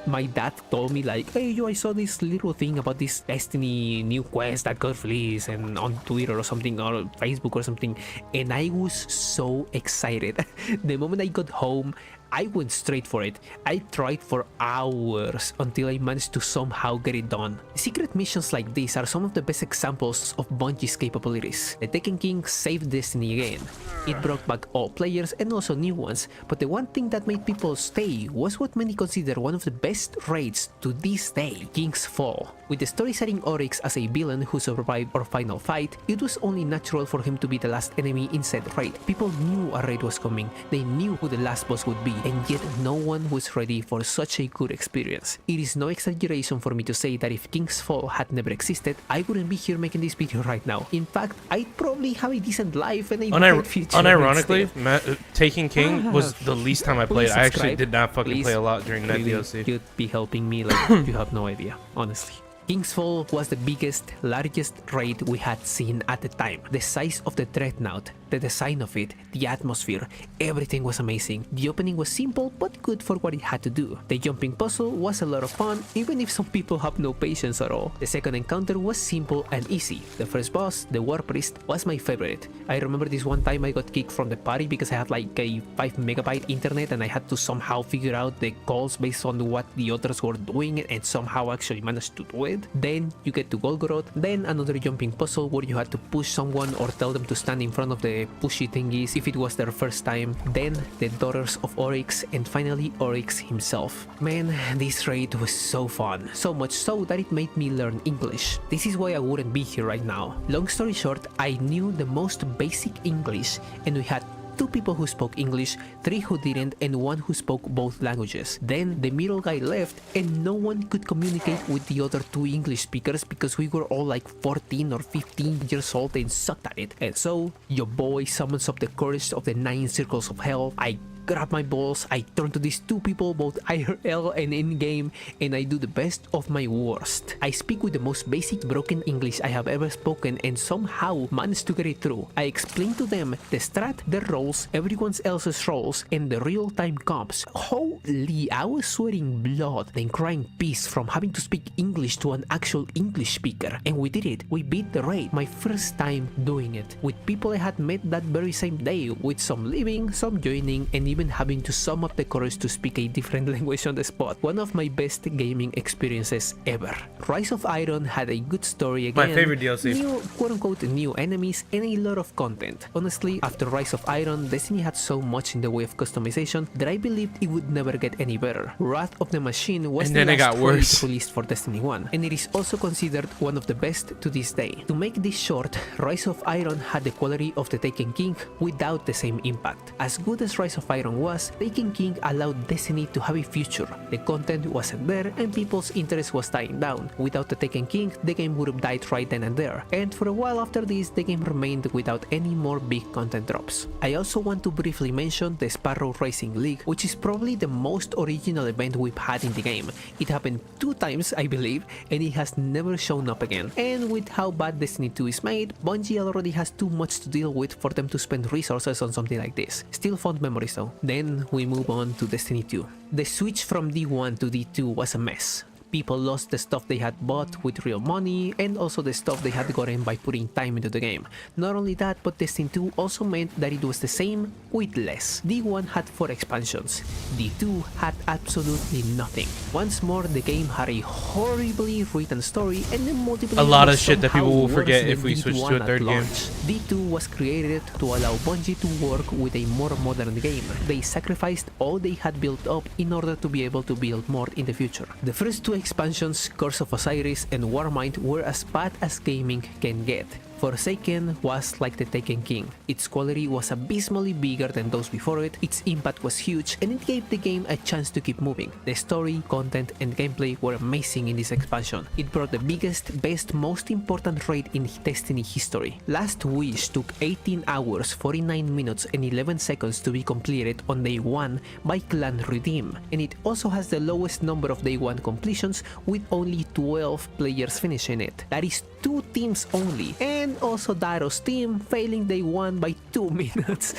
my dad told me like, hey yo, I saw this little thing about this Destiny new quest that got released and on Twitter or something or Facebook or something, and I was so excited. The moment I got home, I went straight for it. I tried for hours until I managed to somehow get it done. Secret missions like these are some of the best examples of Bungie's capabilities. The Taken King saved Destiny again. It brought back all players and also new ones, but the one thing that made people stay was what many consider one of the best raids to this day, King's Fall. With the story setting Oryx as a villain who survived our final fight, it was only natural for him to be the last enemy in said raid. People knew a raid was coming, they knew who the last boss would be, and yet no one was ready for such a good experience. It is no exaggeration for me to say that if King's Fall had never existed, I wouldn't be here making this video right now. In fact, I'd probably have a decent life and a bright future. Unironically, Taken King was the least time I played. I actually did not fucking play a lot during that DLC. You'd be helping me like you have no idea, honestly. King's Fall was the biggest, largest raid we had seen at the time. The size of the Dreadnought, the design of it, the atmosphere, everything was amazing. The opening was simple but good for what it had to do. The jumping puzzle was a lot of fun, even if some people have no patience at all. The second encounter was simple and easy. The first boss, the War Priest, was my favorite. I remember this one time I got kicked from the party because I had like a 5 megabyte internet and I had to somehow figure out the calls based on what the others were doing and somehow actually managed to do it. Then you get to Golgoroth, then another jumping puzzle where you had to push someone or tell them to stand in front of the pushy thingies if it was their first time, then the Daughters of Oryx, and finally Oryx himself. Man, this raid was so fun, so much so that it made me learn English. This is why I wouldn't be here right now. Long story short, I knew the most basic English and we had 2 people who spoke English, 3 who didn't, and 1 who spoke both languages. Then the middle guy left and no one could communicate with the other 2 English speakers because we were all like 14 or 15 years old and sucked at it. And so your boy summons up the courage of the 9 circles of hell. I grab my balls, I turn to these 2 people both IRL and in-game, and I do the best of my worst. I speak with the most basic broken English I have ever spoken and somehow managed to get it through. I explain to them the strat, the roles, everyone else's roles, and the real-time comps. Holy, I was sweating blood, then crying peace from having to speak English to an actual English speaker. And we did it. We beat the raid. My first time doing it. With people I had met that very same day, with some leaving, some joining, and even having to sum up the courage to speak a different language on the spot. One of my best gaming experiences ever. Rise of Iron had a good story again. My favorite DLC. New, quote-unquote, new enemies and a lot of content. Honestly, after Rise of Iron, Destiny had so much in the way of customization that I believed it would never get any better. Wrath of the Machine was and the then it got last worse. released for Destiny 1, and it is also considered one of the best to this day. To make this short, Rise of Iron had the quality of the Taken King without the same impact. As good as Rise of Iron was, Taken King allowed Destiny to have a future. The content wasn't there and people's interest was dying down. Without the Taken King, the game would have died right then and there. And for a while after this, the game remained without any more big content drops. I also want to briefly mention the Sparrow Racing League, which is probably the most original event we've had in the game. It happened 2 times, I believe, and it has never shown up again. And with how bad Destiny 2 is made, Bungie already has too much to deal with for them to spend resources on something like this. Still fond memories though. Then we move on to Destiny 2. The switch from D1 to D2 was a mess. People lost the stuff they had bought with real money and also the stuff they had gotten by putting time into the game. Not only that, but Destiny 2 also meant that it was the same with less. D1 had 4 expansions. D2 had absolutely nothing. Once more, the game had a horribly written story and the multiplayer a lot was of shit that people will somehow forget worse if we than switch D1 to a at 3rd game. launch. D2 was created to allow Bungie to work with a more modern game. They sacrificed all they had built up in order to be able to build more in the future. The first 2 expansions, Curse of Osiris and Warmind, were as bad as gaming can get. Forsaken was like the Taken King. Its quality was abysmally bigger than those before it, its impact was huge, and it gave the game a chance to keep moving. The story, content, and gameplay were amazing in this expansion. It brought the biggest, best, most important raid in Destiny history. Last Wish took 18 hours, 49 minutes, and 11 seconds to be completed on day 1 by Clan Redeem, and it also has the lowest number of day 1 completions with only 12 players finishing it. That is 2 teams only, and also Daro's team failing day 1 by 2 minutes.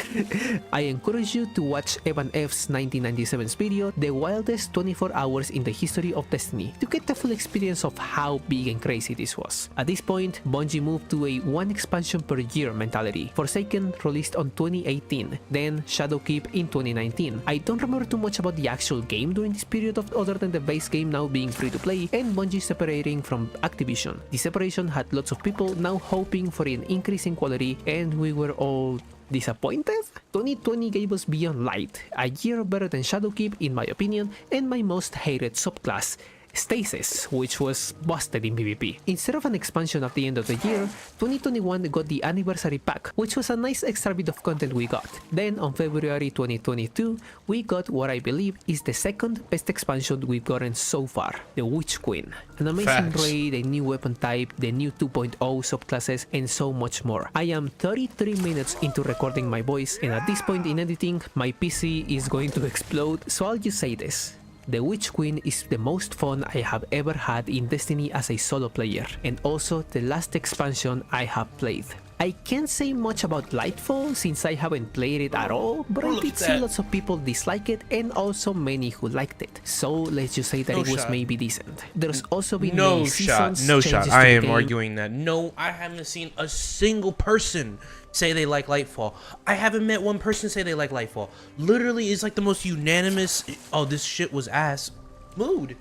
I encourage you to watch Evan F's 1997's video, The Wildest 24 Hours in the History of Destiny, to get the full experience of how big and crazy this was. At this point, Bungie moved to a 1 expansion per year mentality. Forsaken released on 2018, then Shadowkeep in 2019. I don't remember too much about the actual game during this period other than the base game now being free to play and Bungie separating from Activision. The separation had lots of people now hoping for an increase in quality, and we were all disappointed? 2020 gave us Beyond Light, a year better than Shadowkeep in my opinion, and my most hated subclass, Stasis, which was busted in PvP. Instead of an expansion at the end of the year, 2021 got the Anniversary Pack, which was a nice extra bit of content we got. Then on February 2022, we got what I believe is the second best expansion we've gotten so far, the Witch Queen. An amazing raid, a new weapon type, the new 2.0 subclasses, and so much more. I am 33 minutes into recording my voice, and at this point in editing, my PC is going to explode, so I'll just say this. The Witch Queen is the most fun I have ever had in Destiny as a solo player, and also the last expansion I have played. I can't say much about Lightfall since I haven't played it at all, but I did see lots of people dislike it and also many who liked it. So let's just say that it was maybe decent. There's also been many seasons, no changes shot. to I the am game. arguing that. No, I haven't seen a single person say they like Lightfall. I haven't met one person say they like Lightfall. Literally, it's like the most unanimous, oh, this shit was ass mood.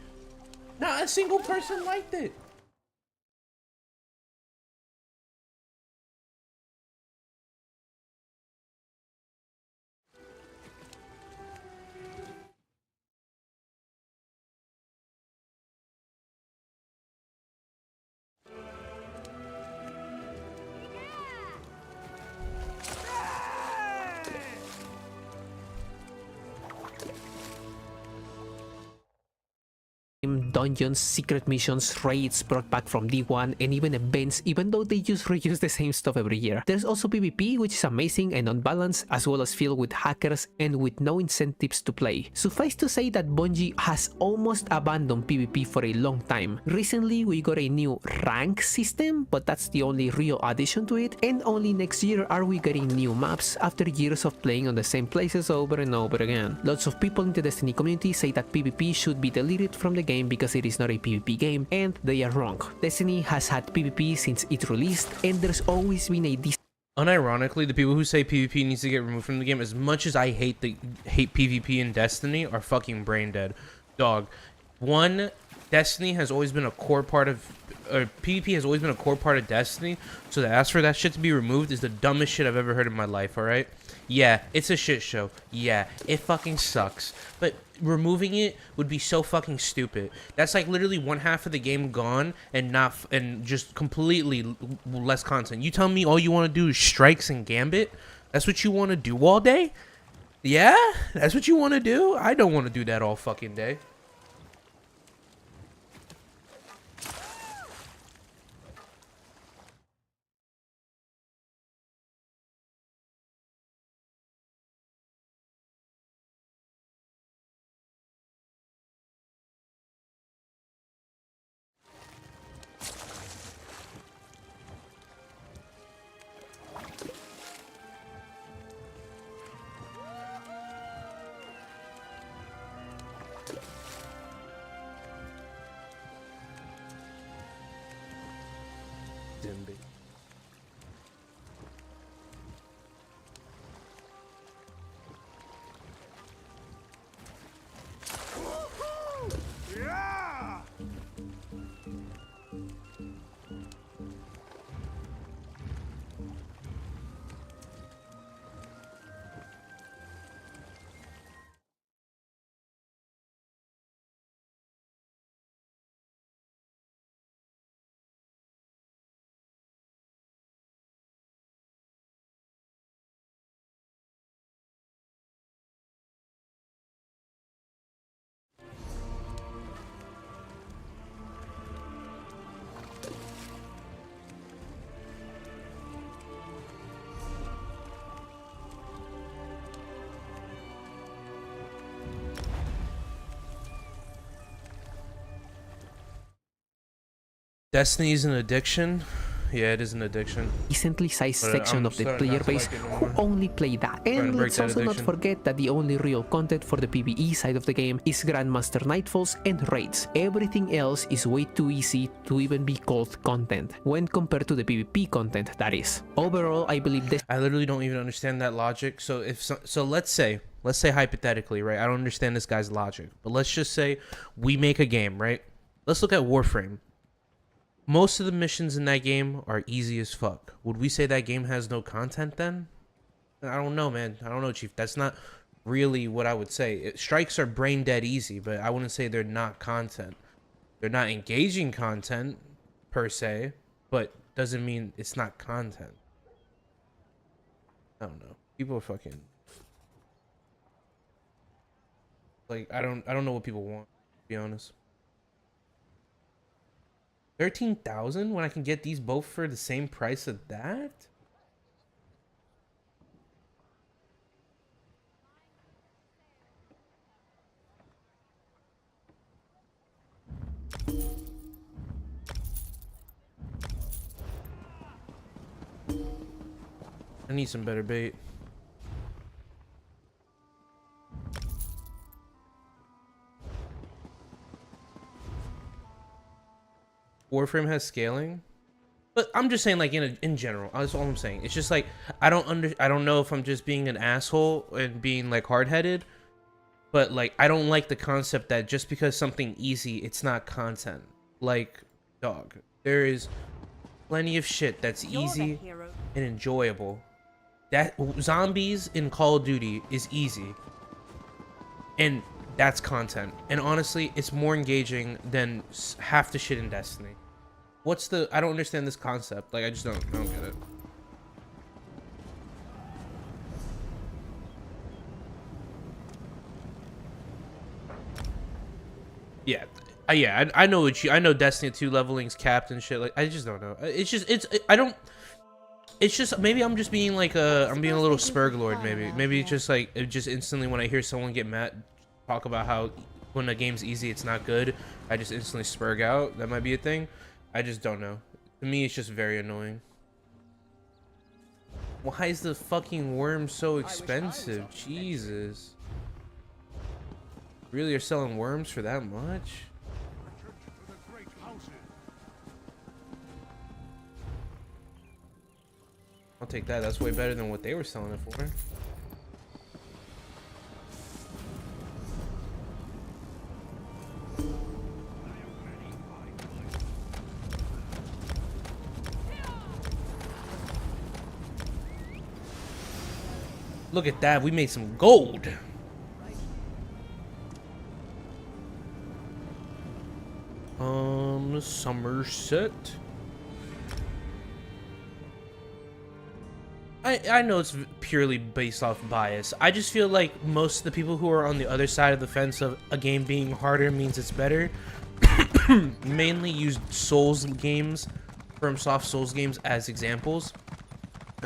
Not a single person liked it. Dungeons, secret missions, raids brought back from D1, and even events, even though they just reuse the same stuff every year. There's also PvP, which is amazing and unbalanced, as well as filled with hackers and with no incentives to play. Suffice to say that Bungie has almost abandoned PvP for a long time. Recently, we got a new rank system, but that's the only real addition to it, and only next year are we getting new maps after years of playing on the same places over and over again. Lots of people in the Destiny community say that PvP should be deleted from the game because it is not a PvP game, and they are wrong. Destiny has had PvP since it released, and there's always been a Unironically, the people who say PvP needs to get removed from the game, as much as I hate PvP in Destiny, are fucking brain dead. Dog. One, Destiny has always been a core part of, or PvP has always been a core part of Destiny, so to ask for that shit to be removed is the dumbest shit I've ever heard in my life, alright? Yeah, it's a shit show. Yeah, it fucking sucks. But removing it would be so fucking stupid. That's like literally one half of the game gone and and just completely less content. You tell me all you want to do is strikes and gambit? That's what you want to do all day? Yeah? That's what you want to do? I don't want to do that all fucking day. Destiny's an addiction. Yeah, it is an addiction. Decently sized But, section I'm of the starting player not to base like it no who more. only play that. Trying to And break let's that also not addiction. forget that the only real content for the PvE side of the game is Grandmaster Nightfalls and raids. Everything else is way too easy to even be called content, when compared to the PvP content, that is. Overall, I believe this. I literally don't even understand that logic. So let's say hypothetically, right? I don't understand this guy's logic, but let's just say we make a game, right? Let's look at Warframe. Most of the missions in that game are easy as fuck. Would we say that game has no content then? I don't know, man. I don't know, Chief. That's not really what I would say. Strikes are brain dead easy, but I wouldn't say they're not content. They're not engaging content per se, but doesn't mean it's not content. I don't know. People are fucking like I don't know what people want, to be honest. 13,000 when I can get these both for the same price of that? I need some better bait. Warframe has scaling, but I'm just saying, like, in general, that's all I'm saying. It's just like I don't know if I'm just being an asshole and being like hard-headed, but like I don't like the concept that just because something easy, it's not content. Like, dog, there is plenty of shit that's easy and enjoyable. That zombies in Call of Duty is easy, and that's content. And honestly, it's more engaging than half the shit in Destiny. What's the... I don't understand this concept. Like, I don't get it. Yeah. Yeah, I know what you... I know Destiny 2 leveling's capped and shit. Like, I just don't know. It's just... I don't... It's just... Maybe I'm just being like a... I'm being a little Spurglord, maybe. Maybe it's just like... It just instantly when I hear someone get mad... Talk about how when a game's easy, it's not good. I just instantly spurg out. That might be a thing. I just don't know. To me, it's just very annoying. Why is the fucking worm so expensive? Jesus. Really are selling worms for that much? I'll take that. That's way better than what they were selling it for. Look at that, we made some gold. Somerset. I know it's purely based off bias. I just feel like most of the people who are on the other side of the fence of a game being harder means it's better mainly use Souls games, FromSoft Souls games as examples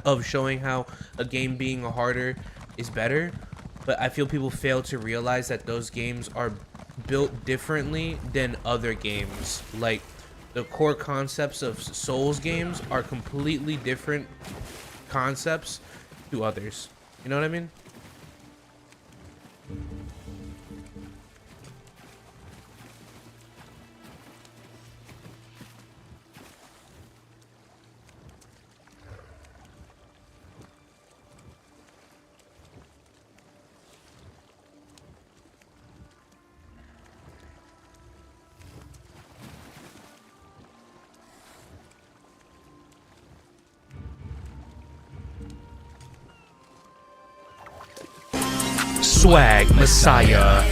of showing how a game being harder is better, but I feel people fail to realize that those games are built differently than other games. Like, the core concepts of Souls games are completely different concepts to others. You know what I mean? Swag Messiah.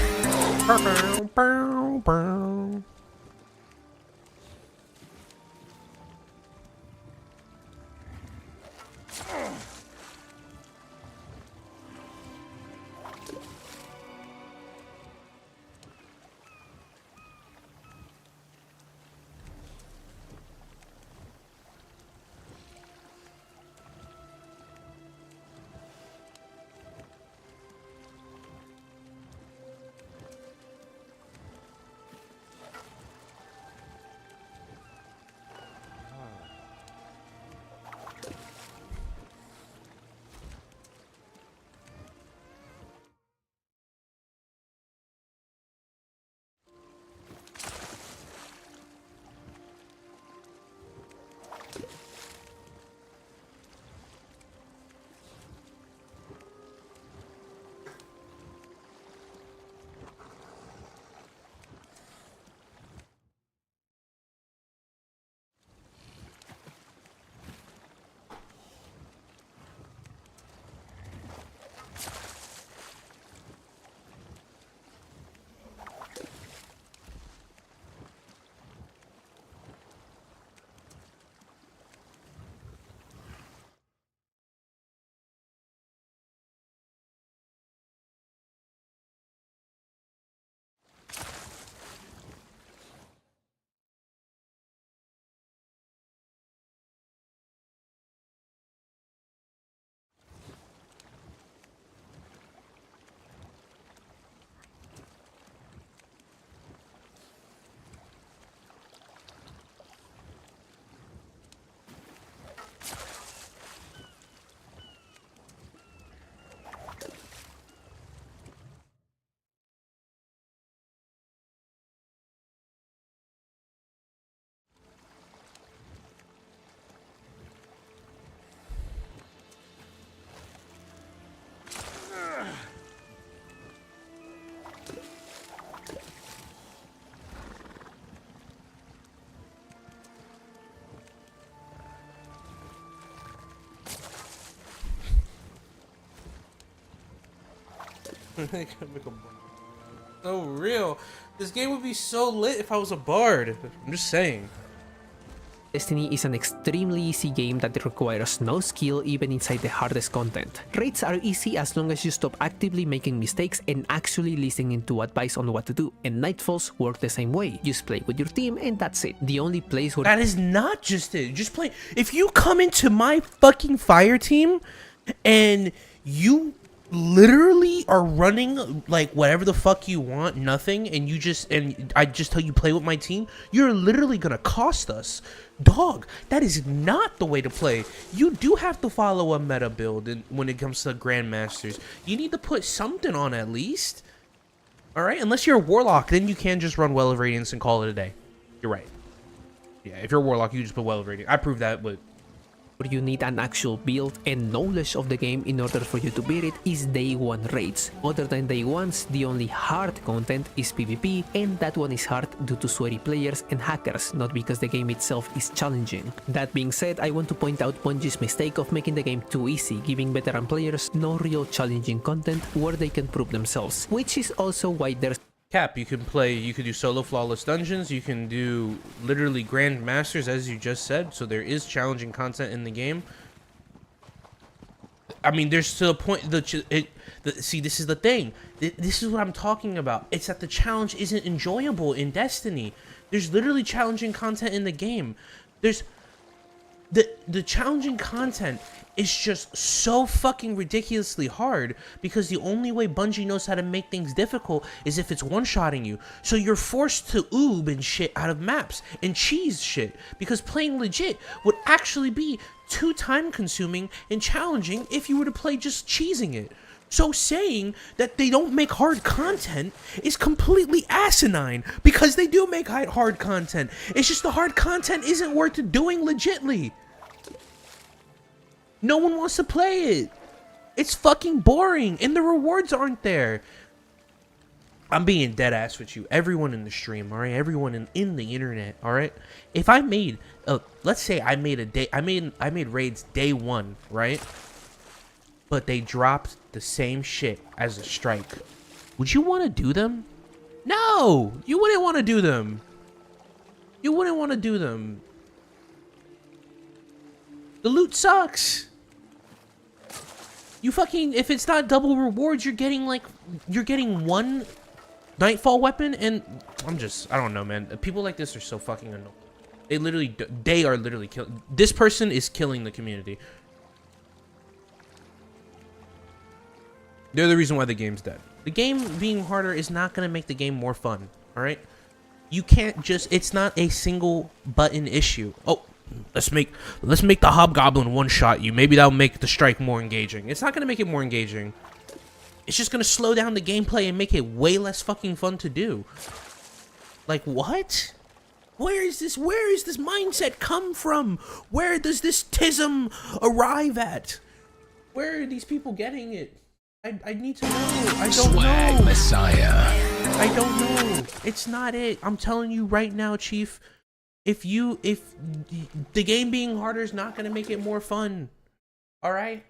So real. This game would be so lit if I was a bard. I'm just saying. Destiny is an extremely easy game that requires no skill even inside the hardest content. Raids are easy as long as you stop actively making mistakes and actually listening to advice on what to do, and Nightfalls work the same way. Just play with your team and that's it. The only place where— That is not just it. Just play. If you come into my fucking fire team and you literally are running like whatever the fuck you want, nothing, and I just tell you play with my team, you're literally gonna cost us. Dog, that is not the way to play. You do have to follow a meta build when it comes to Grandmasters. You need to put something on at least. Alright, unless you're a Warlock, then you can just run Well of Radiance and call it a day. You're right. Yeah, if you're a Warlock, you just put Well of Radiance. I proved that, but you need an actual build and knowledge of the game in order for you to beat it is day 1 raids. Other than day 1s, the only hard content is PvP, and that one is hard due to sweaty players and hackers, not because the game itself is challenging. That being said, I want to point out Bungie's mistake of making the game too easy, giving veteran players no real challenging content where they can prove themselves, which is also why there's Cap, you can do solo flawless dungeons, you can do literally Grand Masters as you just said, so there is challenging content in the game. I mean, there's to a point, see, this is the thing, this is what I'm talking about, it's that the challenge isn't enjoyable in Destiny. There's literally challenging content in the game. There's, the challenging content is just so fucking ridiculously hard because the only way Bungie knows how to make things difficult is if it's one-shotting you. So you're forced to oob and shit out of maps and cheese shit because playing legit would actually be too time-consuming and challenging if you were to play just cheesing it. So saying that they don't make hard content is completely asinine because they do make hard content. It's just the hard content isn't worth doing legitly. No one wants to play it. It's fucking boring and the rewards aren't there. I'm being dead ass with you. Everyone in the stream, all right? Everyone in the internet, all right? If I made let's say I made raids day 1, right? But they dropped the same shit as a strike. Would you want to do them? No, you wouldn't want to do them. You wouldn't want to do them. The loot sucks. You fucking, if it's not double rewards, you're getting one Nightfall weapon, and I don't know, man. People like this are so fucking annoying. They are literally killing. This person is killing the community. They're the reason why the game's dead. The game being harder is not gonna make the game more fun. All right, you can't just. It's not a single button issue. Oh. Let's make the Hobgoblin one-shot you. Maybe that'll make the strike more engaging. It's not gonna make it more engaging. It's just gonna slow down the gameplay and make it way less fucking fun to do. Like what? Where is this mindset come from? Where does this tism arrive at? Where are these people getting it? I need to know. I don't know. Messiah. I don't know. It's not it. I'm telling you right now, Chief. If the game being harder is not going to make it more fun, all right?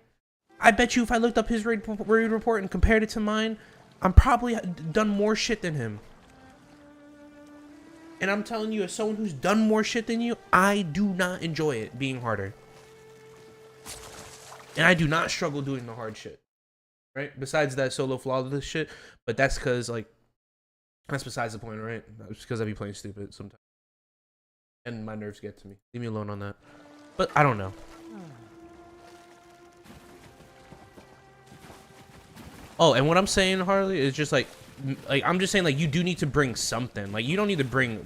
I bet you if I looked up his raid report and compared it to mine, I'm probably done more shit than him. And I'm telling you, as someone who's done more shit than you, I do not enjoy it being harder. And I do not struggle doing the hard shit, right? Besides that solo flawless shit, but that's because, like, that's besides the point, right? That's because I be playing stupid sometimes. And my nerves get to me. Leave me alone on that. But I don't know. Oh, and what I'm saying, Harley, is just like I'm just saying, like, you do need to bring something. Like, you don't need to bring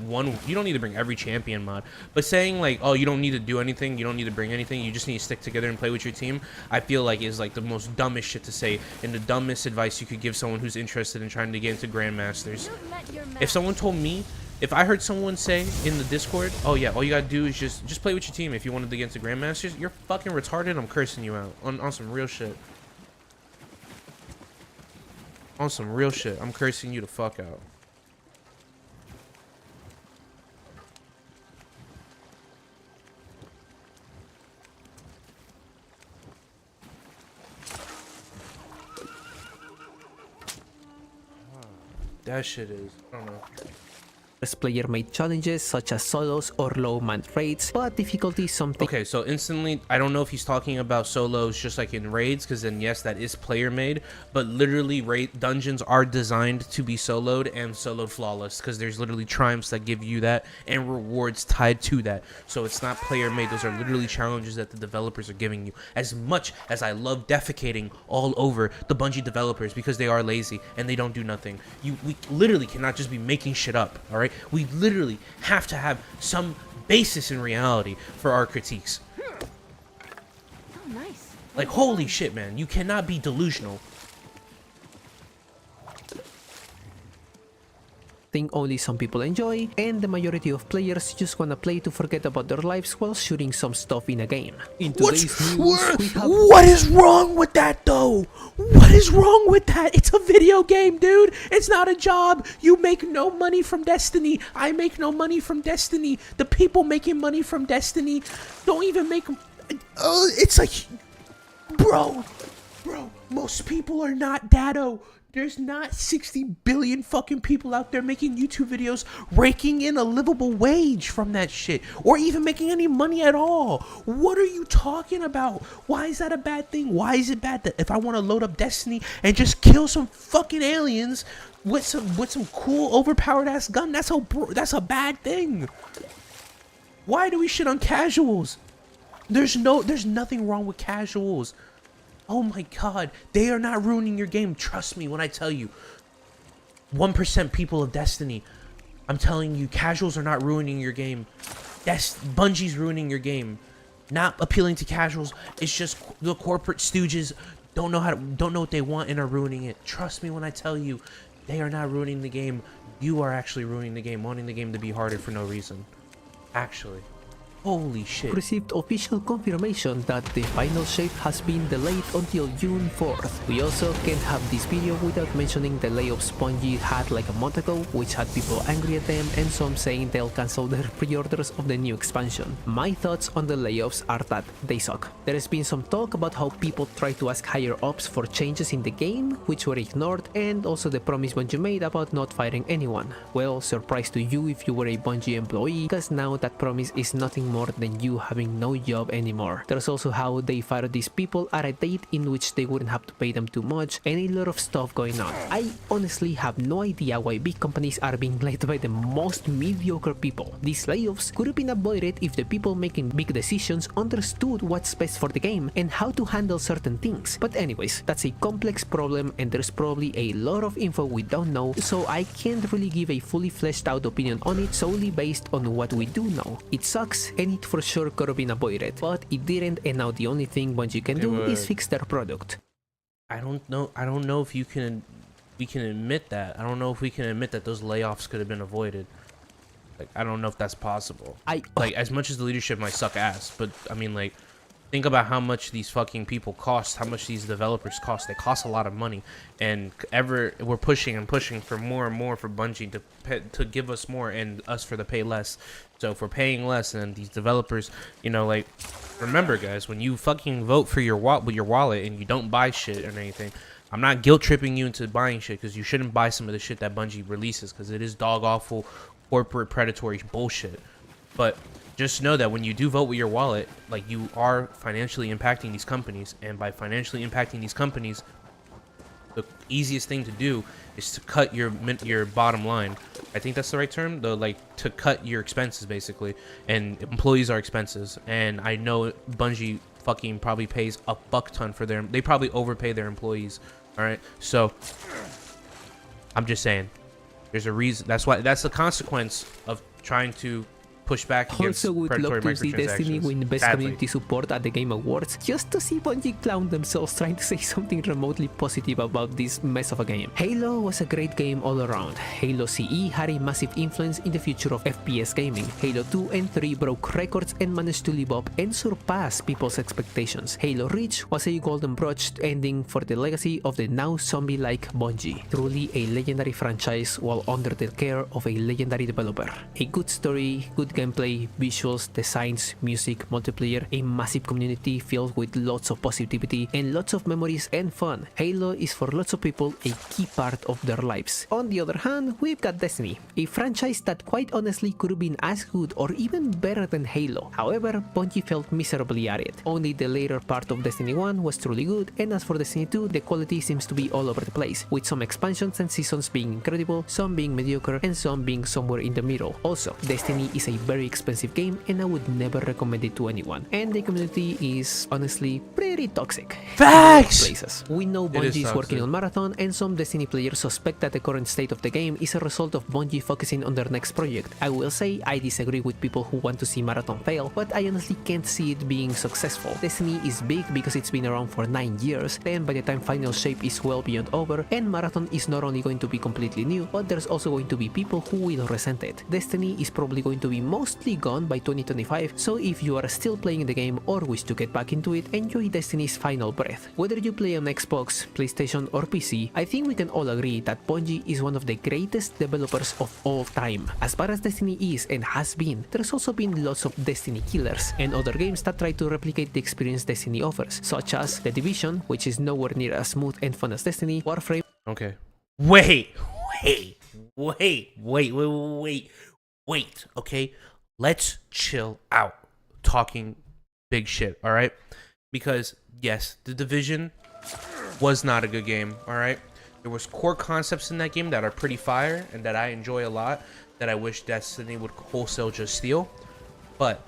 every champion mod. But saying, like, oh, you don't need to do anything, you don't need to bring anything, you just need to stick together and play with your team, I feel like is, like, the most dumbest shit to say and the dumbest advice you could give someone who's interested in trying to get into Grandmasters. If someone told me, if I heard someone say in the Discord, oh yeah, all you gotta do is just play with your team if you wanted to get into Grandmasters, you're fucking retarded, I'm cursing you out. On some real shit. On some real shit, I'm cursing you the fuck out. that shit is. I don't know. Player made challenges such as solos or low man raids, but difficulty is something. Okay, so instantly, I don't know if he's talking about solos just like in raids, because then yes, that is player made, but literally raid dungeons are designed to be soloed and soloed flawless, because there's literally triumphs that give you that and rewards tied to that. So it's not player made, those are literally challenges that the developers are giving you. As much as I love defecating all over the Bungie developers because they are lazy and they don't do nothing, we literally cannot just be making shit up, all right? We literally have to have some basis in reality for our critiques. Oh, nice. Like, holy shit, man. You cannot be delusional. Thing only some people enjoy, and the majority of players just wanna play to forget about their lives while shooting some stuff in a game. In today's news, we have... What is wrong with that, though? What is wrong with that? It's a video game, dude. It's not a job. You make no money from Destiny. I make no money from Destiny. The people making money from Destiny don't even make... it's like... Bro, most people are not Dado. There's not 60 billion fucking people out there making YouTube videos raking in a livable wage from that shit, or even making any money at all. What are you talking about? Why is that a bad thing? Why is it bad that if I want to load up Destiny and just kill some fucking aliens with some cool overpowered ass gun, that's a bad thing? Why do we shit on casuals? There's nothing wrong with casuals. Oh my god, they are not ruining your game. Trust me when I tell you. 1% people of Destiny. I'm telling you, casuals are not ruining your game. Bungie's ruining your game. Not appealing to casuals. It's just the corporate stooges don't know what they want and are ruining it. Trust me when I tell you, they are not ruining the game. You are actually ruining the game, wanting the game to be harder for no reason. Actually. Holy shit. Received official confirmation that the final shape has been delayed until June 4th. We also can't have this video without mentioning the layoffs Bungie had like a month ago, which had people angry at them and some saying they'll cancel their pre-orders of the new expansion. My thoughts on the layoffs are that they suck. There has been some talk about how people try to ask higher ups for changes in the game, which were ignored, and also the promise Bungie made about not firing anyone. Well, surprise to you if you were a Bungie employee, because now that promise is nothing more than you having no job anymore. There's also how they fired these people at a date in which they wouldn't have to pay them too much, and a lot of stuff going on. I honestly have no idea why big companies are being led by the most mediocre people. These layoffs could have been avoided if the people making big decisions understood what's best for the game and how to handle certain things. But anyways, that's a complex problem and there's probably a lot of info we don't know, so I can't really give a fully fleshed out opinion on it solely based on what we do know. It sucks and it for sure could have been avoided, but it didn't, and now the only thing Bungie can do is fix their product. I don't know if we can admit that. I don't know if we can admit that those layoffs could have been avoided. Like, I don't know if that's possible. Like, as much as the leadership might suck ass, but I mean, like, think about how much these fucking people cost, how much these developers cost. They cost a lot of money, and we're pushing and pushing for more and more for Bungie to give us more and us for the pay less. So if we're paying less, and these developers, you know, like, remember guys, when you fucking vote for your wallet and you don't buy shit or anything, I'm not guilt tripping you into buying shit, because you shouldn't buy some of the shit that Bungie releases, because it is dog awful corporate predatory bullshit. But just know that when you do vote with your wallet, like, you are financially impacting these companies, and by financially impacting these companies, the easiest thing to do is to cut your bottom line. I think that's the right term, though, like, to cut your expenses basically, and employees are expenses, and I know Bungie fucking probably pays a buck ton for they probably overpay their employees. All right, so I'm just saying, there's a reason. That's the consequence of trying to push back against also would love to see Destiny microtransactions. win Best Sadly. Community Support at the Game Awards, just to see Bungie clown themselves trying to say something remotely positive about this mess of a game. Halo was a great game all around. Halo CE had a massive influence in the future of FPS gaming. Halo 2 and 3 broke records and managed to live up and surpass people's expectations. Halo Reach was a golden brooch ending for the legacy of the now zombie-like Bungie. Truly a legendary franchise while under the care of a legendary developer. A good story, good gameplay, visuals, designs, music, multiplayer, a massive community filled with lots of positivity and lots of memories and fun. Halo is for lots of people a key part of their lives. On the other hand, we've got Destiny, a franchise that quite honestly could have been as good or even better than Halo. However, Bungie felt miserably at it. Only the later part of Destiny 1 was truly good, and as for Destiny 2, the quality seems to be all over the place, with some expansions and seasons being incredible, some being mediocre, and some being somewhere in the middle. Also, Destiny is a very expensive game and I would never recommend it to anyone. And the community is honestly pretty toxic. Facts! Places. We know Bungie is working on Marathon, and some Destiny players suspect that the current state of the game is a result of Bungie focusing on their next project. I will say I disagree with people who want to see Marathon fail, but I honestly can't see it being successful. Destiny is big because it's been around for 9 years, and by the time Final Shape is well beyond over, and Marathon is not only going to be completely new, but there's also going to be people who will resent it. Destiny is probably going to be mostly gone by 2025, so if you are still playing the game or wish to get back into it, enjoy Destiny's final breath. Whether you play on Xbox, PlayStation or PC, I think we can all agree that Bungie is one of the greatest developers of all time. As bad as Destiny is and has been, there's also been lots of Destiny killers and other games that try to replicate the experience Destiny offers, such as The Division, which is nowhere near as smooth and fun as Destiny, Warframe. Okay. Wait. Okay, let's chill out talking big shit, all right? Because yes, The Division was not a good game, all right? There was core concepts in that game that are pretty fire and that I enjoy a lot, that I wish Destiny would wholesale just steal. But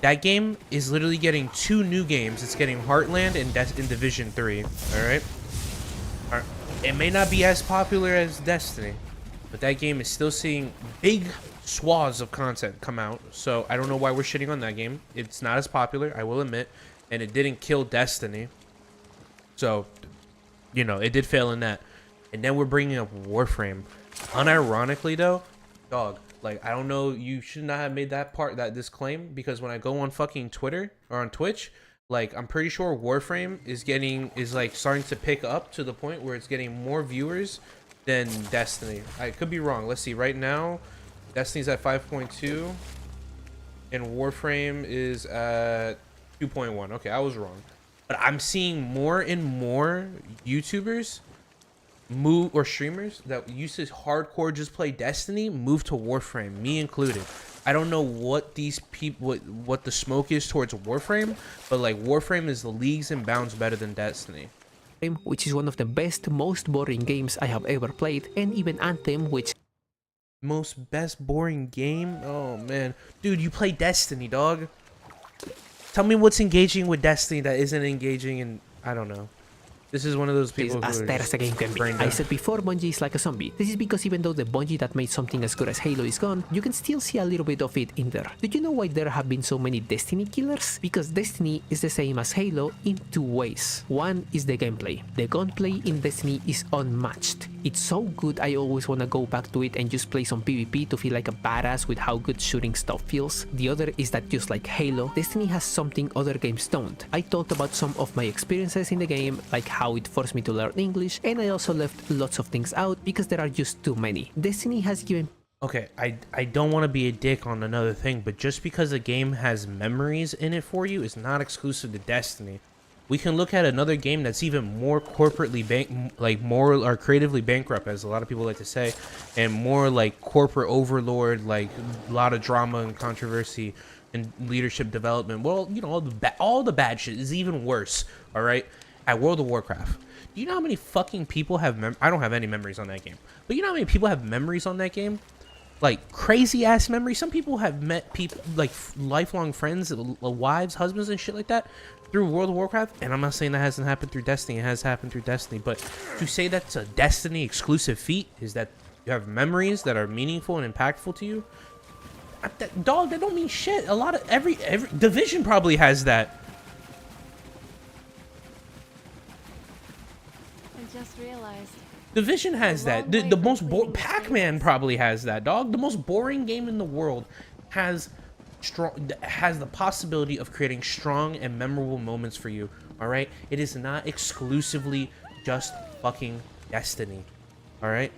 that game is literally getting 2 new games. It's getting Heartland and Division 3, all right? It may not be as popular as Destiny, but that game is still seeing big swaths of content come out. So I don't know why we're shitting on that game. It's not as popular, I will admit, and it didn't kill Destiny. So, you know, it did fail in that. And then we're bringing up Warframe. Unironically though, dog, like, I don't know, you should not have made this claim, because when I go on fucking Twitter or on Twitch, like, I'm pretty sure Warframe is like starting to pick up to the point where it's getting more viewers than Destiny. I could be wrong. Let's see. Right now, Destiny's at 5.2 and Warframe is at 2.1. Okay, I was wrong. But I'm seeing more and more YouTubers move, or streamers that used to hardcore just play Destiny, move to Warframe, me included. I don't know what these people, what the smoke is towards Warframe, but like Warframe is the leagues and bounds better than Destiny. Which is one of the best, most boring games I have ever played, and even Anthem, which best boring game? Oh man, dude, you play Destiny, dog. Tell me what's engaging with Destiny that isn't engaging in, I don't know. This is one of those people as who dead as a game can be. I said before, Bungie is like a zombie. This is because even though the Bungie that made something as good as Halo is gone, you can still see a little bit of it in there. Did you know why there have been so many Destiny killers? Because Destiny is the same as Halo in 2 ways. One is the gameplay. The gunplay in Destiny is unmatched. It's so good I always want to go back to it and just play some PvP to feel like a badass with how good shooting stuff feels. The other is that just like Halo, Destiny has something other games don't. I talked about some of my experiences in the game, like how it forced me to learn English, and I also left lots of things out because there are just too many. Destiny has given... Okay, I don't want to be a dick on another thing, but just because a game has memories in it for you is not exclusive to Destiny. We can look at another game that's even more corporately creatively bankrupt, as a lot of people like to say, and more like corporate overlord, like a lot of drama and controversy and leadership development. Well, you know, all the bad shit is even worse. All right, at World of Warcraft. Do you know how many fucking people have I don't have any memories on that game, but you know how many people have memories on that game? Like crazy ass memories. Some people have met people, like lifelong friends, wives, husbands and shit like that through World of Warcraft. And I'm not saying that hasn't happened through Destiny. It has happened through Destiny, but to say that's a Destiny exclusive feat is that you have memories that are meaningful and impactful to you. Dog, that don't mean shit. A lot of every Division probably has that. Just realized. Division has that. The most Pac-Man probably has that, dog. The most boring game in the world has the possibility of creating strong and memorable moments for you. All right, it is not exclusively just fucking Destiny. All right.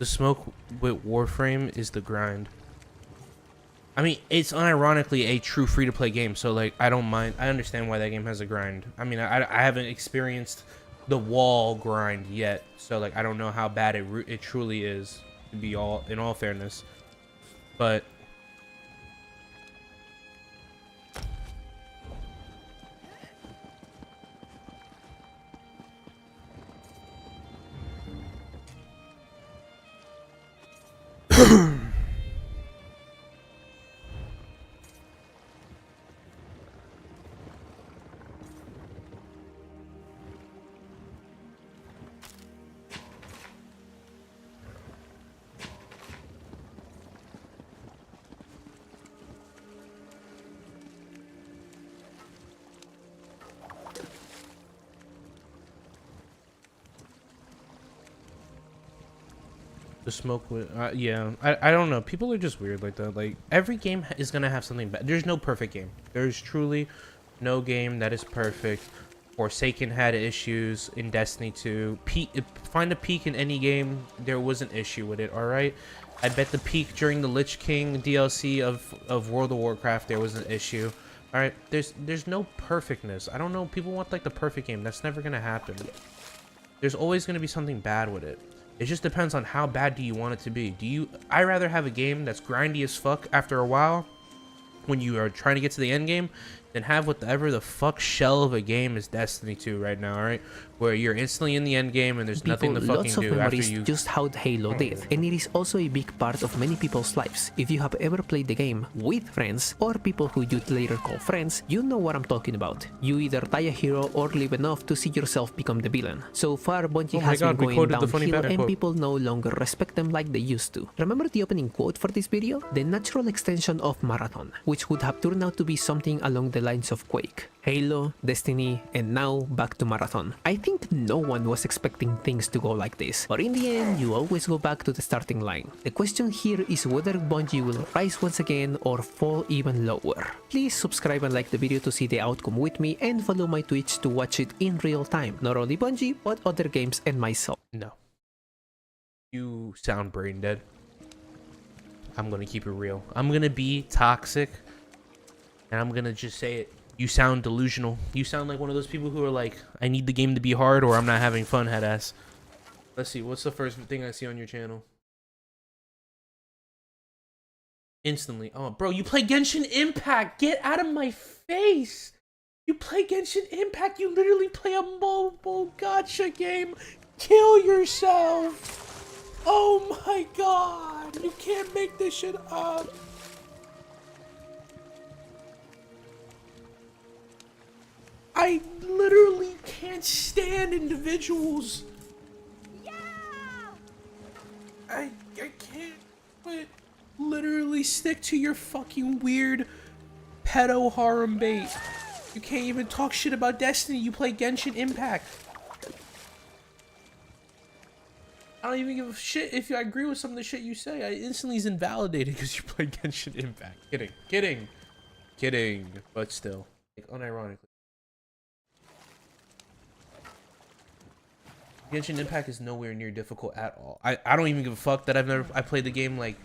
The smoke with Warframe is the grind. I mean, it's unironically a true free-to-play game, so like I don't mind. I understand why that game has a grind. I mean, I haven't experienced the wall grind yet, so like I don't know how bad it truly is, to be in all fairness. But the smoke with yeah, I don't know, people are just weird like that. Like every game is gonna have something bad. There's no perfect game. There's truly no game that is perfect. Forsaken had issues in Destiny 2. Find a peak in any game, there was an issue with it. All right, I bet the peak during the Lich King DLC of World of Warcraft there was an issue. All right, there's no perfectness. I don't know, people want like the perfect game. That's never gonna happen. There's always gonna be something bad with it. It just depends on how bad do you want it to be. I rather have a game that's grindy as fuck after a while when you are trying to get to the end game than have whatever the fuck shell of a game is Destiny 2 right now, alright? Where you're instantly in the end game and there's nothing to fucking do after you... just how Halo did, and it is also a big part of many people's lives. If you have ever played the game with friends, or people who you'd later call friends, you know what I'm talking about. You either die a hero or live enough to see yourself become the villain. So far, Bungie has been going downhill and people no longer respect them like they used to. Remember the opening quote for this video? The natural extension of Marathon, which would have turned out to be something along the lines of Quake, Halo, Destiny, and now back to Marathon. I think no one was expecting things to go like this, but in the end, you always go back to the starting line. The question here is whether Bungie will rise once again or fall even lower. Please subscribe and like the video to see the outcome with me, and follow my Twitch to watch it in real time. Not only Bungie, but other games and myself. No. You sound brain dead. I'm gonna keep it real. I'm gonna be toxic, and I'm gonna just say it. You sound delusional. You sound like one of those people who are like, I need the game to be hard or I'm not having fun, head ass. Let's see, what's the first thing I see on your channel? Instantly. Oh, bro, you play Genshin Impact. Get out of my face. You play Genshin Impact. You literally play a mobile gacha game. Kill yourself. Oh my god. You can't make this shit up. I literally can't stand individuals. Yeah. I can't. But literally stick to your fucking weird pedo harem bait. You can't even talk shit about Destiny. You play Genshin Impact. I don't even give a shit if I agree with some of the shit you say. I instantly is invalidated because you play Genshin Impact. Kidding. But still, like, unironically. Genshin Impact is nowhere near difficult at all. I don't even give a fuck that I played the game like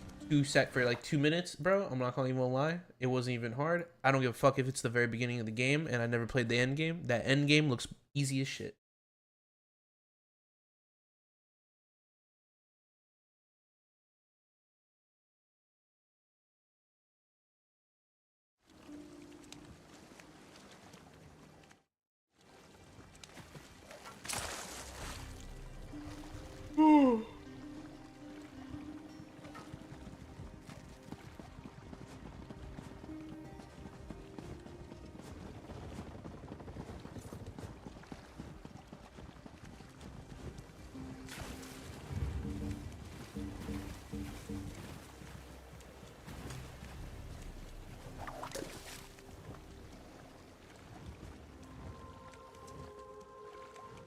for like 2 minutes, bro. I'm not gonna even lie. It wasn't even hard. I don't give a fuck if it's the very beginning of the game and I never played the end game. That end game looks easy as shit.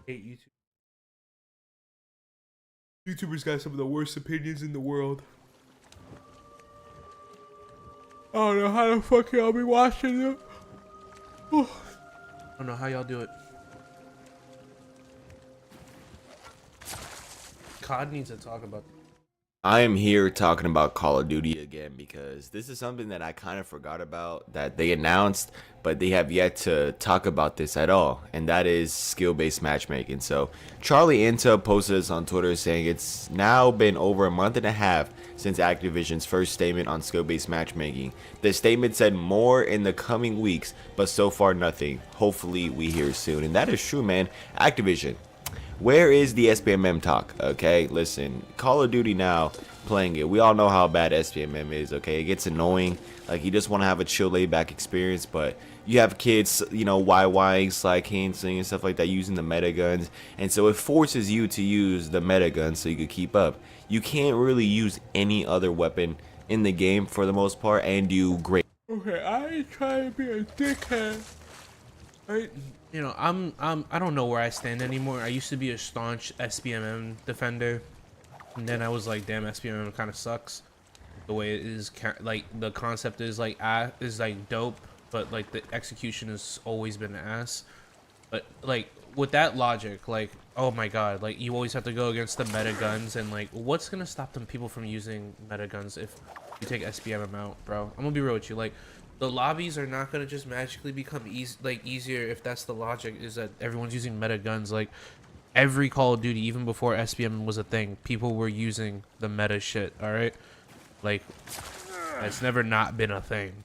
Hate YouTube. YouTubers got some of the worst opinions in the world. I don't know how the fuck y'all be watching them. I don't know how y'all do it. COD needs to talk about I am here talking about Call of Duty again because this is something that I kind of forgot about that they announced, but they have yet to talk about this at all, and that is skill-based matchmaking. So Charlie Inta posted this on Twitter saying it's now been over a month and a half since Activision's first statement on skill-based matchmaking. The statement said more in the coming weeks, but so far nothing. Hopefully we hear soon, and that is true, man. Activision, where is the SPMM talk? Okay, listen, Call of Duty now, playing it, we all know how bad SPMM is, okay? It gets annoying, like you just want to have a chill, laid-back experience, but you have kids, you know, YYing, slide canceling, and stuff like that, using the meta guns, and so it forces you to use the meta gun so you could keep up. You can't really use any other weapon in the game for the most part and do great. Okay, I ain't trying to be a dickhead. Right? You know, I don't know where I stand anymore. I used to be a staunch SPMM defender, and then I was like, damn, SPMM kind of sucks. The way it is, like the concept is like dope, but like the execution has always been ass. But like with that logic, like, oh my god, like you always have to go against the meta guns, and like what's gonna stop them people from using meta guns if you take SPMM out, bro? I'm gonna be real with you, like. The lobbies are not gonna just magically become easier if that's the logic, is that everyone's using meta guns. Like every Call of Duty, even before SPM was a thing, people were using the meta shit. All right, like it's never not been a thing.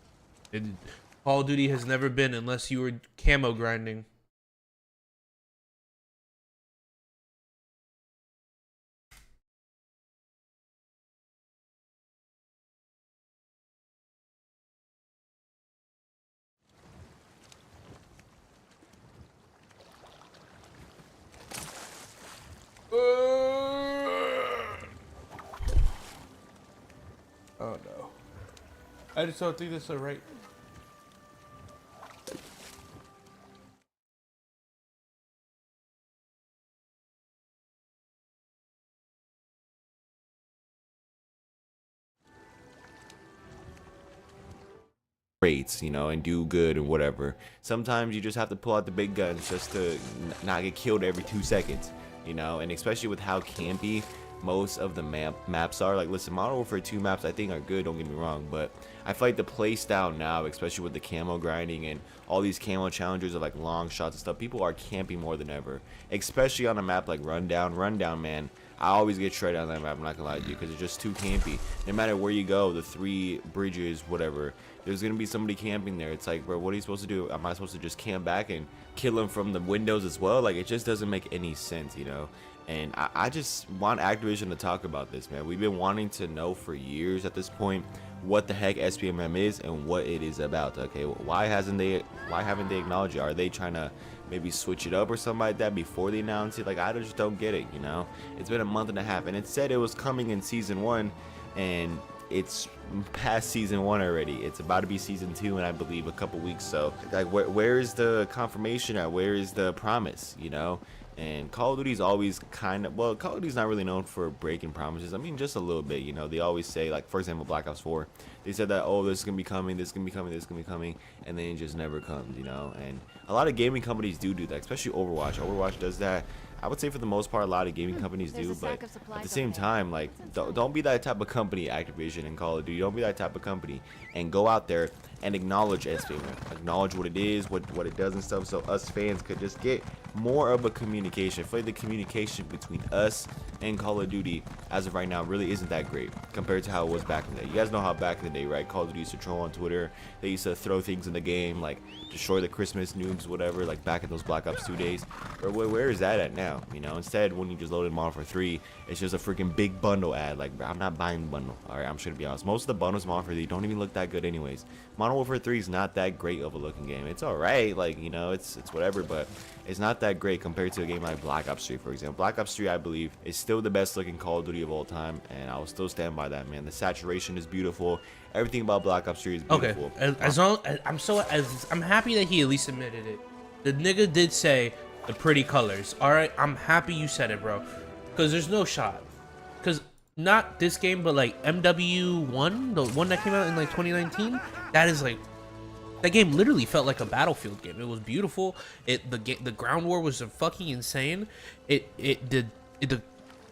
Call of Duty has never been, unless you were camo grinding. Oh no. I just don't think that's the right. Rates, you know, and do good and whatever. Sometimes you just have to pull out the big guns just to not get killed every 2 seconds, you know, and especially with how campy most of the maps are. Like, listen, Modern Warfare 2 maps I think are good, don't get me wrong, but I feel like the play style now, especially with the camo grinding and all these camo challengers of like long shots and stuff, people are camping more than ever, especially on a map like Rundown, man. I always get shredded on that map, I'm not gonna lie to you, because it's just too campy. No matter where you go, the 3 bridges, whatever, there's gonna be somebody camping there. It's like, bro, what are you supposed to do? Am I supposed to just camp back and kill them from the windows as well? Like, it just doesn't make any sense, you know? And I just want Activision to talk about this, man. We've been wanting to know for years at this point what the heck SPMM is and what it is about. Okay, why haven't they acknowledged it? Are they trying to maybe switch it up or something like that before they announce it? Like, I just don't get it, you know? It's been a month and a half, and it said it was coming in season 1, and it's past season 1 already. It's about to be season 2 in, I believe, a couple weeks. So like, where is the confirmation at? Where is the promise, you know? And Call of Duty's always kind of, well, Call of Duty's not really known for breaking promises. I mean, just a little bit, you know. They always say, like, for example, Black Ops 4, they said that, oh, this is gonna be coming, this is gonna be coming, this is gonna be coming, and then it just never comes, you know. And a lot of gaming companies do that, especially Overwatch. Overwatch does that. I would say for the most part, a lot of gaming companies do, but at the same time, like, don't be that type of company, Activision and Call of Duty. Don't be that type of company, and go out there and acknowledge SPMM, acknowledge what it is, what it does and stuff, so us fans could just get more of a communication. I feel like the communication between us and Call of Duty as of right now really isn't that great compared to how it was back in the day. You guys know how back in the day, right? Call of Duty used to troll on Twitter. They used to throw things in the game, like destroy the Christmas nukes, whatever, like back in those Black Ops 2 days. Or where is that at now? You know, instead, when you just load in Modern Warfare 3, it's just a freaking big bundle ad. Like, I'm not buying the bundle. All right, I'm just gonna be honest. Most of the bundles in Modern Warfare 3 don't even look that good anyways. Modern Warfare 3 is not that great of a looking game. It's alright, like, you know, it's whatever, but it's not that great compared to a game like Black Ops 3, for example. Black Ops 3, I believe, is still the best looking Call of Duty of all time, and I will still stand by that, man. The saturation is beautiful. Everything about Black Ops 3 is beautiful. Okay, I'm happy that he at least admitted it. The nigga did say the pretty colors. All right, I'm happy you said it, bro, because there's no shot. Because not this game, but like MW1, the one that came out in like 2019, that is like, that game literally felt like a Battlefield game. It was beautiful. The ground war was fucking insane. The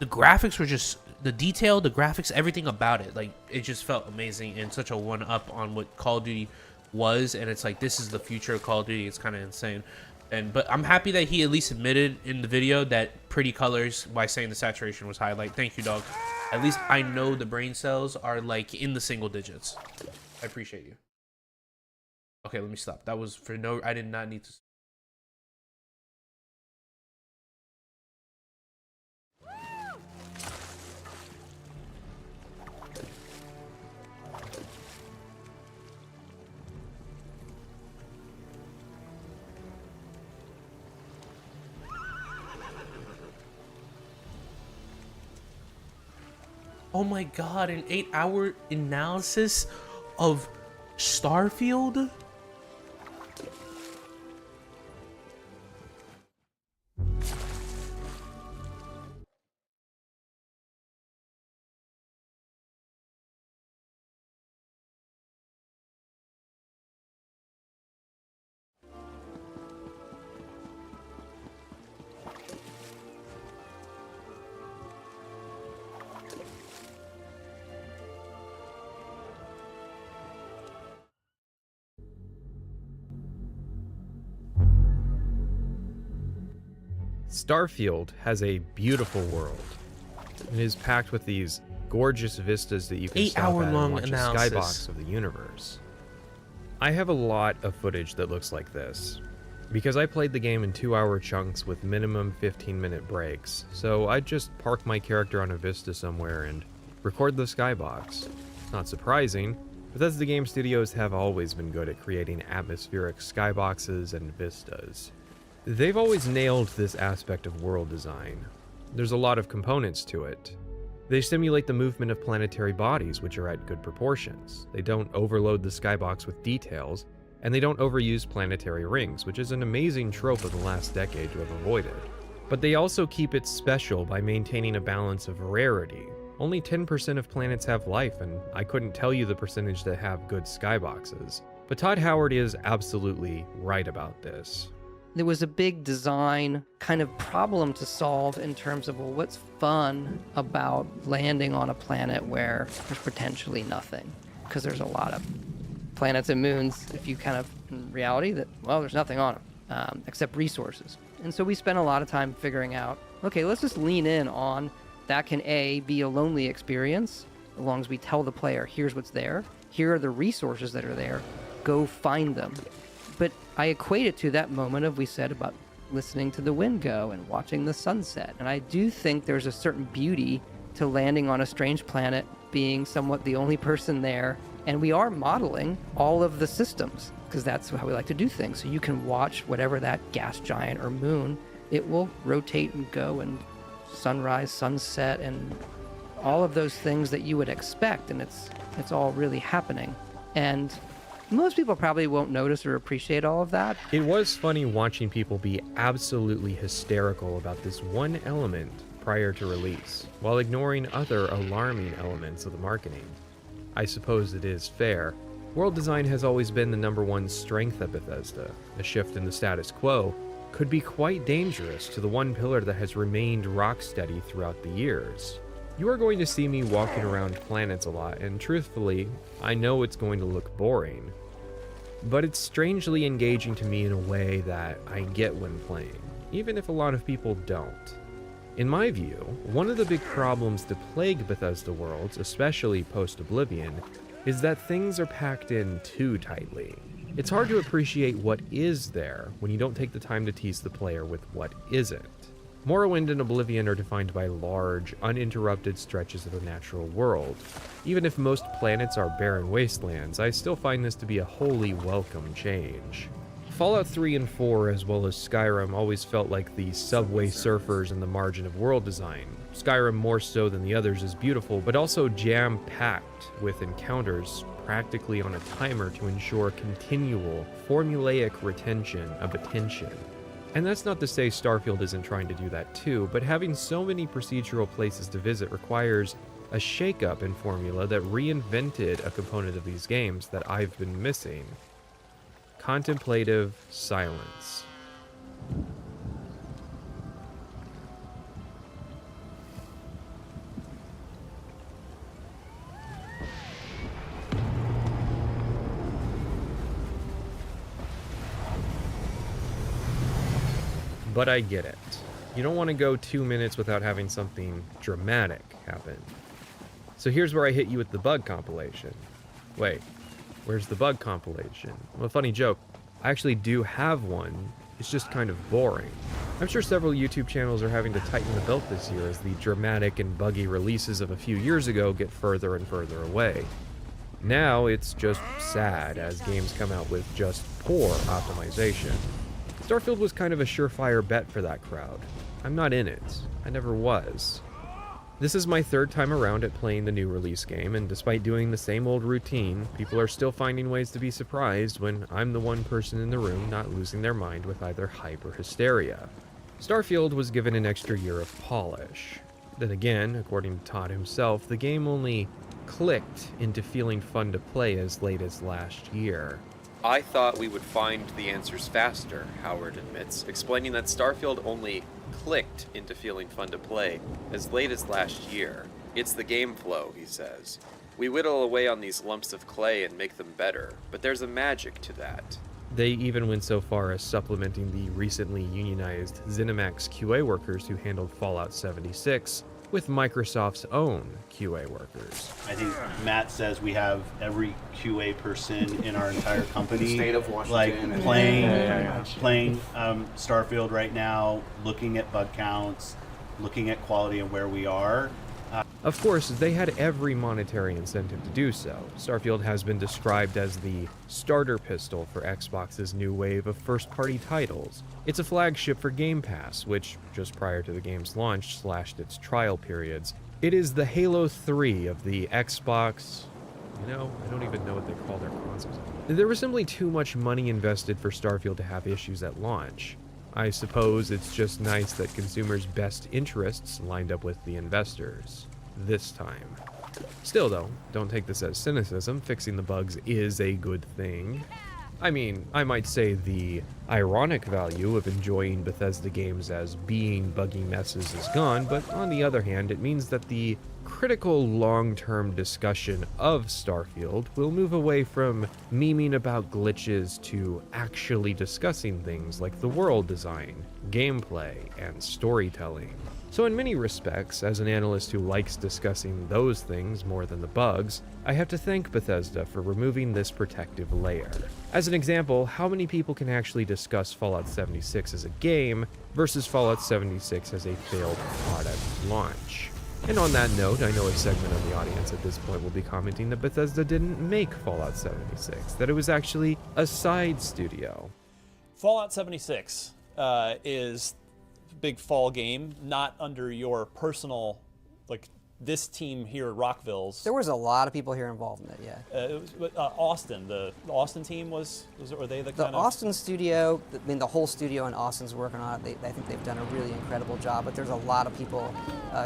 graphics were just the detail, the graphics, everything about it, like it just felt amazing and such a one up on what Call of Duty was. And it's like, this is the future of Call of Duty. It's kind of insane. But I'm happy that he at least admitted in the video that pretty colors by saying the saturation was high. Like, thank you, dog. At least I know the brain cells are like in the single digits. I appreciate you. Okay, let me stop. That was for no, I did not need to. Oh my god, an 8-hour analysis of Starfield? Starfield has a beautiful world. It is packed with these gorgeous vistas that you can stop at and watch a skybox of the universe. I have a lot of footage that looks like this, because I played the game in 2-hour chunks with minimum 15-minute breaks, so I just park my character on a vista somewhere and record the skybox. It's not surprising, Bethesda Game Studios have always been good at creating atmospheric skyboxes and vistas. They've always nailed this aspect of world design. There's a lot of components to it. They simulate the movement of planetary bodies, which are at good proportions. They don't overload the skybox with details, and they don't overuse planetary rings, which is an amazing trope of the last decade to have avoided. But they also keep it special by maintaining a balance of rarity. Only 10% of planets have life, and I couldn't tell you the percentage that have good skyboxes. But Todd Howard is absolutely right about this. There was a big design kind of problem to solve in terms of, well, what's fun about landing on a planet where there's potentially nothing? Because there's a lot of planets and moons, if you kind of, in reality, that, well, there's nothing on them, except resources. And so we spent a lot of time figuring out, okay, let's just lean in on that can A, be a lonely experience, as long as we tell the player, here's what's there, here are the resources that are there, go find them. But I equate it to that moment of, we said, about listening to the wind go and watching the sunset. And I do think there's a certain beauty to landing on a strange planet, being somewhat the only person there. And we are modeling all of the systems, because that's how we like to do things. So you can watch whatever that gas giant or moon, it will rotate and go, and sunrise, sunset, and all of those things that you would expect. And it's all really happening. And most people probably won't notice or appreciate all of that. It was funny watching people be absolutely hysterical about this one element prior to release, while ignoring other alarming elements of the marketing. I suppose it is fair. World design has always been the #1 strength at Bethesda. A shift in the status quo could be quite dangerous to the one pillar that has remained rock steady throughout the years. You are going to see me walking around planets a lot, and truthfully, I know it's going to look boring. But it's strangely engaging to me in a way that I get when playing, even if a lot of people don't. In my view, one of the big problems that plague Bethesda worlds, especially post-Oblivion, is that things are packed in too tightly. It's hard to appreciate what is there when you don't take the time to tease the player with what isn't. Morrowind and Oblivion are defined by large, uninterrupted stretches of the natural world. Even if most planets are barren wastelands, I still find this to be a wholly welcome change. Fallout 3 and 4, as well as Skyrim, always felt like the Subway Surfers in the margin of world design. Skyrim, more so than the others, is beautiful, but also jam-packed with encounters practically on a timer to ensure continual, formulaic retention of attention. And that's not to say Starfield isn't trying to do that too, but having so many procedural places to visit requires a shake-up in formula that reinvented a component of these games that I've been missing. Contemplative silence. but I get it. You don't want to go 2 minutes without having something dramatic happen. So here's where I hit you with the bug compilation. Wait, where's the bug compilation? Well, funny joke, I actually do have one. It's just kind of boring. I'm sure several YouTube channels are having to tighten the belt this year as the dramatic and buggy releases of a few years ago get further and further away. Now it's just sad as games come out with just poor optimization. Starfield was kind of a surefire bet for that crowd. I'm not in it. I never was. This is my third time around at playing the new release game, and despite doing the same old routine, people are still finding ways to be surprised when I'm the one person in the room not losing their mind with either hype or hysteria. Starfield was given an extra year of polish. Then again, according to Todd himself, the game only clicked into feeling fun to play as late as last year. I thought we would find the answers faster, Howard admits, explaining that Starfield only clicked into feeling fun to play as late as last year. It's the game flow, he says. We whittle away on these lumps of clay and make them better, but there's a magic to that. They even went so far as supplementing the recently unionized ZeniMax QA workers who handled Fallout 76 with Microsoft's own QA workers. I think Matt says we have every QA person in our entire company, The state of Washington, like playing Starfield right now, looking at bug counts, looking at quality and where we are. Of course, they had every monetary incentive to do so. Starfield has been described as the starter pistol for Xbox's new wave of first-party titles. It's a flagship for Game Pass, which, just prior to the game's launch, slashed its trial periods. It is the Halo 3 of the Xbox... You know, I don't even know what they call their consoles. There was simply too much money invested for Starfield to have issues at launch. I suppose it's just nice that consumers' best interests lined up with the investors. This time. Still though, don't take this as cynicism, fixing the bugs is a good thing. I mean, I might say the ironic value of enjoying Bethesda games as being buggy messes is gone, but on the other hand, it means that the critical long-term discussion of Starfield will move away from memeing about glitches to actually discussing things like the world design, gameplay, and storytelling. So in many respects, as an analyst who likes discussing those things more than the bugs, I have to thank Bethesda for removing this protective layer. As an example, how many people can actually discuss Fallout 76 as a game versus Fallout 76 as a failed product launch? And on that note, I know a segment of the audience at this point will be commenting that Bethesda didn't make Fallout 76, that it was actually a side studio. Fallout 76 is big fall game, not under your personal, like this team here at Rockville's. There was a lot of people here involved in it, yeah. It was Austin, the Austin team were they the kind of? Austin studio, I mean the whole studio in Austin's working on it. I think they've done a really incredible job, but there's a lot of people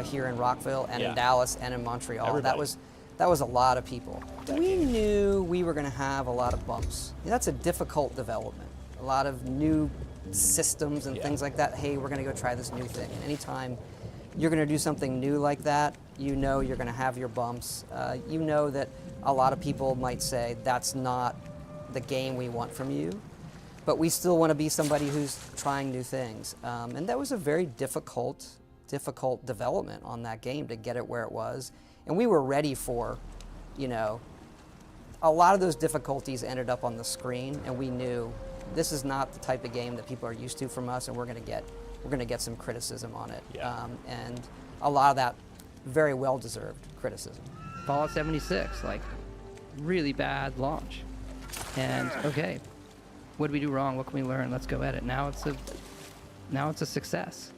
here in Rockville and in Dallas and in Montreal. Everybody. That was a lot of people. We knew we were gonna have a lot of bumps. That's a difficult development. A lot of new systems and things like that. Hey, we're gonna go try this new thing. And anytime you're gonna do something new like that, you know you're gonna have your bumps. You know that a lot of people might say that's not the game we want from you, but we still want to be somebody who's trying new things. And that was a very difficult development on that game to get it where it was. And we were ready for, you know, a lot of those difficulties ended up on the screen, and we knew this is not the type of game that people are used to from us, and we're going to get some criticism on it, and a lot of that very well deserved criticism. Fallout 76, like really bad launch, and okay, what did we do wrong? What can we learn? Let's go at it. Now it's a success.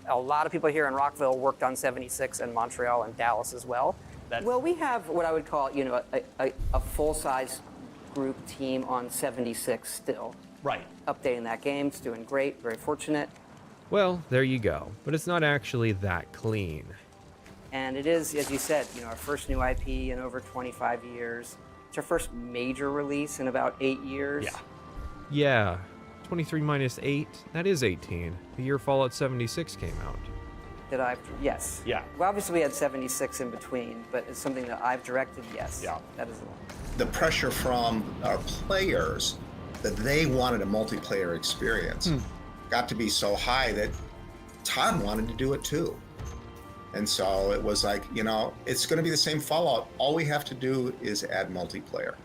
A lot of people here in Rockville worked on 76 and Montreal and Dallas as well. Well, we have what I would call, you know, a full-size group team on 76 still. Right. Updating that game, it's doing great, very fortunate. Well, there you go, but it's not actually that clean. And it is, as you said, you know, our first new IP in over 25 years. It's our first major release in about 8 years. Yeah, 23 minus 8, that is 18. The year Fallout 76 came out. Yes. Yeah. Well, obviously we had 76 in between, but it's something that I've directed, yes. Yeah. That is the pressure from our players that they wanted a multiplayer experience got to be so high that Todd wanted to do it too. And so it was like, you know, it's going to be the same Fallout. All we have to do is add multiplayer.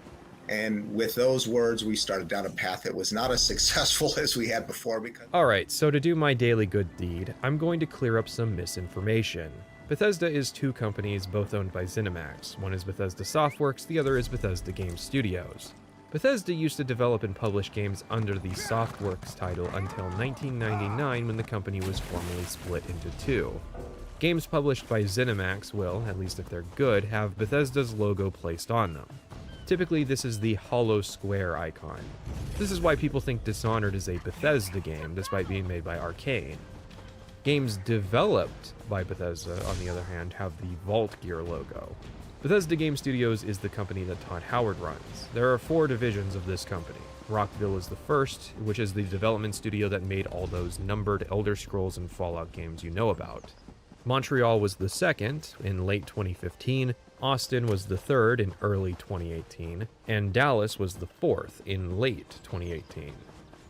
And with those words, we started down a path that was not as successful as we had before. Because Alright, so to do my daily good deed, I'm going to clear up some misinformation. Bethesda is two companies, both owned by ZeniMax. One is Bethesda Softworks, the other is Bethesda Game Studios. Bethesda used to develop and publish games under the Softworks title until 1999, when the company was formally split into two. Games published by ZeniMax will, at least if they're good, have Bethesda's logo placed on them. Typically, this is the hollow square icon. This is why people think Dishonored is a Bethesda game, despite being made by Arcane. Games developed by Bethesda, on the other hand, have the Vault Gear logo. Bethesda Game Studios is the company that Todd Howard runs. There are 4 divisions of this company. Rockville is the first, which is the development studio that made all those numbered Elder Scrolls and Fallout games you know about. Montreal was the second, in late 2015, Austin was the third in early 2018, and Dallas was the fourth in late 2018.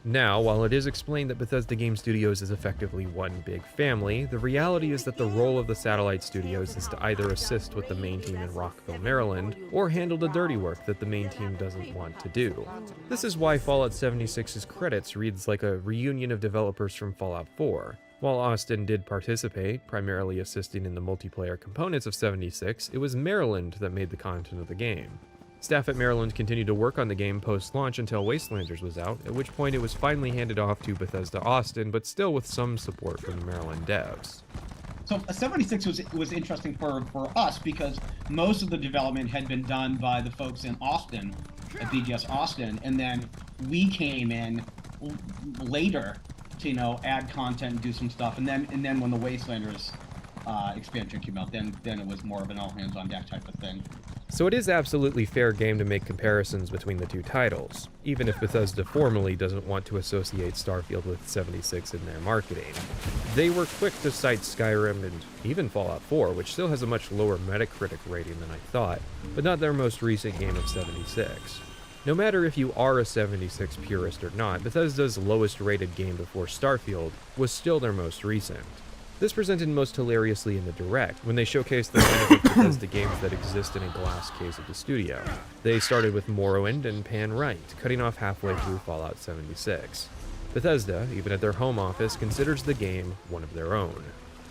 Now, while it is explained that Bethesda Game Studios is effectively one big family, the reality is that the role of the satellite studios is to either assist with the main team in Rockville, Maryland, or handle the dirty work that the main team doesn't want to do. This is why Fallout 76's credits reads like a reunion of developers from Fallout 4. While Austin did participate, primarily assisting in the multiplayer components of 76, it was Maryland that made the content of the game. Staff at Maryland continued to work on the game post-launch until Wastelanders was out, at which point it was finally handed off to Bethesda Austin, but still with some support from the Maryland devs. So 76 was interesting for us because most of the development had been done by the folks in Austin, at BGS Austin, and then we came in later to, you know, add content and do some stuff, and then when the Wastelanders expansion came out, then it was more of an all hands on deck type of thing. So it is absolutely fair game to make comparisons between the two titles, even if Bethesda formally doesn't want to associate Starfield with 76 in their marketing. They were quick to cite Skyrim and even Fallout 4, which still has a much lower Metacritic rating than I thought, but not their most recent game of 76. No matter if you are a 76 purist or not, Bethesda's lowest rated game before Starfield was still their most recent. This presented most hilariously in the Direct, when they showcased the kind of Bethesda games that exist in a glass case of the studio. They started with Morrowind and Pan Right, cutting off halfway through Fallout 76. Bethesda, even at their home office, considers the game one of their own.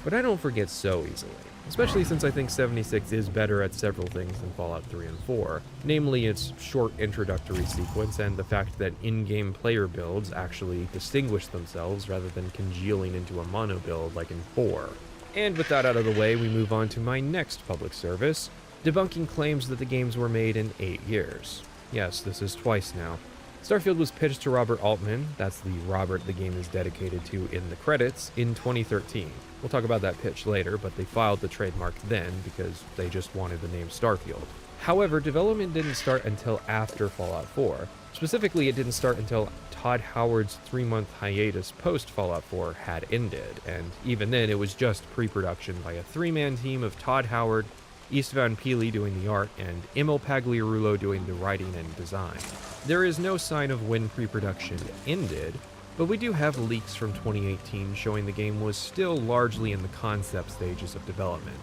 But I don't forget so easily, especially since I think 76 is better at several things than Fallout 3 and 4, namely its short introductory sequence and the fact that in-game player builds actually distinguish themselves rather than congealing into a mono build like in 4. And with that out of the way, we move on to my next public service, debunking claims that the games were made in 8 years. Yes, this is twice now. Starfield was pitched to Robert Altman, that's the Robert the game is dedicated to in the credits, in 2013. We'll talk about that pitch later, but they filed the trademark then because they just wanted the name Starfield. However, development didn't start until after Fallout 4. Specifically, it didn't start until Todd Howard's 3-month hiatus post-Fallout 4 had ended, and even then it was just pre-production by a 3-man team of Todd Howard, Istvan Pili doing the art, and Emil Pagliarulo doing the writing and design. There is no sign of when pre-production ended, but we do have leaks from 2018 showing the game was still largely in the concept stages of development.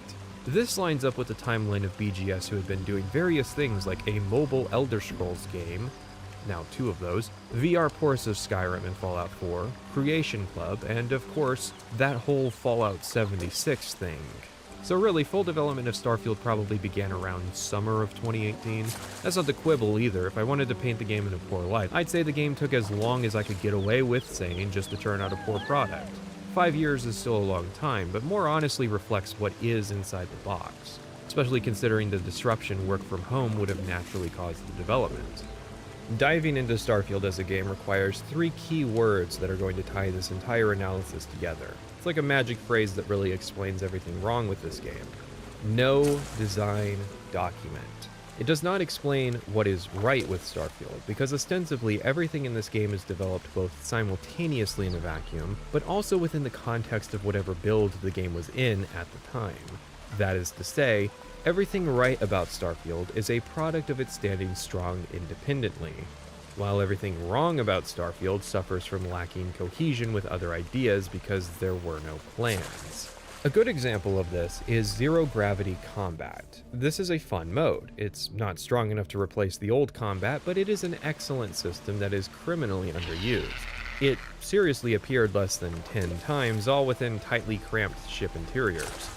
This lines up with the timeline of BGS, who had been doing various things like a mobile Elder Scrolls game, now 2 of those, VR ports of Skyrim and Fallout 4, Creation Club, and of course, that whole Fallout 76 thing. So really, full development of Starfield probably began around summer of 2018. That's not the quibble either. If I wanted to paint the game in a poor light, I'd say the game took as long as I could get away with saying just to turn out a poor product. 5 years is still a long time, but more honestly reflects what is inside the box, especially considering the disruption work from home would have naturally caused the development. Diving into Starfield as a game requires 3 key words that are going to tie this entire analysis together. It's like a magic phrase that really explains everything wrong with this game. No design document. It does not explain what is right with Starfield, because ostensibly everything in this game is developed both simultaneously in a vacuum, but also within the context of whatever build the game was in at the time. That is to say, everything right about Starfield is a product of it standing strong independently. while everything wrong about Starfield suffers from lacking cohesion with other ideas because there were no plans. A good example of this is Zero Gravity Combat. This is a fun mode. It's not strong enough to replace the old combat, but it is an excellent system that is criminally underused. It seriously appeared less than 10 times, all within tightly cramped ship interiors.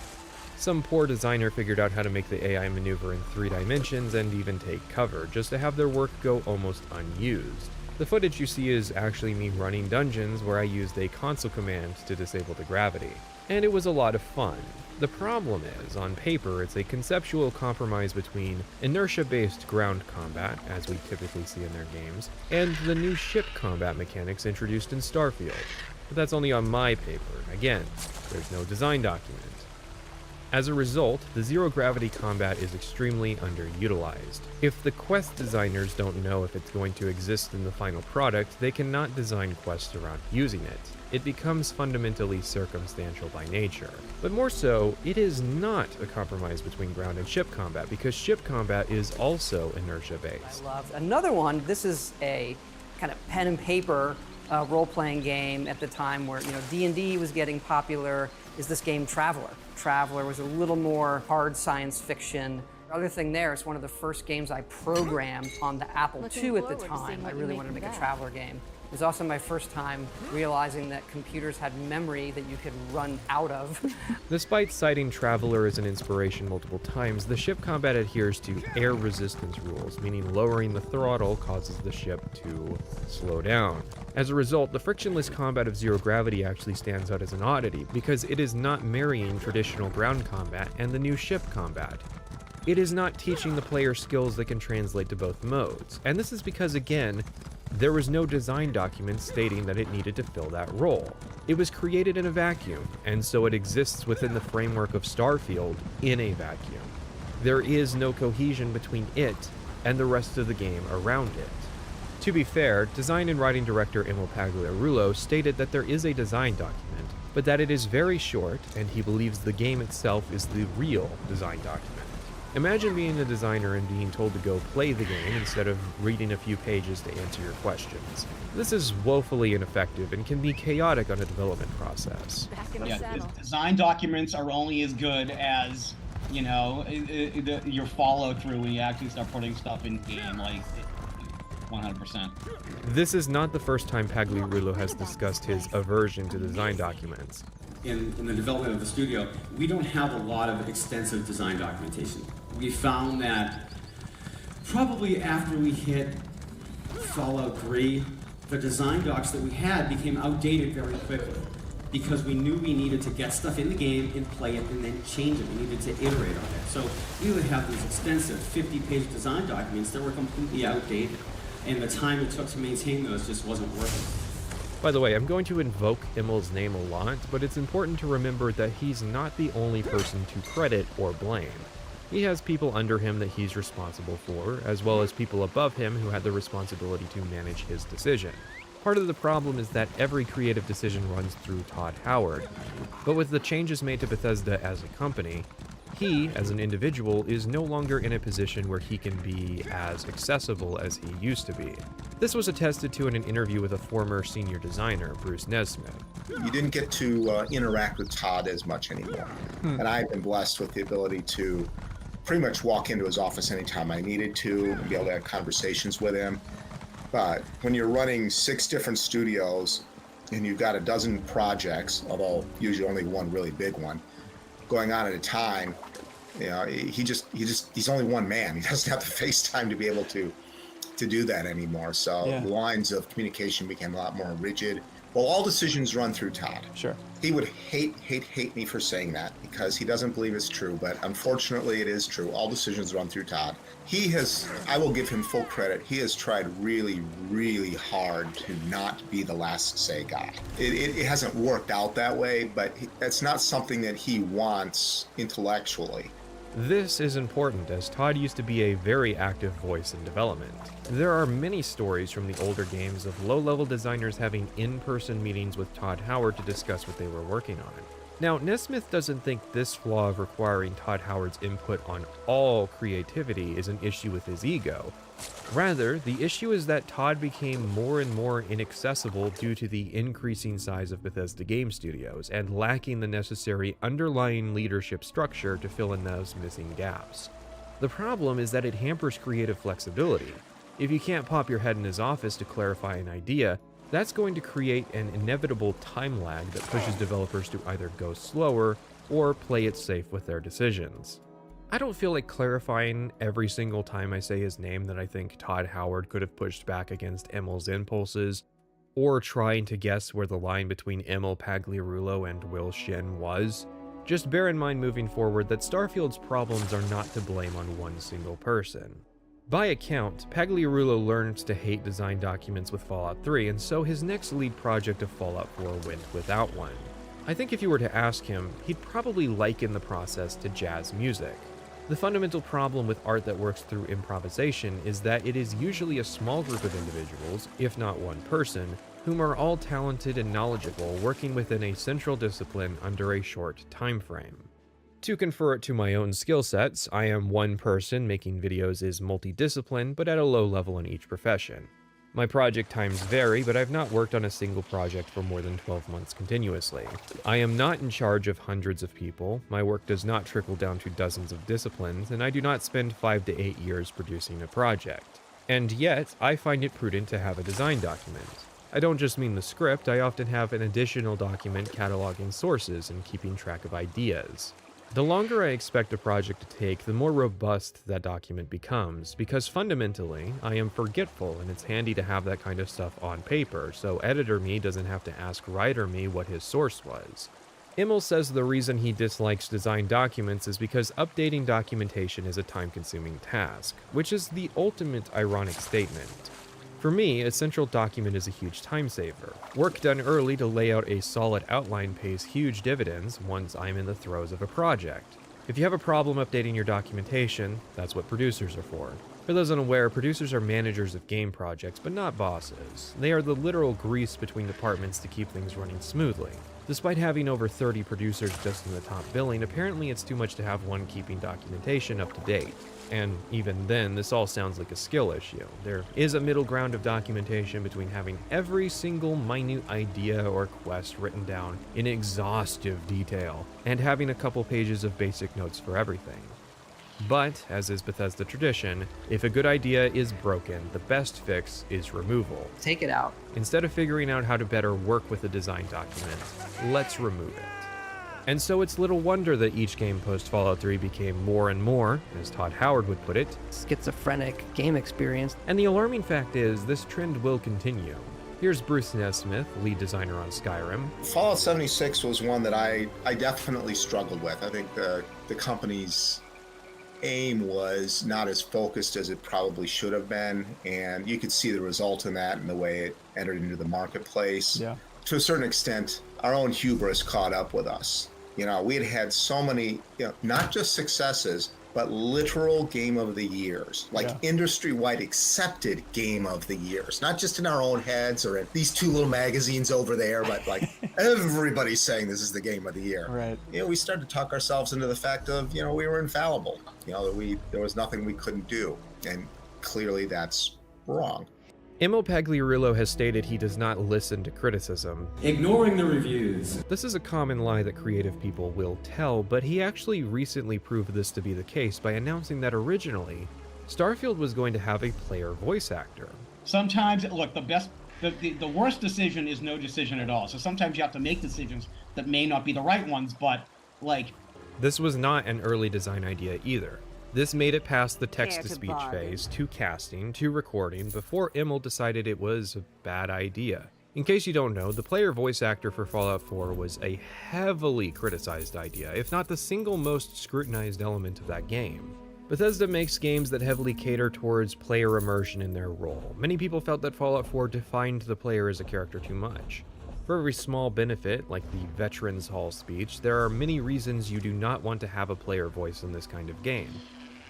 Some poor designer figured out how to make the AI maneuver in 3 dimensions and even take cover, just to have their work go almost unused. The footage you see is actually me running dungeons where I used a console command to disable the gravity. And it was a lot of fun. The problem is, on paper, it's a conceptual compromise between inertia-based ground combat, as we typically see in their games, and the new ship combat mechanics introduced in Starfield. But that's only on my paper. Again, there's no design document. As a result, the zero-gravity combat is extremely underutilized. If the quest designers don't know if it's going to exist in the final product, they cannot design quests around using it. It becomes fundamentally circumstantial by nature. But more so, it is not a compromise between ground and ship combat, because ship combat is also inertia-based. I loved another one. This is a kind of pen and paper role-playing game at the time where, you know, D&D was getting popular. Is this game Traveler? Traveler was a little more hard science fiction. The other thing there is one of the first games I programmed on the Apple II at the time. I really wanted to make a Traveler game. It was also my first time realizing that computers had memory that you could run out of. Despite citing Traveler as an inspiration multiple times, the ship combat adheres to air resistance rules, meaning lowering the throttle causes the ship to slow down. As a result, the frictionless combat of Zero Gravity actually stands out as an oddity, because it is not marrying traditional ground combat and the new ship combat. It is not teaching the player skills that can translate to both modes, and this is because, again, there was no design document stating that it needed to fill that role. It was created in a vacuum, and so it exists within the framework of Starfield in a vacuum. There is no cohesion between it and the rest of the game around it. To be fair, design and writing director Emil Pagliarulo stated that there is a design document, but that it is very short, and he believes the game itself is the real design document. Imagine being a designer and being told to go play the game instead of reading a few pages to answer your questions. This is woefully ineffective and can be chaotic on a development process. Design documents are only as good as, you know, your follow through when you actually start putting stuff in game, like 100%. This is not the first time Pagliarulo has discussed his aversion to design documents. In the development of the studio, we don't have a lot of extensive design documentation. We found that probably after we hit Fallout 3, the design docs that we had became outdated very quickly because we knew we needed to get stuff in the game and play it and then change it. We needed to iterate on it. So we would have these extensive 50-page design documents that were completely outdated, and the time it took to maintain those just wasn't worth it. By the way, I'm going to invoke Emil's name a lot, but it's important to remember that he's not the only person to credit or blame. He has people under him that he's responsible for, as well as people above him who had the responsibility to manage his decision. Part of the problem is that every creative decision runs through Todd Howard, but with the changes made to Bethesda as a company, he, as an individual, is no longer in a position where he can be as accessible as he used to be. This was attested to in an interview with a former senior designer, Bruce Nesmith. You didn't get to interact with Todd as much anymore. And I've been blessed with the ability to pretty much walk into his office anytime I needed to and be able to have conversations with him. But when you're running 6 different studios and you've got a dozen projects, although usually only one really big one, going on at a time, you know, he's only one man. He doesn't have the FaceTime to be able to do that anymore. So the lines of communication became a lot more rigid. Well, all decisions run through Todd. Sure. He would hate me for saying that because he doesn't believe it's true, but unfortunately it is true. All decisions run through Todd. He has, I will give him full credit, he has tried really, really hard to not be the last say guy. It hasn't worked out that way, but that's not something that he wants intellectually. This is important, as Todd used to be a very active voice in development. There are many stories from the older games of low-level designers having in-person meetings with Todd Howard to discuss what they were working on. Now, Nesmith doesn't think this flaw of requiring Todd Howard's input on all creativity is an issue with his ego. Rather, the issue is that Todd became more and more inaccessible due to the increasing size of Bethesda Game Studios and lacking the necessary underlying leadership structure to fill in those missing gaps. The problem is that it hampers creative flexibility. If you can't pop your head in his office to clarify an idea, that's going to create an inevitable time lag that pushes developers to either go slower or play it safe with their decisions. I don't feel like clarifying every single time I say his name that I think Todd Howard could have pushed back against Emil's impulses, or trying to guess where the line between Emil Pagliarulo and Will Shin was. Just bear in mind moving forward that Starfield's problems are not to blame on one single person. By account, Pagliarulo learned to hate design documents with Fallout 3, and so his next lead project of Fallout 4 went without one. I think if you were to ask him, he'd probably liken the process to jazz music. The fundamental problem with art that works through improvisation is that it is usually a small group of individuals, if not one person, whom are all talented and knowledgeable, working within a central discipline under a short time frame. To confer it to my own skill sets, I am one person making videos is multidiscipline, but at a low level in each profession. My project times vary, but I've not worked on a single project for more than 12 months continuously. I am not in charge of hundreds of people, my work does not trickle down to dozens of disciplines, and I do not spend 5 to 8 years producing a project. And yet, I find it prudent to have a design document. I don't just mean the script, I often have an additional document cataloging sources and keeping track of ideas. The longer I expect a project to take, the more robust that document becomes, because fundamentally, I am forgetful and it's handy to have that kind of stuff on paper, so editor me doesn't have to ask writer me what his source was. Emil says the reason he dislikes design documents is because updating documentation is a time-consuming task, which is the ultimate ironic statement. For me, a central document is a huge time saver. Work done early to lay out a solid outline pays huge dividends once I'm in the throes of a project. If you have a problem updating your documentation, that's what producers are for. For those unaware, producers are managers of game projects, but not bosses. They are the literal grease between departments to keep things running smoothly. Despite having over 30 producers just in the top billing, apparently it's too much to have one keeping documentation up to date. And even then, this all sounds like a skill issue. There is a middle ground of documentation between having every single minute idea or quest written down in exhaustive detail, and having a couple pages of basic notes for everything. But, as is Bethesda tradition, if a good idea is broken, the best fix is removal. Take it out. Instead of figuring out how to better work with a design document, let's remove it. And so it's little wonder that each game post Fallout 3 became more and more, as Todd Howard would put it, schizophrenic game experience. And the alarming fact is, this trend will continue. Here's Bruce Nesmith, lead designer on Skyrim. Fallout 76 was one that I definitely struggled with. I think the company's aim was not as focused as it probably should have been, and you could see the result in that in the way it entered into the marketplace. Yeah. To a certain extent, our own hubris caught up with us. You know, we had had so many, not just successes, but literal game of the years, like industry-wide accepted game of the years, not just in our own heads or in these two little magazines over there, but like everybody's saying this is the game of the year. Right. We started to talk ourselves into the fact of, we were infallible, that there was nothing we couldn't do. And clearly that's wrong. Emil Pagliarulo has stated he does not listen to criticism. Ignoring the reviews. This is a common lie that creative people will tell, but he actually recently proved this to be the case by announcing that originally, Starfield was going to have a player voice actor. Sometimes, look, the worst decision is no decision at all. So sometimes you have to make decisions that may not be the right ones, but like... This was not an early design idea either. This made it past the text-to-speech phase, to casting, to recording, before Emil decided it was a bad idea. In case you don't know, the player voice actor for Fallout 4 was a heavily criticized idea, if not the single most scrutinized element of that game. Bethesda makes games that heavily cater towards player immersion in their role. Many people felt that Fallout 4 defined the player as a character too much. For every small benefit, like the Veterans Hall speech, there are many reasons you do not want to have a player voice in this kind of game.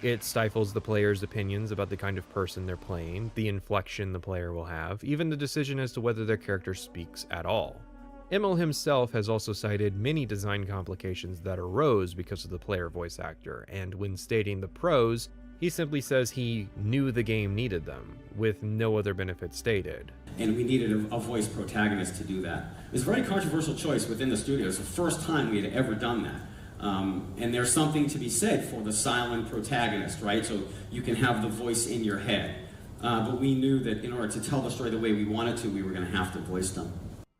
It stifles the player's opinions about the kind of person they're playing, the inflection the player will have, even the decision as to whether their character speaks at all. Emil himself has also cited many design complications that arose because of the player voice actor, and when stating the pros, he simply says he knew the game needed them, with no other benefits stated. And we needed a voice protagonist to do that. It was a very controversial choice within the studio. It's the first time we had ever done that. And there's something to be said for the silent protagonist, right? So you can have the voice in your head. But we knew that in order to tell the story the way we wanted to, we were going to have to voice them.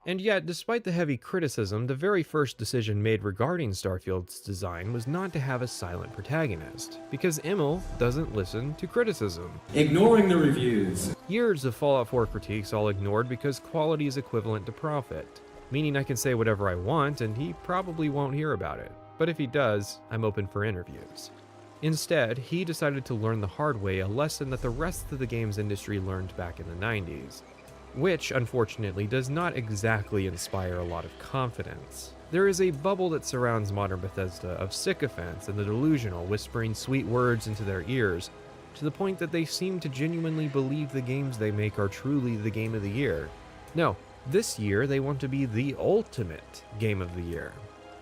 And yet, despite the heavy criticism, the very first decision made regarding Starfield's design was not to have a silent protagonist, because Emil doesn't listen to criticism. Ignoring the reviews. Years of Fallout 4 critiques all ignored because quality is equivalent to profit, meaning I can say whatever I want and he probably won't hear about it. But if he does, I'm open for interviews. Instead, he decided to learn the hard way a lesson that the rest of the games industry learned back in the 90s. Which, unfortunately, does not exactly inspire a lot of confidence. There is a bubble that surrounds modern Bethesda of sycophants and the delusional whispering sweet words into their ears, to the point that they seem to genuinely believe the games they make are truly the game of the year. No, this year they want to be the ultimate game of the year.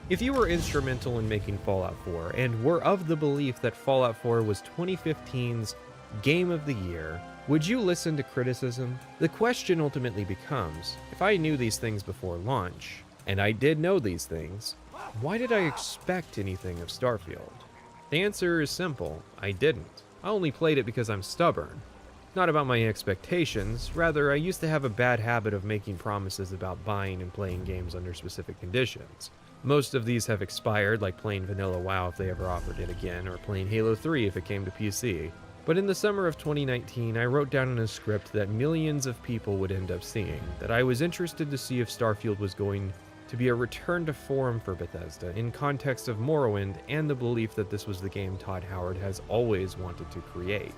If you were instrumental in making Fallout 4 and were of the belief that Fallout 4 was 2015's Game of the Year, would you listen to criticism? The question ultimately becomes, if I knew these things before launch, and I did know these things, why did I expect anything of Starfield? The answer is simple, I didn't. I only played it because I'm stubborn. Not about my expectations, rather I used to have a bad habit of making promises about buying and playing games under specific conditions. Most of these have expired, like playing Vanilla WoW if they ever offered it again, or playing Halo 3 if it came to PC. But in the summer of 2019, I wrote down in a script that millions of people would end up seeing, that I was interested to see if Starfield was going to be a return to form for Bethesda in context of Morrowind and the belief that this was the game Todd Howard has always wanted to create.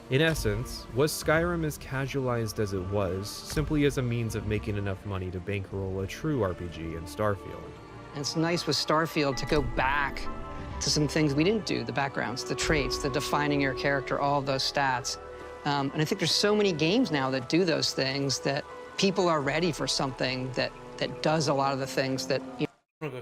In essence, was Skyrim as casualized as it was, simply as a means of making enough money to bankroll a true RPG in Starfield? And it's nice with Starfield to go back to some things we didn't do, the backgrounds, the traits, the defining your character, all of those stats. And I think there's so many games now that do those things that people are ready for something that does a lot of the things that, you know.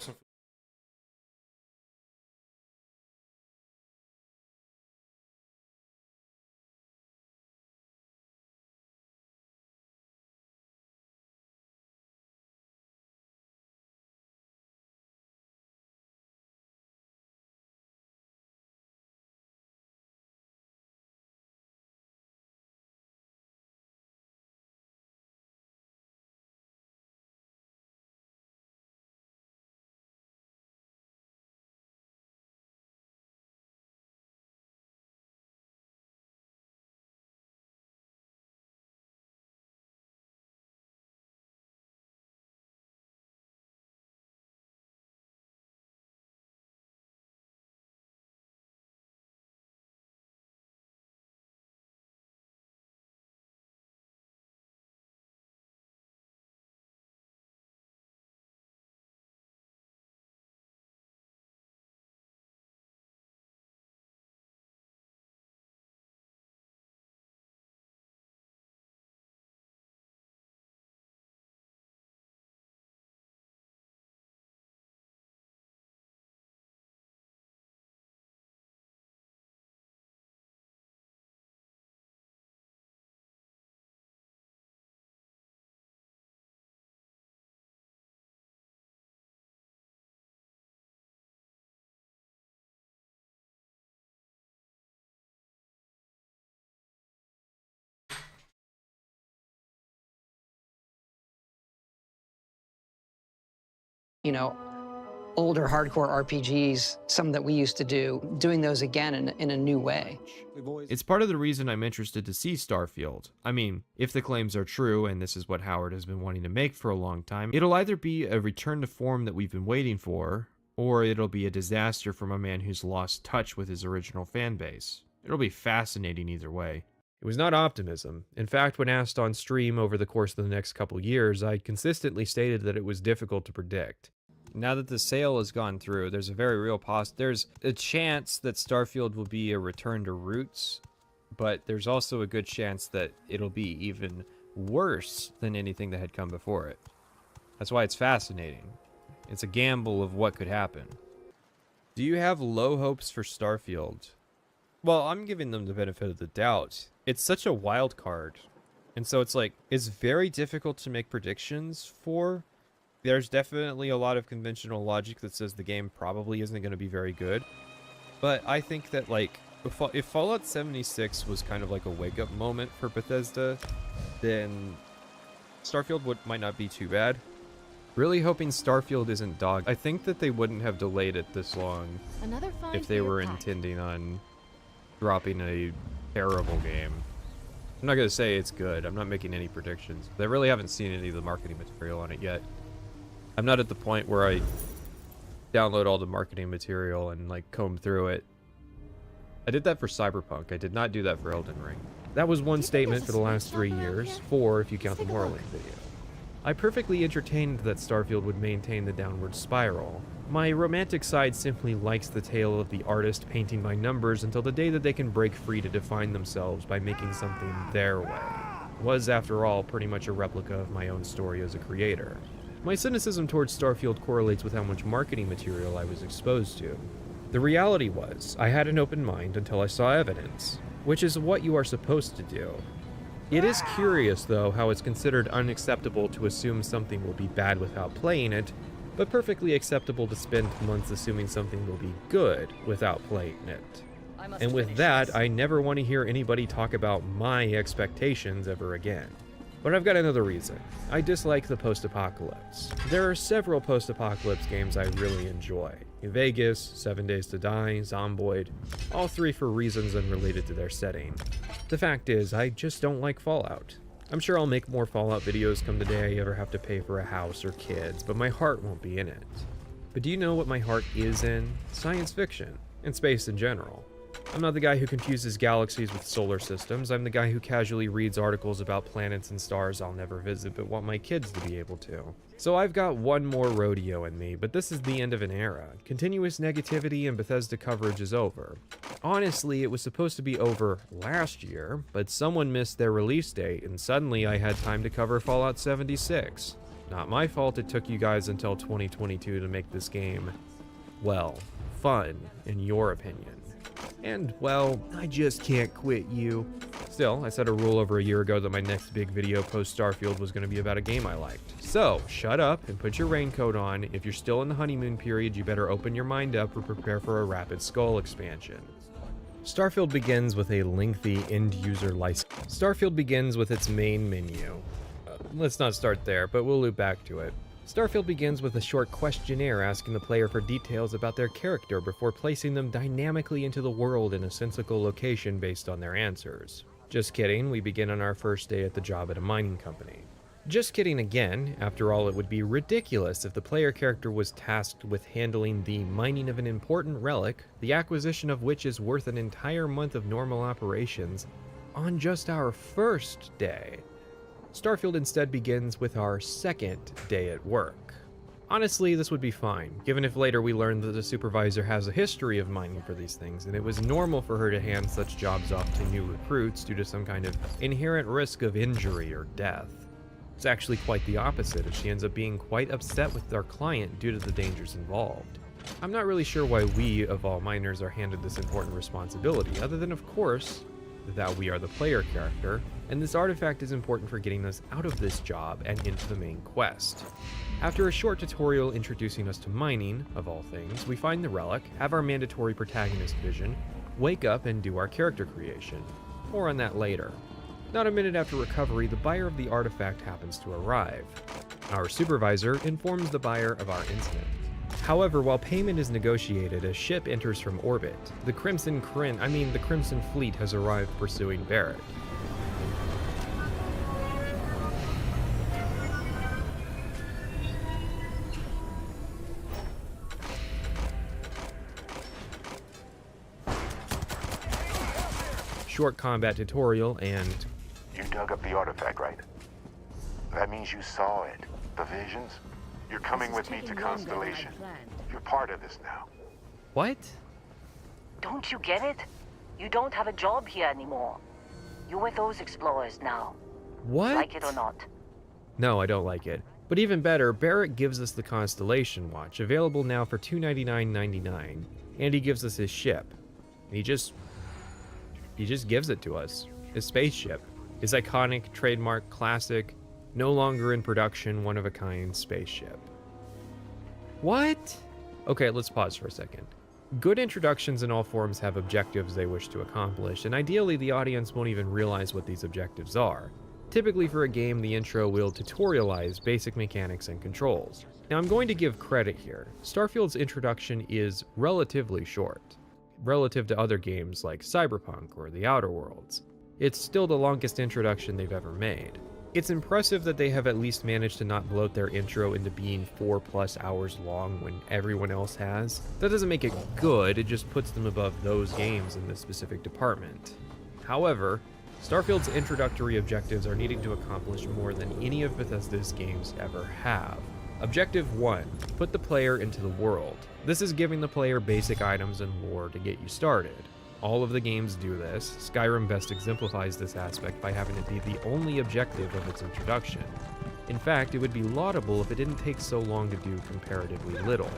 You know, older hardcore RPGs, some that we used to do, doing those again in a new way. It's part of the reason I'm interested to see Starfield. I mean, if the claims are true, and this is what Howard has been wanting to make for a long time, it'll either be a return to form that we've been waiting for, or it'll be a disaster from a man who's lost touch with his original fan base. It'll be fascinating either way. It was not optimism. In fact, when asked on stream over the course of the next couple years, I consistently stated that it was difficult to predict. Now that the sale has gone through, there's a very real there's a chance that Starfield will be a return to roots, but there's also a good chance that it'll be even worse than anything that had come before it. That's why it's fascinating. It's a gamble of what could happen. Do you have low hopes for Starfield? Well, I'm giving them the benefit of the doubt. It's such a wild card. And so it's like, it's very difficult to make predictions for. There's definitely a lot of conventional logic that says the game probably isn't going to be very good. But I think that, like, if Fallout 76 was kind of like a wake-up moment for Bethesda, then Starfield might not be too bad. Really hoping Starfield isn't dog. I think that they wouldn't have delayed it this long if they were intending on dropping a terrible game. I'm not going to say it's good. I'm not making any predictions. I really haven't seen any of the marketing material on it yet. I'm not at the point where I download all the marketing material and like comb through it. I did that for Cyberpunk. I did not do that for Elden Ring. That was one statement for the last 3 years, 4 if you count the Morrowind video. I perfectly entertained that Starfield would maintain the downward spiral. My romantic side simply likes the tale of the artist painting by numbers until the day that they can break free to define themselves by making something their way. It was, after all, pretty much a replica of my own story as a creator. My cynicism towards Starfield correlates with how much marketing material I was exposed to. The reality was, I had an open mind until I saw evidence, which is what you are supposed to do. It is curious, though, how it's considered unacceptable to assume something will be bad without playing it, but perfectly acceptable to spend months assuming something will be good without playing it. And with that, I never want to hear anybody talk about my expectations ever again. But I've got another reason. I dislike the post-apocalypse. There are several post-apocalypse games I really enjoy. Vegas, 7 Days to Die, Zomboid, all 3 for reasons unrelated to their setting. The fact is, I just don't like Fallout. I'm sure I'll make more Fallout videos come the day I ever have to pay for a house or kids, but my heart won't be in it. But do you know what my heart is in? Science fiction, and space in general. I'm not the guy who confuses galaxies with solar systems. I'm the guy who casually reads articles about planets and stars I'll never visit but want my kids to be able to. So I've got one more rodeo in me, but this is the end of an era. Continuous negativity and Bethesda coverage is over. Honestly, it was supposed to be over last year, but someone missed their release date and suddenly I had time to cover Fallout 76. Not my fault it took you guys until 2022 to make this game, well, fun, in your opinion. And, well, I just can't quit you. Still, I set a rule over a year ago that my next big video post-Starfield was going to be about a game I liked. So, shut up and put your raincoat on. If you're still in the honeymoon period, you better open your mind up or prepare for a Rapid Skull expansion. Starfield begins with a lengthy end-user license. Starfield begins with its main menu. Let's not start there, but we'll loop back to it. Starfield begins with a short questionnaire asking the player for details about their character before placing them dynamically into the world in a sensical location based on their answers. Just kidding, we begin on our first day at the job at a mining company. Just kidding again, after all it would be ridiculous if the player character was tasked with handling the mining of an important relic, the acquisition of which is worth an entire month of normal operations, on just our first day. Starfield instead begins with our second day at work. Honestly, this would be fine, given if later we learn that the supervisor has a history of mining for these things, and it was normal for her to hand such jobs off to new recruits due to some kind of inherent risk of injury or death. It's actually quite the opposite, as she ends up being quite upset with our client due to the dangers involved. I'm not really sure why we, of all miners, are handed this important responsibility, other than, of course, that we are the player character, and this artifact is important for getting us out of this job and into the main quest. After a short tutorial introducing us to mining, of all things, we find the relic, have our mandatory protagonist vision, wake up and do our character creation. More on that later. Not a minute after recovery, the buyer of the artifact happens to arrive. Our supervisor informs the buyer of our incident. However, while payment is negotiated, a ship enters from orbit. The Crimson Fleet has arrived pursuing Barrett. Short combat tutorial and... You dug up the artifact, right? That means you saw it. The visions? You're coming with me to Constellation. You're part of this now. What? Don't you get it? You don't have a job here anymore. You're with those explorers now. What? Like it or not. No, I don't like it. But even better, Barrett gives us the Constellation Watch, available now for $299.99, and he gives us his ship. He just gives it to us. His spaceship. His iconic, trademark, classic, no longer in production, one-of-a-kind spaceship. What? Okay, let's pause for a second. Good introductions in all forms have objectives they wish to accomplish, and ideally the audience won't even realize what these objectives are. Typically for a game, the intro will tutorialize basic mechanics and controls. Now I'm going to give credit here. Starfield's introduction is relatively short, relative to other games like Cyberpunk or The Outer Worlds. It's still the longest introduction they've ever made. It's impressive that they have at least managed to not bloat their intro into being 4+ hours long when everyone else has. That doesn't make it good, it just puts them above those games in this specific department. However, Starfield's introductory objectives are needing to accomplish more than any of Bethesda's games ever have. Objective 1, put the player into the world. This is giving the player basic items and lore to get you started. All of the games do this. Skyrim best exemplifies this aspect by having it be the only objective of its introduction. In fact, it would be laudable if it didn't take so long to do comparatively little.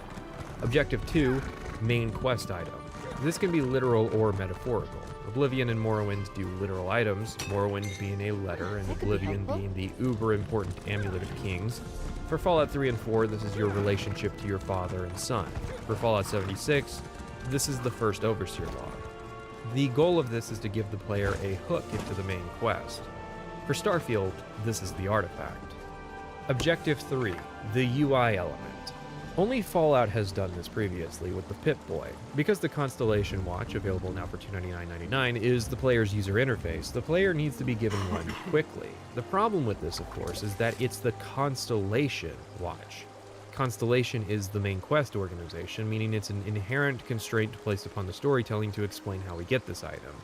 Objective 2, main quest item. This can be literal or metaphorical. Oblivion and Morrowind do literal items, Morrowind being a letter and Oblivion being the uber-important Amulet of Kings. For Fallout 3 and 4, this is your relationship to your father and son. For Fallout 76, this is the first Overseer log. The goal of this is to give the player a hook into the main quest. For Starfield, this is the artifact. Objective 3, the UI element. Only Fallout has done this previously with the Pip-Boy. Because the Constellation Watch, available now for $299.99, is the player's user interface, the player needs to be given one quickly. The problem with this, of course, is that it's the Constellation Watch. Constellation is the main quest organization, meaning it's an inherent constraint placed upon the storytelling to explain how we get this item.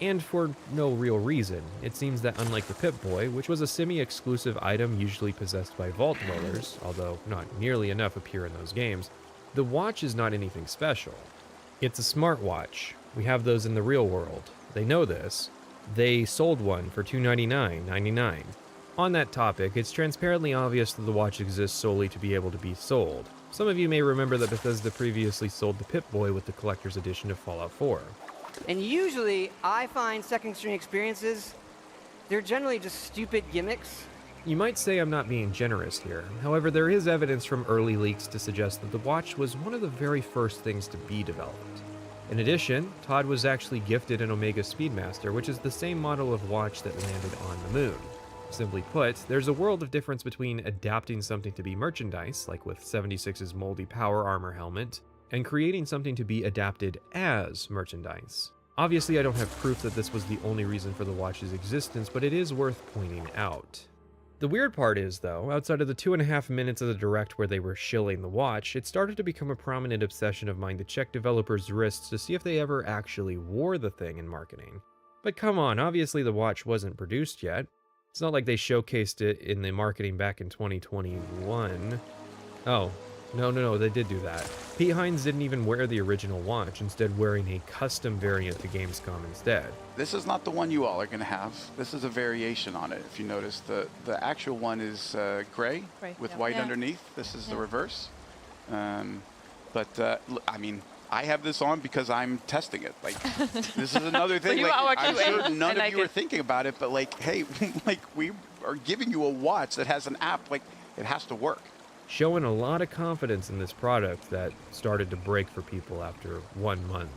And for no real reason. It seems that unlike the Pip-Boy, which was a semi-exclusive item usually possessed by Vault Dwellers, although not nearly enough appear in those games, the watch is not anything special. It's a smartwatch. We have those in the real world. They know this. They sold one for $299.99. On that topic, it's transparently obvious that the watch exists solely to be able to be sold. Some of you may remember that Bethesda previously sold the Pip-Boy with the collector's edition of Fallout 4. And usually, I find second screen experiences, they're generally just stupid gimmicks. You might say I'm not being generous here. However, there is evidence from early leaks to suggest that the watch was one of the very first things to be developed. In addition, Todd was actually gifted an Omega Speedmaster, which is the same model of watch that landed on the moon. Simply put, there's a world of difference between adapting something to be merchandise, like with 76's moldy power armor helmet, and creating something to be adapted as merchandise. Obviously, I don't have proof that this was the only reason for the watch's existence, but it is worth pointing out. The weird part is, though, outside of the 2.5 minutes of the direct where they were shilling the watch, it started to become a prominent obsession of mine to check developers' wrists to see if they ever actually wore the thing in marketing. But come on, obviously the watch wasn't produced yet. It's not like they showcased it in the marketing back in 2021. Oh, no, they did do that. Pete Hines didn't even wear the original watch, instead wearing a custom variant to Gamescom instead. This is not the one you all are going to have. This is a variation on it. If you notice, the actual one is gray with white underneath. This is the reverse. But I mean, I have this on because I'm testing it. Like, this is another thing. I'm sure none of you are thinking about it, but like, hey, like we are giving you a watch that has an app. Like, it has to work. Showing a lot of confidence in this product that started to break for people after 1 month.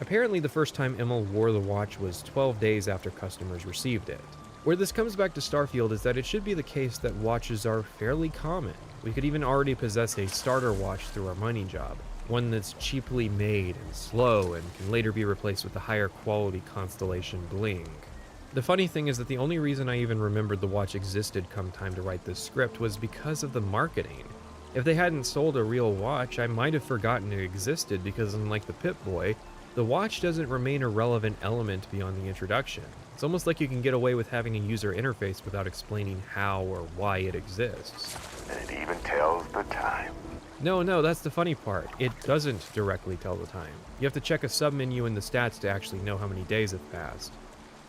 Apparently, the first time Emil wore the watch was 12 days after customers received it. Where this comes back to Starfield is that it should be the case that watches are fairly common. We could even already possess a starter watch through our mining job, one that's cheaply made and slow and can later be replaced with the higher quality Constellation bling. The funny thing is that the only reason I even remembered the watch existed come time to write this script was because of the marketing. If they hadn't sold a real watch, I might have forgotten it existed because unlike the Pip-Boy, the watch doesn't remain a relevant element beyond the introduction. It's almost like you can get away with having a user interface without explaining how or why it exists. And it even tells the time. No, that's the funny part. It doesn't directly tell the time. You have to check a submenu in the stats to actually know how many days have passed.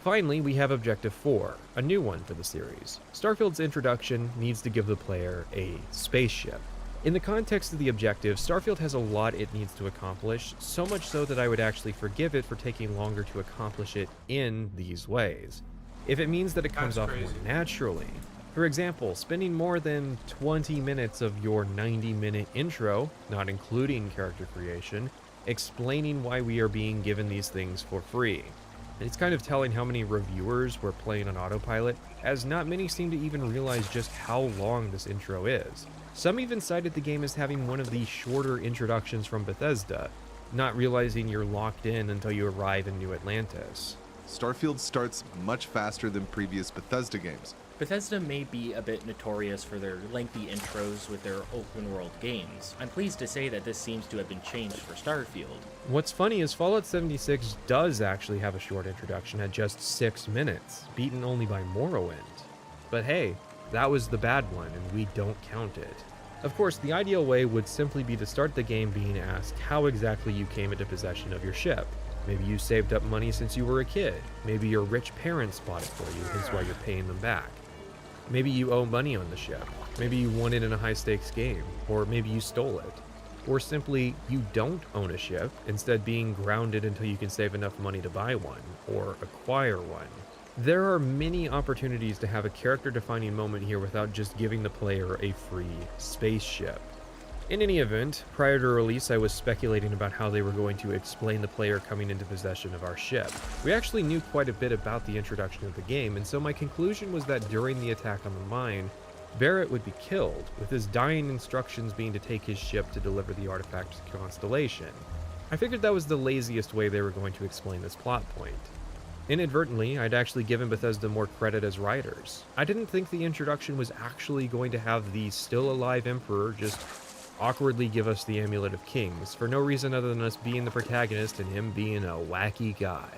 Finally, we have Objective 4, a new one for the series. Starfield's introduction needs to give the player a spaceship. In the context of the objective, Starfield has a lot it needs to accomplish, so much so that I would actually forgive it for taking longer to accomplish it in these ways, if it means that it comes off more naturally. For example, spending more than 20 minutes of your 90-minute intro, not including character creation, explaining why we are being given these things for free. It's kind of telling how many reviewers were playing on autopilot, as not many seem to even realize just how long this intro is. Some even cited the game as having one of the shorter introductions from Bethesda, not realizing you're locked in until you arrive in New Atlantis. Starfield starts much faster than previous Bethesda games. Bethesda may be a bit notorious for their lengthy intros with their open-world games. I'm pleased to say that this seems to have been changed for Starfield. What's funny is Fallout 76 does actually have a short introduction at just 6 minutes, beaten only by Morrowind. But hey, that was the bad one, and we don't count it. Of course, the ideal way would simply be to start the game being asked how exactly you came into possession of your ship. Maybe you saved up money since you were a kid. Maybe your rich parents bought it for you, hence why you're paying them back. Maybe you owe money on the ship. Maybe you won it in a high-stakes game, or maybe you stole it. Or simply, you don't own a ship, instead being grounded until you can save enough money to buy one, or acquire one. There are many opportunities to have a character-defining moment here without just giving the player a free spaceship. In any event, prior to release I was speculating about how they were going to explain the player coming into possession of our ship. We actually knew quite a bit about the introduction of the game, and so my conclusion was that during the attack on the mine, Barrett would be killed, with his dying instructions being to take his ship to deliver the artifact to Constellation. I figured that was the laziest way they were going to explain this plot point. Inadvertently, I'd actually given Bethesda more credit as writers. I didn't think the introduction was actually going to have the still-alive Emperor just awkwardly give us the Amulet of Kings, for no reason other than us being the protagonist and him being a wacky guy.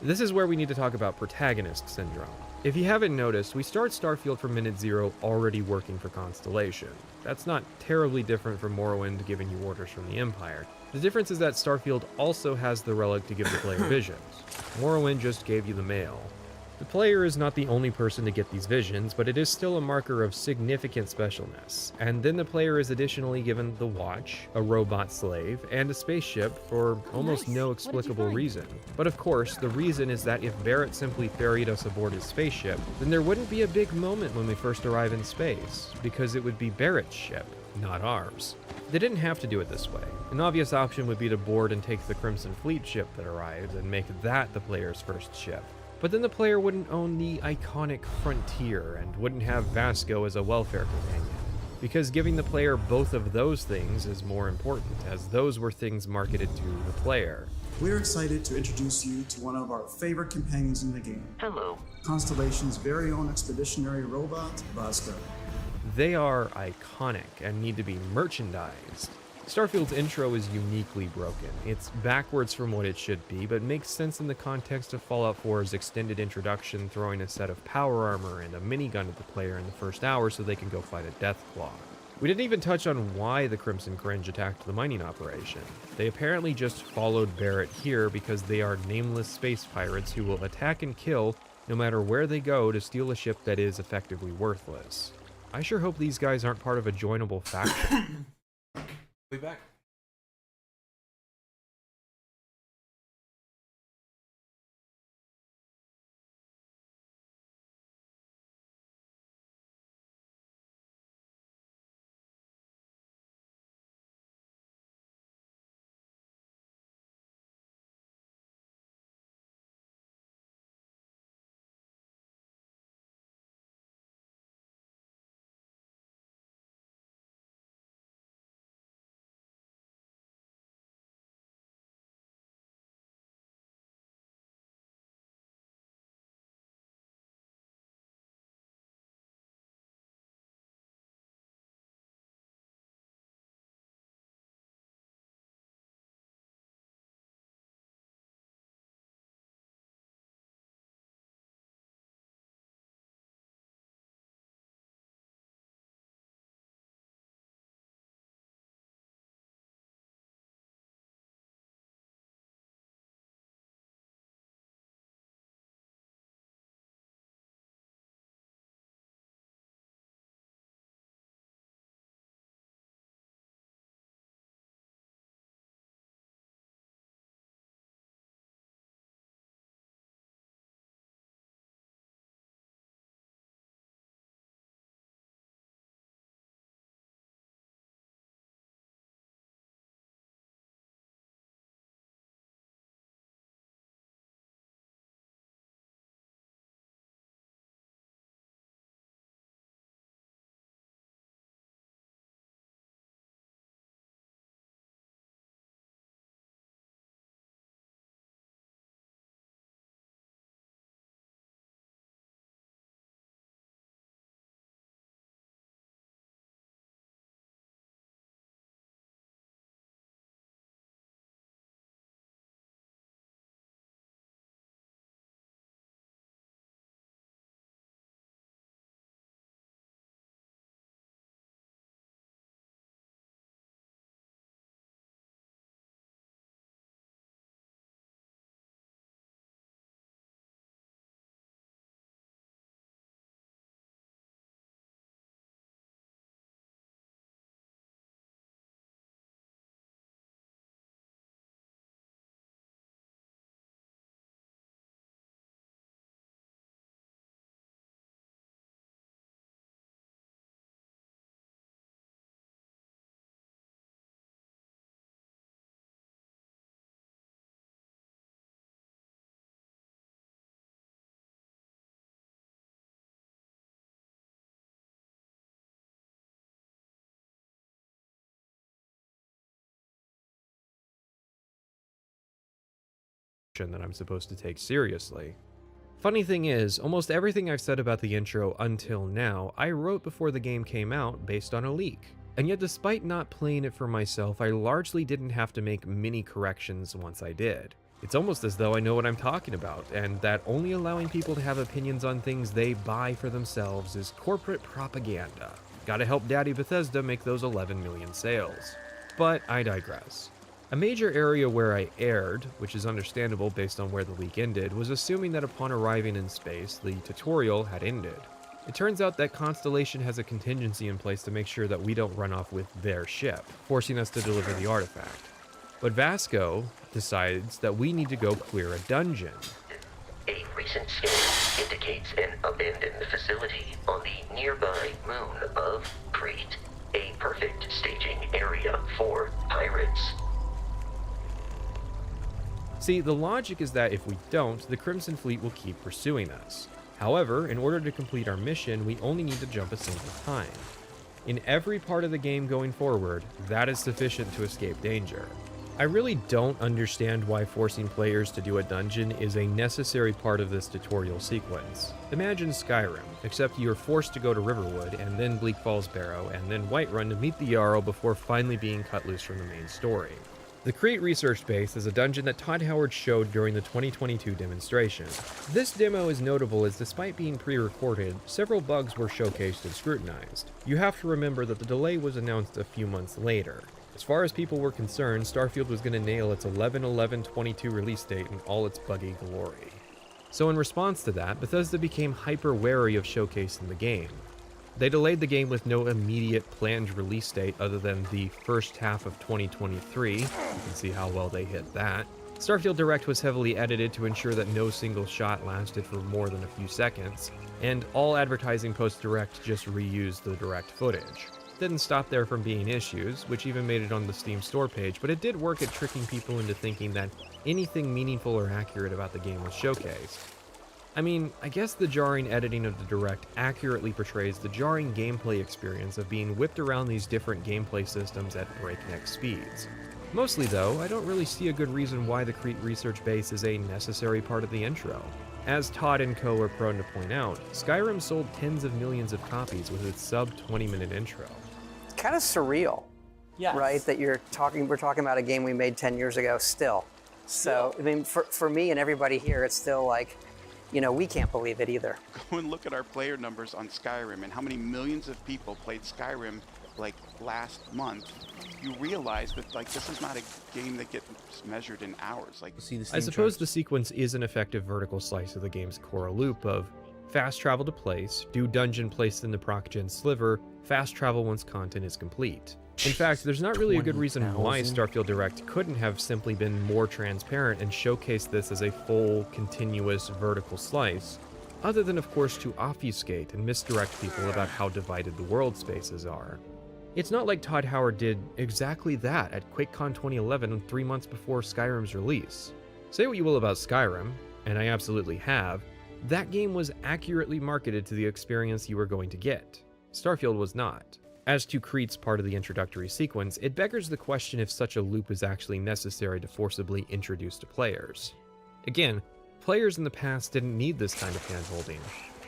This is where we need to talk about protagonist syndrome. If you haven't noticed, we start Starfield from minute 0 already working for Constellation. That's not terribly different from Morrowind giving you orders from the Empire. The difference is that Starfield also has the relic to give the player visions. Morrowind just gave you the mail. The player is not the only person to get these visions, but it is still a marker of significant specialness. And then the player is additionally given the Watch, a robot slave, and a spaceship for almost no explicable reason. But of course, the reason is that if Barrett simply ferried us aboard his spaceship, then there wouldn't be a big moment when we first arrive in space, because it would be Barrett's ship, not ours. They didn't have to do it this way. An obvious option would be to board and take the Crimson Fleet ship that arrives and make that the player's first ship. But then the player wouldn't own the iconic Frontier and wouldn't have Vasco as a welfare companion, because giving the player both of those things is more important, as those were things marketed to the player. We're excited to introduce you to one of our favorite companions in the game. Hello. Constellation's very own expeditionary robot, Vasco. They are iconic and need to be merchandised. Starfield's intro is uniquely broken. It's backwards from what it should be, but makes sense in the context of Fallout 4's extended introduction, throwing a set of power armor and a minigun at the player in the first hour so they can go fight a Deathclaw. We didn't even touch on why the Crimson Cringe attacked the mining operation. They apparently just followed Barrett here because they are nameless space pirates who will attack and kill no matter where they go to steal a ship that is effectively worthless. I sure hope these guys aren't part of a joinable faction. Be back. fiction that I'm supposed to take seriously. Funny thing is, almost everything I've said about the intro until now, I wrote before the game came out based on a leak. And yet despite not playing it for myself, I largely didn't have to make many corrections once I did. It's almost as though I know what I'm talking about, and that only allowing people to have opinions on things they buy for themselves is corporate propaganda. Gotta help Daddy Bethesda make those 11 million sales. But I digress. A major area where I erred, which is understandable based on where the leak ended, was assuming that upon arriving in space, the tutorial had ended. It turns out that Constellation has a contingency in place to make sure that we don't run off with their ship, forcing us to deliver the artifact. But Vasco decides that we need to go clear a dungeon. A recent scan indicates an abandoned facility on the nearby moon of Crete, a perfect staging area for pirates. See, the logic is that if we don't, the Crimson Fleet will keep pursuing us. However, in order to complete our mission, we only need to jump a single time. In every part of the game going forward, that is sufficient to escape danger. I really don't understand why forcing players to do a dungeon is a necessary part of this tutorial sequence. Imagine Skyrim, except you're forced to go to Riverwood, and then Bleak Falls Barrow, and then Whiterun to meet the Jarl before finally being cut loose from the main story. The Crete Research Base is a dungeon that Todd Howard showed during the 2022 demonstration. This demo is notable as despite being pre-recorded, several bugs were showcased and scrutinized. You have to remember that the delay was announced a few months later. As far as people were concerned, Starfield was going to nail its 11/11/22 release date in all its buggy glory. So in response to that, Bethesda became hyper wary of showcasing the game. They delayed the game with no immediate planned release date other than the first half of 2023. You can see how well they hit that. Starfield Direct was heavily edited to ensure that no single shot lasted for more than a few seconds, and all advertising post-Direct just reused the Direct footage. Didn't stop there from being issues, which even made it on the Steam store page, but it did work at tricking people into thinking that anything meaningful or accurate about the game was showcased. I mean, I guess the jarring editing of the Direct accurately portrays the jarring gameplay experience of being whipped around these different gameplay systems at breakneck speeds. Mostly though, I don't really see a good reason why the Crete Research Base is a necessary part of the intro. As Todd and co are prone to point out, Skyrim sold tens of millions of copies with its sub 20-minute intro. It's kind of surreal, right? That we're talking about a game we made 10 years ago still. So, I mean, for me and everybody here, it's still like, you know, we can't believe it either. Go and look at our player numbers on Skyrim and how many millions of people played Skyrim like last month. You realize that like this is not a game that gets measured in hours. Like, I suppose the sequence is an effective vertical slice of the game's core loop of fast travel to place, do dungeon placed in the proc-gen sliver, fast travel once content is complete. In fact, there's not really a good reason why Starfield Direct couldn't have simply been more transparent and showcased this as a full, continuous vertical slice, other than of course to obfuscate and misdirect people about how divided the world spaces are. It's not like Todd Howard did exactly that at QuakeCon 2011 3 months before Skyrim's release. Say what you will about Skyrim, and I absolutely have, that game was accurately marketed to the experience you were going to get. Starfield was not. As to Crete's part of the introductory sequence, it beggars the question if such a loop is actually necessary to forcibly introduce to players. Again, players in the past didn't need this kind of handholding.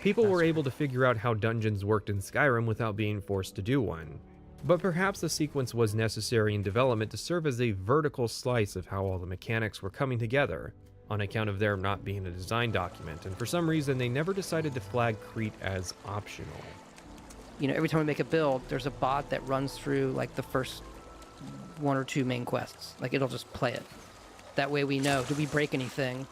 People were able to figure out how dungeons worked in Skyrim without being forced to do one. But perhaps the sequence was necessary in development to serve as a vertical slice of how all the mechanics were coming together, on account of there not being a design document, and for some reason they never decided to flag Crete as optional. You know, every time we make a build, there's a bot that runs through like the first 1 or 2 main quests. Like it'll just play it. That way we know, did we break anything?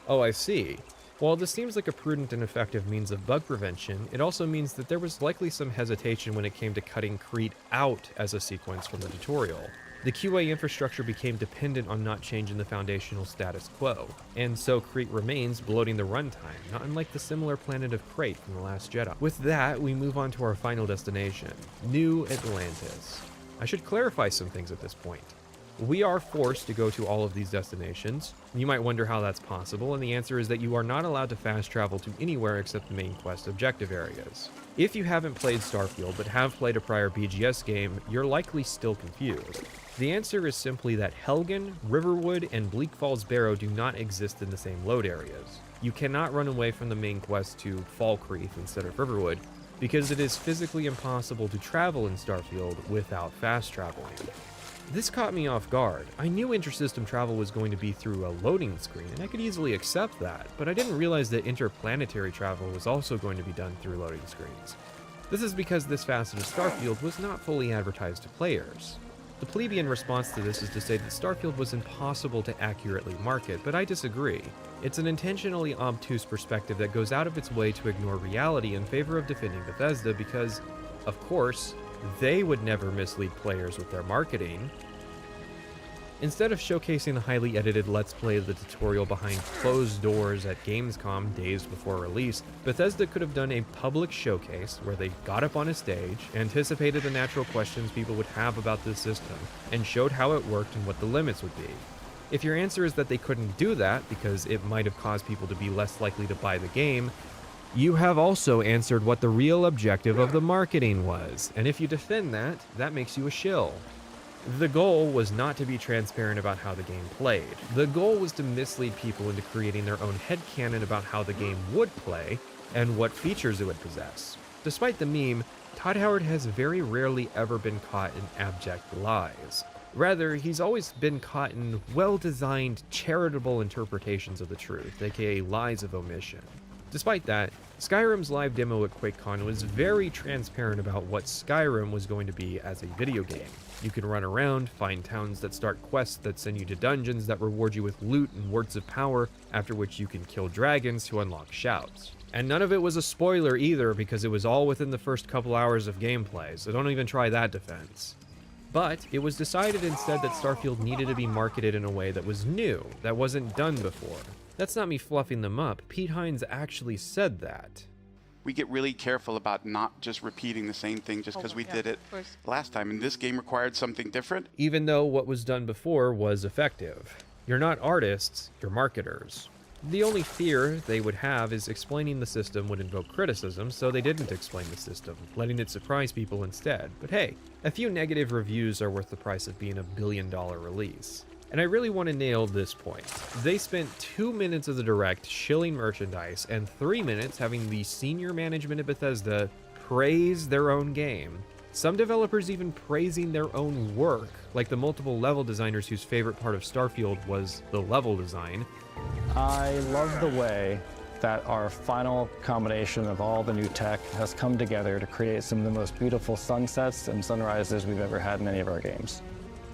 Oh, I see. While this seems like a prudent and effective means of bug prevention, it also means that there was likely some hesitation when it came to cutting Crete out as a sequence from the tutorial. The QA infrastructure became dependent on not changing the foundational status quo, and so Crete remains bloating the runtime, not unlike the similar planet of Crate from The Last Jedi. With that, we move on to our final destination, New Atlantis. I should clarify some things at this point. We are forced to go to all of these destinations. You might wonder how that's possible, and the answer is that you are not allowed to fast travel to anywhere except the main quest objective areas. If you haven't played Starfield but have played a prior BGS game, you're likely still confused. The answer is simply that Helgen, Riverwood, and Bleak Falls Barrow do not exist in the same load areas. You cannot run away from the main quest to Falkreath instead of Riverwood, because it is physically impossible to travel in Starfield without fast traveling. This caught me off guard. I knew intersystem travel was going to be through a loading screen, and I could easily accept that, but I didn't realize that interplanetary travel was also going to be done through loading screens. This is because this facet of Starfield was not fully advertised to players. The plebeian response to this is to say that Starfield was impossible to accurately market, but I disagree. It's an intentionally obtuse perspective that goes out of its way to ignore reality in favor of defending Bethesda because, of course, they would never mislead players with their marketing. Instead of showcasing the highly edited Let's Play of the tutorial behind closed doors at Gamescom days before release, Bethesda could have done a public showcase where they got up on a stage, anticipated the natural questions people would have about this system, and showed how it worked and what the limits would be. If your answer is that they couldn't do that because it might have caused people to be less likely to buy the game, you have also answered what the real objective of the marketing was, and if you defend that, that makes you a shill. The goal was not to be transparent about how the game played. The goal was to mislead people into creating their own headcanon about how the game would play and what features it would possess. Despite the meme, Todd Howard has very rarely ever been caught in abject lies. Rather, he's always been caught in well-designed, charitable interpretations of the truth, aka lies of omission. Despite that, Skyrim's live demo at QuakeCon was very transparent about what Skyrim was going to be as a video game. You can run around, find towns that start quests that send you to dungeons that reward you with loot and words of power, after which you can kill dragons to unlock shouts. And none of it was a spoiler either, because it was all within the first couple hours of gameplay, so don't even try that defense. But it was decided instead that Starfield needed to be marketed in a way that was new, that wasn't done before. That's not me fluffing them up. Pete Hines actually said that. We get really careful about not just repeating the same thing just because we did it last time, and this game required something different. Even though what was done before was effective. You're not artists, you're marketers. The only fear they would have is explaining the system would invoke criticism, so they didn't explain the system, letting it surprise people instead. But hey, a few negative reviews are worth the price of being a billion-dollar release. And I really want to nail this point. They spent 2 minutes of the direct shilling merchandise and 3 minutes having the senior management at Bethesda praise their own game. Some developers even praising their own work, like the multiple level designers whose favorite part of Starfield was the level design. I love the way that our final combination of all the new tech has come together to create some of the most beautiful sunsets and sunrises we've ever had in any of our games.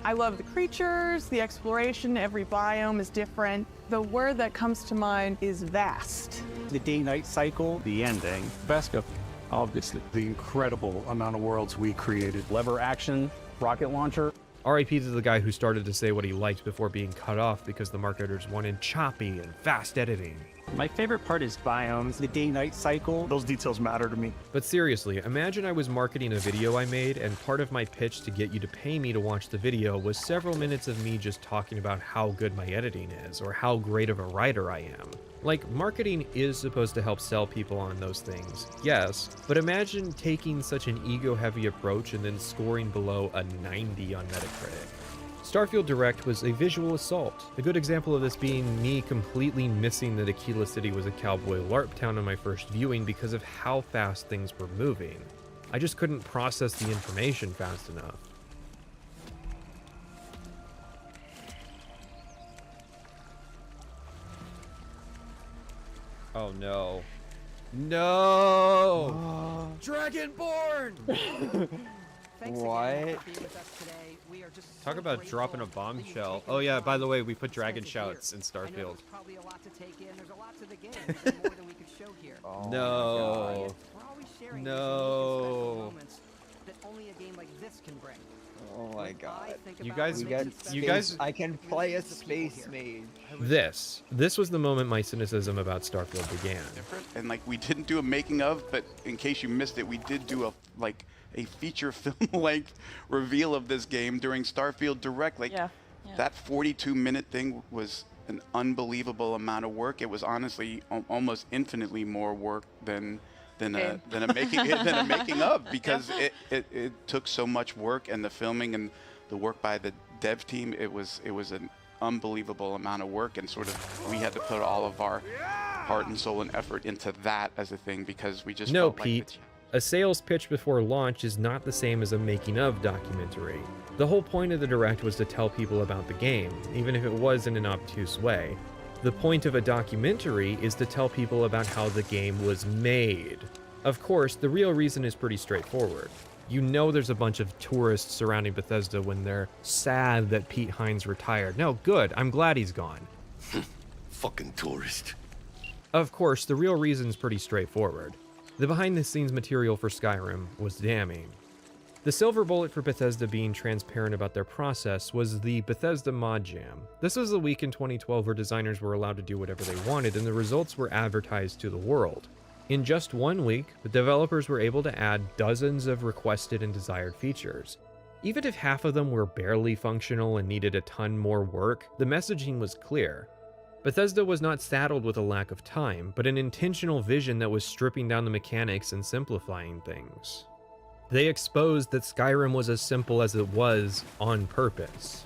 I love the creatures, the exploration, every biome is different. The word that comes to mind is vast. The day-night cycle, the ending. Vesca, obviously. The incredible amount of worlds we created. Lever action, rocket launcher. RIP to the guy who started to say what he liked before being cut off because the marketers wanted choppy and fast editing. My favorite part is biomes, the day-night cycle. Those details matter to me. But seriously, imagine I was marketing a video I made and part of my pitch to get you to pay me to watch the video was several minutes of me just talking about how good my editing is or how great of a writer I am. Like, marketing is supposed to help sell people on those things, yes, but imagine taking such an ego-heavy approach and then scoring below a 90 on Metacritic. Starfield Direct was a visual assault, a good example of this being me completely missing that Aquila City was a cowboy LARP town on my first viewing because of how fast things were moving. I just couldn't process the information fast enough. Oh no. No! Dragonborn! What? Talk about dropping a bombshell. Oh yeah, by the way, we put dragon shouts in Starfield. No. No. Oh my god. You guys I can play a space mage. This was the moment my cynicism about Starfield began. And like, we didn't do a making of, but in case you missed it, we did do a feature film length reveal of this game during Starfield Direct. Like, That 42-minute thing was an unbelievable amount of work. It was honestly almost infinitely more work than a making of, because it took so much work, and the filming and the work by the dev team, it was an unbelievable amount of work, and sort of we had to put all of our heart and soul and effort into that as a thing, because we just No, felt Pete. like A sales pitch before launch is not the same as a making of documentary. The whole point of the Direct was to tell people about the game, even if it was in an obtuse way. The point of a documentary is to tell people about how the game was made. Of course, the real reason is pretty straightforward. You know there's a bunch of tourists surrounding Bethesda when they're sad that Pete Hines retired. No, good, I'm glad he's gone. Fucking tourist. Of course, the real reason's pretty straightforward. The behind-the-scenes material for Skyrim was damning. The silver bullet for Bethesda being transparent about their process was the Bethesda Mod Jam. This was the week in 2012 where designers were allowed to do whatever they wanted, and the results were advertised to the world. In just 1 week, the developers were able to add dozens of requested and desired features. Even if half of them were barely functional and needed a ton more work, the messaging was clear. Bethesda was not saddled with a lack of time, but an intentional vision that was stripping down the mechanics and simplifying things. They exposed that Skyrim was as simple as it was on purpose.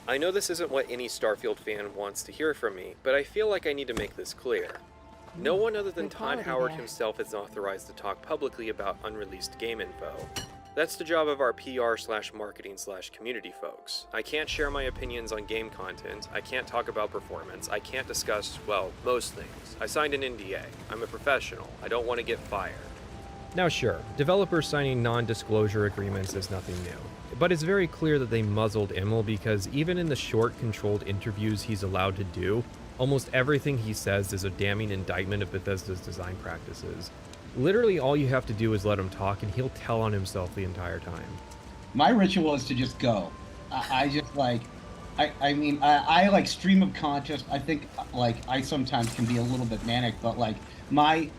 I know this isn't what any Starfield fan wants to hear from me, but I feel like I need to make this clear. No one other than Todd Howard himself is authorized to talk publicly about unreleased game info. That's the job of our PR/marketing/community folks. I can't share my opinions on game content, I can't talk about performance, I can't discuss, well, most things. I signed an NDA. I'm a professional. I don't want to get fired. Now sure, developers signing non-disclosure agreements is nothing new. But it's very clear that they muzzled Immel because even in the short, controlled interviews he's allowed to do, almost everything he says is a damning indictment of Bethesda's design practices. Literally all you have to do is let him talk and he'll tell on himself the entire time. My ritual is to just go. I just like, I like stream of conscious. I think like I sometimes can be a little bit manic, but like my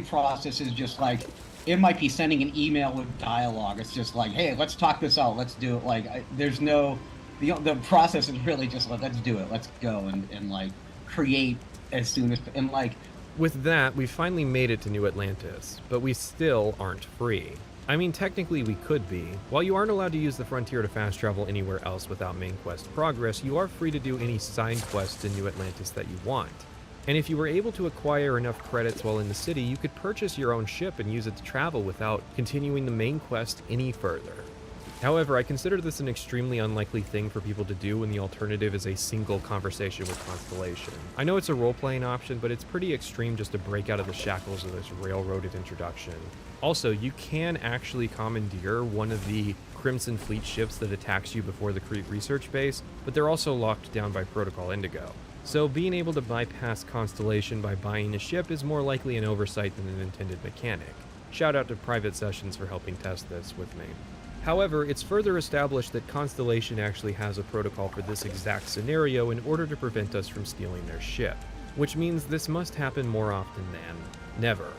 process is just like, it might be sending an email with dialogue. It's just like, hey, let's talk this out. Let's do it. Like there's no, the process is really just like, let's do it. Let's go and like create as soon as, and like, with that, we finally made it to New Atlantis, but we still aren't free. I mean, technically we could be. While you aren't allowed to use the Frontier to fast travel anywhere else without main quest progress, you are free to do any side quests in New Atlantis that you want. And if you were able to acquire enough credits while in the city, you could purchase your own ship and use it to travel without continuing the main quest any further. However, I consider this an extremely unlikely thing for people to do when the alternative is a single conversation with Constellation. I know it's a role-playing option, but it's pretty extreme just to break out of the shackles of this railroaded introduction. Also, you can actually commandeer one of the Crimson Fleet ships that attacks you before the Crete research base, but they're also locked down by Protocol Indigo. So being able to bypass Constellation by buying a ship is more likely an oversight than an intended mechanic. Shout out to Private Sessions for helping test this with me. However, it's further established that Constellation actually has a protocol for this exact scenario in order to prevent us from stealing their ship, which means this must happen more often than never.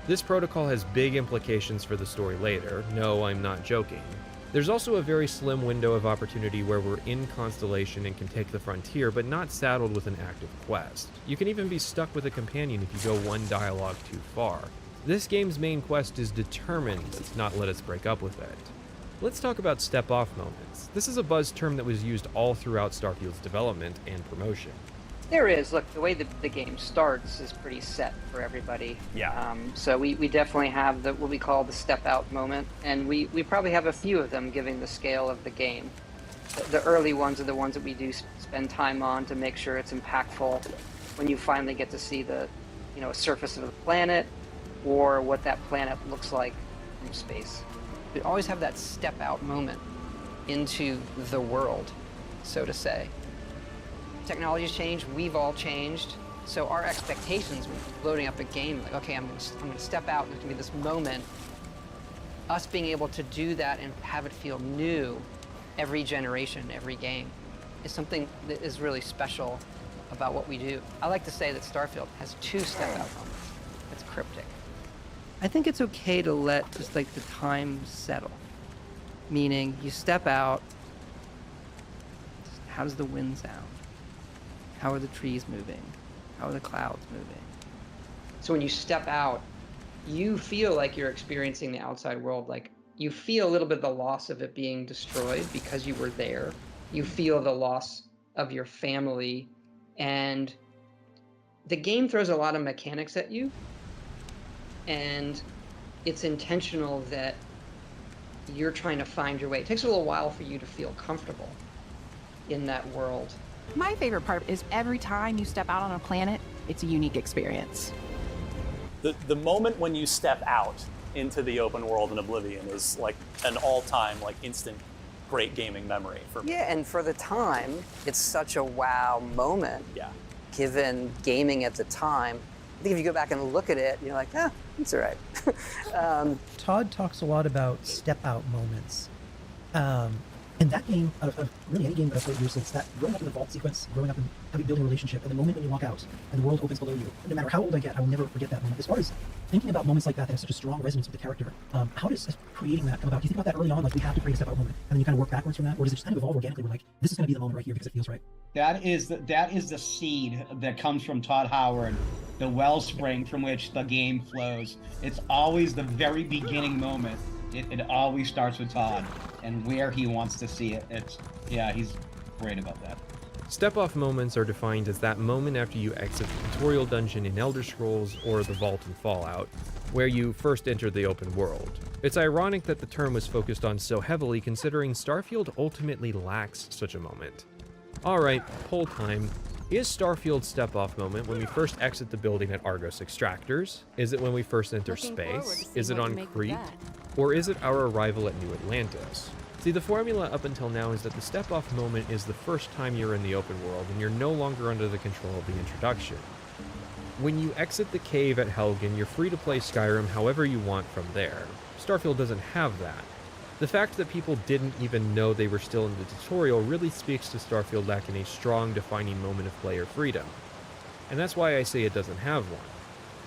This protocol has big implications for the story later. No, I'm not joking. There's also a very slim window of opportunity where we're in Constellation and can take the Frontier, but not saddled with an active quest. You can even be stuck with a companion if you go one dialogue too far. This game's main quest is determined to not let us break up with it. Let's talk about step-off moments. This is a buzz term that was used all throughout Starfield's development and promotion. There is. Look, the way the game starts is pretty set for everybody. Yeah. So we definitely have what we call the step-out moment, and we probably have a few of them giving the scale of the game. The early ones are the ones that we do spend time on to make sure it's impactful when you finally get to see the surface of the planet or what that planet looks like from space. We always have that step out moment into the world, so to say. Technology's changed, we've all changed, so our expectations when loading up a game, like, okay, I'm gonna step out and there's gonna be this moment. Us being able to do that and have it feel new every generation, every game, is something that is really special about what we do. I like to say that Starfield has 2 step out moments. It's cryptic. I think it's okay to let just like the time settle. Meaning you step out, How does the wind sound? How are the trees moving? How are the clouds moving? So when you step out, you feel like you're experiencing the outside world. Like, you feel a little bit the loss of it being destroyed because you were there. You feel the loss of your family. And the game throws a lot of mechanics at you. And it's intentional that you're trying to find your way. It takes a little while for you to feel comfortable in that world. My favorite part is every time you step out on a planet, it's a unique experience. The moment when you step out into the open world in Oblivion is like an all-time, like instant great gaming memory for me. Yeah, and for the time, it's such a wow moment. Yeah. Given gaming at the time. I think if you go back and look at it, you're like, it's all right. Todd talks a lot about step-out moments. And that game, really any game that I've played recently, that growing up in the vault sequence, growing up and building a relationship, and the moment when you walk out and the world opens below you, no matter how old I get, I will never forget that moment. As far as thinking about moments like that have such a strong resonance with the character, how does creating that come about? Do you think about that early on, like we have to create a step-out moment, and then you kind of work backwards from that? Or does it just kind of evolve organically? We're like, this is going to be the moment right here because it feels right. That is the seed that comes from Todd Howard, the wellspring from which the game flows. It's always the very beginning moment. It always starts with Todd and where he wants to see it. He's great about that. Step-off moments are defined as that moment after you exit the tutorial dungeon in Elder Scrolls or the Vault in Fallout, where you first enter the open world. It's ironic that the term was focused on so heavily considering Starfield ultimately lacks such a moment. Alright, poll time. Is Starfield's step-off moment when we first exit the building at Argos Extractors? Is it when we first enter space? Is it on Crete? Or is it our arrival at New Atlantis? See, the formula up until now is that the step-off moment is the first time you're in the open world and you're no longer under the control of the introduction. When you exit the cave at Helgen, you're free to play Skyrim however you want from there. Starfield doesn't have that. The fact that people didn't even know they were still in the tutorial really speaks to Starfield lacking a strong defining moment of player freedom. And that's why I say it doesn't have one.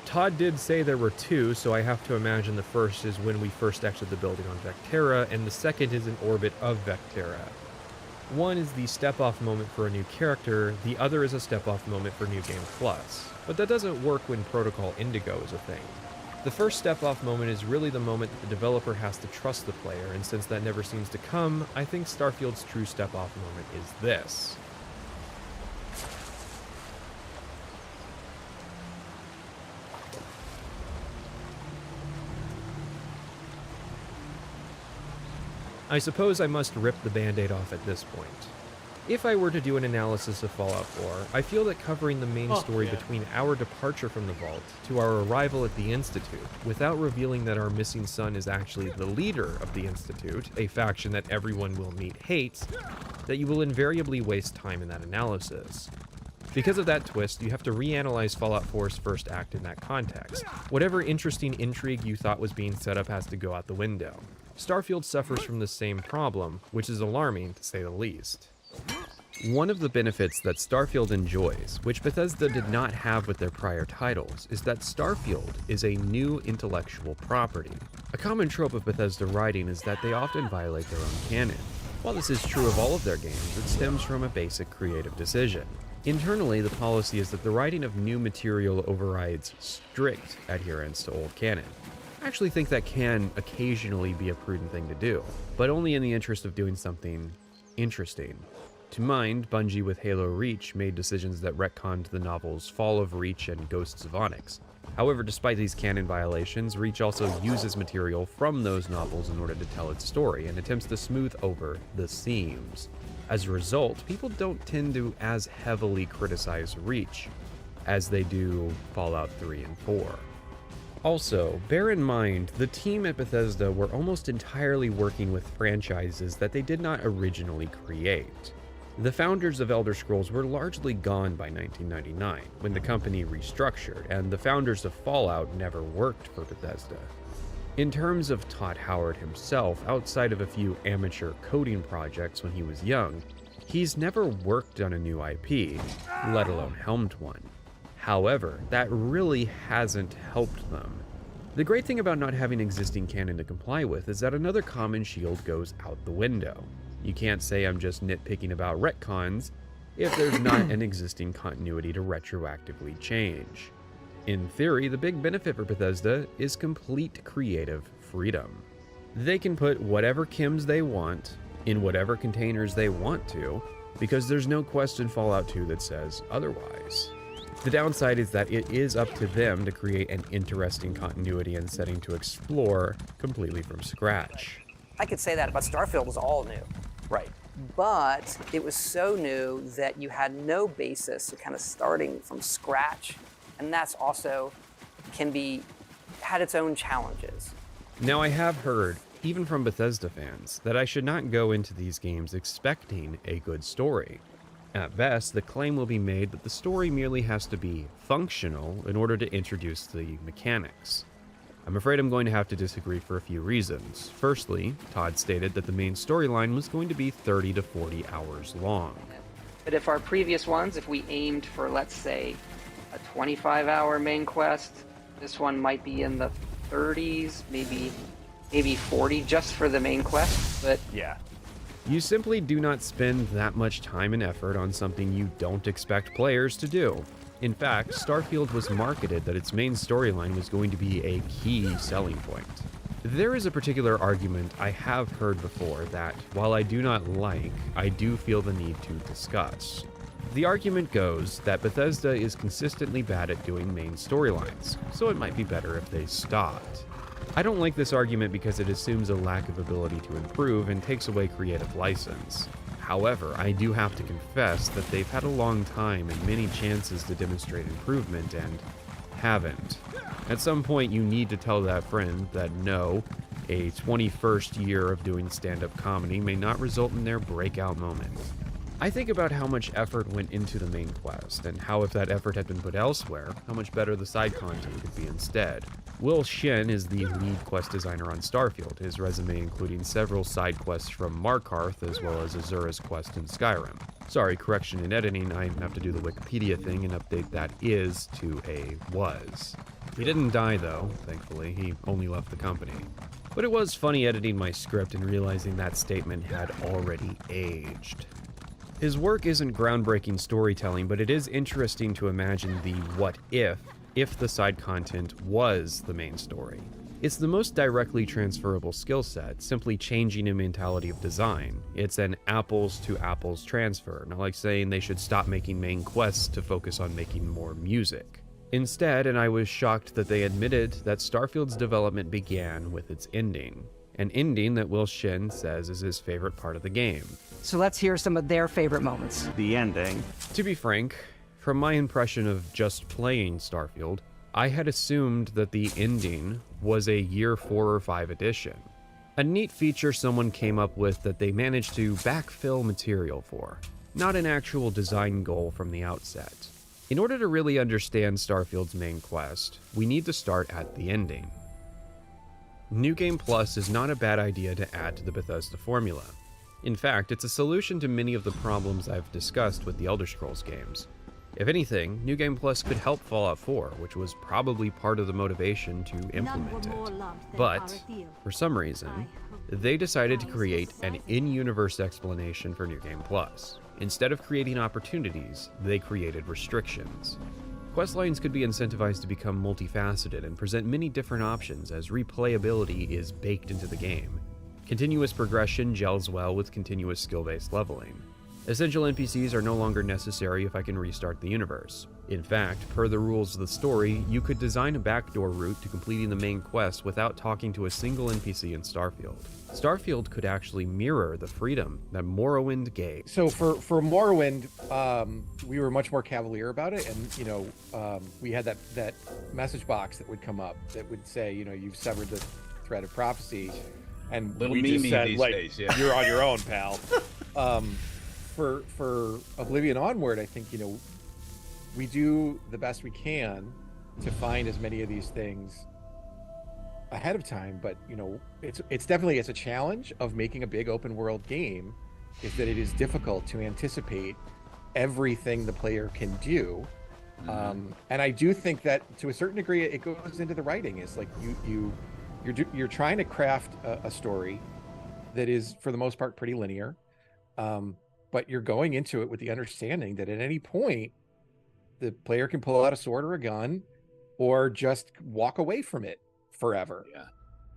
Todd did say there were two, so I have to imagine the first is when we first exit the building on Vectera, and the second is in orbit of Vectera. One is the step-off moment for a new character, the other is a step-off moment for New Game Plus. But that doesn't work when Protocol Indigo is a thing. The first step-off moment is really the moment that the developer has to trust the player, and since that never seems to come, I think Starfield's true step-off moment is this. I suppose I must rip the band-aid off at this point. If I were to do an analysis of Fallout 4, I feel that covering the main story between our departure from the Vault to our arrival at the Institute, without revealing that our missing son is actually the leader of the Institute, a faction that everyone we'll meet hates, that you will invariably waste time in that analysis. Because of that twist, you have to reanalyze Fallout 4's first act in that context. Whatever interesting intrigue you thought was being set up has to go out the window. Starfield suffers from the same problem, which is alarming to say the least. One of the benefits that Starfield enjoys, which Bethesda did not have with their prior titles, is that Starfield is a new intellectual property. A common trope of Bethesda writing is that they often violate their own canon. While this is true of all of their games, it stems from a basic creative decision. Internally, the policy is that the writing of new material overrides strict adherence to old canon. I actually think that can occasionally be a prudent thing to do, but only in the interest of doing something interesting. To mind, Bungie with Halo Reach made decisions that retconned the novels Fall of Reach and Ghosts of Onyx. However, despite these canon violations, Reach also uses material from those novels in order to tell its story and attempts to smooth over the seams. As a result, people don't tend to as heavily criticize Reach as they do Fallout 3 and 4. Also, bear in mind, the team at Bethesda were almost entirely working with franchises that they did not originally create. The founders of Elder Scrolls were largely gone by 1999, when the company restructured, and the founders of Fallout never worked for Bethesda. In terms of Todd Howard himself, outside of a few amateur coding projects when he was young, he's never worked on a new IP, let alone helmed one. However, that really hasn't helped them. The great thing about not having existing canon to comply with is that another common shield goes out the window. You can't say I'm just nitpicking about retcons if there's not an existing continuity to retroactively change. In theory, the big benefit for Bethesda is complete creative freedom. They can put whatever chems they want in whatever containers they want to, because there's no quest in Fallout 2 that says otherwise. The downside is that it is up to them to create an interesting continuity and setting to explore completely from scratch. I could say that about Starfield was all new. Right. But it was so new that you had no basis of kind of starting from scratch. And that's also had its own challenges. Now, I have heard, even from Bethesda fans, that I should not go into these games expecting a good story. At best, the claim will be made that the story merely has to be functional in order to introduce the mechanics. I'm afraid I'm going to have to disagree for a few reasons. Firstly, Todd stated that the main storyline was going to be 30 to 40 hours long. But if our previous ones, if we aimed for, let's say, a 25-hour main quest, this one might be in the 30s, maybe 40 just for the main quest, but yeah. You simply do not spend that much time and effort on something you don't expect players to do. In fact, Starfield was marketed that its main storyline was going to be a key selling point. There is a particular argument I have heard before that, while I do not like, I do feel the need to discuss. The argument goes that Bethesda is consistently bad at doing main storylines, so it might be better if they stopped. I don't like this argument because it assumes a lack of ability to improve and takes away creative license. However, I do have to confess that they've had a long time and many chances to demonstrate improvement and haven't. At some point, you need to tell that friend that no, a 21st year of doing stand-up comedy may not result in their breakout moment. I think about how much effort went into the main quest, and how if that effort had been put elsewhere, how much better the side content could be instead. Will Shin is the lead quest designer on Starfield, his resume including several side quests from Markarth as well as Azura's quest in Skyrim. Sorry, correction in editing, I have to do the Wikipedia thing and update that is to a was. He didn't die though, thankfully, he only left the company. But it was funny editing my script and realizing that statement had already aged. His work isn't groundbreaking storytelling, but it is interesting to imagine the what if the side content was the main story. It's the most directly transferable skill set, simply changing a mentality of design. It's an apples to apples transfer, not like saying they should stop making main quests to focus on making more music. Instead, and I was shocked that they admitted that Starfield's development began with its ending. An ending that Will Shin says is his favorite part of the game. So let's hear some of their favorite moments. The ending. To be frank, from my impression of just playing Starfield, I had assumed that the ending was a year 4 or 5 edition. A neat feature someone came up with that they managed to backfill material for, not an actual design goal from the outset. In order to really understand Starfield's main quest, we need to start at the ending. New Game Plus is not a bad idea to add to the Bethesda formula. In fact, it's a solution to many of the problems I've discussed with the Elder Scrolls games. If anything, New Game Plus could help Fallout 4, which was probably part of the motivation to implement it. But, for some reason, they decided to create an in-universe explanation for New Game Plus. Instead of creating opportunities, they created restrictions. Questlines could be incentivized to become multifaceted and present many different options as replayability is baked into the game. Continuous progression gels well with continuous skill-based leveling. Essential NPCs are no longer necessary if I can restart the universe. In fact, per the rules of the story, you could design a backdoor route to completing the main quest without talking to a single NPC in Starfield. Starfield could actually mirror the freedom that Morrowind gave. So for Morrowind, we were much more cavalier about it, and we had that message box that would come up that would say, you've severed the thread of prophecy, and Little we just said, these like, days, yeah. you're on your own, pal. For Oblivion Onward, I think we do the best we can to find as many of these things ahead of time, but it's definitely a challenge of making a big open world game, is that it is difficult to anticipate everything the player can do. And I do think that to a certain degree it goes into the writing. Is like you're trying to craft a story that is for the most part pretty linear, But you're going into it with the understanding that at any point, the player can pull out a sword or a gun, or just walk away from it forever.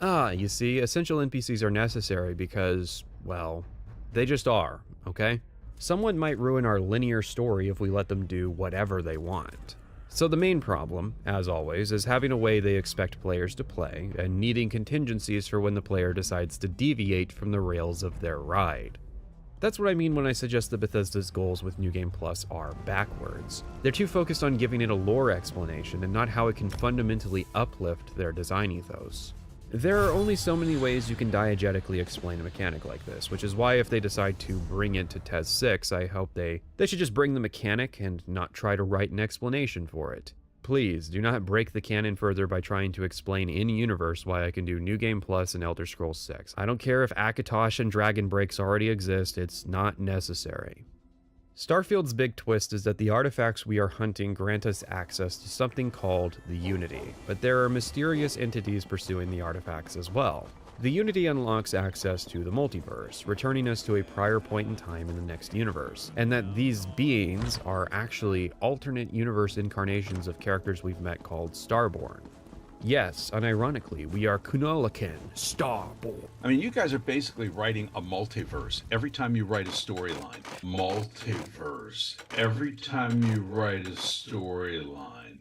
Yeah. You see, essential NPCs are necessary because, well, they just are, okay? Someone might ruin our linear story if we let them do whatever they want. So the main problem, as always, is having a way they expect players to play and needing contingencies for when the player decides to deviate from the rails of their ride. That's what I mean when I suggest that Bethesda's goals with New Game Plus are backwards. They're too focused on giving it a lore explanation and not how it can fundamentally uplift their design ethos. There are only so many ways you can diegetically explain a mechanic like this, which is why if they decide to bring it to TES 6, I hope they should just bring the mechanic and not try to write an explanation for it. Please, do not break the canon further by trying to explain in-universe why I can do New Game Plus and Elder Scrolls 6. I don't care if Akatosh and Dragon Breaks already exist, it's not necessary. Starfield's big twist is that the artifacts we are hunting grant us access to something called the Unity, but there are mysterious entities pursuing the artifacts as well. The Unity unlocks access to the multiverse, returning us to a prior point in time in the next universe, and that these beings are actually alternate universe incarnations of characters we've met called Starborn. Yes, unironically, we are Kunalakan, Starborn. I mean, you guys are basically writing a multiverse every time you write a storyline. Multiverse. Every time you write a storyline.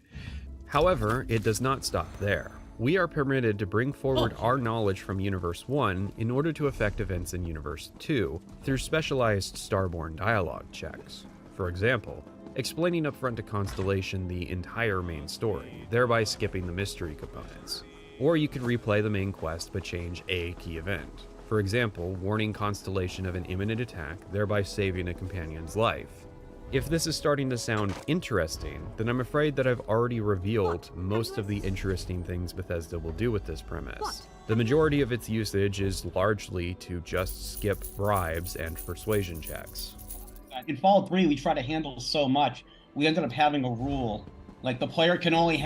However, it does not stop there. We are permitted to bring forward our knowledge from Universe 1 in order to affect events in Universe 2 through specialized Starborn dialogue checks. For example, explaining upfront to Constellation the entire main story, thereby skipping the mystery components. Or you could replay the main quest but change a key event. For example, warning Constellation of an imminent attack, thereby saving a companion's life. If this is starting to sound interesting, then I'm afraid that I've already revealed most of the interesting things Bethesda will do with this premise. The majority of its usage is largely to just skip bribes and persuasion checks. In Fallout 3, we try to handle so much, we ended up having a rule. Like, the player can only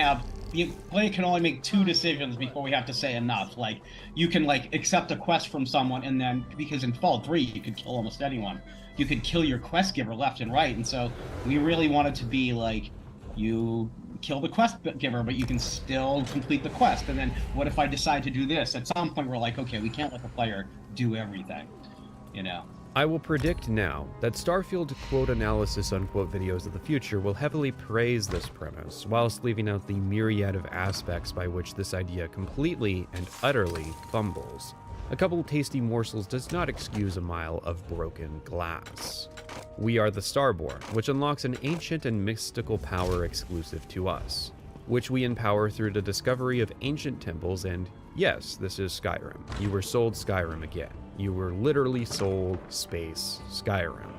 make 2 decisions before we have to say enough. Like, you can, accept a quest from someone, and then, because in Fallout 3, you could kill almost anyone. You could kill your quest giver left and right, and so we really wanted to be like, you kill the quest giver, but you can still complete the quest. And then, what if I decide to do this? At some point, we're like, okay, we can't let the player do everything, you know? I will predict now that Starfield quote analysis unquote videos of the future will heavily praise this premise, whilst leaving out the myriad of aspects by which this idea completely and utterly fumbles. A couple tasty morsels does not excuse a mile of broken glass. We are the Starborn, which unlocks an ancient and mystical power exclusive to us, which we empower through the discovery of ancient temples, and yes, this is Skyrim. You were sold Skyrim again. You were literally sold space Skyrim.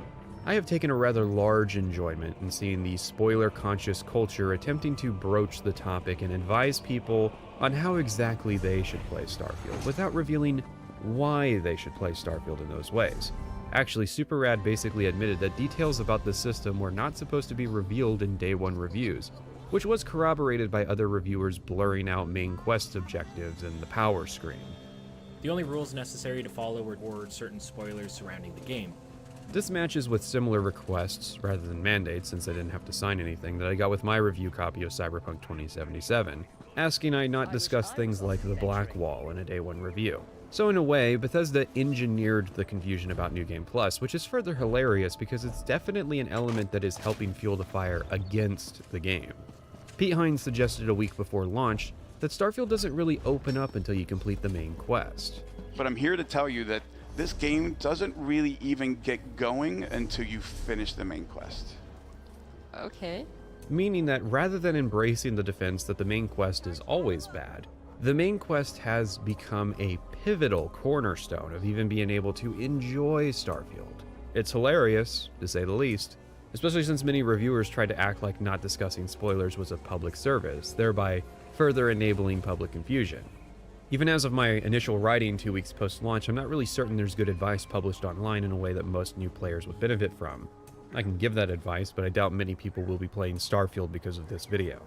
I have taken a rather large enjoyment in seeing the spoiler-conscious culture attempting to broach the topic and advise people on how exactly they should play Starfield, without revealing why they should play Starfield in those ways. Actually, SuperRad basically admitted that details about the system were not supposed to be revealed in Day 1 reviews, which was corroborated by other reviewers blurring out main quest objectives and the power screen. The only rules necessary to follow were certain spoilers surrounding the game. This matches with similar requests, rather than mandates since I didn't have to sign anything, that I got with my review copy of Cyberpunk 2077, asking I not discuss things like the Black Wall in a Day 1 review. So in a way, Bethesda engineered the confusion about New Game Plus, which is further hilarious because it's definitely an element that is helping fuel the fire against the game. Pete Hines suggested a week before launch that Starfield doesn't really open up until you complete the main quest. But I'm here to tell you that this game doesn't really even get going until you finish the main quest. Okay. Meaning that rather than embracing the defense that the main quest is always bad, the main quest has become a pivotal cornerstone of even being able to enjoy Starfield. It's hilarious, to say the least, especially since many reviewers tried to act like not discussing spoilers was a public service, thereby further enabling public confusion. Even as of my initial writing 2 weeks post-launch, I'm not really certain there's good advice published online in a way that most new players would benefit from. I can give that advice, but I doubt many people will be playing Starfield because of this video.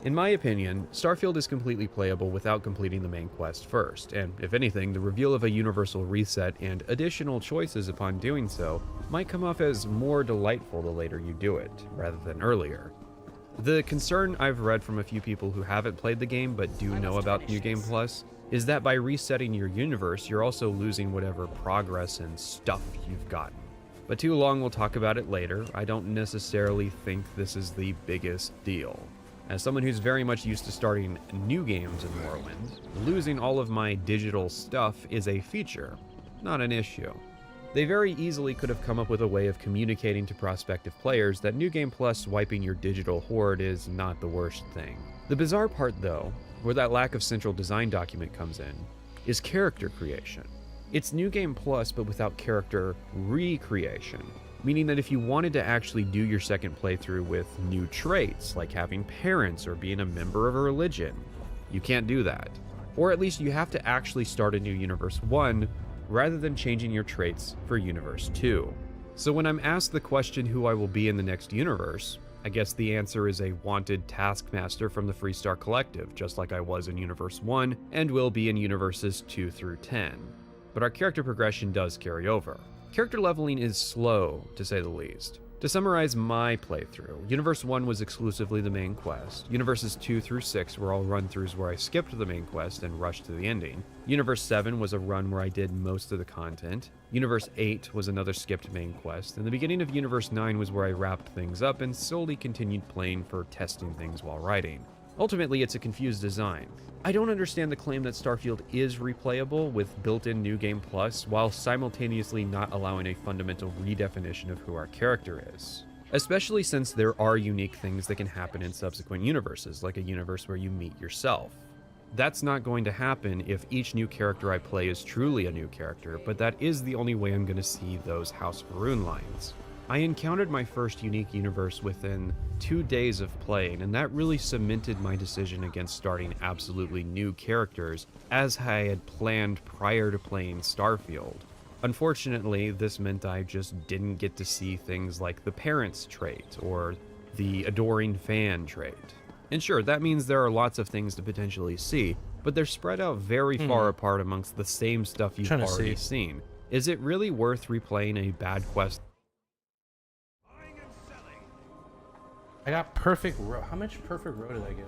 In my opinion, Starfield is completely playable without completing the main quest first, and if anything, the reveal of a universal reset and additional choices upon doing so might come off as more delightful the later you do it, rather than earlier. The concern I've read from a few people who haven't played the game but do know about New Game Plus is that by resetting your universe, you're also losing whatever progress and stuff you've gotten. But too long, we'll talk about it later. I don't necessarily think this is the biggest deal. As someone who's very much used to starting new games in Morrowind, losing all of my digital stuff is a feature, not an issue. They very easily could have come up with a way of communicating to prospective players that New Game Plus wiping your digital hoard is not the worst thing. The bizarre part, though, where that lack of central design document comes in, is character creation. It's New Game Plus, but without character recreation, meaning that if you wanted to actually do your second playthrough with new traits, like having parents or being a member of a religion, you can't do that. Or at least you have to actually start a new Universe 1, rather than changing your traits for Universe 2. So when I'm asked the question who I will be in the next universe, I guess the answer is a wanted taskmaster from the Freestar Collective, just like I was in Universe 1 and will be in Universes 2 through 10. But our character progression does carry over. Character leveling is slow, to say the least. To summarize my playthrough, Universe 1 was exclusively the main quest. Universes 2 through 6 were all run-throughs where I skipped the main quest and rushed to the ending. Universe 7 was a run where I did most of the content. Universe 8 was another skipped main quest, and the beginning of Universe 9 was where I wrapped things up and slowly continued playing for testing things while writing. Ultimately, it's a confused design. I don't understand the claim that Starfield is replayable with built-in New Game Plus, while simultaneously not allowing a fundamental redefinition of who our character is. Especially since there are unique things that can happen in subsequent universes, like a universe where you meet yourself. That's not going to happen if each new character I play is truly a new character, but that is the only way I'm going to see those House Va'ruun lines. I encountered my first unique universe within 2 days of playing, and that really cemented my decision against starting absolutely new characters as I had planned prior to playing Starfield. Unfortunately, this meant I just didn't get to see things like the parents trait or the adoring fan trait. And sure, that means there are lots of things to potentially see, but they're spread out very far apart amongst the same stuff you've already seen. Is it really worth replaying a bad quest? I got perfect row. How much perfect row did I get?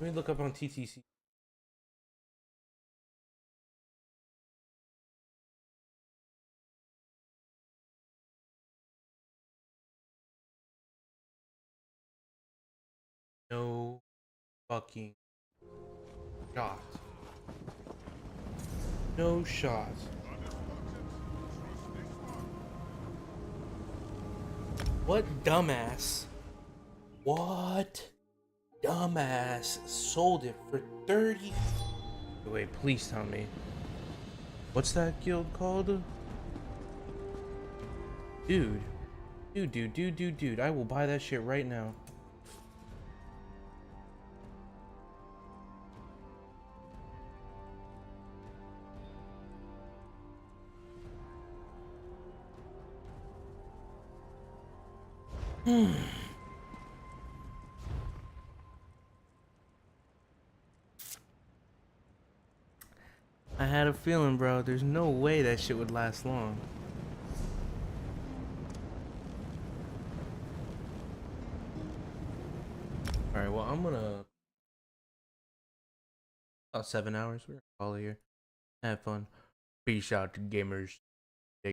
Let me look up on TTC. No fucking shot. No shot. What dumbass? What dumbass sold it for 30? Wait, please tell me. What's that guild called? Dude. Dude. I will buy that shit right now. I had a feeling, bro. There's no way that shit would last long. Alright, well, I'm gonna... About 7 hours. We're all here. Have fun. Peace out, gamers.